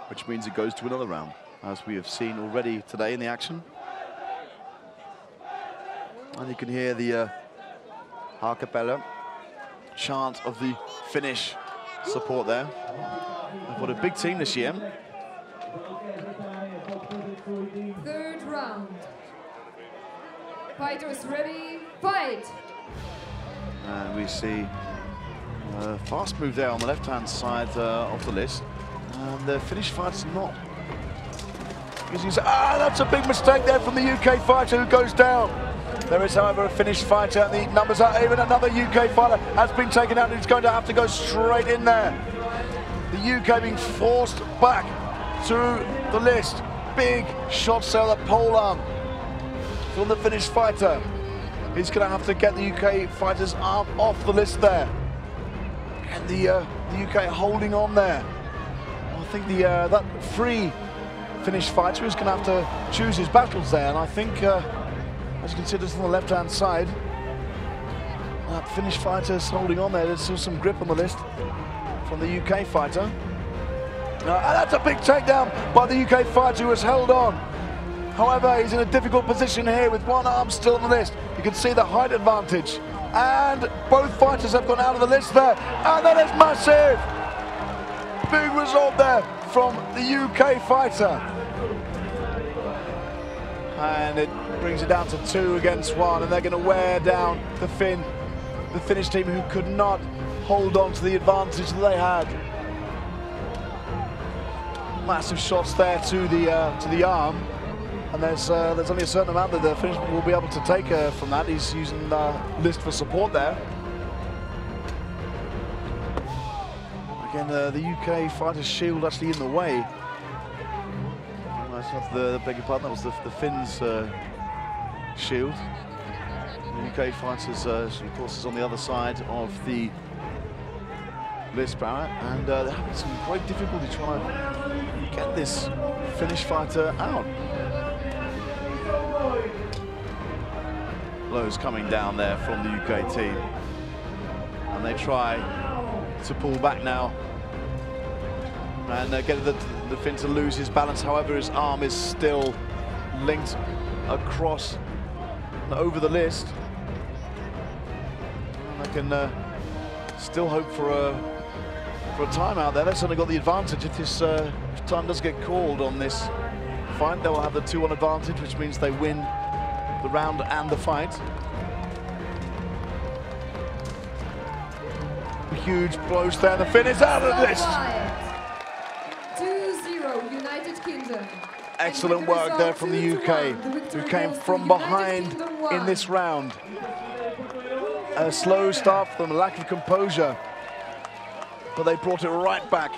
Which means it goes to another round, as we have seen already today in the action. And you can hear the a cappella chant of the Finnish support there. They've got a big team this year. Third round. Fighters ready, fight! And we see a fast move there on the left-hand side of the list. And the Finnish fighter's not... that's a big mistake there from the UK fighter who goes down. There is, however, a Finnish fighter, and the numbers are even. Another UK fighter has been taken out, and he's going to have to go straight in there. The UK being forced back to the list. Big shots there, the pole arm from the Finnish fighter. He's going to have to get the UK fighter's arm off the list there. And the UK holding on there. I think that free Finnish fighter is going to have to choose his battles there, and I think, as you can see, just on the left-hand side, that Finnish fighter is holding on there. There's still some grip on the list from the UK fighter. And that's a big takedown by the UK fighter who has held on. However, he's in a difficult position here with one arm still on the list. You can see the height advantage. And both fighters have gone out of the list there. And that is massive! Big result there from the UK fighter. And it brings it down to 2 against 1, and they're going to wear down the Finnish team, who could not hold on to the advantage that they had. Massive shots there to the arm, and there's only a certain amount that the Finnish will be able to take from that. He's using the list for support there. Again, the UK fighter's shield actually in the way. The beg your pardon, that was the Finns' shield. The UK fighters, of course, is on the other side of the list, Barrett, and they're having some great difficulty trying to get this Finnish fighter out. Blows coming down there from the UK team, and they try to pull back now and get the Finn to lose his balance. However, his arm is still linked across and over the list. And I can still hope for a timeout there. They've certainly got the advantage. If this time does get called on this fight, they will have the 2-1 advantage, which means they win the round and the fight. Huge blows there. The Finn is out of the list. 2-0 United Kingdom. Excellent work there from the UK, who came from behind in this round. A slow start for them, a lack of composure, but they brought it right back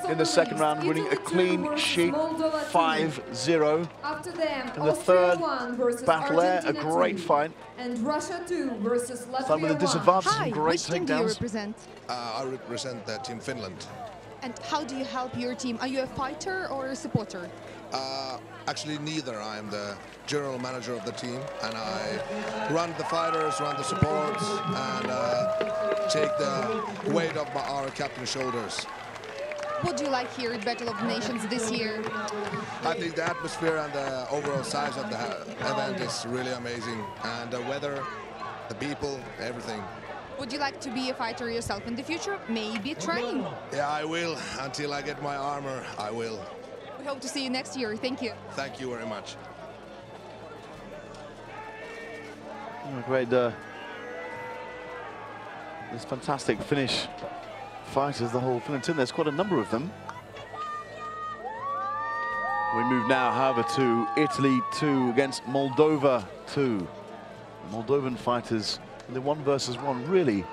in the second round, winning a clean sheet, 5-0. After them, in the third battle there, a Argentina great 2, fight. and Russia 2 versus Latvia Starting with a 1. disadvantage, Hi, some great which team do you takedowns. represent? I represent Team Finland. And how do you help your team? Are you a fighter or a supporter? Actually, neither. I'm the general manager of the team, and I run the fighters, run the supports, and take the weight off our captain's shoulders. What do you like here at Battle of the Nations this year? I think the atmosphere and the overall size of the event is really amazing. And the weather, the people, everything. Would you like to be a fighter yourself in the future? Maybe train? Yeah, I will. Until I get my armor, I will. We hope to see you next year. Thank you. Thank you very much. Great. This fantastic Finnish fighters, the whole Finland team. There's quite a number of them. We move now, however, to Italy 2 against Moldova 2. Moldovan fighters in the 1 versus 1 really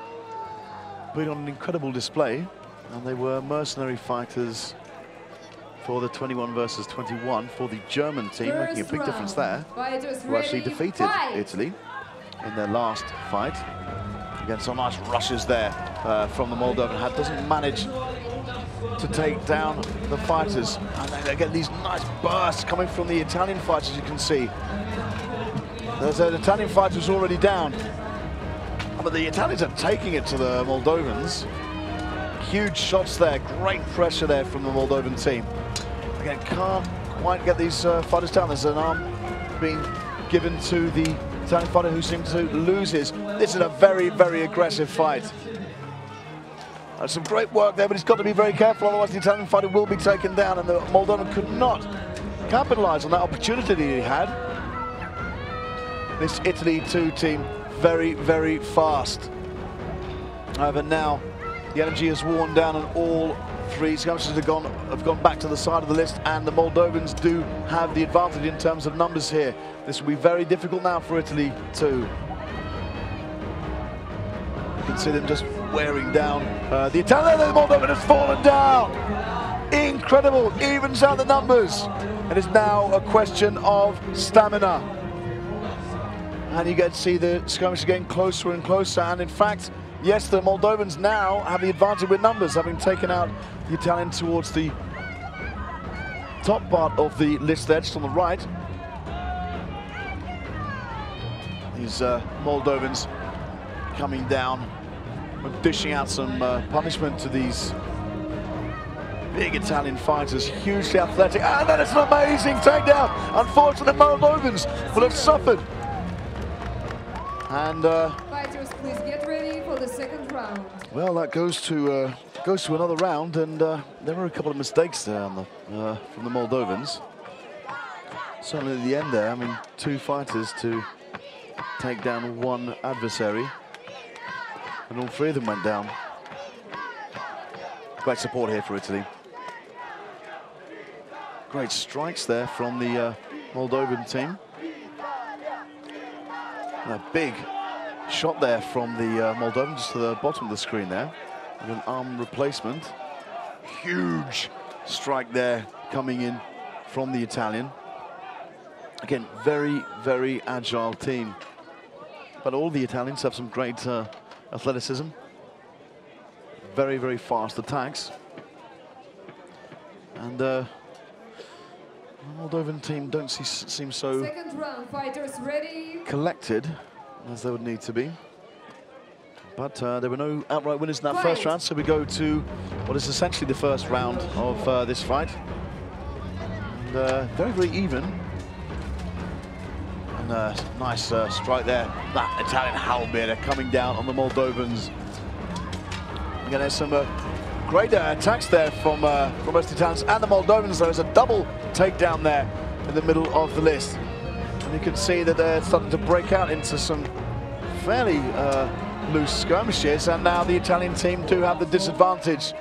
put on an incredible display, and they were mercenary fighters for the 21 versus 21 for the German team, making a big difference there, who actually defeated Italy in their last fight. Again, some nice rushes there from the Moldovan. Doesn't manage to take down the fighters, and they get these nice bursts coming from the Italian fighters, as you can see. There's an Italian fighter who's already down, but the Italians are taking it to the Moldovans. Huge shots there, great pressure there from the Moldovan team. Again, can't quite get these fighters down. There's an arm being given to the Italian fighter who seems to lose his. This is a very, very aggressive fight. Some great work there, but he's got to be very careful, otherwise the Italian fighter will be taken down, and the Moldovan could not capitalize on that opportunity he had. This Italy 2 team, very, very fast. However, now the energy has worn down, and all 3 skirmishes have gone back to the side of the list, and the Moldovans do have the advantage in terms of numbers here. This will be very difficult now for Italy 2. You can see them just wearing down the Italian. The Moldovan has fallen down. Incredible, evens out the numbers. It is now a question of stamina. And you get to see the skirmish getting closer and closer, and in fact, yes, the Moldovans now have the advantage with numbers, having taken out the Italian towards the top part of the list there, just on the right. These Moldovans coming down and dishing out some punishment to these big Italian fighters, hugely athletic, and then it's an amazing takedown. Unfortunately, the Moldovans will have suffered. And fighters, please get ready for the second round. well, that goes to another round, and there were a couple of mistakes there on the, from the Moldovans. Certainly at the end there, I mean, 2 fighters to take down 1 adversary, and all 3 of them went down. Great support here for Italy. Great strikes there from the Moldovan team. And a big shot there from the Moldovan, just to the bottom of the screen there, with an arm replacement. Huge strike there coming in from the Italian. Again, very, very agile team. But all the Italians have some great athleticism. Very, very fast attacks. And the Moldovan team don't seem so Second round, fighters ready. collected as they would need to be. But there were no outright winners in that first round, so we go to what is essentially the first round of this fight. And very, very even. And a nice strike there. That Italian halberdier coming down on the Moldovans. Again, there's some great attacks there from both the Italians and the Moldovans. There's a double takedown there in the middle of the list. And you can see that they're starting to break out into some fairly loose skirmishes, and now the Italian team do have the disadvantage.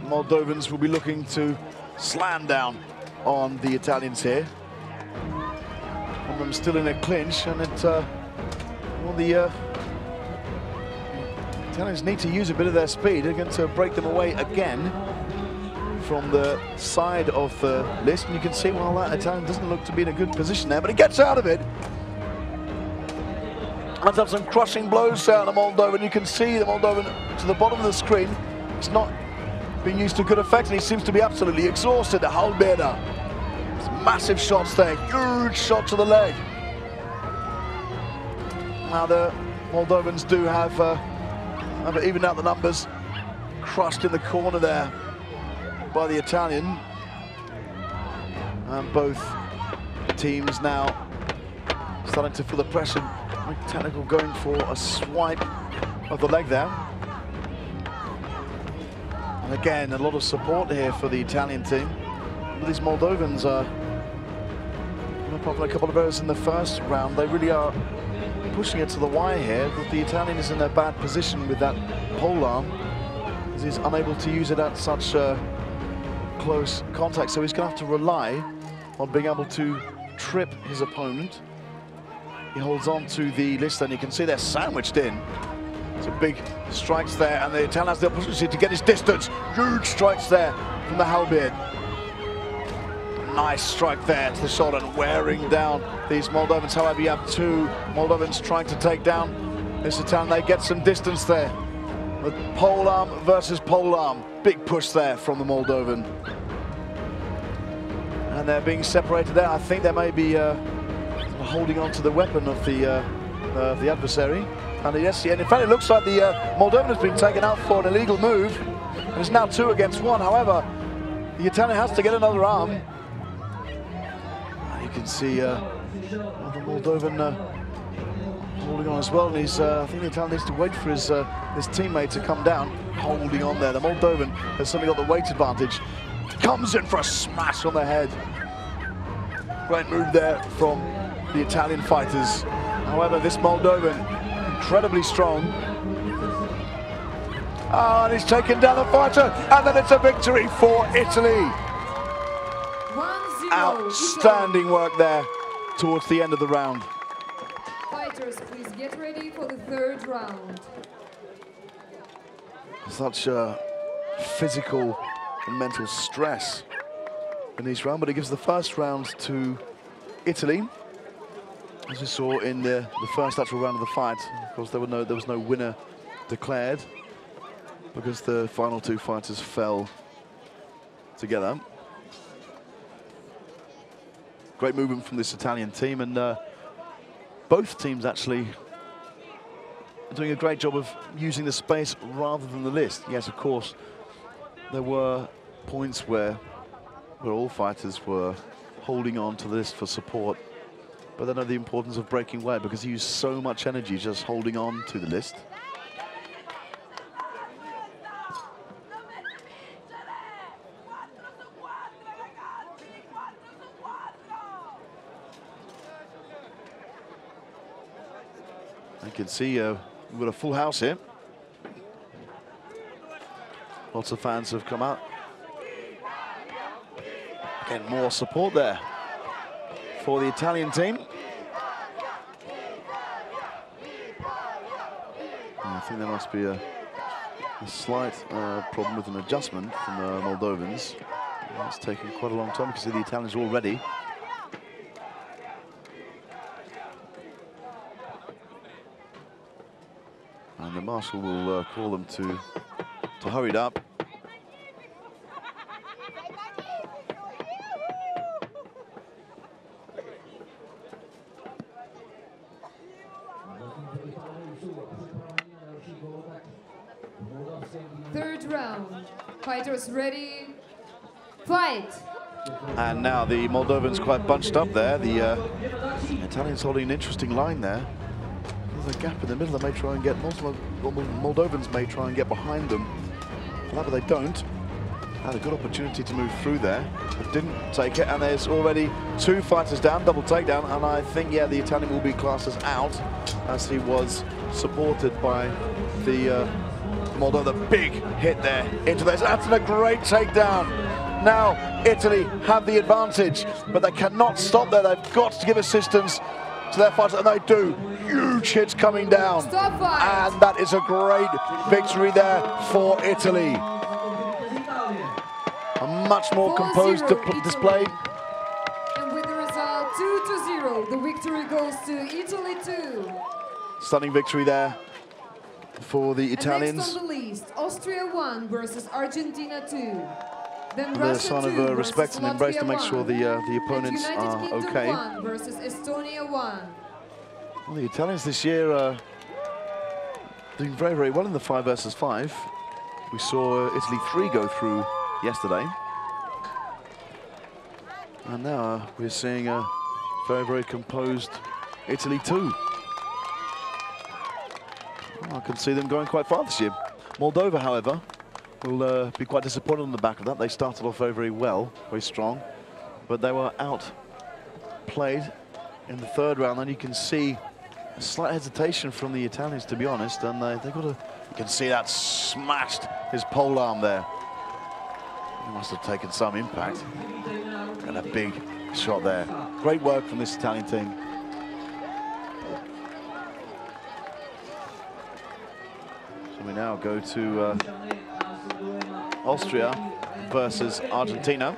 Moldovans will be looking to slam down on the Italians here. One of them still in a clinch, and it, well, the Italians need to use a bit of their speed. They're going to break them away again from the side of the list, and you can see, well, that Italian doesn't look to be in a good position there, but he gets out of it. And have some crushing blows out of the Moldovan. You can see the Moldovan to the bottom of the screen. It's not being used to good effect, and he seems to be absolutely exhausted. The halberdier. Massive shots there, huge shot to the leg. Now the Moldovans do have even out the numbers. Crushed in the corner there by the Italian. And both teams now starting to feel the pressure. Technical going for a swipe of the leg there. And again, a lot of support here for the Italian team. But these Moldovans are, apart from a couple of errors in the first round, they really are pushing it to the wire here. But the Italian is in a bad position with that pole arm, as he's unable to use it at such close contact. So he's going to have to rely on being able to trip his opponent. He holds on to the list, and you can see they're sandwiched in. So big strikes there, and the Italian has the opportunity to get his distance. Huge strikes there from the halberd. Nice strike there to the shoulder and wearing down these Moldovans. However, you have two Moldovans trying to take down this Italian. They get some distance there. With pole arm versus pole arm. Big push there from the Moldovan. And they're being separated there. I think they may be holding on to the weapon of the adversary. And yes, and in fact, it looks like the Moldovan has been taken out for an illegal move. And it's now 2 against 1. However, the Italian has to get another arm. And you can see the Moldovan holding on as well. And he's, I think the Italian needs to wait for his teammate to come down. Holding on there. The Moldovan has suddenly got the weight advantage. Comes in for a smash on the head. Great move there from the Italian fighters. However, this Moldovan, incredibly strong. Oh, and he's taken down the fighter, and then it's a victory for Italy. 1-0. Outstanding work there towards the end of the round. Fighters, please get ready for the third round. Such physical and mental stress in this round, but it gives the first round to Italy, as we saw in the first actual round of the fight. Of course, there was no winner declared because the final two fighters fell together. Great movement from this Italian team, and both teams actually are doing a great job of using the space rather than the list. Yes, of course, there were points where all fighters were holding on to the list for support, but they know the importance of breaking weight because you use so much energy just holding on to the list. You can see we've got a full house here. Lots of fans have come out. Again, more support there for the Italian team. I think there must be a slight problem with an adjustment from the Moldovans. It's taken quite a long time because the Italians are all ready. And the marshal will call them to hurry it up. Third round. Fighters ready. Fight! And now the Moldovans quite bunched up there. The Italians holding an interesting line there. There's a gap in the middle. They may try and get, Moldovans may try and get behind them. But they don't. Had a good opportunity to move through there, but didn't take it. And there's already two fighters down, double takedown. And I think, yeah, the Italian will be classed as out, as he was supported by the Moldovan. The big hit there into this. That's a great takedown. Now Italy have the advantage, but they cannot stop there. They've got to give assistance to their fighters, and they do. Huge hits coming down. And that is a great victory there for Italy. A much more composed display. And with the result 2-0, the victory goes to Italy 2. Stunning victory there for the Italians. And next on the list, Austria 1 versus Argentina 2. Then The Russia sign 2 of respect and embrace to make sure the opponents and are United Kingdom okay. 1 versus Estonia 1. Well, the Italians this year are doing very, very well in the 5 versus 5. We saw Italy 3 go through yesterday. And now we're seeing a very, very composed Italy too. I can see them going quite far this year. Moldova, however, will be quite disappointed on the back of that. They started off very, very well, very strong, but they were outplayed in the third round. And you can see a slight hesitation from the Italians, to be honest, and they got a. You can see that smashed his pole arm there. He must have taken some impact. And a big shot there. Great work from this Italian team. So we now go to Austria versus Argentina.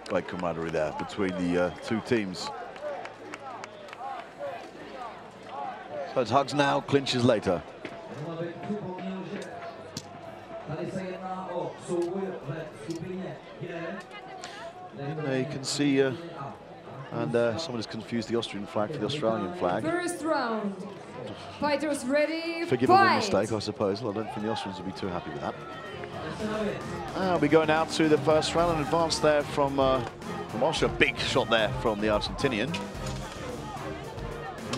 Great camaraderie there between the two teams. So it's hugs now, clinches later. You can see, and someone has confused the Austrian flag for the Australian flag. First round. Fighters ready, Forgivable fight! mistake, I suppose. Well, I don't think the Austrians will be too happy with that. We go now to the first round, and advance there from Austria. Big shot there from the Argentinian.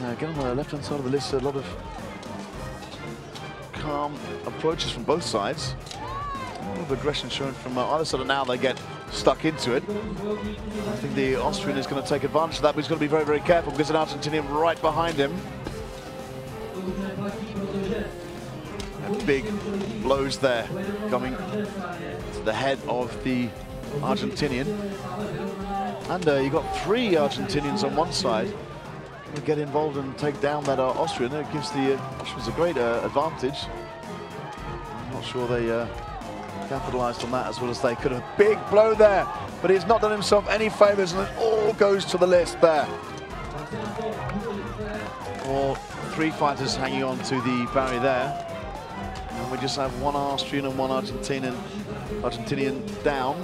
Again, on the left-hand side of the list, a lot of calm approaches from both sides. A lot of aggression shown from either side, and now they get stuck into it. I think the Austrian is going to take advantage of that, but he's got to be very, very careful because an Argentinian right behind him. And big blows there coming to the head of the Argentinian. And you've got three Argentinians on one side. Get involved and take down that Austrian. It gives the Austrians a great advantage. I'm not sure they capitalized on that as well as they could have. Big blow there, but he's not done himself any favors, and it all goes to the list there. All three fighters hanging on to the barrier there. And we just have one Austrian and one Argentinian down.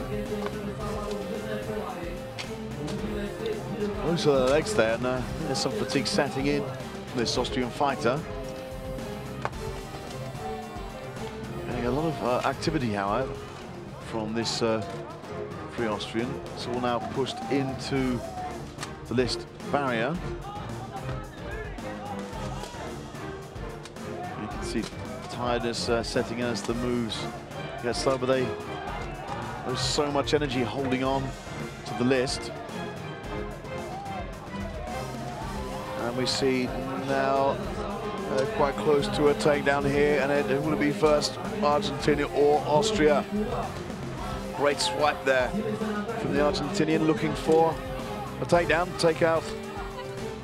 Those are the legs there, and there's some fatigue setting in from this Austrian fighter. Getting a lot of activity, however, from this free Austrian. It's all now pushed into the list barrier. You can see tiredness setting in as the moves get slow, but there's so much energy holding on to the list. And we see now quite close to a takedown here, and it will be first Argentina or Austria. Great swipe there from the Argentinian, looking for a takedown, take out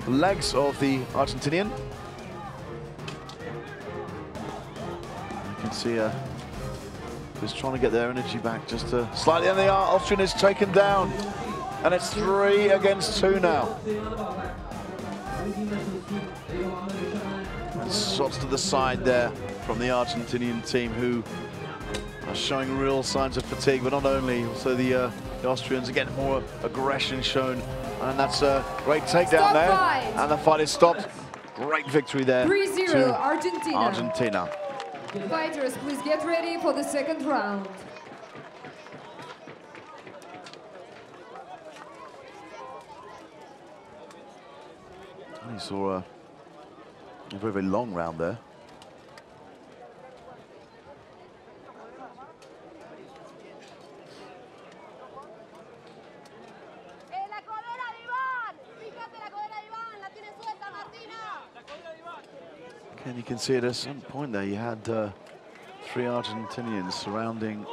the legs of the Argentinian. You can see just trying to get their energy back, just slightly, and the Austrian is taken down, and it's 3 against 2 now. And shots to the side there from the Argentinian team, who are showing real signs of fatigue, but not only, also the Austrians are getting more aggression shown, and that's a great takedown there. And the fight is stopped. Great victory there. 3-0 Argentina. Argentina. Fighters, please get ready for the second round. You saw a very, very long round there. Again, you can see it at some point there. You had 3 Argentinians surrounding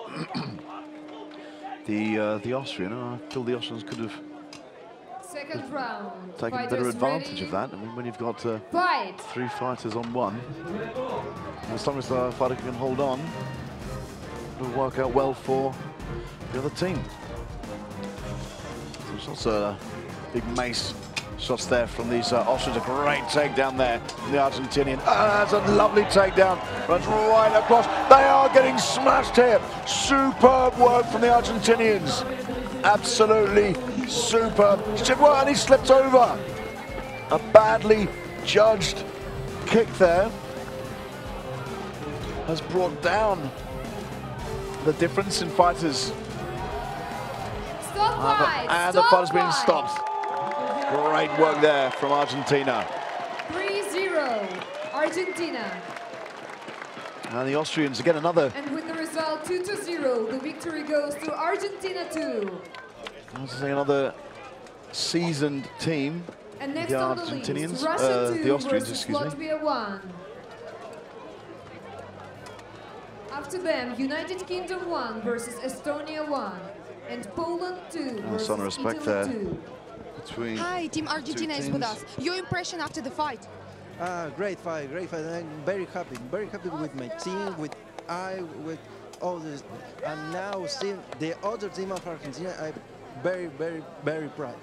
the Austrian. I feel the Austrians could have Second round. taken better advantage of that. I mean, when you've got 3 fighters on one, as long as the fighter can hold on, it'll work out well for the other team. There's also a big mace shots there from these Austrians. A great takedown there from the Argentinian. That's a lovely takedown. Runs right across. They are getting smashed here. Superb work from the Argentinians. Absolutely superb. And he slipped over. A badly judged kick there has brought down the difference in fighters. Stop fight! And the fight has been stopped. Great work there from Argentina. 3-0, Argentina. And the Austrians again another. And with the result 2-0, the victory goes to Argentina 2. This is another seasoned team. And next the on the Argentinians, list, Russia 2 the Austrians, versus excuse me. Latvia 1. After them, United Kingdom 1 versus Estonia 1. And Poland 2 versus Some respect Italy there 2. between Hi, Team Argentina is with us. Your impression after the fight? Great fight, great fight. I'm very happy with my team, with all this. And now seeing the other team of Argentina, I'm very, very, very proud.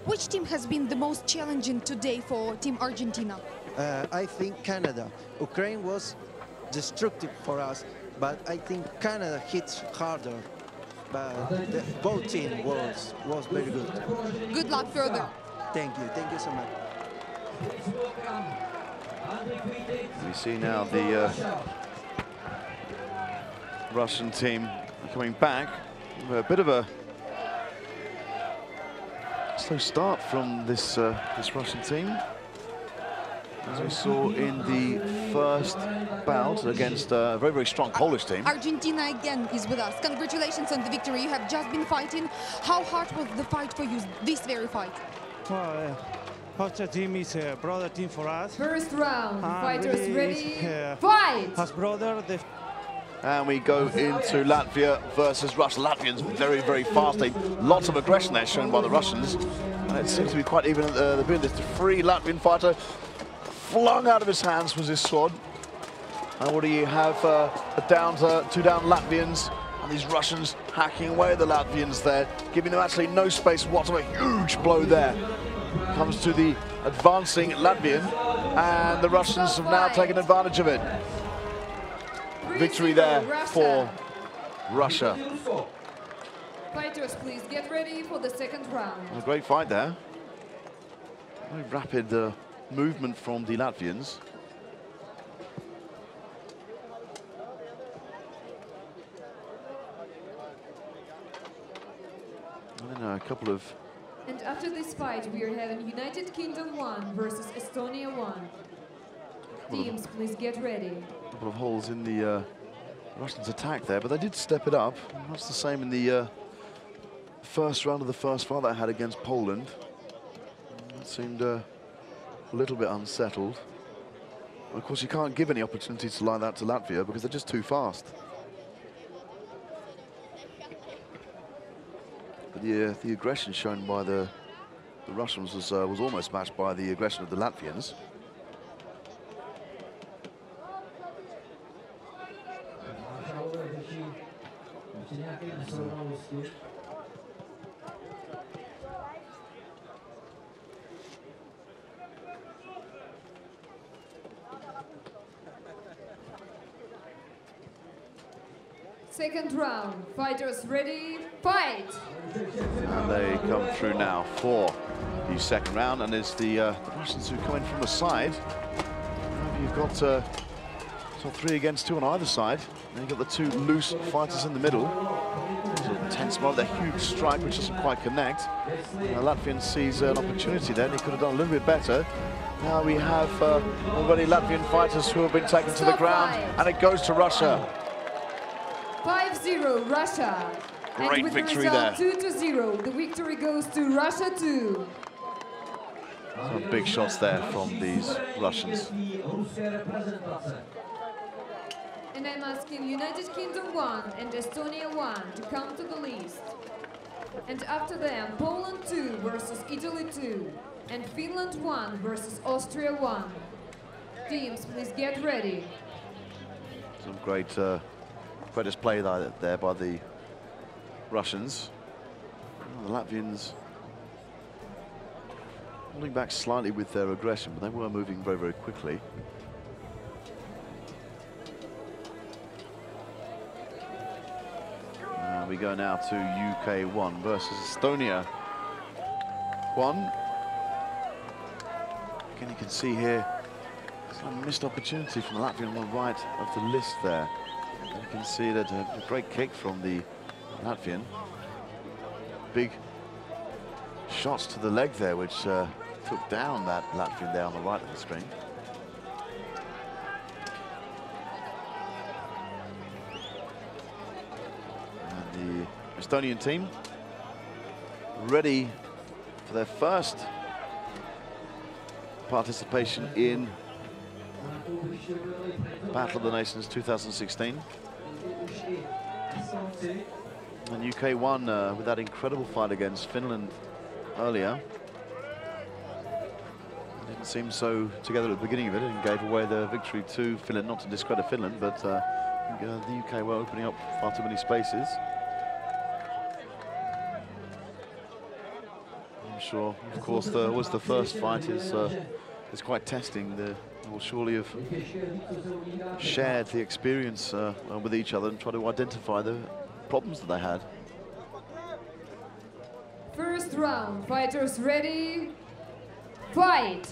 Which team has been the most challenging today for Team Argentina? I think Canada. Ukraine was destructive for us, but I think Canada hits harder. But both teams was very good. Good luck further. Thank you so much. We see now the Russian team coming back. A bit of a slow start from this this Russian team, as we saw in the first bout against a very, very strong Polish team. Argentina again is with us. Congratulations on the victory. You have just been fighting. How hard was the fight for you, this very fight? Well, Austria team is a brother team for us. First round, fighters really, ready, fight! As brother, And we go into Latvia versus Russia. Latvians very, very fast. Lots of aggression there shown by the Russians. And it seems to be quite even at the beginning. This free Latvian fighter flung out of his hands was his sword. And what do you have? Two down Latvians. And these Russians hacking away at the Latvians there, giving them actually no space whatsoever. Huge blow there. Comes to the advancing Latvian. And the Russians have now taken advantage of it. Victory there for Russia. Fighters, please get ready for the second round. A great fight there. Very rapid movement from the Latvians. And then a couple of... And after this fight, we are having United Kingdom 1 versus Estonia 1. Teams, please get ready. A couple of holes in the Russians' attack there, but they did step it up. That's the same in the first round of the first fight they had against Poland. It seemed a little bit unsettled. Of course, you can't give any opportunities like that to Latvia because they're just too fast. But the aggression shown by the Russians was almost matched by the aggression of the Latvians. Second round, fighters ready, fight! And they come through now for the second round, and it's the Russians who come in from the side. You've got so 3 against 2 on either side. And you've got the 2 loose fighters in the middle. There's a tense moment, a huge strike which doesn't quite connect. Latvian sees an opportunity there, and he could have done a little bit better. Now we have already Latvian fighters who have been taken to the ground, and it goes to Russia. 5-0 Russia. Great and with victory the result there. 2-0, the victory goes to Russia 2. Some big shots there from these Russians. And I'm asking United Kingdom 1 and Estonia 1 to come to the list. And after them, Poland 2 versus Italy 2. And Finland 1 versus Austria 1. Teams, please get ready. Some great display there by the Russians. The Latvians holding back slightly with their aggression, but they were moving very, very quickly. We go now to UK 1 versus Estonia 1. Again, you can see here some missed opportunity from the Latvian on the right of the list there. And you can see that a great kick from the Latvian. Big shots to the leg there, which took down that Latvian there on the right of the screen. And the Estonian team ready for their first participation in Battle of the Nations 2016. And UK won with that incredible fight against Finland earlier. It didn't seem so together at the beginning of it, and gave away the victory to Finland, not to discredit Finland, but the UK were opening up far too many spaces. I'm sure, of course, the first fight is quite testing. They will surely have shared the experience with each other and try to identify the problems that they had. First round, fighters ready, fight!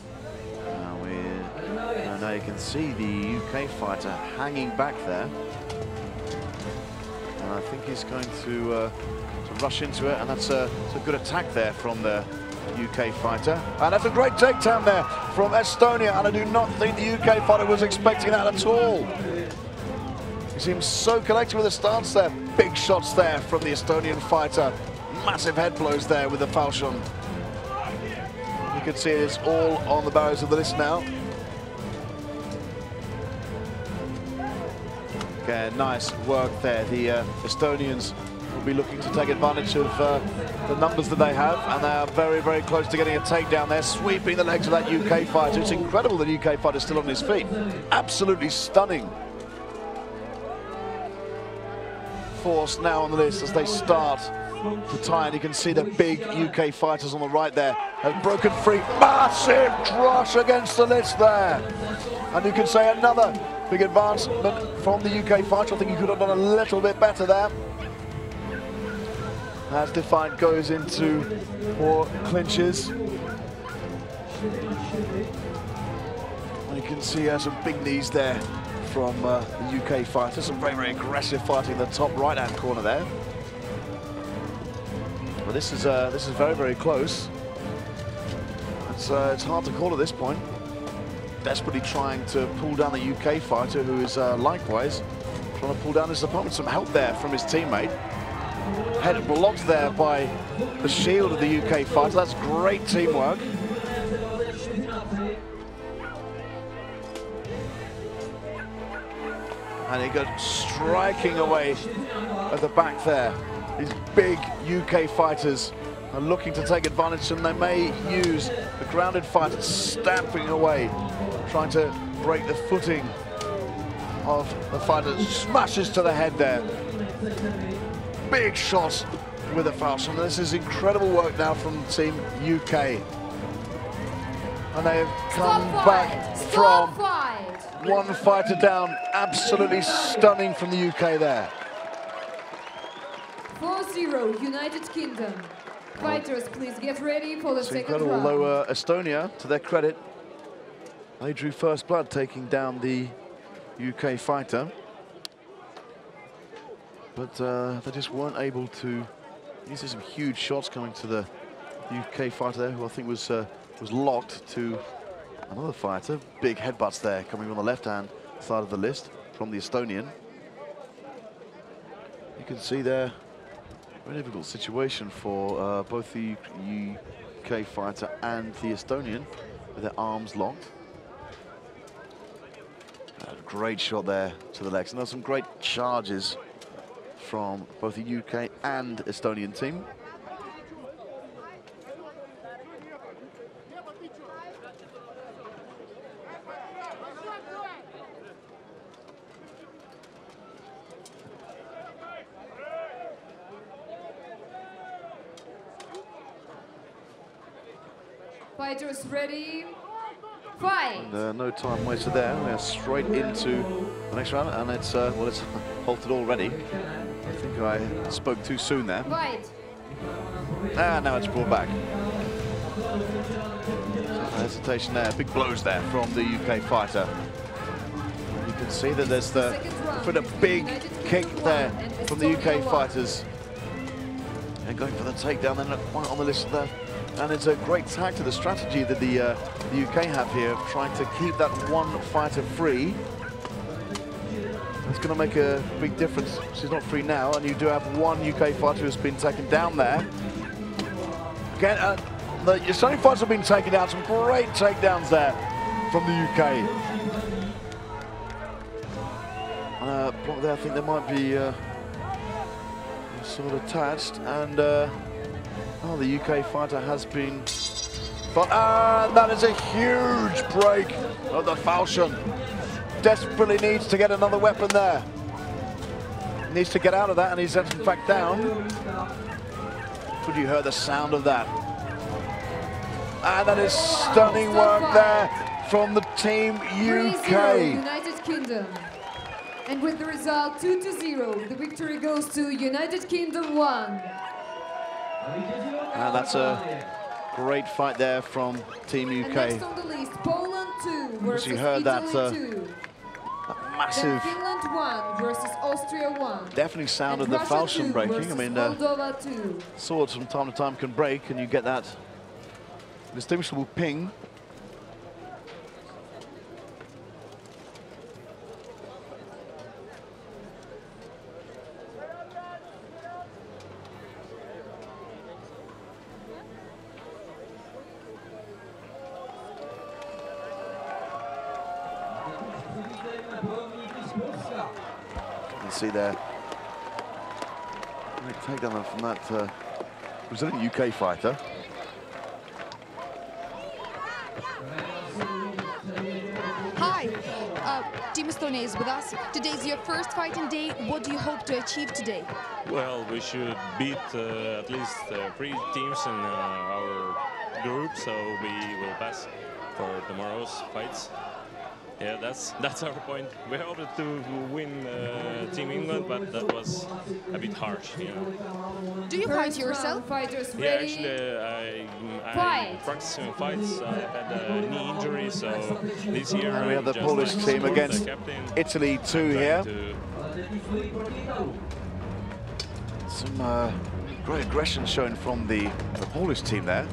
Now you can see the UK fighter hanging back there. And I think he's going to rush into it, and that's a good attack there from the UK fighter. And that's a great takedown there from Estonia, and I do not think the UK fighter was expecting that at all. He seems so collected with the stance there. Big shots there from the Estonian fighter. Massive head blows there with the falchion. You can see it's all on the barriers of the list now. Okay, nice work there. The Estonians will be looking to take advantage of the numbers that they have, and they are very, very close to getting a takedown there, sweeping the legs of that UK fighter. It's incredible that the UK fighter is still on his feet. Absolutely stunning force now on the list as they start to tie, and you can see the big UK fighters on the right there have broken free. Massive crush against the list there, and you can say another big advancement from the UK fighter. I think he could have done a little bit better there. As the fight goes into more clinches, and you can see some big knees there from the UK fighter. Some very, very aggressive fighting in the top right-hand corner there. But this is very, very close. It's hard to call at this point. Desperately trying to pull down the UK fighter, who is likewise trying to pull down his opponent. Some help there from his teammate. Head blocked there by the shield of the UK fighter. That's great teamwork. And he goes striking away at the back there. These big UK fighters are looking to take advantage, and they may use the grounded fighter stamping away, trying to break the footing of the fighter. Smashes to the head there. Big shots with the falchion. This is incredible work now from Team UK. And they have come back from one fighter down. Absolutely stunning from the UK there. 4-0, United Kingdom. Fighters, please get ready for the second round. Although Estonia, to their credit, they drew first blood, taking down the UK fighter. But they just weren't able to. These are some huge shots coming to the UK fighter there, who I think was locked to another fighter. Big headbutts there coming on the left-hand side of the list from the Estonian. You can see there, very difficult situation for both the UK fighter and the Estonian, with their arms locked. A great shot there to the legs, and there's some great charges from both the UK and Estonian team. Fighters ready, fight! And, no time wasted there. We are straight into the next round, and it's well, it's halted already. I think I spoke too soon there. Fight! And now it's brought back. hesitation there. Big blows there from the UK fighter. You can see that there's the big kick there from the UK fighters. And going for the takedown, they're not quite on the list there. And it's a great tag to the strategy that the UK have here of trying to keep that one fighter free. It's going to make a big difference. She's not free now, and you do have one UK fighter who's been taken down there. Again, the Estonian fighters have been taken down. Some great takedowns there from the UK. Block there, I think there might be sort of attached, and oh, the UK fighter has been. But that is a huge break of the falchion. Desperately needs to get another weapon there. Needs to get out of that, and he's in fact down. Could you hear the sound of that? And that is stunning work there from the team UK. United Kingdom. And with the result 2-0, the victory goes to United Kingdom 1. And that's a great fight there from Team UK. And next on the list, Poland 2 versus you heard Italy that, 2. Massive. Then Finland 1 versus Austria 1. Definitely sounded the falchion breaking. I mean, swords from time to time can break, and you get that distinguishable ping. You can see there. Great takedown from that Brazilian UK fighter. Hi, Team Estonia is with us. Today is your first fighting day. What do you hope to achieve today? Well, we should beat at least 3 teams in our group, so we will pass for tomorrow's fights. Yeah, that's our point. We hoped to win Team England, but that was a bit harsh, you know. Do you fight yourself? Fighters Yeah, ready? actually, I practice in fights. I had a knee injury, so this year And we have the just Polish team support against the captain, Italy 2 here. to Some great aggression shown from the Polish team there.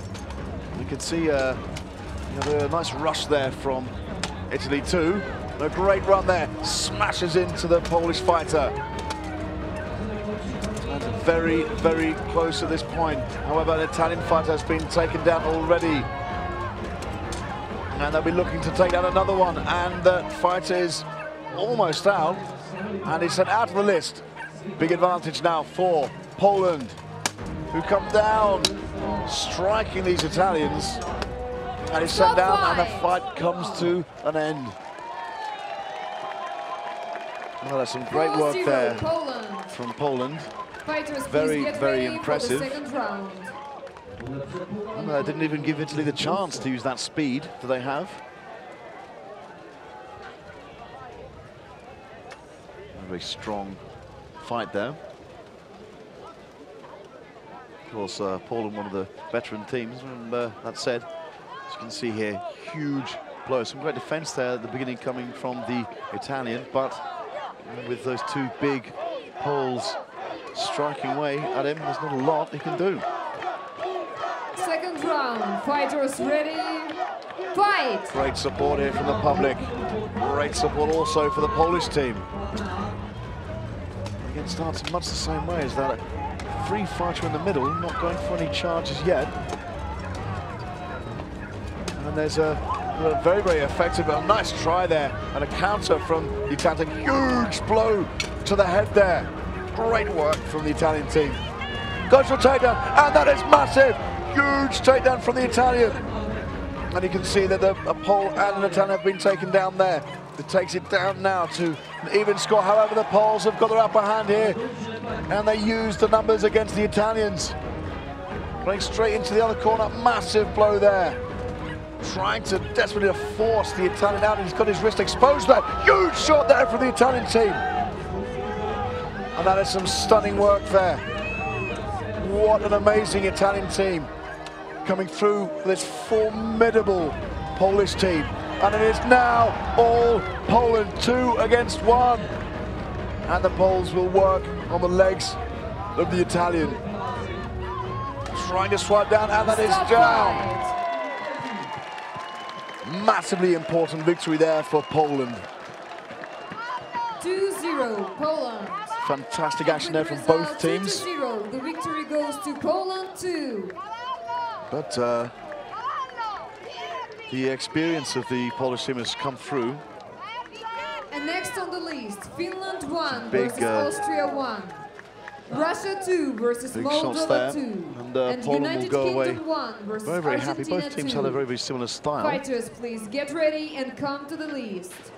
You can see a nice rush there from Italy 2. A great run there, smashes into the Polish fighter. And very, very close at this point. However, an Italian fighter has been taken down already. And they'll be looking to take down another one. And the fighter is almost out. And he's sent out of the list. Big advantage now for Poland, who come down, striking these Italians. And he's sent down, and the fight comes to an end. Well, that's some great work there from Poland. Fighters, Very, please get very ready impressive. For the second round. And didn't even give Italy the chance to use that speed that they have. A very strong fight there. Of course, Poland, one of the veteran teams. And that said, as you can see here, huge blow. Some great defense there at the beginning coming from the Italian, but with those 2 big Poles striking away at him, there's not a lot he can do. Second round, fighters ready, fight! Great support here from the public. Great support also for the Polish team. Again, starts much the same way as that. Free fighter in the middle, not going for any charges yet. And there's a very, very effective, a nice try there, and a counter from the Italian. Huge blow to the head there. Great work from the Italian team. Goes for a takedown, and that is massive. Huge takedown from the Italian. And you can see that a Pole and an Italian have been taken down there. It takes it down now to an even score. However, the Poles have got their upper hand here, and they use the numbers against the Italians. Going straight into the other corner, massive blow there. Trying to desperately force the Italian out, and he's got his wrist exposed there. Huge shot there from the Italian team. And that is some stunning work there. What an amazing Italian team coming through this formidable Polish team. And it is now all Poland, 2 against 1. And the Poles will work on the legs of the Italian. Trying to swipe down, and that is down. Massively important victory there for Poland. 2-0 Poland. Fantastic action there from both teams. 2-0. The victory goes to Poland 2. But the experience of the Polish team has come through. And next on the list, Finland 1 big, versus Austria 1. Russia 2 versus Moldova 2. And United Poland will go away Kingdom 1 versus very, very happy. Argentina Both teams 2. had a very, very similar style. Fighters, please get ready and come to the list.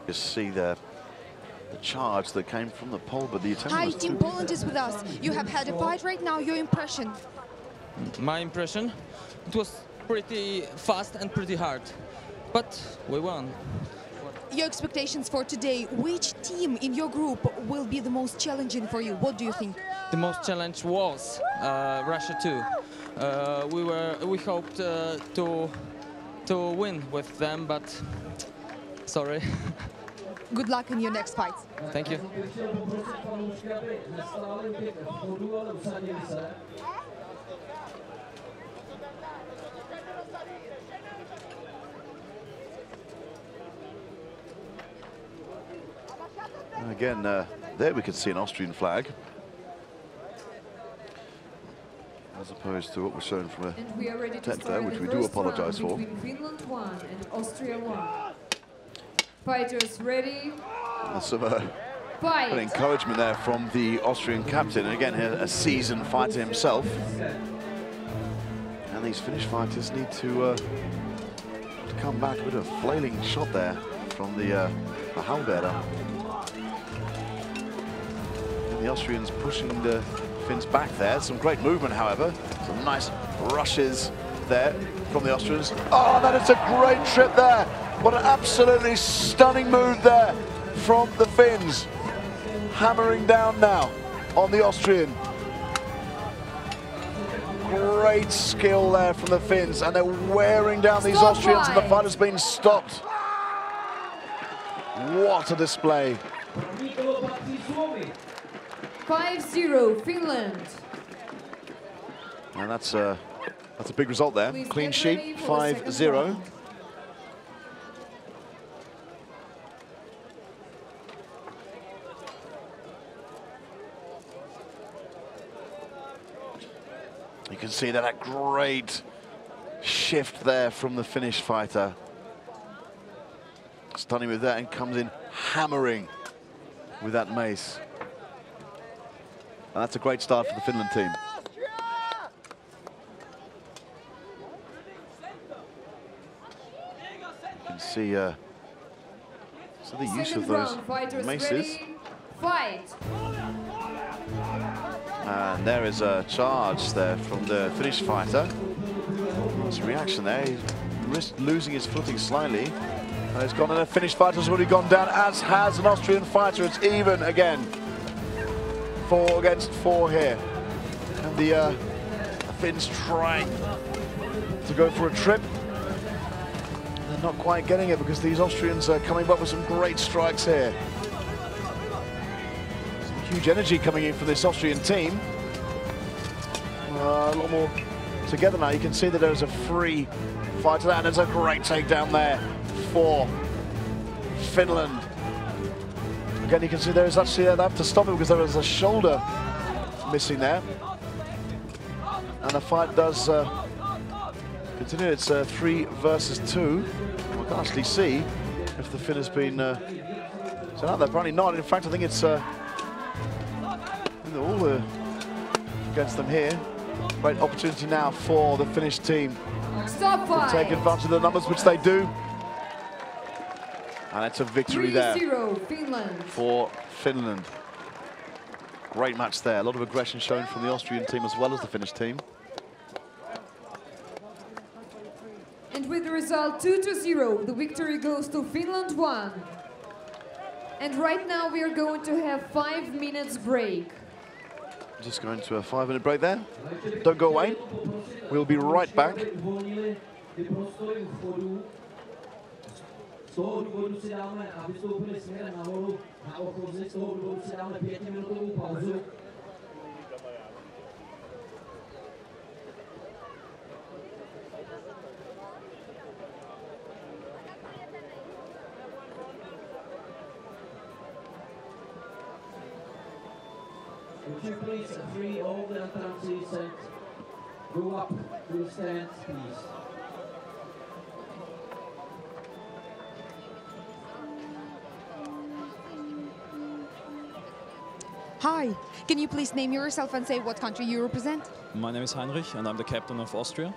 Just see the charge that came from the pole, but the Italian Hi, was Team too Poland is with us. You have had a fight right now. Your impression? My impression? It was pretty fast and pretty hard, but we won. Your expectations for today, which team in your group will be the most challenging for you? What do you think? The most challenge was Russia 2. We hoped to win with them, but sorry. Good luck in your next fight. Thank you. Again, there we can see an Austrian flag, as opposed to what was shown from a tent there, which we do apologise for. Between Finland 1 and Austria 1. Fighters ready? There's some Fight. an encouragement there from the Austrian captain, and again, a seasoned fighter himself. And these Finnish fighters need to come back. A bit of a flailing shot there from the halberd. The Austrians pushing the Finns back there. Some great movement, however. Some nice rushes there from the Austrians. Oh, that is a great trip there. What an absolutely stunning move there from the Finns. Hammering down now on the Austrian. Great skill there from the Finns, and they're wearing down these Austrians, and the fight has been stopped. What a display. 5-0 Finland. And that's a big result there. Please Clean get sheet, ready for the second 5-0. round. You can see that great shift there from the Finnish fighter. Stunning with that, and comes in hammering with that mace. And that's a great start for the Finland team. You can see the use of those maces. Fight. And there is a charge there from the Finnish fighter. Nice reaction there. He risked losing his footing slightly. And it's gone, and the Finnish fighter's already gone down, as has an Austrian fighter. It's even again. 4 against 4 here. And the Finns trying to go for a trip. They're not quite getting it because these Austrians are coming up with some great strikes here. Huge energy coming in from this Austrian team. A lot more together now. You can see that there's a free fight to that, and there's a great takedown there for Finland. Again, you can see there's actually, they have to stop it because there is a shoulder missing there. And the fight does continue. It's 3 versus 2. We can actually see if the Finn has been sent out there. Apparently not. In fact, I think it's all against them here. Great opportunity now for the Finnish team to take advantage of the numbers, which they do. And it's a victory there Finland. for Finland. Great match there. A lot of aggression shown from the Austrian team as well as the Finnish team. And with the result 2-0, the victory goes to Finland 1. And right now we are going to have 5 minutes break. Just going to a 5-minute break there. Don't go away. We'll be right back. Z toho důvodu si dáme, aby stoupili směrem nahoru na ochozy, z toho důvodu si dáme 5minutovou pauzu. Would you please free all the entrances and go up to the stands, please? Hi, can you please name yourself and say what country you represent? My name is Heinrich and I'm the captain of Austria.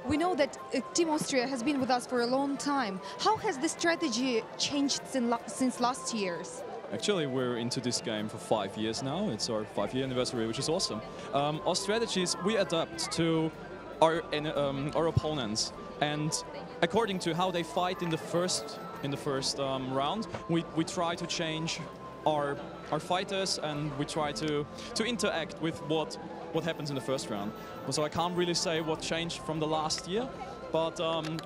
We know that Team Austria has been with us for a long time. How has the strategy changed since last year's? Actually, we're into this game for 5 years now. It's our 5-year anniversary, which is awesome. Our strategies, we adapt to our opponents, and according to how they fight in the first round, we try to change our fighters, and we try to interact with what happens in the first round. So I can't really say what changed from the last year, but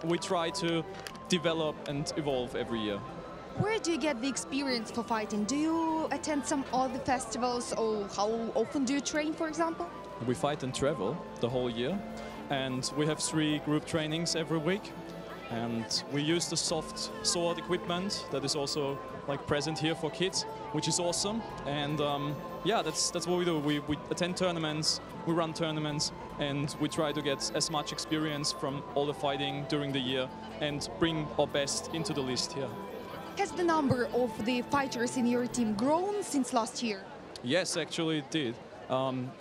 we try to develop and evolve every year. Where do you get the experience for fighting? Do you attend some other festivals, or how often do you train, for example? We fight and travel the whole year, and we have 3 group trainings every week, and we use the soft sword equipment that is also like present here for kids, which is awesome. And yeah, that's what we do. We attend tournaments, we run tournaments, and we try to get as much experience from all the fighting during the year and bring our best into the list here. Has the number of the fighters in your team grown since last year? Yes, actually it did.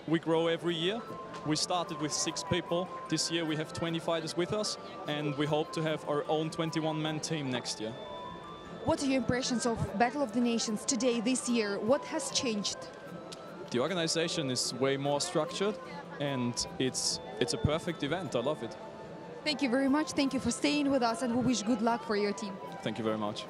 We grow every year. We started with 6 people. This year we have 20 fighters with us, and we hope to have our own 21-man team next year. What are your impressions of Battle of the Nations today, this year? What has changed? The organization is way more structured, and it's a perfect event. I love it. Thank you very much. Thank you for staying with us, and we wish good luck for your team. Thank you very much.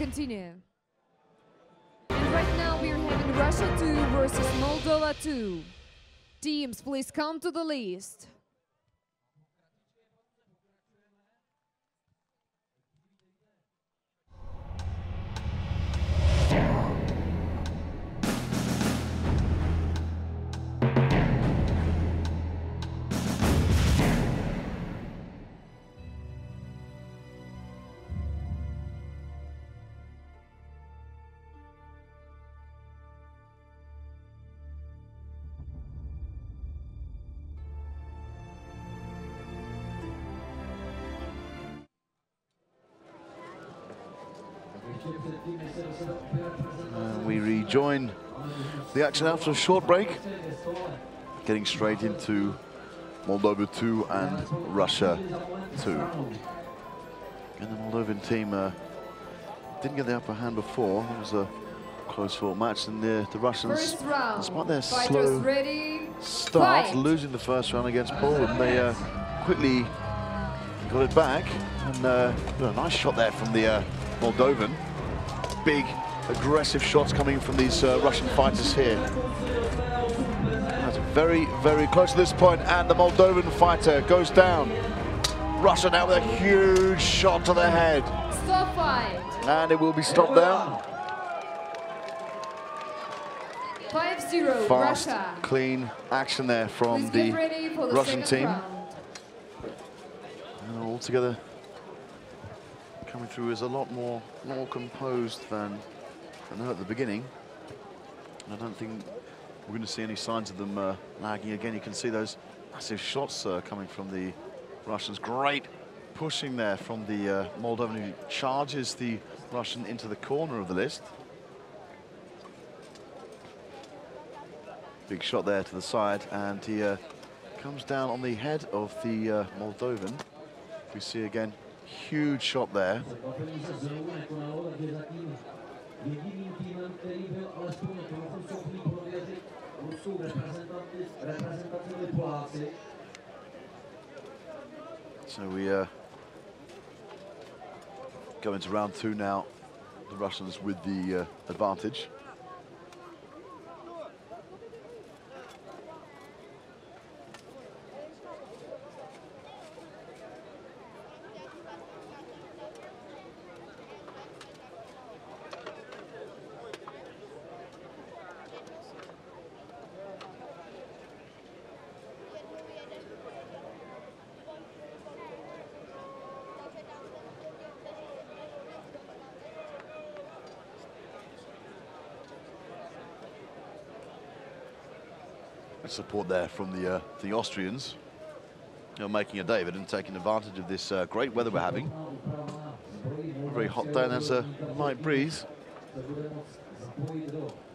continue. And right now we're having Russia 2 versus Moldova 2. Teams, please come to the list. We rejoin the action after a short break, getting straight into Moldova 2 and Russia 2. And the Moldovan team didn't get the upper hand before. It was a close-fought match, and the Russians, despite their slow start, losing the first round against Poland, they quickly got it back, and a nice shot there from the Moldovan. Big, aggressive shots coming from these Russian fighters here. That's very, very close to this point, and the Moldovan fighter goes down. Russia now with a huge shot to the head. Stop fight. And it will be stopped there. 5-0 Fast, Russia. clean action there from Please the get ready for the Russian second team. round. And all together coming through is a lot more composed than at the beginning. I don't think we're going to see any signs of them lagging again. You can see those massive shots coming from the Russians. Great pushing there from the Moldovan, who charges the Russian into the corner of the list. Big shot there to the side, and he comes down on the head of the Moldovan. We see again, huge shot there. So we go into round 2 now. The Russians with the advantage. Support there from the Austrians. They're making a David and taking advantage of this great weather we're having. A very hot day, and there's a light breeze.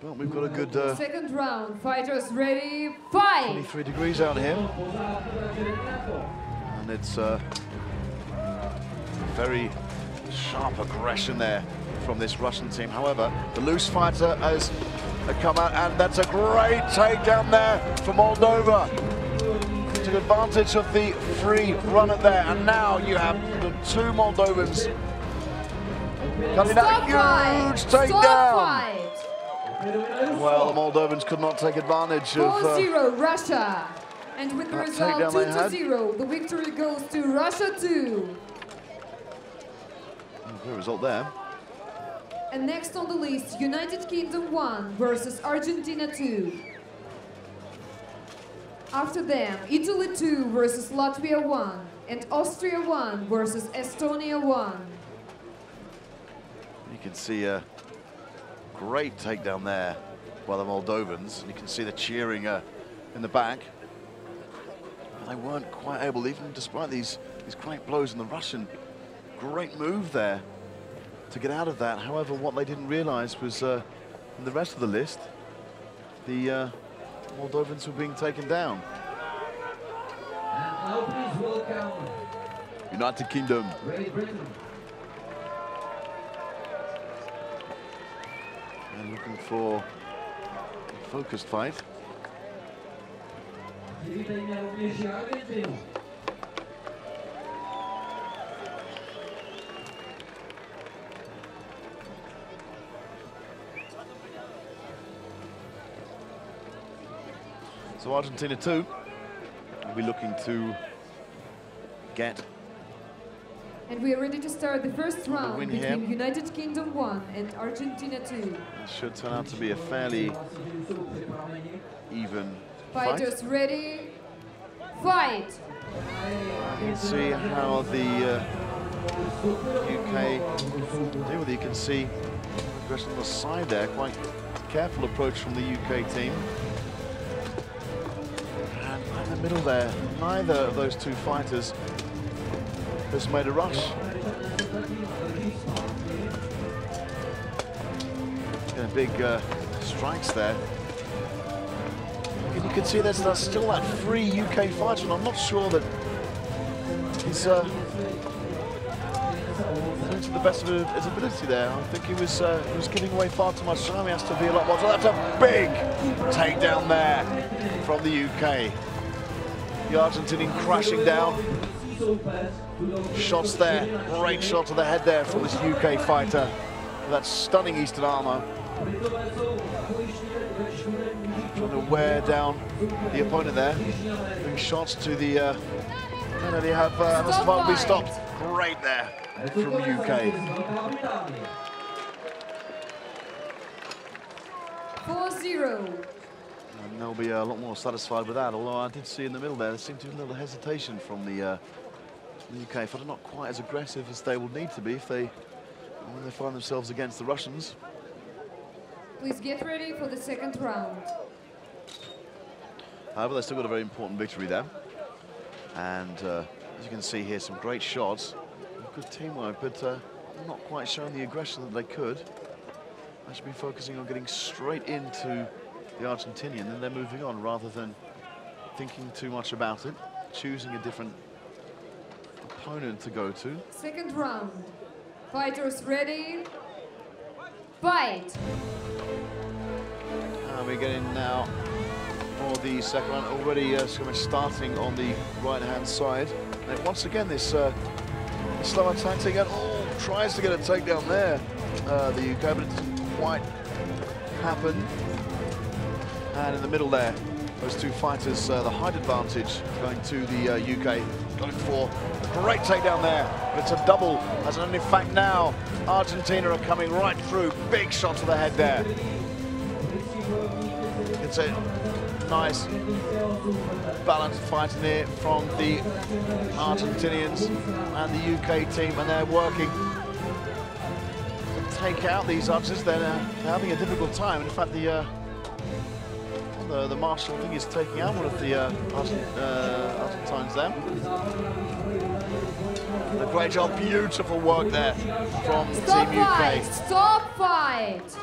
Well, we've got a good Second round, fighters ready, fight! 23 degrees out here. And it's very sharp aggression there from this Russian team. However, the loose fighter has come out, and that's a great takedown there for Moldova. Took advantage of the free runner there, and now you have the two Moldovans cutting that huge takedown. Well, the Moldovans could not take advantage of 4-0 Russia. And with the result 2-0, the victory goes to Russia 2. Good result there. And next on the list, United Kingdom 1 versus Argentina 2. After them, Italy 2 versus Latvia 1, and Austria 1 versus Estonia 1. You can see a great takedown there by the Moldovans. You can see the cheering in the back. But they weren't quite able, even despite these great blows in the Russian. Great move there to get out of that. However, what they didn't realize was in the rest of the list, the Moldovans were being taken down. And now please welcome United Kingdom. Great Britain. And looking for a focused fight. Přivítejme rovněž i Argentinu. So Argentina 2 will be looking to get. And we are ready to start the first round win between here. United Kingdom 1 and Argentina 2. It should turn out to be a fairly even fight. Fighters ready, fight! You can see how the UK deal with it. You can see aggression on the side there, quite careful approach from the UK team. And in the middle there, neither of those two fighters has made a rush. Yeah, big strikes there. And you can see there's still that free UK fighter, and I'm not sure that he's doing to the best of his ability there. I think he was giving away far too much time. He has to be a lot more. So that's a big takedown there from the UK. The Argentinian crashing down. Shots there, great shot to the head there from this UK fighter. That stunning Eastern armor. Trying to wear down the opponent there. Big shots to the... and then you have Mustafa be stopped. Great there from the UK. 4-0. And they'll be a lot more satisfied with that, although I did see in the middle there seemed to be a little hesitation from the UK. They're not quite as aggressive as they will need to be when they find themselves against the Russians. Please get ready for the second round. However, they've still got a very important victory there. And as you can see here, some great shots. Good teamwork, but not quite showing the aggression that they could. They should be focusing on getting straight into the Argentinian, and then they're moving on rather than thinking too much about it, choosing a different opponent to go to. Second round. Fighters ready, fight! And we're getting now for the second round, already skirmish starting on the right-hand side. And once again, this slow tactic, and tries to get a takedown there, the UK, but it doesn't quite happen. And in the middle there, those two fighters, the height advantage going to the UK, going for a great takedown there. But it's a double, as in fact now, Argentina are coming right through. Big shot to the head there. It's a nice balanced fight in here from the Argentinians and the UK team, and they're working to take out these Argentinians. They're having a difficult time. In fact, the marshal, I think, is taking out one of the Argentines there. A great job, beautiful work there from Team UK. Stop fight!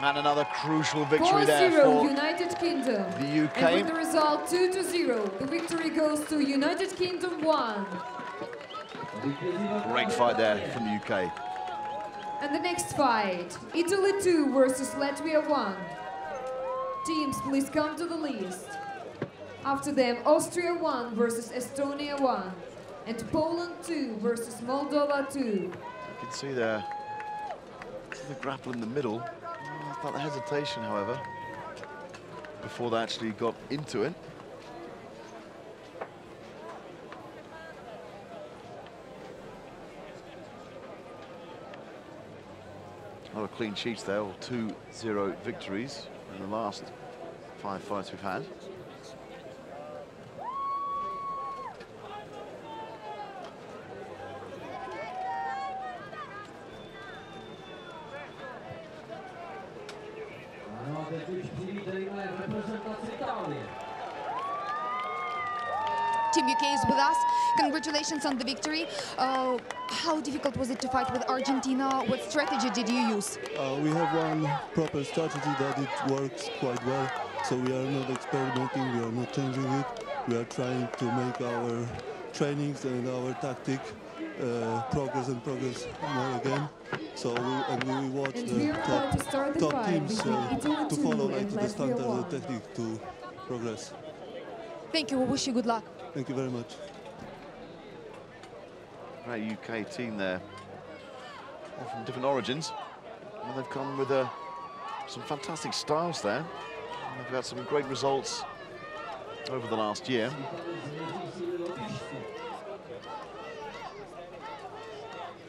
And another crucial victory there 4-0 for United Kingdom. the UK. And with the result 2-0, the victory goes to United Kingdom 1. Great fight there from the UK. And the next fight, Italy 2 versus Latvia 1. Teams, please come to the list. After them, Austria 1 versus Estonia 1. And Poland 2 versus Moldova 2. You can see there, the grapple in the middle. Not the hesitation, however, before they actually got into it. A lot of clean sheets there, or 2-0 victories in the last 5 fights we've had. Team UK is with us. Congratulations on the victory. How difficult was it to fight with Argentina? What strategy did you use? We have one proper strategy that it works quite well. So we are not experimenting, we are not changing it. We are trying to make our trainings and our tactic progress more again. So we watch the top teams to follow like the standard technique to progress. Thank you. We wish you good luck. Thank you very much. Great UK team there, all from different origins. And they've come with some fantastic styles there. They've had some great results over the last year.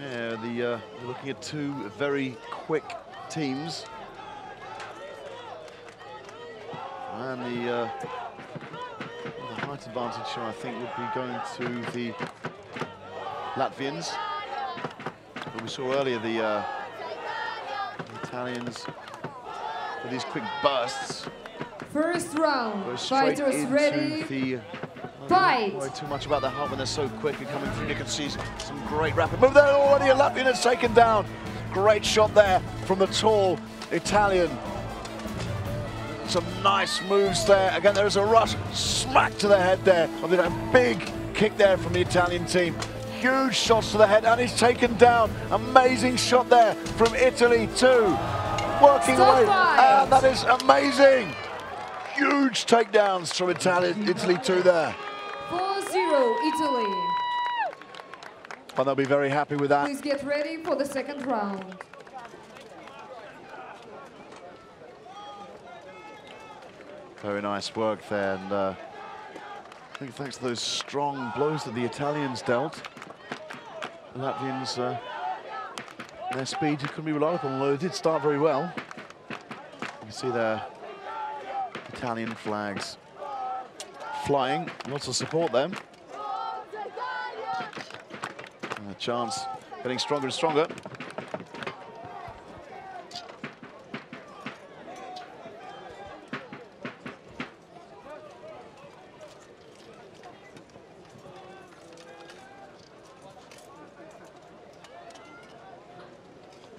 Yeah, we're looking at two very quick teams. And the height advantage, I think, would be going to the Latvians. But we saw earlier the Italians with these quick bursts. First round, Go straight fighters into ready. the Fight! Don't worry too much about the heart when they're so quick and coming through. You can see some great rapid move there already. A Latvian is taken down. Great shot there from the tall Italian. Some nice moves there. Again, there is a rush smack to the head there. A big kick there from the Italian team. Huge shots to the head, and he's taken down. Amazing shot there from Italy too. Working away, and that is amazing. Huge takedowns from Italy too there. 4-0 Italy. And they'll be very happy with that. Please get ready for the second round. Very nice work there, and I think thanks to those strong blows that the Italians dealt, the Latvians, their speed couldn't be relied upon, although it did start very well. You can see their Italian flags flying, lots of support them. And the chants getting stronger and stronger.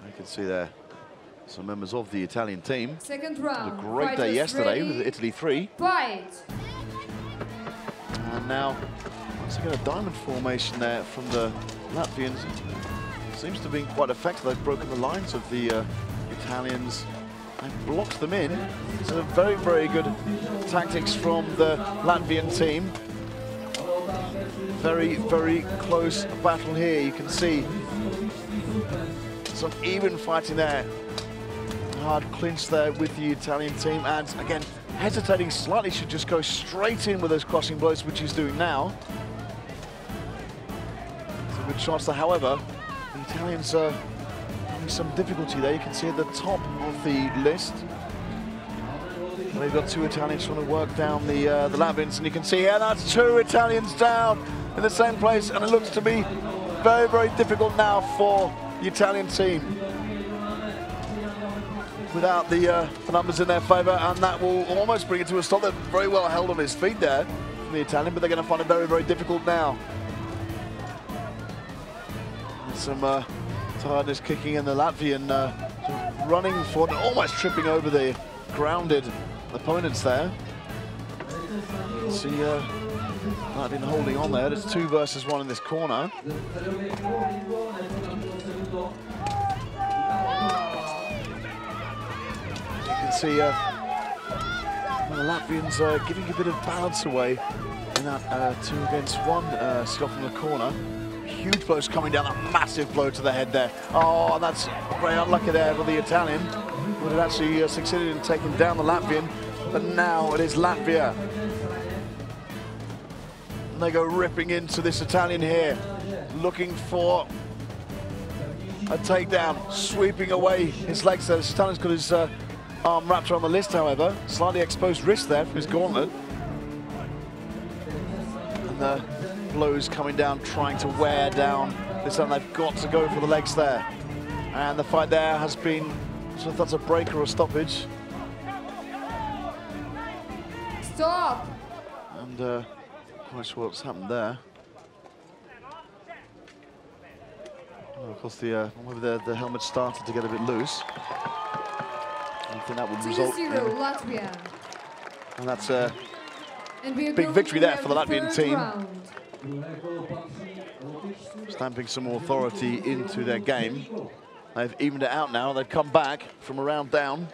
You can see there some members of the Italian team. Second round. Had a great day yesterday with Italy 3. Fight! And now, once again, a diamond formation there from the Latvians. Seems to have been quite effective. They've broken the lines of the Italians. They've blocked them in. So very, very good tactics from the Latvian team. Very, very close battle here. You can see some even fighting there. Hard clinch there with the Italian team, and again, hesitating slightly, should just go straight in with those crossing blows, which he's doing now. Some good shots there, however, the Italians are having some difficulty there. You can see at the top of the list, they've got two Italians trying to work down the Latvians, and you can see, yeah, that's two Italians down in the same place, and it looks to be very, very difficult now for the Italian team, without the numbers in their favour, and that will almost bring it to a stop. They're very well held on his feet there from the Italian, but they're going to find it very, very difficult now. And some tiredness kicking in, the Latvian sort of running forward, almost tripping over the grounded opponents there. You can see Latvian holding on there. It's 2 versus 1 in this corner. See the Latvians giving a bit of balance away in that 2 against 1 shot from the corner. Huge blows coming down, a massive blow to the head there. Oh, and that's very unlucky there for the Italian, who had actually succeeded in taking down the Latvian, but now it is Latvia. And they go ripping into this Italian here, looking for a takedown, sweeping away his legs there. This Italian's got his arm wrapped around the list, however. Slightly exposed wrist there from his gauntlet. And the blows coming down, trying to wear down this time. They've got to go for the legs there. And the fight there has been, so if that's a break or a stoppage. Stop! And quite sure what's happened there. Well, of course, the helmet started to get a bit loose. I think that would result in, Latvia. And that's a big victory there for the Latvian team. Stamping some authority into their game. They've evened it out now. They've come back from a round down.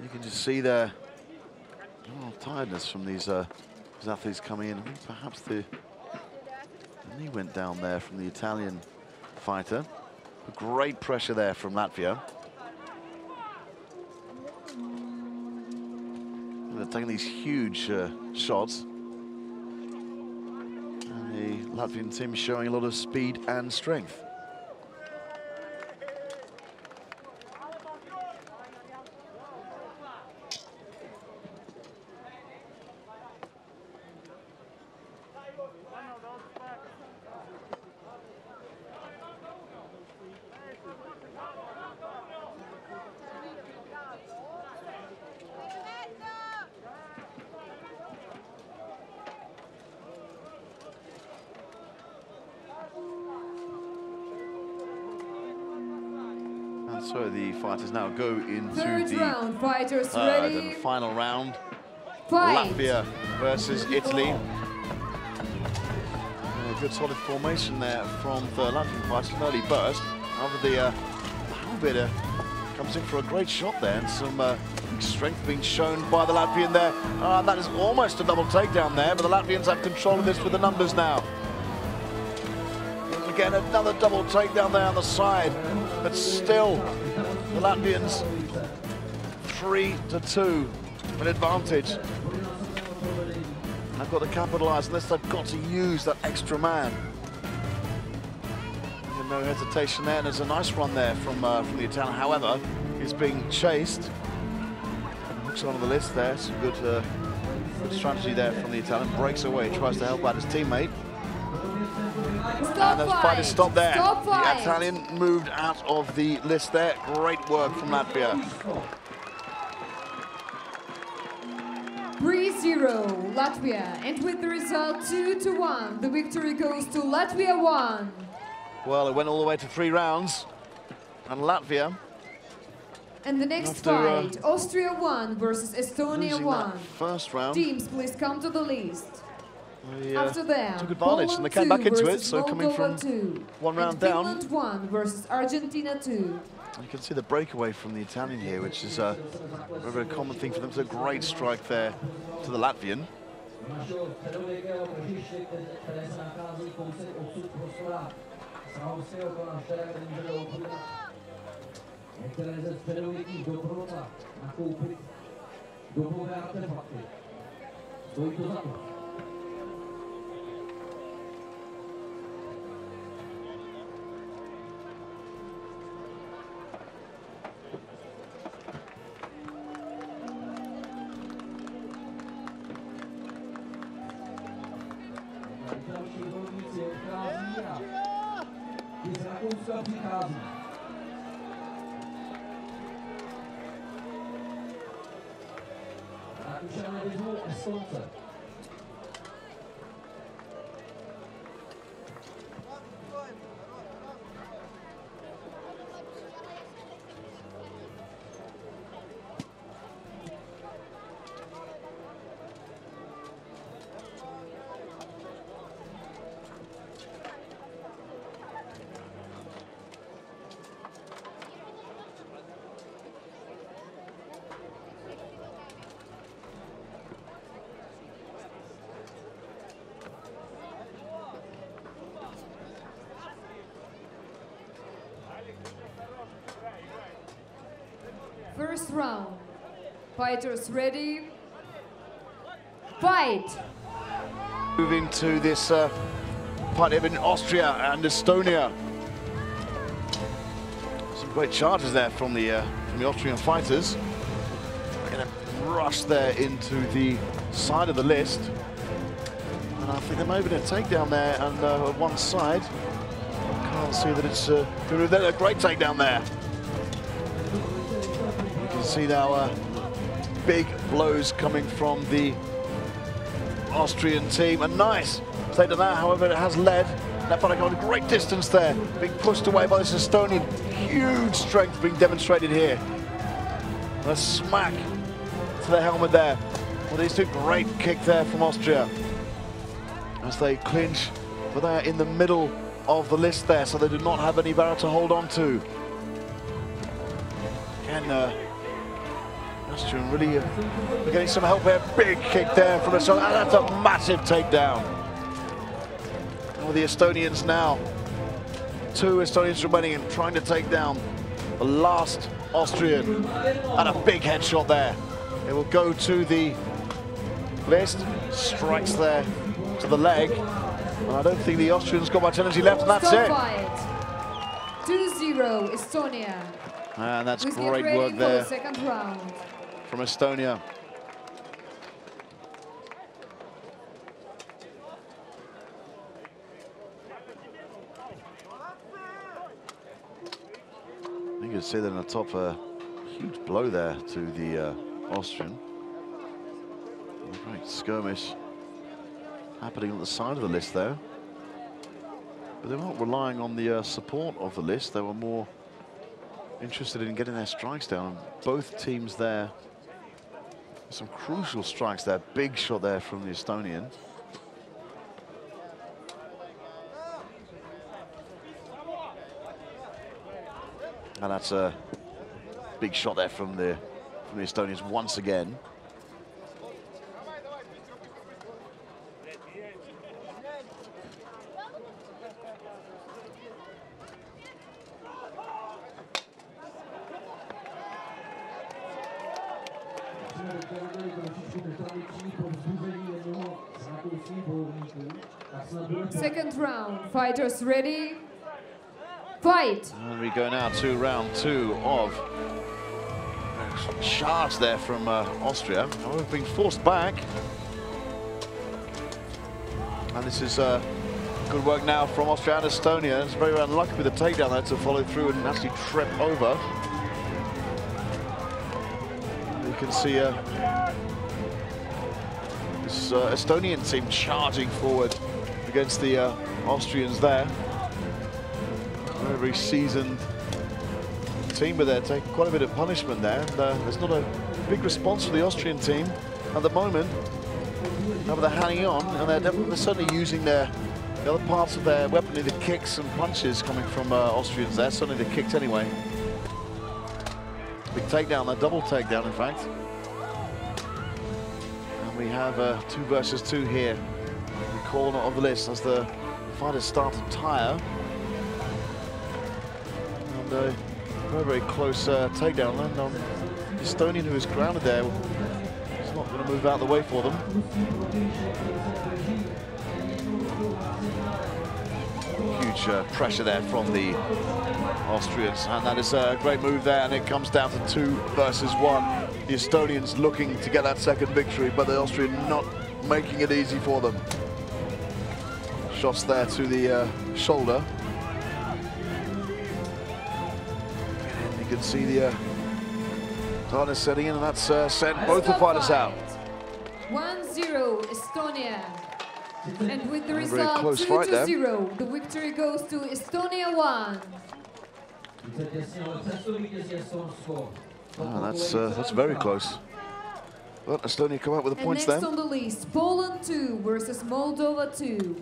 You can just see their tiredness from these athletes coming in. I think perhaps the knee went down there from the Italian fighter. Great pressure there from Latvia. They're taking these huge shots. And the Latvian team is showing a lot of speed and strength. And so the fighters now go into Third the round, fighters ready. and final round. Fight. Latvia versus Italy. A good solid formation there from the Latvian fighters. An early burst. After the Halbida comes in for a great shot there, and some strength being shown by the Latvian there. That is almost a double takedown there, but the Latvians have control of this with the numbers now. Again, another double takedown there on the side, but still the Latvians 3-2 an advantage. They've got to capitalise on this. They've got to use that extra man. No hesitation there, and there's a nice run there from the Italian. However, he's being chased. Hooks onto the list there. Some good strategy there from the Italian. Breaks away, tries to help out his teammate. And the fight is stopped there. The Italian moved out of the list there. Great work from Latvia. 3-0 Latvia, and with the result 2-1, the victory goes to Latvia 1. Well, it went all the way to 3 rounds, and Latvia. And the next fight, Austria 1 versus Estonia 1. First round. Teams, please come to the list. After them, took advantage and they came back into it, so coming from 1 round down. Finland 1 versus Argentina 2. You can see the breakaway from the Italian here, which is a very common thing for them. It's a great strike there to the Latvian. First round. Fighters ready? Fight! Moving to this fight in Austria and Estonia. Some great charges there from the Austrian fighters. They're going to rush there into the side of the list. And I think there may have been a takedown there on one side. Can't see that it's a great takedown there. You can see now big blows coming from the Austrian team. A nice takedown there, however, it has led. That fight got a great distance there, being pushed away by this Estonian. Huge strength being demonstrated here. And a smack to the helmet there. Well, these two, great kick there from Austria as they clinch, but they are in the middle of the list there, so they do not have any barrier to hold on to. Again, Austrian really getting some help here. Big kick there from Estonia, and that's a massive takedown. And with the Estonians now, 2 Estonians remaining and trying to take down the last Austrian, and a big headshot there. It will go to the list, strikes there to the leg. And I don't think the Austrians got much energy left, and that's it. 2-0 Estonia. And that's Please great get ready work for there the second round. from Estonia. You can see that on the top, a huge blow there to the Austrian. Great skirmish happening on the side of the list there. But they weren't relying on the support of the list. They were more interested in getting their strikes down. Both teams there, some crucial strikes there. Big shot there from the Estonian. And that's a big shot there from the Estonians once again. Second round, fighters ready? Fight! And we go now to round 2 of charge there from Austria. Now we've been forced back. And this is good work now from Austria and Estonia. It's very unlucky with the takedown there to follow through and actually trip over. You can see this Estonian team charging forward against the Austrians there. Very seasoned team, but they're taking quite a bit of punishment there. And, there's not a big response from the Austrian team at the moment. However, they're hanging on, and they're certainly using the other parts of their weaponry, the kicks and punches coming from Austrians there. Certainly they kicked anyway. Big takedown, a double takedown, in fact. And we have 2 versus 2 here in the corner of the list as the fighters start to tire. And very, very close takedown. And the Estonian, who is grounded there, is not going to move out of the way for them. Huge pressure there from the Austrians, and that is a great move there, and it comes down to 2 versus 1. The Estonians looking to get that second victory, but the Austrian not making it easy for them. Shots there to the shoulder. And you can see the harness setting in, and that's sent both the fighters out. 1-0 Estonia. And with the Very result close fight there. 2-0, the victory goes to Estonia 1. That's very close. But Estonia come out with the And points next then. on the list, Poland 2 versus Moldova 2.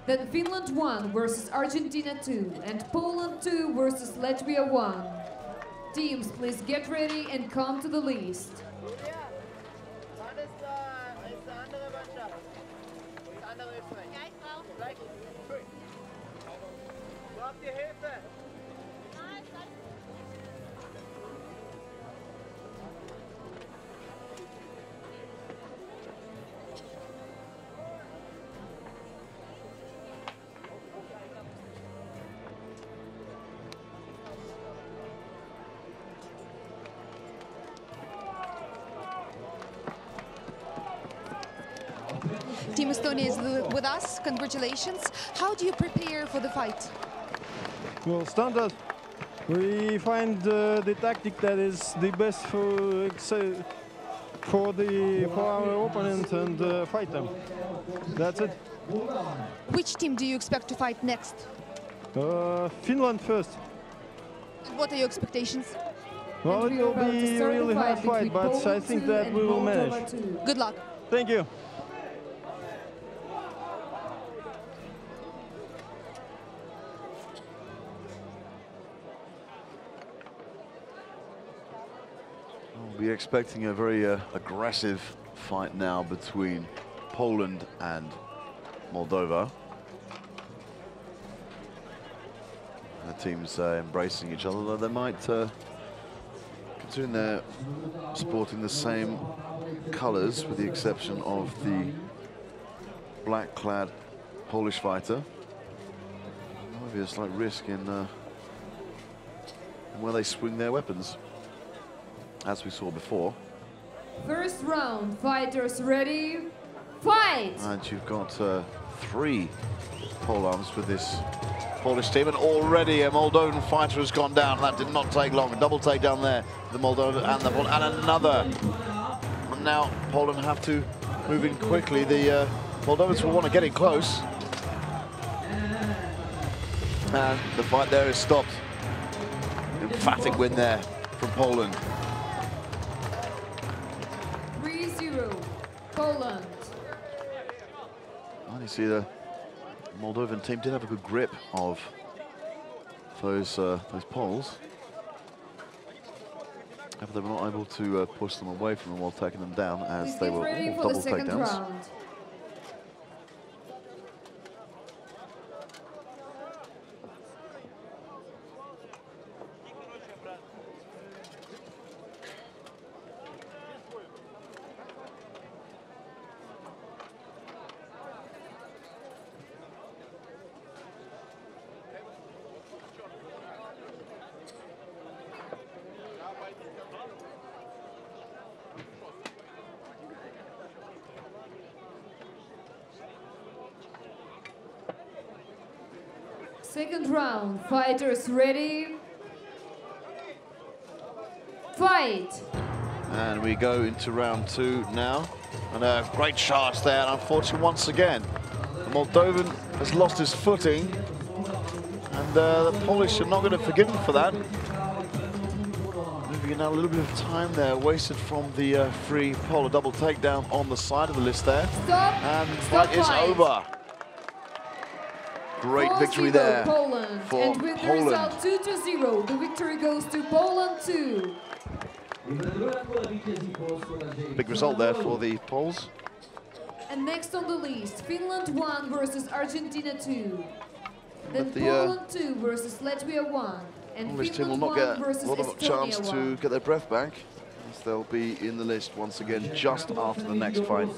Then Finland 1 versus Argentina 2. And Poland 2 versus Latvia 1. Teams, please get ready and come to the list. Team Estonia is with us. Congratulations. How do you prepare for the fight? Well, standard. We find the tactic that is the best for our opponent and fight them. That's it. Which team do you expect to fight next? Finland first. What are your expectations? Well, it will be a really hard fight, but I think that we will manage. Good luck. Thank you. We're expecting a very aggressive fight now between Poland and Moldova. The teams embracing each other, though they might considering they're sporting the same colours, with the exception of the black-clad Polish fighter. There might be a slight risk in where they swing their weapons, as we saw before. First round, fighters ready, fight! And you've got 3 pole arms with this Polish team, and already a Moldovan fighter has gone down. That did not take long. A double takedown there, the Moldovan and another. And now Poland have to move in quickly. The Moldovans will want to get in close. And the fight there is stopped. Emphatic win there from Poland. 3-0, Poland. And you see the Moldovan team did have a good grip of those Poles. However, they were not able to push them away from them while taking them down, as they were all double takedowns. Round. Second round, fighters ready, fight! And we go into round 2 now. And a great charge there, and unfortunately once again, the Moldovan has lost his footing. And the Polish are not going to forgive him for that. Moving in now, a little bit of time there, wasted from the free pole. A double takedown on the side of the list there. Stop. And the fight is over. Great victory there Poland. for and with Poland. the result 2-0, the victory goes to Poland 2. Big result there for the Poles. And next on the list, Finland 1 versus Argentina 2. Then the, Poland 2 versus Latvia 1. And Polish team will Finland not 1 get versus a lot of Estonia chance 1. to get their breath back, as they'll be in the list once again just after the next fight.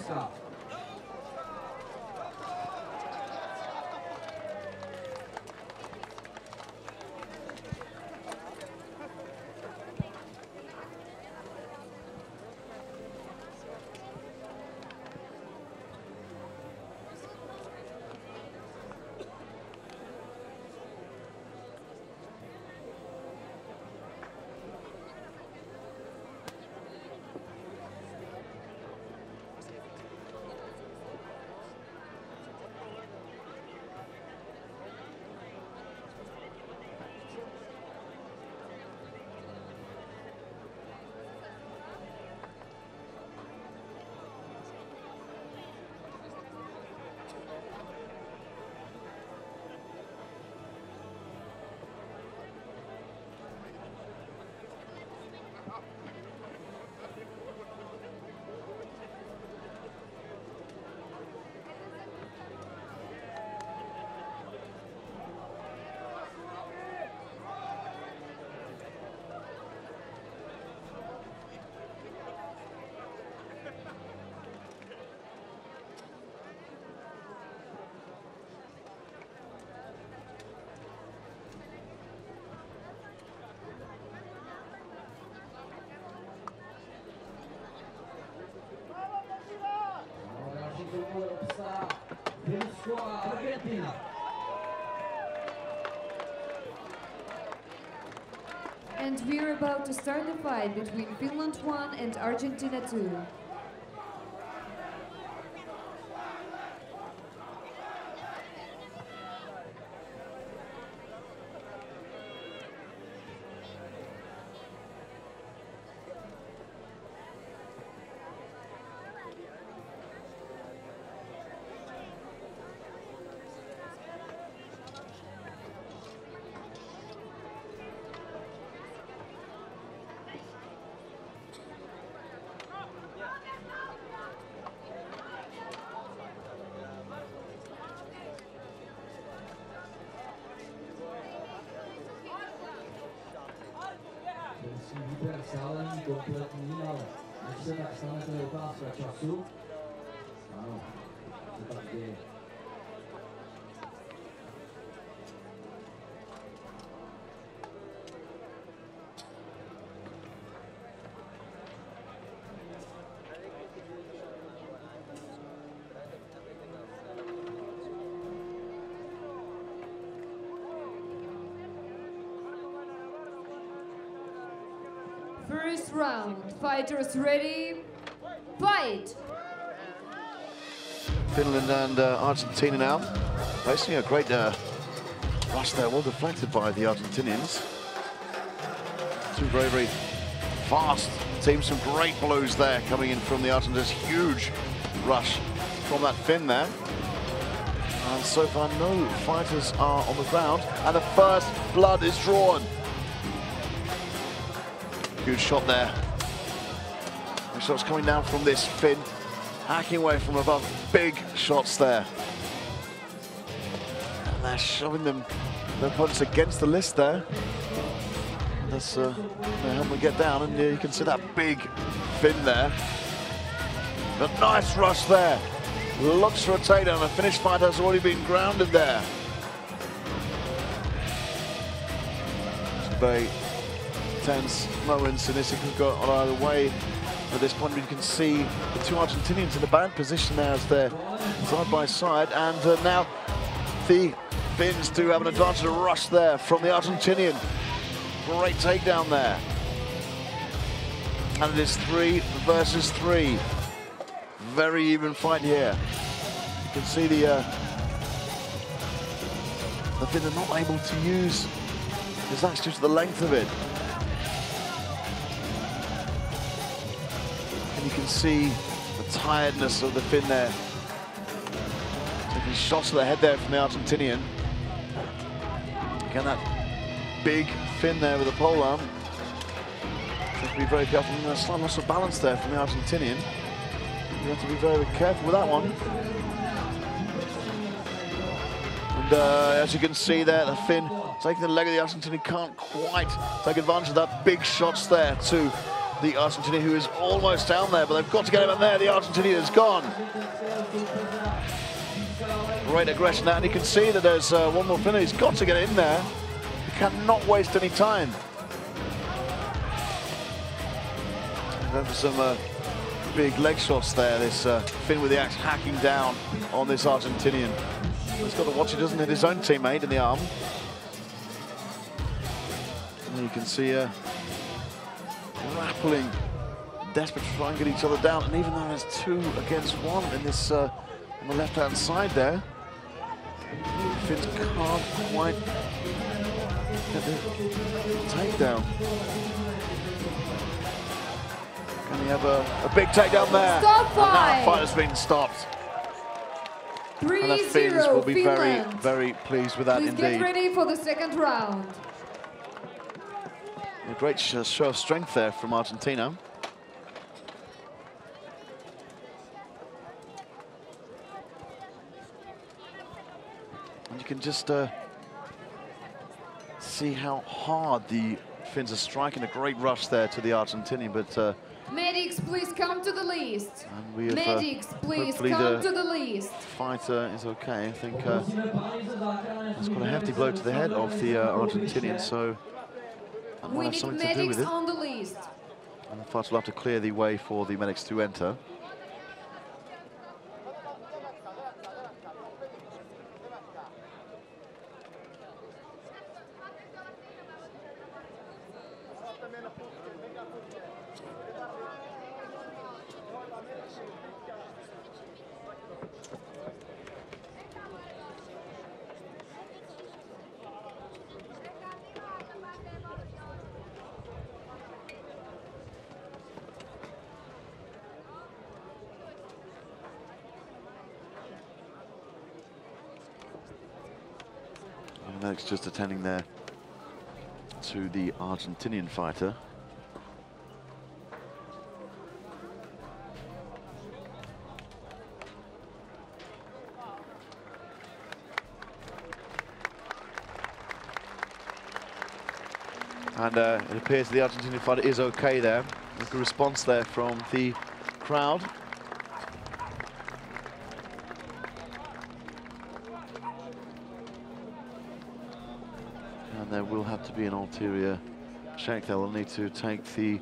And we're about to start the fight between Finland 1 and Argentina 2. stále není kompletní, ale než se tak stane, to je otázka času. Ano, to tak děje. First round, fighters ready, fight! Finland and Argentina now. Facing a great rush there, well deflected by the Argentinians. Two very, very fast teams, some great blows there coming in from the Argentinians. Huge rush from that Finn there. And so far no fighters are on the ground, and the first blood is drawn. Good shot there. The shots coming down from this Finn, hacking away from above. Big shots there. And they're shoving them, their opponents against the list there. That's they help them get down, and you can see that big Finn there. A nice rush there. Looks for a takedown. The Finnish fighter has already been grounded there. Very tense moments, and this could go on either way. At this point, you can see the two Argentinians in a bad position there as they're side by side, and now the Finns do have an advantage, a rush there from the Argentinian. Great takedown there. And it is 3 versus 3. Very even fight here. You can see the Finn are not able to use his axe due to the length of it. And you can see the tiredness of the Finn there. Taking shots to the head there from the Argentinian. Again, that big Finn there with a polearm. Have to be very careful. And a slight loss of balance there from the Argentinian. You have to be very, very careful with that one. And as you can see there, the Finn taking the leg of the Argentinian, can't quite take advantage of that. Big shots there to the Argentinian, who is almost down there, but they've got to get him in there. The Argentinian is gone. Great aggression now, and you can see that there's one more Finner. He's got to get in there. He cannot waste any time. And then for some big leg shots there, this Finn with the axe hacking down on this Argentinian. He's got to watch he doesn't hit his own teammate in the arm. And you can see grappling, desperate to try and get each other down. And even though there's 2 against 1 in this on the left-hand side there, Finns can't quite get the takedown. Can he have a big takedown there? Stop and now fight. the fight has been stopped. And the Finns will be very, very pleased with that Please indeed. get ready for the second round. A great show of strength there from Argentina. And you can just see how hard the Finns are striking. A great rush there to the Argentinian, but Medics, please come to the list. and we have, Medics, please hopefully come to the list. fighter is okay. I think it's got a hefty blow to the head of the Argentinian, so that might We have need something to do with medics it. on the list. And the fighter will have to clear the way for the medics to enter. And the medics just attending there to the Argentinian fighter. And it appears the Argentinian fighter is okay there. There's a good response there from the crowd. And there will have to be an ulterior check. They'll need to take the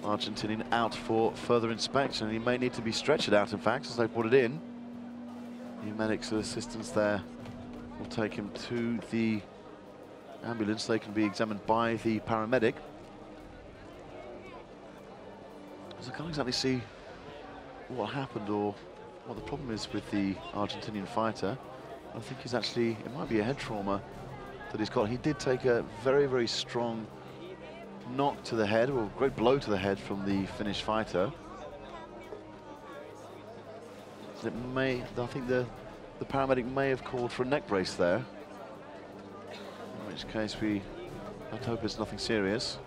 Argentinian out for further inspection. He may need to be stretchered out, in fact, as they put it in. The medics assistants there will take him to the ambulance. They can be examined by the paramedic. So I can't exactly see what happened or what the problem is with the Argentinian fighter. I think he's actually, it might be a head trauma that he's got. He did take a very, very strong knock to the head, or a great blow to the head from the Finnish fighter. It may, I think the paramedic may have called for a neck brace there. In which case I'd hope it's nothing serious.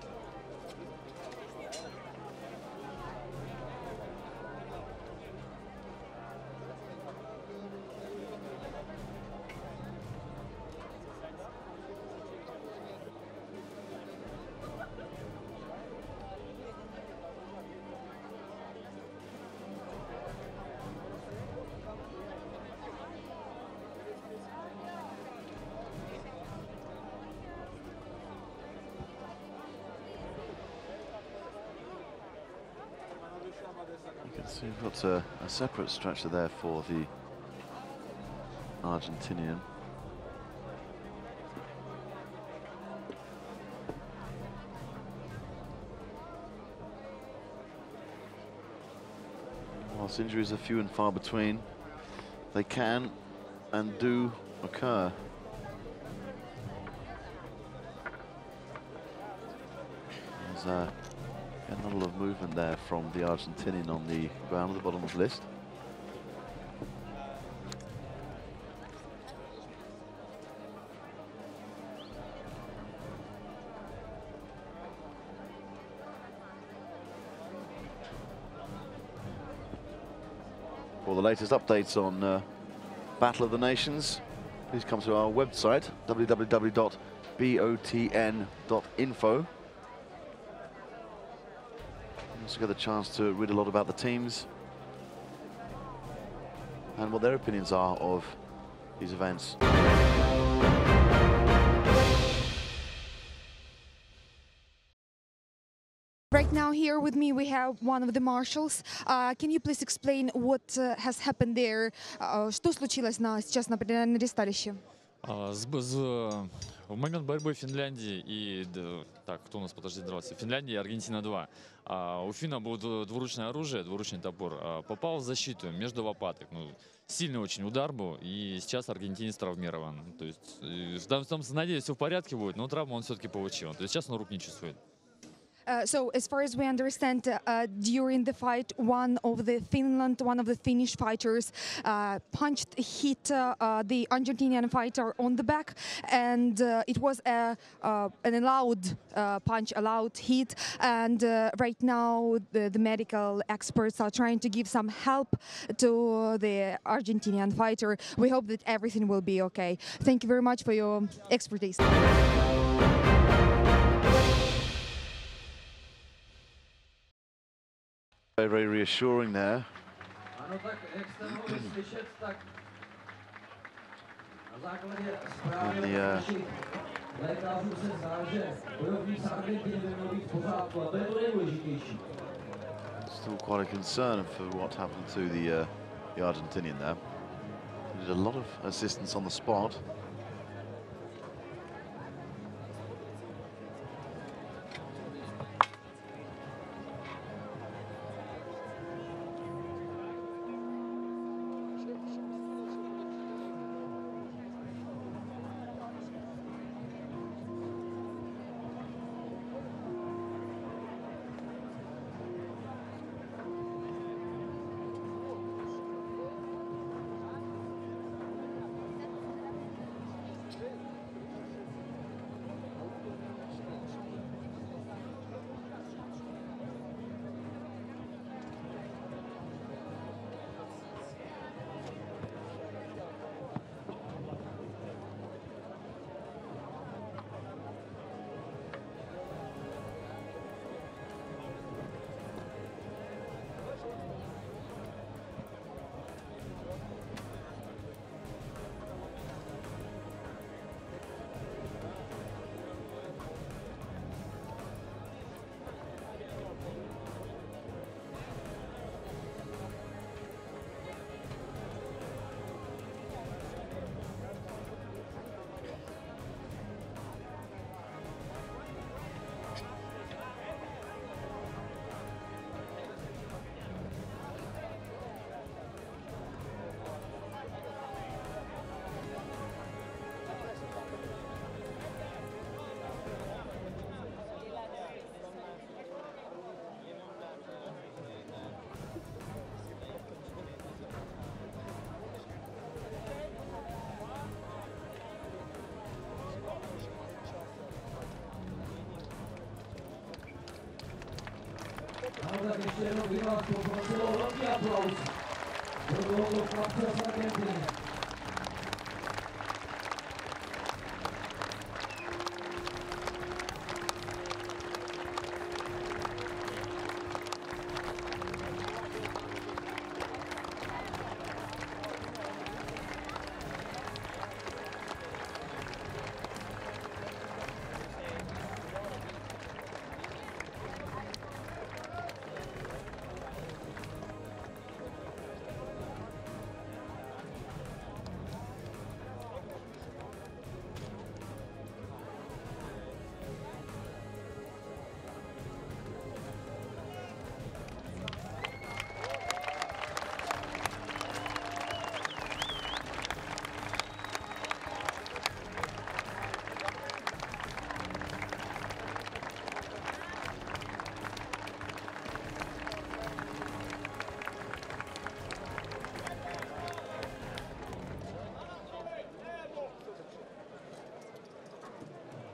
You can see we've got a separate stretcher there for the Argentinian. Whilst injuries are few and far between, they can and do occur. There's a lot of movement there from the Argentinian on the ground at the bottom of the list. For the latest updates on Battle of the Nations, please come to our website, www.botn.info. Also get the chance to read a lot about the teams and what their opinions are of these events. Right now here with me we have one of the marshals. Can you please explain what has happened there? Что случилось сейчас на ресталище? В момент борьбы Финляндии и... Так, кто у нас, подожди, дрался? Финляндия и Аргентина 2. У Финна было двуручное оружие, двуручный топор. Попал в защиту между лопаток. Сильный очень удар был, и сейчас аргентинец травмирован. То есть, надеюсь, все в порядке будет, но травму он все-таки получил. То есть сейчас он рук не чувствует. So, as far as we understand, during the fight, one of the Finnish fighters hit the Argentinian fighter on the back, and it was an allowed punch, allowed hit. And right now, the medical experts are trying to give some help to the Argentinian fighter. We hope that everything will be okay. Thank you very much for your expertise. Very, very reassuring there. Still quite a concern for what happened to the Argentinian there. Needed a lot of assistance on the spot.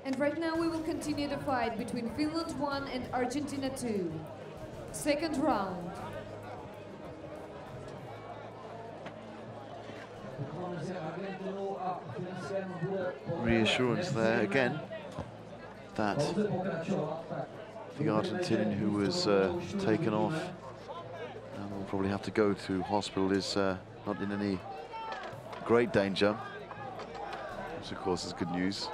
And right now we will continue the fight between Finland 1 and Argentina 2. Second round. Reassurance there again that the Argentinian who was taken off and will probably have to go to hospital is not in any great danger, which of course is good news.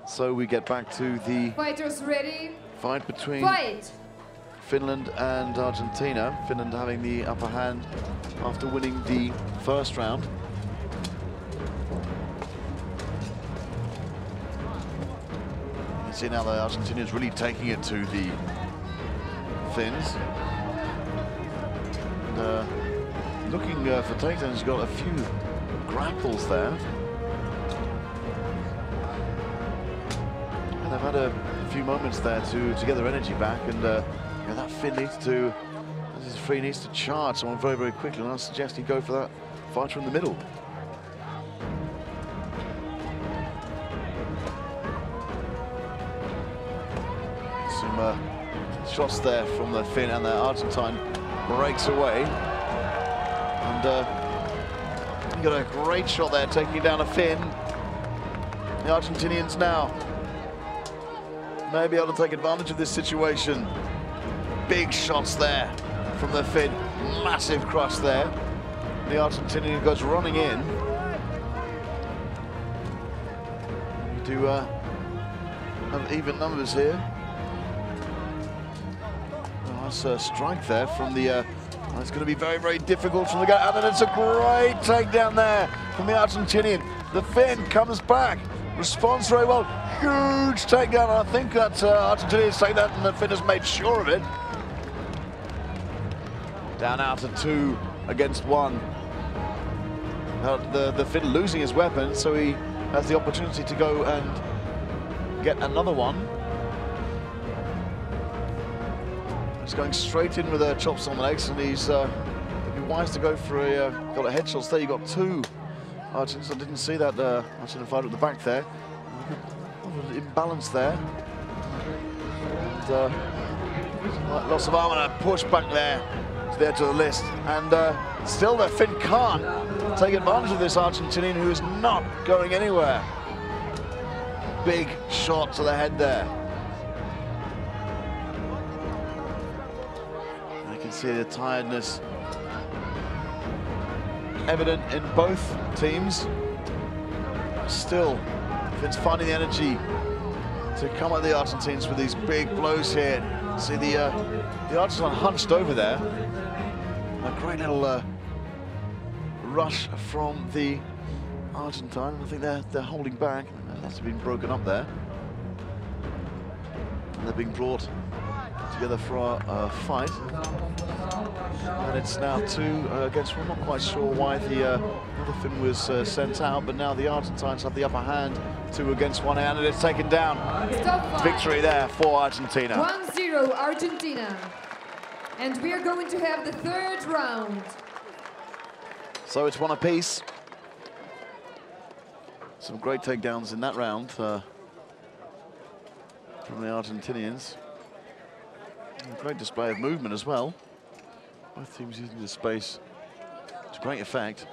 So we get back to the Fighters ready? Fight between Finland and Argentina. Finland having the upper hand after winning the first round. You see now the Argentinians really taking it to the Finns. And, looking for takedowns, he's got a few grapples there. They've had a few moments there to get their energy back, and you know, that Finn needs to, this Free needs to charge someone very, very quickly, and I suggest he go for that fighter in the middle. Some shots there from the Finn, and the Argentine breaks away, and he got a great shot there, taking down a Finn. The Argentinians now may be able to take advantage of this situation. Big shots there from the Finn. Massive crush there. The Argentinian goes running in. We do have even numbers here. Oh, that's a strike there from the... it's going to be very, very difficult from the guy. And then it's a great takedown there from the Argentinian. The Finn comes back, responds very well. Huge takedown, and I think that Argentinians take that, and the Finn has made sure of it. Down out to 2 against 1. The Finn losing his weapon, so he has the opportunity to go and get another one. He's going straight in with chops on the legs, and he's it'd be wise to go for a got a headshot there. You got 2 Argentinians. I didn't see that Argentinian fighter at the back there. Imbalance there, and loss of arm and a push back there to the list, and still the Finn can't take advantage of this Argentinian, who is not going anywhere. Big shot to the head there. I can see the tiredness evident in both teams. Still, Finn's finding the energy to come at the Argentines with these big blows here. See the Argentine hunched over there. A great little rush from the Argentine. I think they're holding back. That's been broken up there. And they're being brought together for a fight. And it's now 2 against 1. Not quite sure why the other Finn was sent out, but now the Argentines have the upper hand. 2 against 1, and it's taken down. Victory there for Argentina. 1-0 Argentina. And we are going to have the third round. So it's 1 apiece. Some great takedowns in that round from the Argentinians. A great display of movement as well. Both teams using the space to great effect.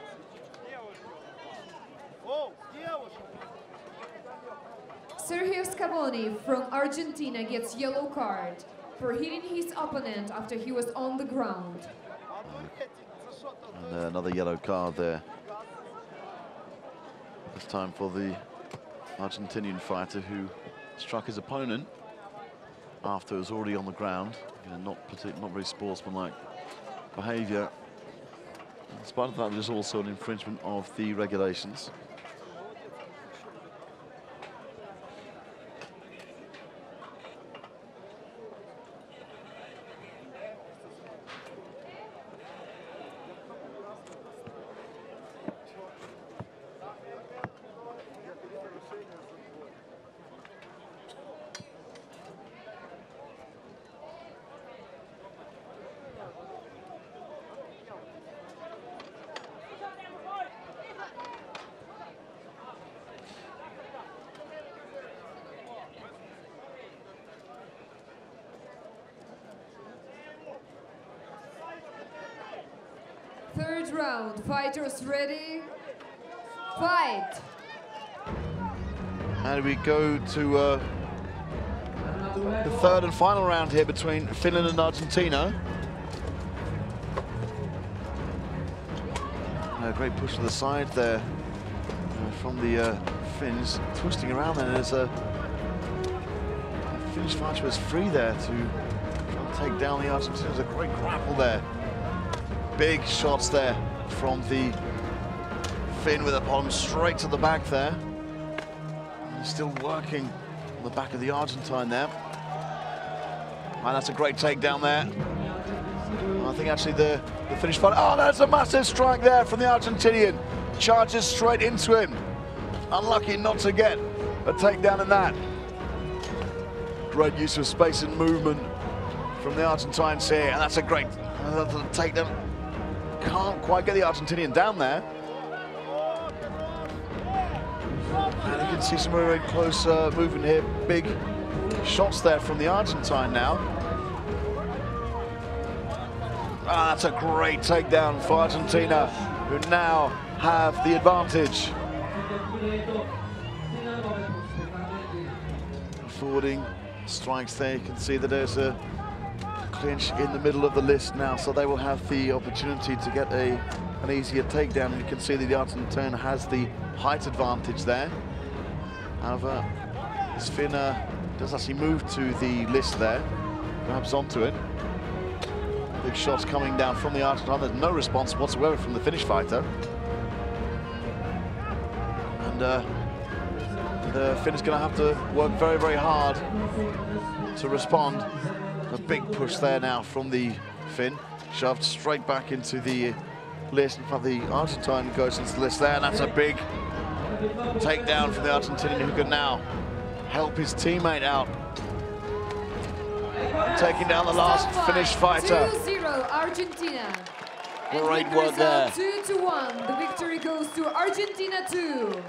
Sergio Scavoni from Argentina gets yellow card for hitting his opponent after he was on the ground. And another yellow card there. This time for the Argentinian fighter who struck his opponent after he was already on the ground. Again, not very sportsmanlike behaviour. In spite of that, there's also an infringement of the regulations. Third round, fighters ready, fight! And we go to the third and final round here between Finland and Argentina. A great push to the side there from the Finns, twisting around there. There's a Finnish fighter was free there to try and take down the Argentinians. A great grapple there. Big shots there from the Finn with a palm straight to the back there. He's still working on the back of the Argentine there. And that's a great takedown there. I think actually the Finnish fighter, oh, that's a massive strike there from the Argentinian. Charges straight into him. Unlucky not to get a takedown in that. Great use of space and movement from the Argentines here, and that's a great takedown. Can't quite get the Argentinian down there. And you can see some very close movement here. Big shots there from the Argentine now. Ah, that's a great takedown for Argentina, who now have the advantage. Forwarding strikes there, you can see that there's a clinch in the middle of the list now, so they will have the opportunity to get an easier takedown. You can see that the Argentine has the height advantage there. However, this Finn does actually move to the list there, grabs onto it. Big shots coming down from the Argentine. There's no response whatsoever from the Finnish fighter. And the Finn is going to have to work very, very hard to respond. A big push there now from the Finn, shoved straight back into the list. In fact, the Argentine goes into the list there, and that's a big takedown from the Argentinian, who can now help his teammate out. Taking down the last Finnish fighter. 2-0 Argentina. Great work there. 2-1. The victory goes to Argentina 2.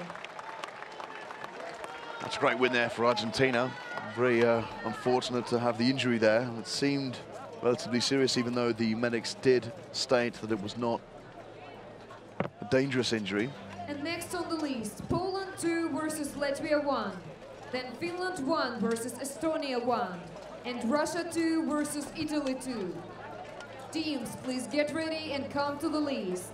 That's a great win there for Argentina. Very unfortunate to have the injury there. It seemed relatively serious, even though the medics did state that it was not a dangerous injury. And next on the list, Poland 2 versus Latvia 1. Then Finland 1 versus Estonia 1. And Russia 2 versus Italy 2. Teams, please get ready and come to the list.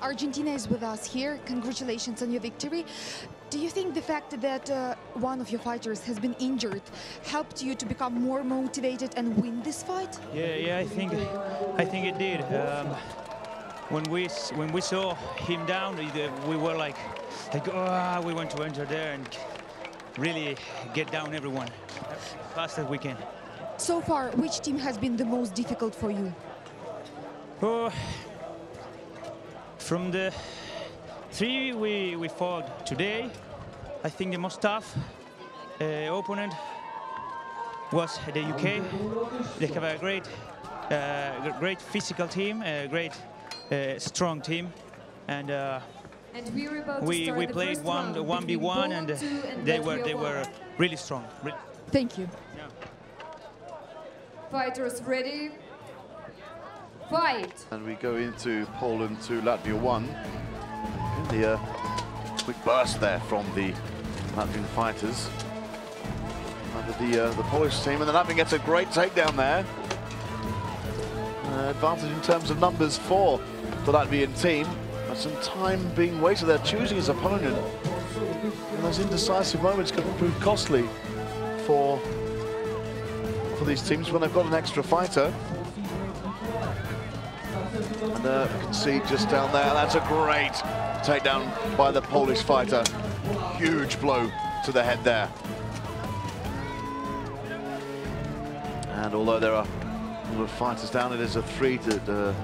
Argentina is with us here. Congratulations on your victory. Do you think the fact that one of your fighters has been injured helped you to become more motivated and win this fight? Yeah, I think it did. When we saw him down, we were like, oh, we want to enter there really get down everyone as fast as we can. So far, which team has been the most difficult for you? From the three we fought today, I think the most tough opponent was the UK. They have a great physical team, a great strong team, and we played 1v1, and they were really strong. Thank you. Fighters ready? Fight! And we go into Poland to Latvia 1. The quick burst there from the Latvian fighters. Under the Polish team, and the Latvian gets a great takedown there. Advantage in terms of numbers for the Latvian team. And some time being wasted there, choosing his opponent. And those indecisive moments could prove costly for these teams when they've got an extra fighter. And you can see just down there, that's a great takedown by the Polish fighter. Huge blow to the head there. And although there are a lot of fighters down, it is a 3 to the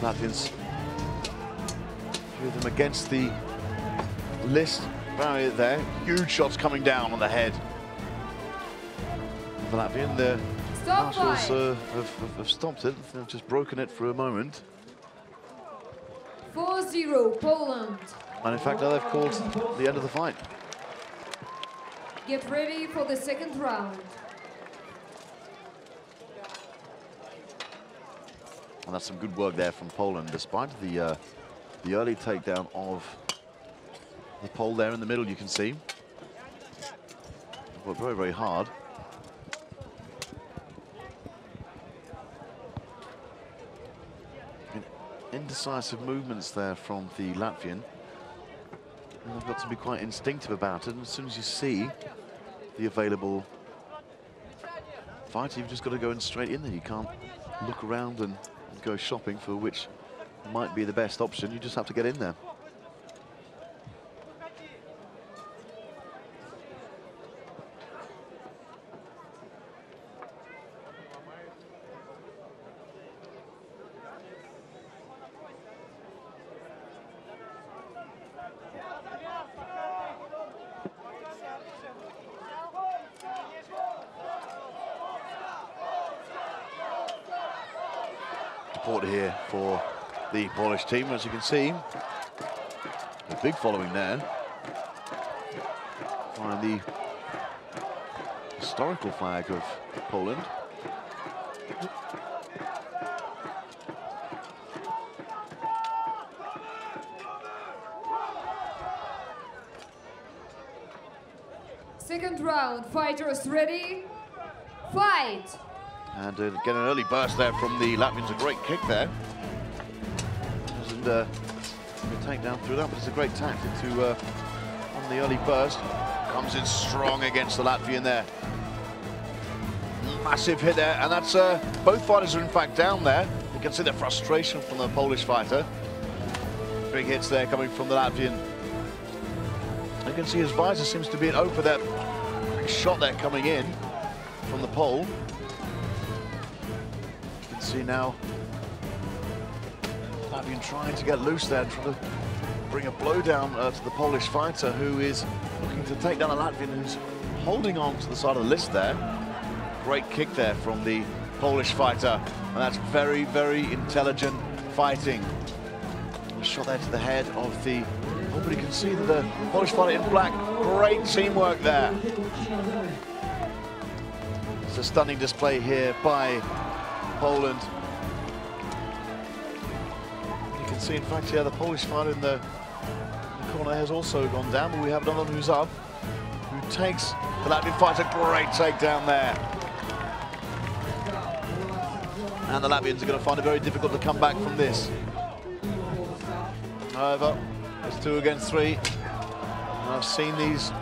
Latvians. A few of them against the list barrier there. Huge shots coming down on the head. The Latvian, the marshals have stopped it. They've just broken it for a moment. 4-0 Poland. And in fact, now they've called the end of the fight. Get ready for the second round. And that's some good work there from Poland, despite the early takedown of the Pole there in the middle. You can see worked very, very hard. Indecisive movements there from the Latvian. And they've got to be quite instinctive about it. And as soon as you see the available fighter, you've just got to go in straight in there. You can't look around and go shopping for which might be the best option. You just have to get in there. Support here for the Polish team, as you can see. A big following there. Find the historical flag of Poland. Second round, fighters ready? Fight! And get an early burst there from the Latvians. A great kick there. Doesn't take down through that, but it's a great tactic to on the early burst. Comes in strong against the Latvian there. Massive hit there, and that's both fighters are in fact down there. You can see the frustration from the Polish fighter. Big hits there coming from the Latvian. You can see his visor seems to be an open there. Big shot there coming in from the Pole. See now, Latvian trying to get loose there, trying to bring a blow down to the Polish fighter, who is looking to take down a Latvian who's holding on to the side of the list there. Great kick there from the Polish fighter, and that's very, very intelligent fighting. A shot there to the head of the... Oh, but you can see that the Polish fighter in black, great teamwork there. It's a stunning display here by Poland. You can see, in fact, yeah, the Polish fighter in the corner has also gone down, but we have another one who's up, who takes the Latvian fighter. Great takedown there. And the Latvians are going to find it very difficult to come back from this. However, it's 2 against 3. And I've seen these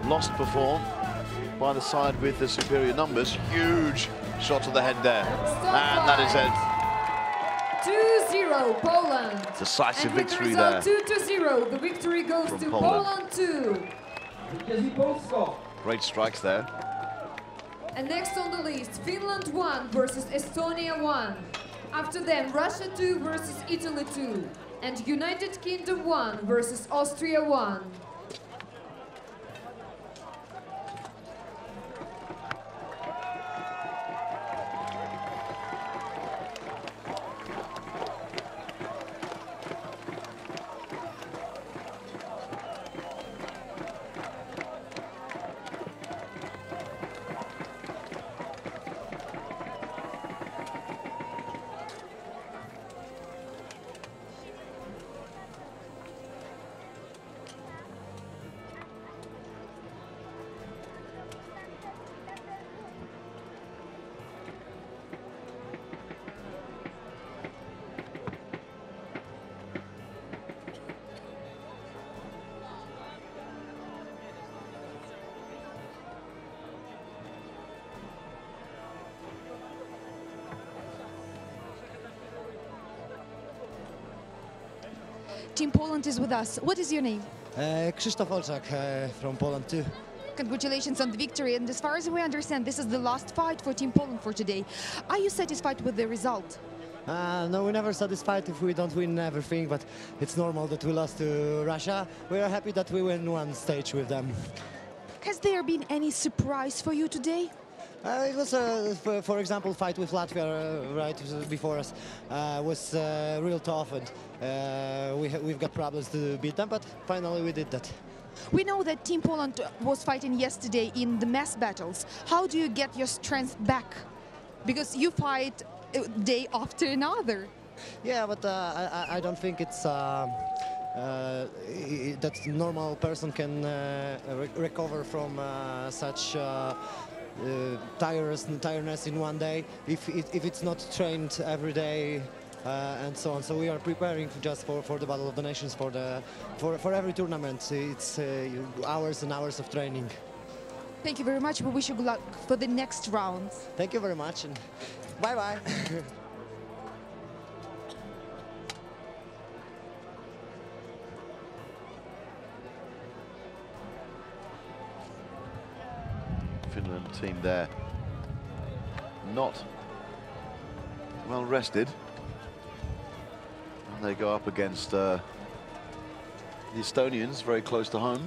lost before by the side with the superior numbers. Huge shot to the head there. And that is it. 2-0 Poland. Decisive and victory result there. 2-0. The victory goes from to Poland. Poland 2. Great strikes there. And next on the list, Finland 1 versus Estonia 1. After them, Russia 2 versus Italy 2. And United Kingdom 1 versus Austria 1. Team Poland is with us. What is your name? Krzysztof Olczak from Poland too. Congratulations on the victory, and as far as we understand, this is the last fight for Team Poland for today. Are you satisfied with the result? No, we're never satisfied if we don't win everything, but it's normal that we lost to Russia. We are happy that we win one stage with them. Has there been any surprise for you today? It was, for example, fight with Latvia right before us was real tough, and we've got problems to beat them, but finally we did that. We know that Team Poland was fighting yesterday in the mass battles. How do you get your strength back? Because you fight day after another. Yeah, but I don't think it's that normal person can recover from such tiredness in one day if it's not trained every day and so on. So we are preparing just for the Battle of the Nations, for every tournament. It's hours and hours of training. Thank you very much. We wish you good luck for the next round. Thank you very much, and bye-bye. Finland team there, not well rested, and they go up against the Estonians, very close to home.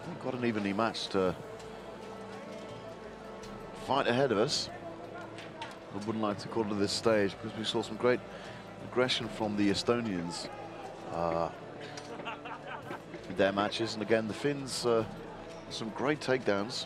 We've got an evenly matched fight ahead of us. I wouldn't like to call it this stage because we saw some great aggression from the Estonians in their matches, and again the Finns some great takedowns.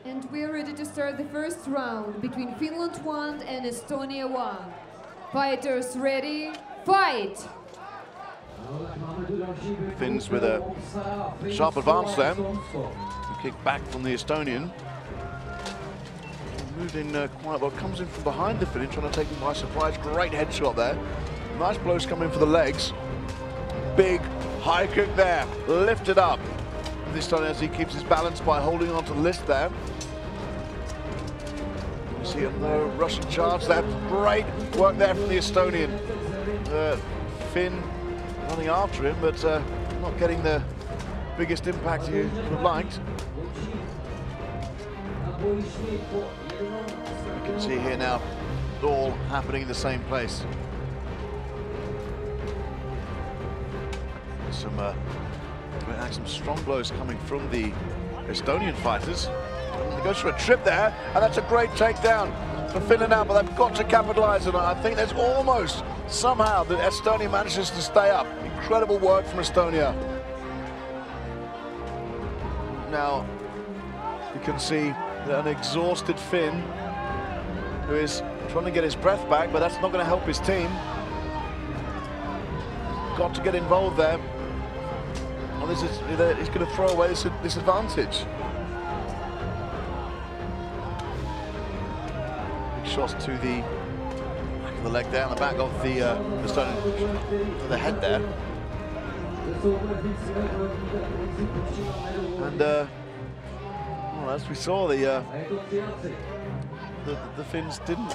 And we are ready to start the first round between Finland 1 and Estonia 1. Fighters ready, fight! Finns with a sharp advance there. Kick back from the Estonian. Moved in quite well, comes in from behind the Finn, trying to take him by surprise. Great headshot there. Nice blows coming for the legs. Big high kick there, lifted up. This time as he keeps his balance by holding on to the list there. You see on the Russian charge, that's great work there from the Estonian. Finn running after him, but not getting the biggest impact you would have liked. You can see here now, it's all happening in the same place. Some strong blows coming from the Estonian fighters. He goes for a trip there, and that's a great takedown for Finland now, but they've got to capitalize on it. I think there's almost somehow that Estonia manages to stay up. Incredible work from Estonia. Now you can see an exhausted Finn who is trying to get his breath back, but that's not going to help his team. Got to get involved there. Well, he's going to throw away this advantage. shots to the back of the leg there, on the back of the Estonian, to the head there. And well, as we saw, the Finns didn't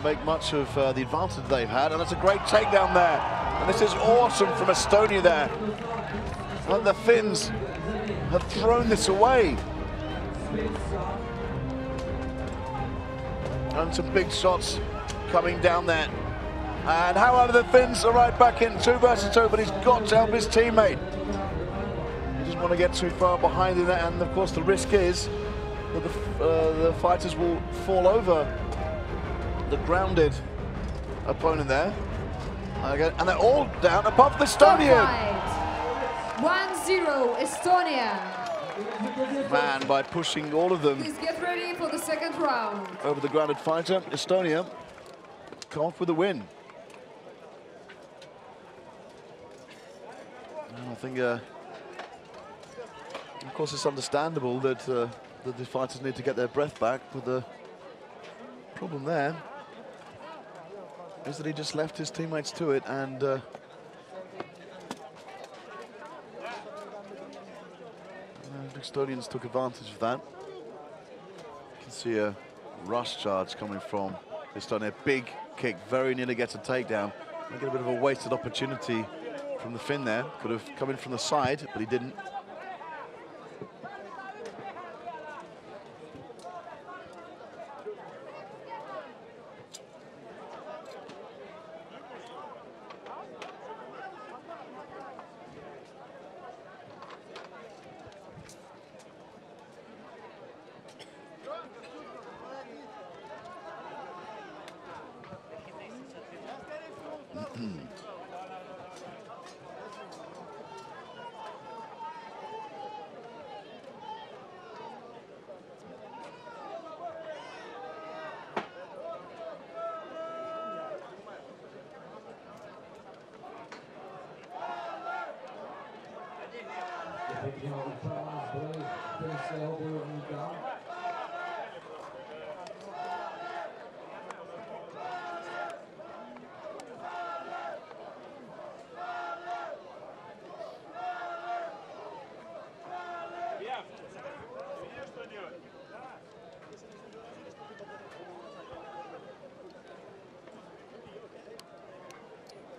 make much of the advantage they've had, and that's a great takedown there. And this is awesome from Estonia there. And the Finns have thrown this away. And some big shots coming down there. And however, the Finns are right back in 2 versus 2, but he's got to help his teammate. He doesn't want to get too far behind in that, and of course the risk is that the fighters will fall over the grounded opponent there. And they're all down above the Estonian. 1-0 Estonia. Man, by pushing all of them Please get ready for the second round. over the grounded fighter, Estonia come off with a win. And I think, of course, it's understandable that the fighters need to get their breath back, but the problem there is that he just left his teammates to it, and the Estonians took advantage of that. You can see a rush charge coming from Estonia. Big kick, very nearly gets a takedown. I get a bit of a wasted opportunity from the Finn there. Could have come in from the side, but he didn't.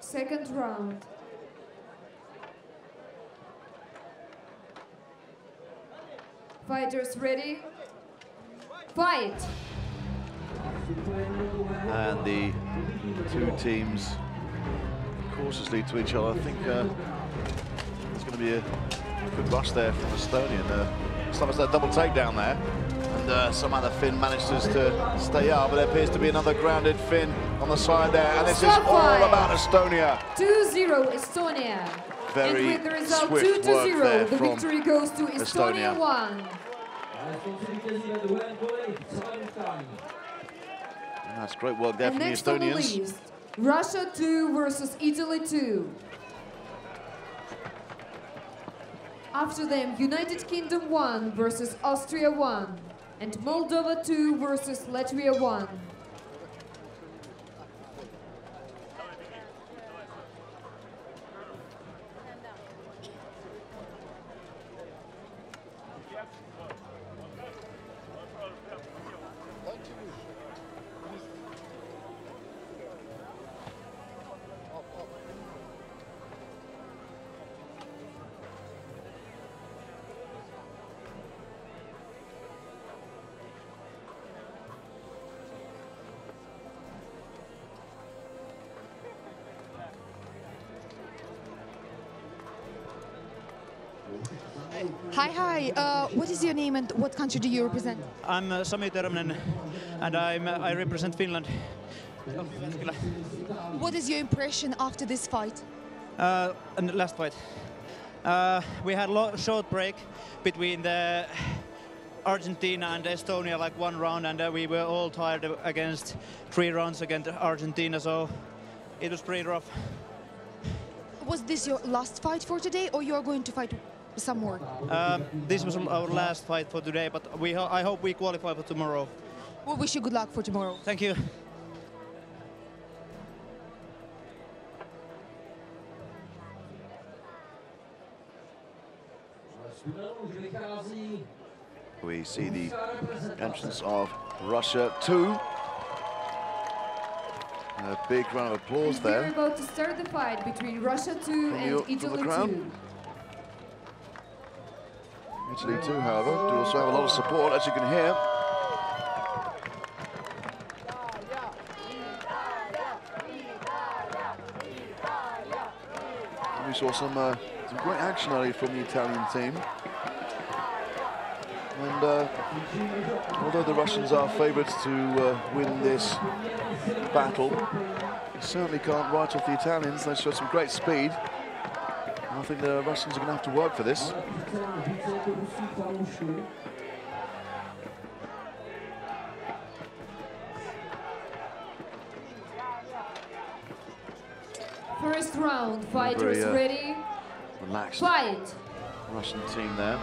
Second round. Fighters ready? Fight! And the two teams cautiously to each other. I think there's going to be a good rush there from Estonian. It's almost a double takedown there. And somehow the Finn manages to stay up, but there appears to be another grounded Finn on the side there. And this is all about Estonia. 2-0 Estonia. Very and with the result swift work 2-0, there the from victory goes to Estonia 1. And that's great work there And from the next on the Estonians. list, Russia 2 versus Italy 2. After them, United Kingdom 1 versus Austria 1. And Moldova 2 versus Latvia 1. Hi. What is your name and what country do you represent? I'm Sami Terminen, and I represent Finland. What is your impression after this fight? And last fight, we had a short break between the Argentina and Estonia, like 1 round, and we were all tired against 3 rounds against Argentina, so it was pretty rough. Was this your last fight for today, or you are going to fight some more? This was our last fight for today, but I hope we qualify for tomorrow. We wish you good luck for tomorrow. Thank you. We see the entrance of Russia 2. A big round of applause We're there. about to start the fight between Russia 2 and Italy 2. Italy 2, however, do also have a lot of support, as you can hear. We saw some great action earlier from the Italian team. And although the Russians are favourites to win this battle, you certainly can't write off the Italians. They showed some great speed. And I think the Russians are going to have to work for this. First round, fighters ready. Relaxed. Fight! Russian team there.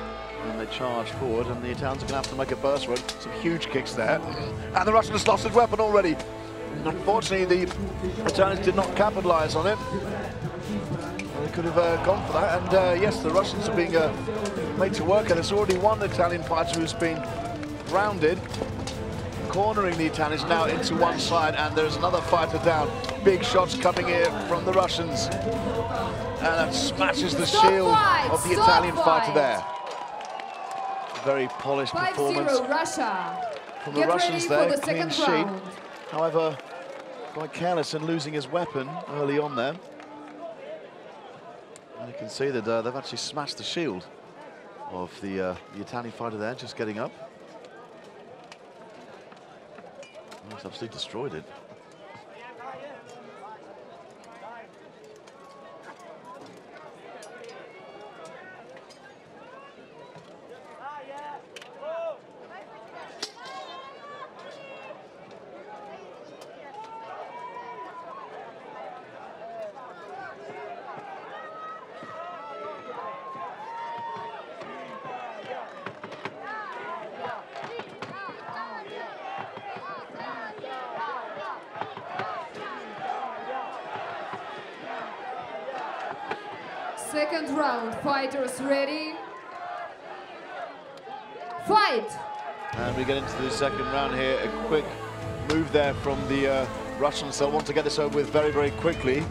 And they charge forward, and the Italians are going to have to make a burst run. Some huge kicks there. And the Russian has lost his weapon already. Unfortunately, the Italians did not capitalise on it. They could have gone for that. And yes, the Russians are being made to work. And there's already one Italian fighter who's been rounded, cornering the Italians now into one side. And there's another fighter down. Big shots coming here from the Russians. And that smashes the shield of the Italian fighter there. Very polished performance Russia. from the Russians there, clean sheet. However, quite careless in losing his weapon early on there. And you can see that they've actually smashed the shield of the Italian fighter there, just getting up. He's absolutely destroyed it. Second round, fighters ready. Fight! And we get into the second round here. A quick move there from the Russians. They'll want to get this over with very, very quickly.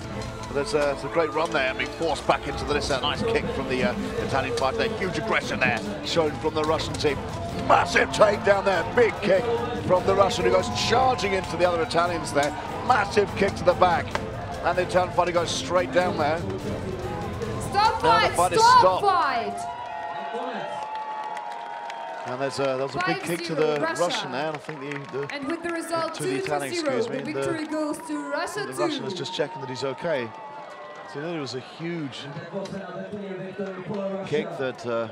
But it's a great run there and being forced back into this. Nice kick from the Italian fighter there. Huge aggression there shown from the Russian team. Massive takedown there. Big kick from the Russian who goes charging into the other Italians there. Massive kick to the back. And the Italian fighter goes straight down there. Stop fight! Stop fight! And there was a big kick to the Russian there, and I think and with the result to the Italian, 2-0, the victory goes to Russia 2. The Russian is just checking that he's okay. So there was a huge kick that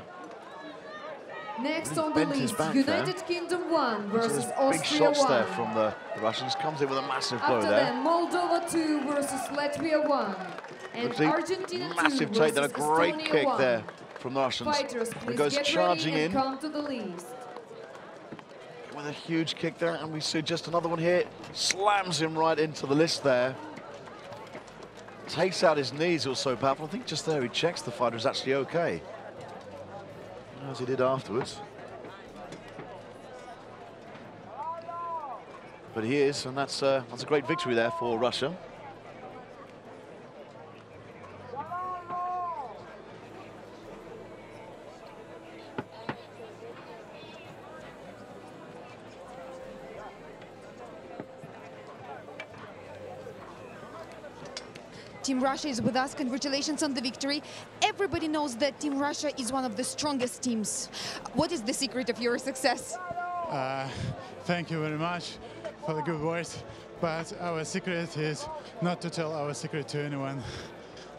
next on the list, United Kingdom 1 versus big Austria shots 1. there from the Russians. Comes in with a massive blow After there. them, Moldova 2 versus Latvia 1. And Argentina 2 massive versus takedown, a great Estonia kick 1. there from the Russians. Fighters, He please goes get charging ready in and come to the list. with a huge kick there, and we see just another one here. Slams him right into the list there. Takes out his knees, it was so powerful. I think just there he checks the fighter is actually okay. As he did afterwards. But he is, and that's a great victory there for Russia. Team Russia is with us. Congratulations on the victory. Everybody knows that Team Russia is one of the strongest teams. What is the secret of your success? Thank you very much for the good words, but our secret is not to tell our secret to anyone.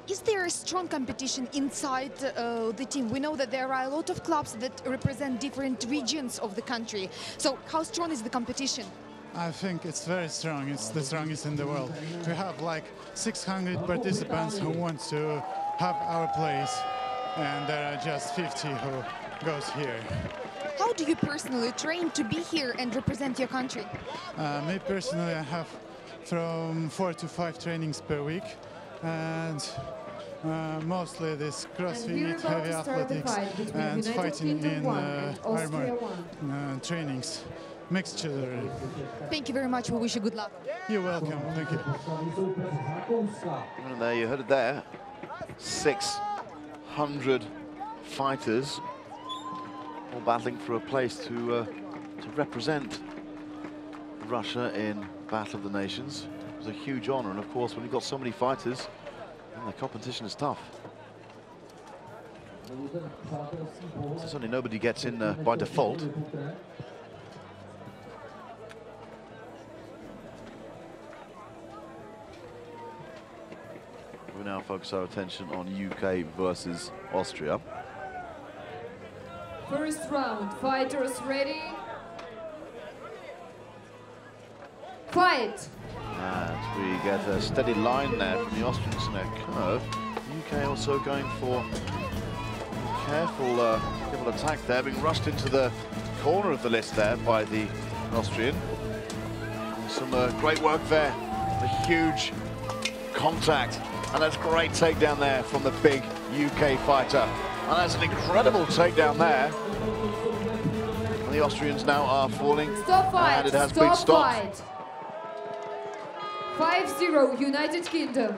Is there a strong competition inside the team? We know that there are a lot of clubs that represent different regions of the country. So how strong is the competition? I think it's very strong. It's the strongest in the world. We have like 600 participants who want to have our place, and there are just 50 who goes here. How do you personally train to be here and represent your country? Me personally, I have from 4 to 5 trainings per week, and mostly this CrossFit, heavy athletics, and fighting in armor trainings. Mixture. Thank you very much. We wish you good luck. You're welcome. Thank you. And there you heard it there. 600 fighters all battling for a place to represent Russia in Battle of the Nations. It was a huge honor, and of course when you've got so many fighters, then the competition is tough. Certainly nobody gets in by default. We now focus our attention on UK versus Austria. First round, fighters ready? Fight! And we get a steady line there from the Austrians in their curve. The UK also going for careful attack there, being rushed into the corner of the list there by the Austrian. Some great work there, a huge contact, and that's a great takedown there from the big UK fighter. And that's an incredible takedown there. And the Austrians now are falling. Stop fight! And it has been stopped. 5-0 United Kingdom.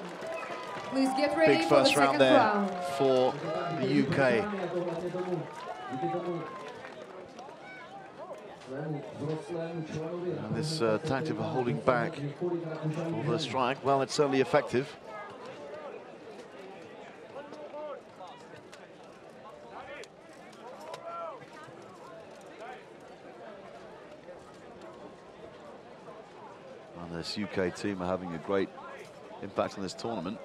Please get ready Big for the first round second there round. for the UK. And this tactic of holding back for the strike, well, it's certainly effective. And this UK team are having a great impact on this tournament.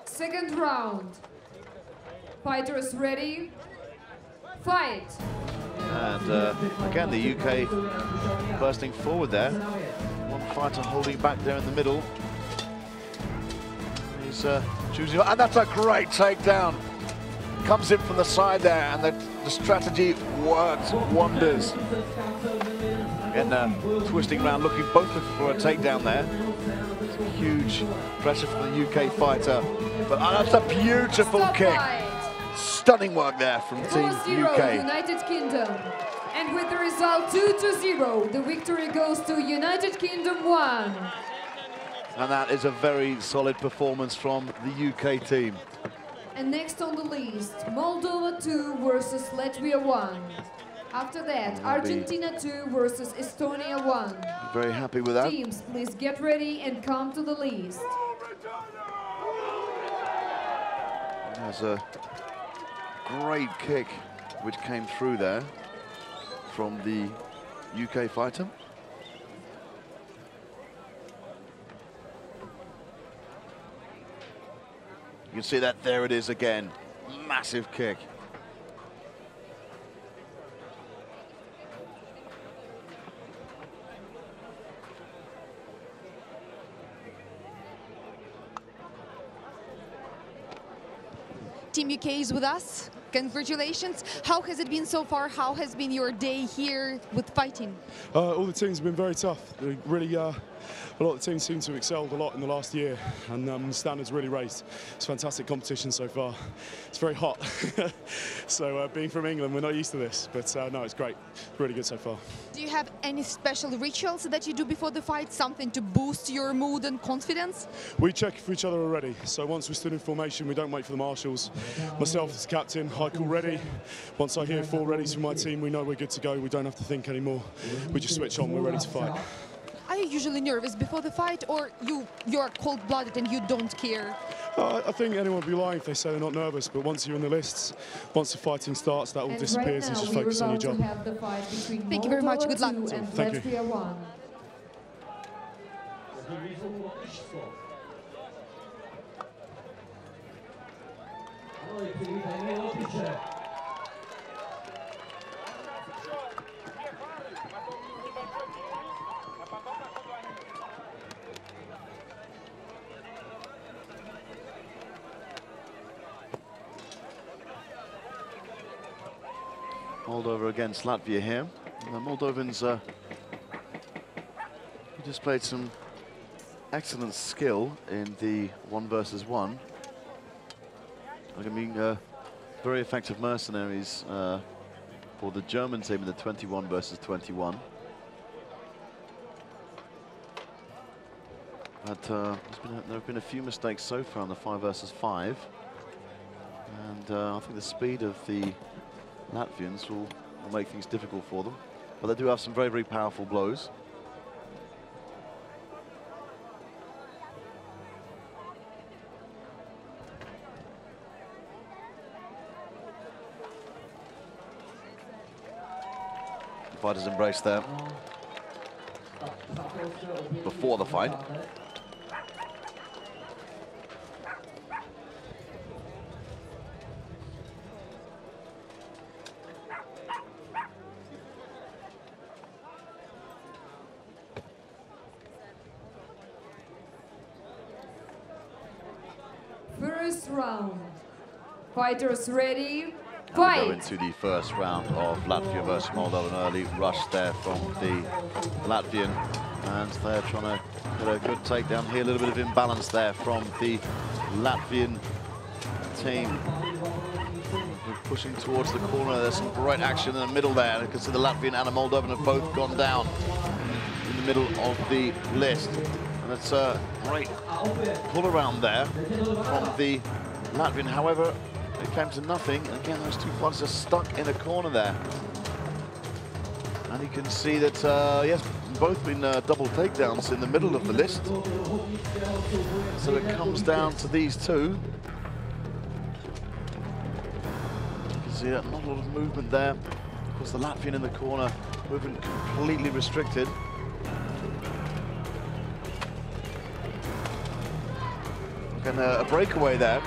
Second round. Fighters ready? Fight! And again, the UK bursting forward there. One fighter holding back there in the middle. He's choosing, and that's a great takedown. Comes in from the side there, and the strategy works wonders. Again, twisting around, both looking for a takedown there. Huge pressure from the UK fighter, but that's a beautiful kick. Stunning work there from Team 4-0 UK. United Kingdom. And with the result 2-0, the victory goes to United Kingdom 1. And that is a very solid performance from the UK team. And next on the list, Moldova 2 versus Latvia 1. After that, Argentina 2 versus Estonia 1. Very happy with that. Teams, please get ready and come to the list. There's a great kick which came through there from the UK fighter. You can see that there it is again. Massive kick. Team UK is with us. Congratulations. How has it been so far? How has been your day here with fighting? All the teams have been very tough. Really, a lot of the teams seem to have excelled a lot in the last year, and the standards really raised. It's fantastic competition so far. It's very hot, so being from England, we're not used to this, but no, it's great. Really good so far. Do you have any special rituals that you do before the fight, something to boost your mood and confidence? We check for each other already, so once we stood in formation, we don't wait for the marshals. Myself as captain, I call ready. Once I hear 4 readies from my team, we know we're good to go. We don't have to think anymore. We just switch on, we're ready to fight. Are you usually nervous before the fight, or you're cold-blooded and you don't care? I think anyone would be lying if they say they're not nervous, but once you're in the lists, once the fighting starts, that all disappears and just focus on your job. Thank you very much. Good luck. Thank you. Moldova against Latvia here. The Moldovans displayed some excellent skill in the 1 versus 1. I mean, very effective mercenaries for the German team in the 21 versus 21. But there have been a few mistakes so far in the 5 versus 5. And I think the speed of the Latvians will make things difficult for them. But they do have some very, very powerful blows. The fighters embrace there before the fight. First round. Fighters ready, Go fight! into the first round of Latvia versus Moldova. An early rush there from the Latvian, and they're trying to get a good takedown here. A little bit of imbalance there from the Latvian team. They're pushing towards the corner. There's some great action in the middle there. You can see the Latvian and the Moldovan have both gone down in the middle of the list. And it's a great pull around there from the Latvian. However, it came to nothing. And again, those two fighters are stuck in a corner there. And you can see that, yes, both been double takedowns in the middle of the list. So it comes down to these two. You can see that not a lot of movement there. Of course, the Latvian in the corner, movement completely restricted. And a breakaway there.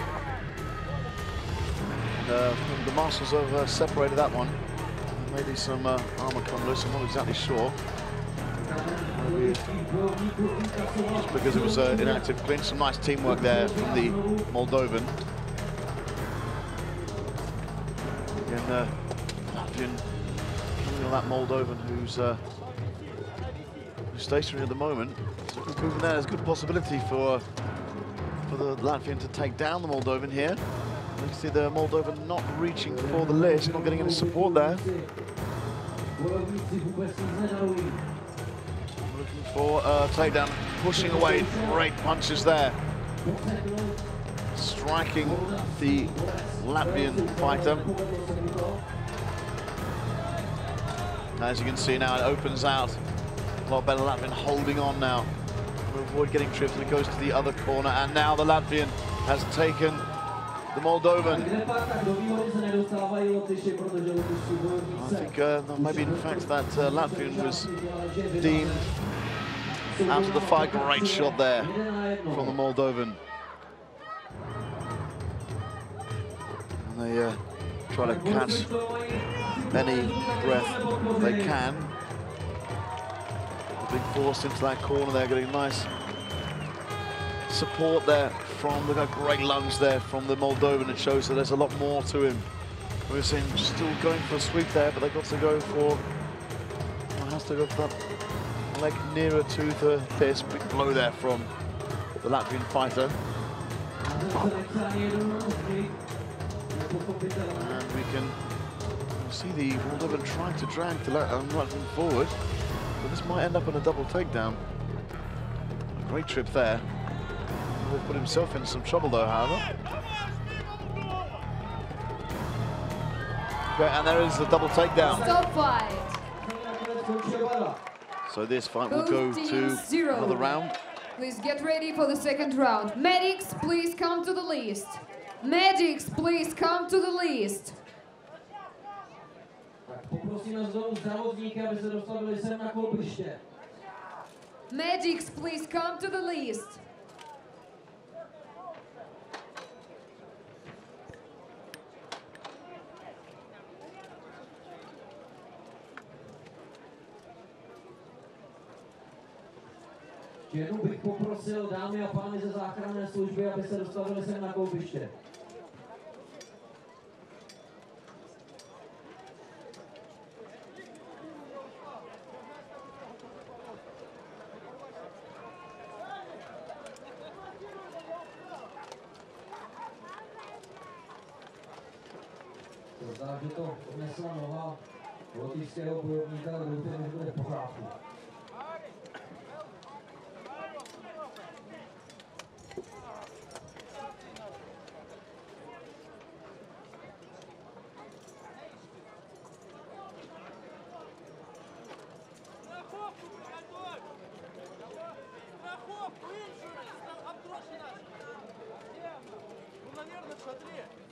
The marshals have separated that one. Maybe some armor come loose, I'm not exactly sure. Maybe just because it was an inactive clinch. Some nice teamwork there from the Moldovan. Again, Latvian coming on that Moldovan who's stationary at the moment. So good movement there. There's a good possibility for the Latvian to take down the Moldovan here. You can see the Moldovan not reaching for the list, not getting any support there. Looking for a takedown, pushing away, great punches there. Striking the Latvian fighter. As you can see now, it opens out. A lot better Latvian holding on now. To avoid getting tripped, and it goes to the other corner. And now the Latvian has taken the Moldovan. I think maybe in fact that Latvian was deemed out of the fight. Great shot there from the Moldovan. And they try to catch any breath they can. Big force into that corner there, getting nice support there from the great lunge there from the Moldovan. It shows that there's a lot more to him. We're seeing still going for a sweep there, but they've got to go for, has to go for that leg nearer to the fist. Big blow there from the Latvian fighter. And we can see the Moldovan trying to drag the Latvian forward. But this might end up in a double takedown. A great trip there. Will put himself in some trouble though, however. Okay, and there is the double takedown. Stop fight. So this fight will go to another round. Please get ready for the second round. Medics, please come to the list. Medics, please come to the list. Medics, please come to the list. Jenom bych poprosil dámy a pány ze záchranné služby, aby se dostavili sem na koupiště. zdá, že to odnesla noha lotyšského bojovníka, ale doufám, že bude v pořádku. Наверное, в шатре.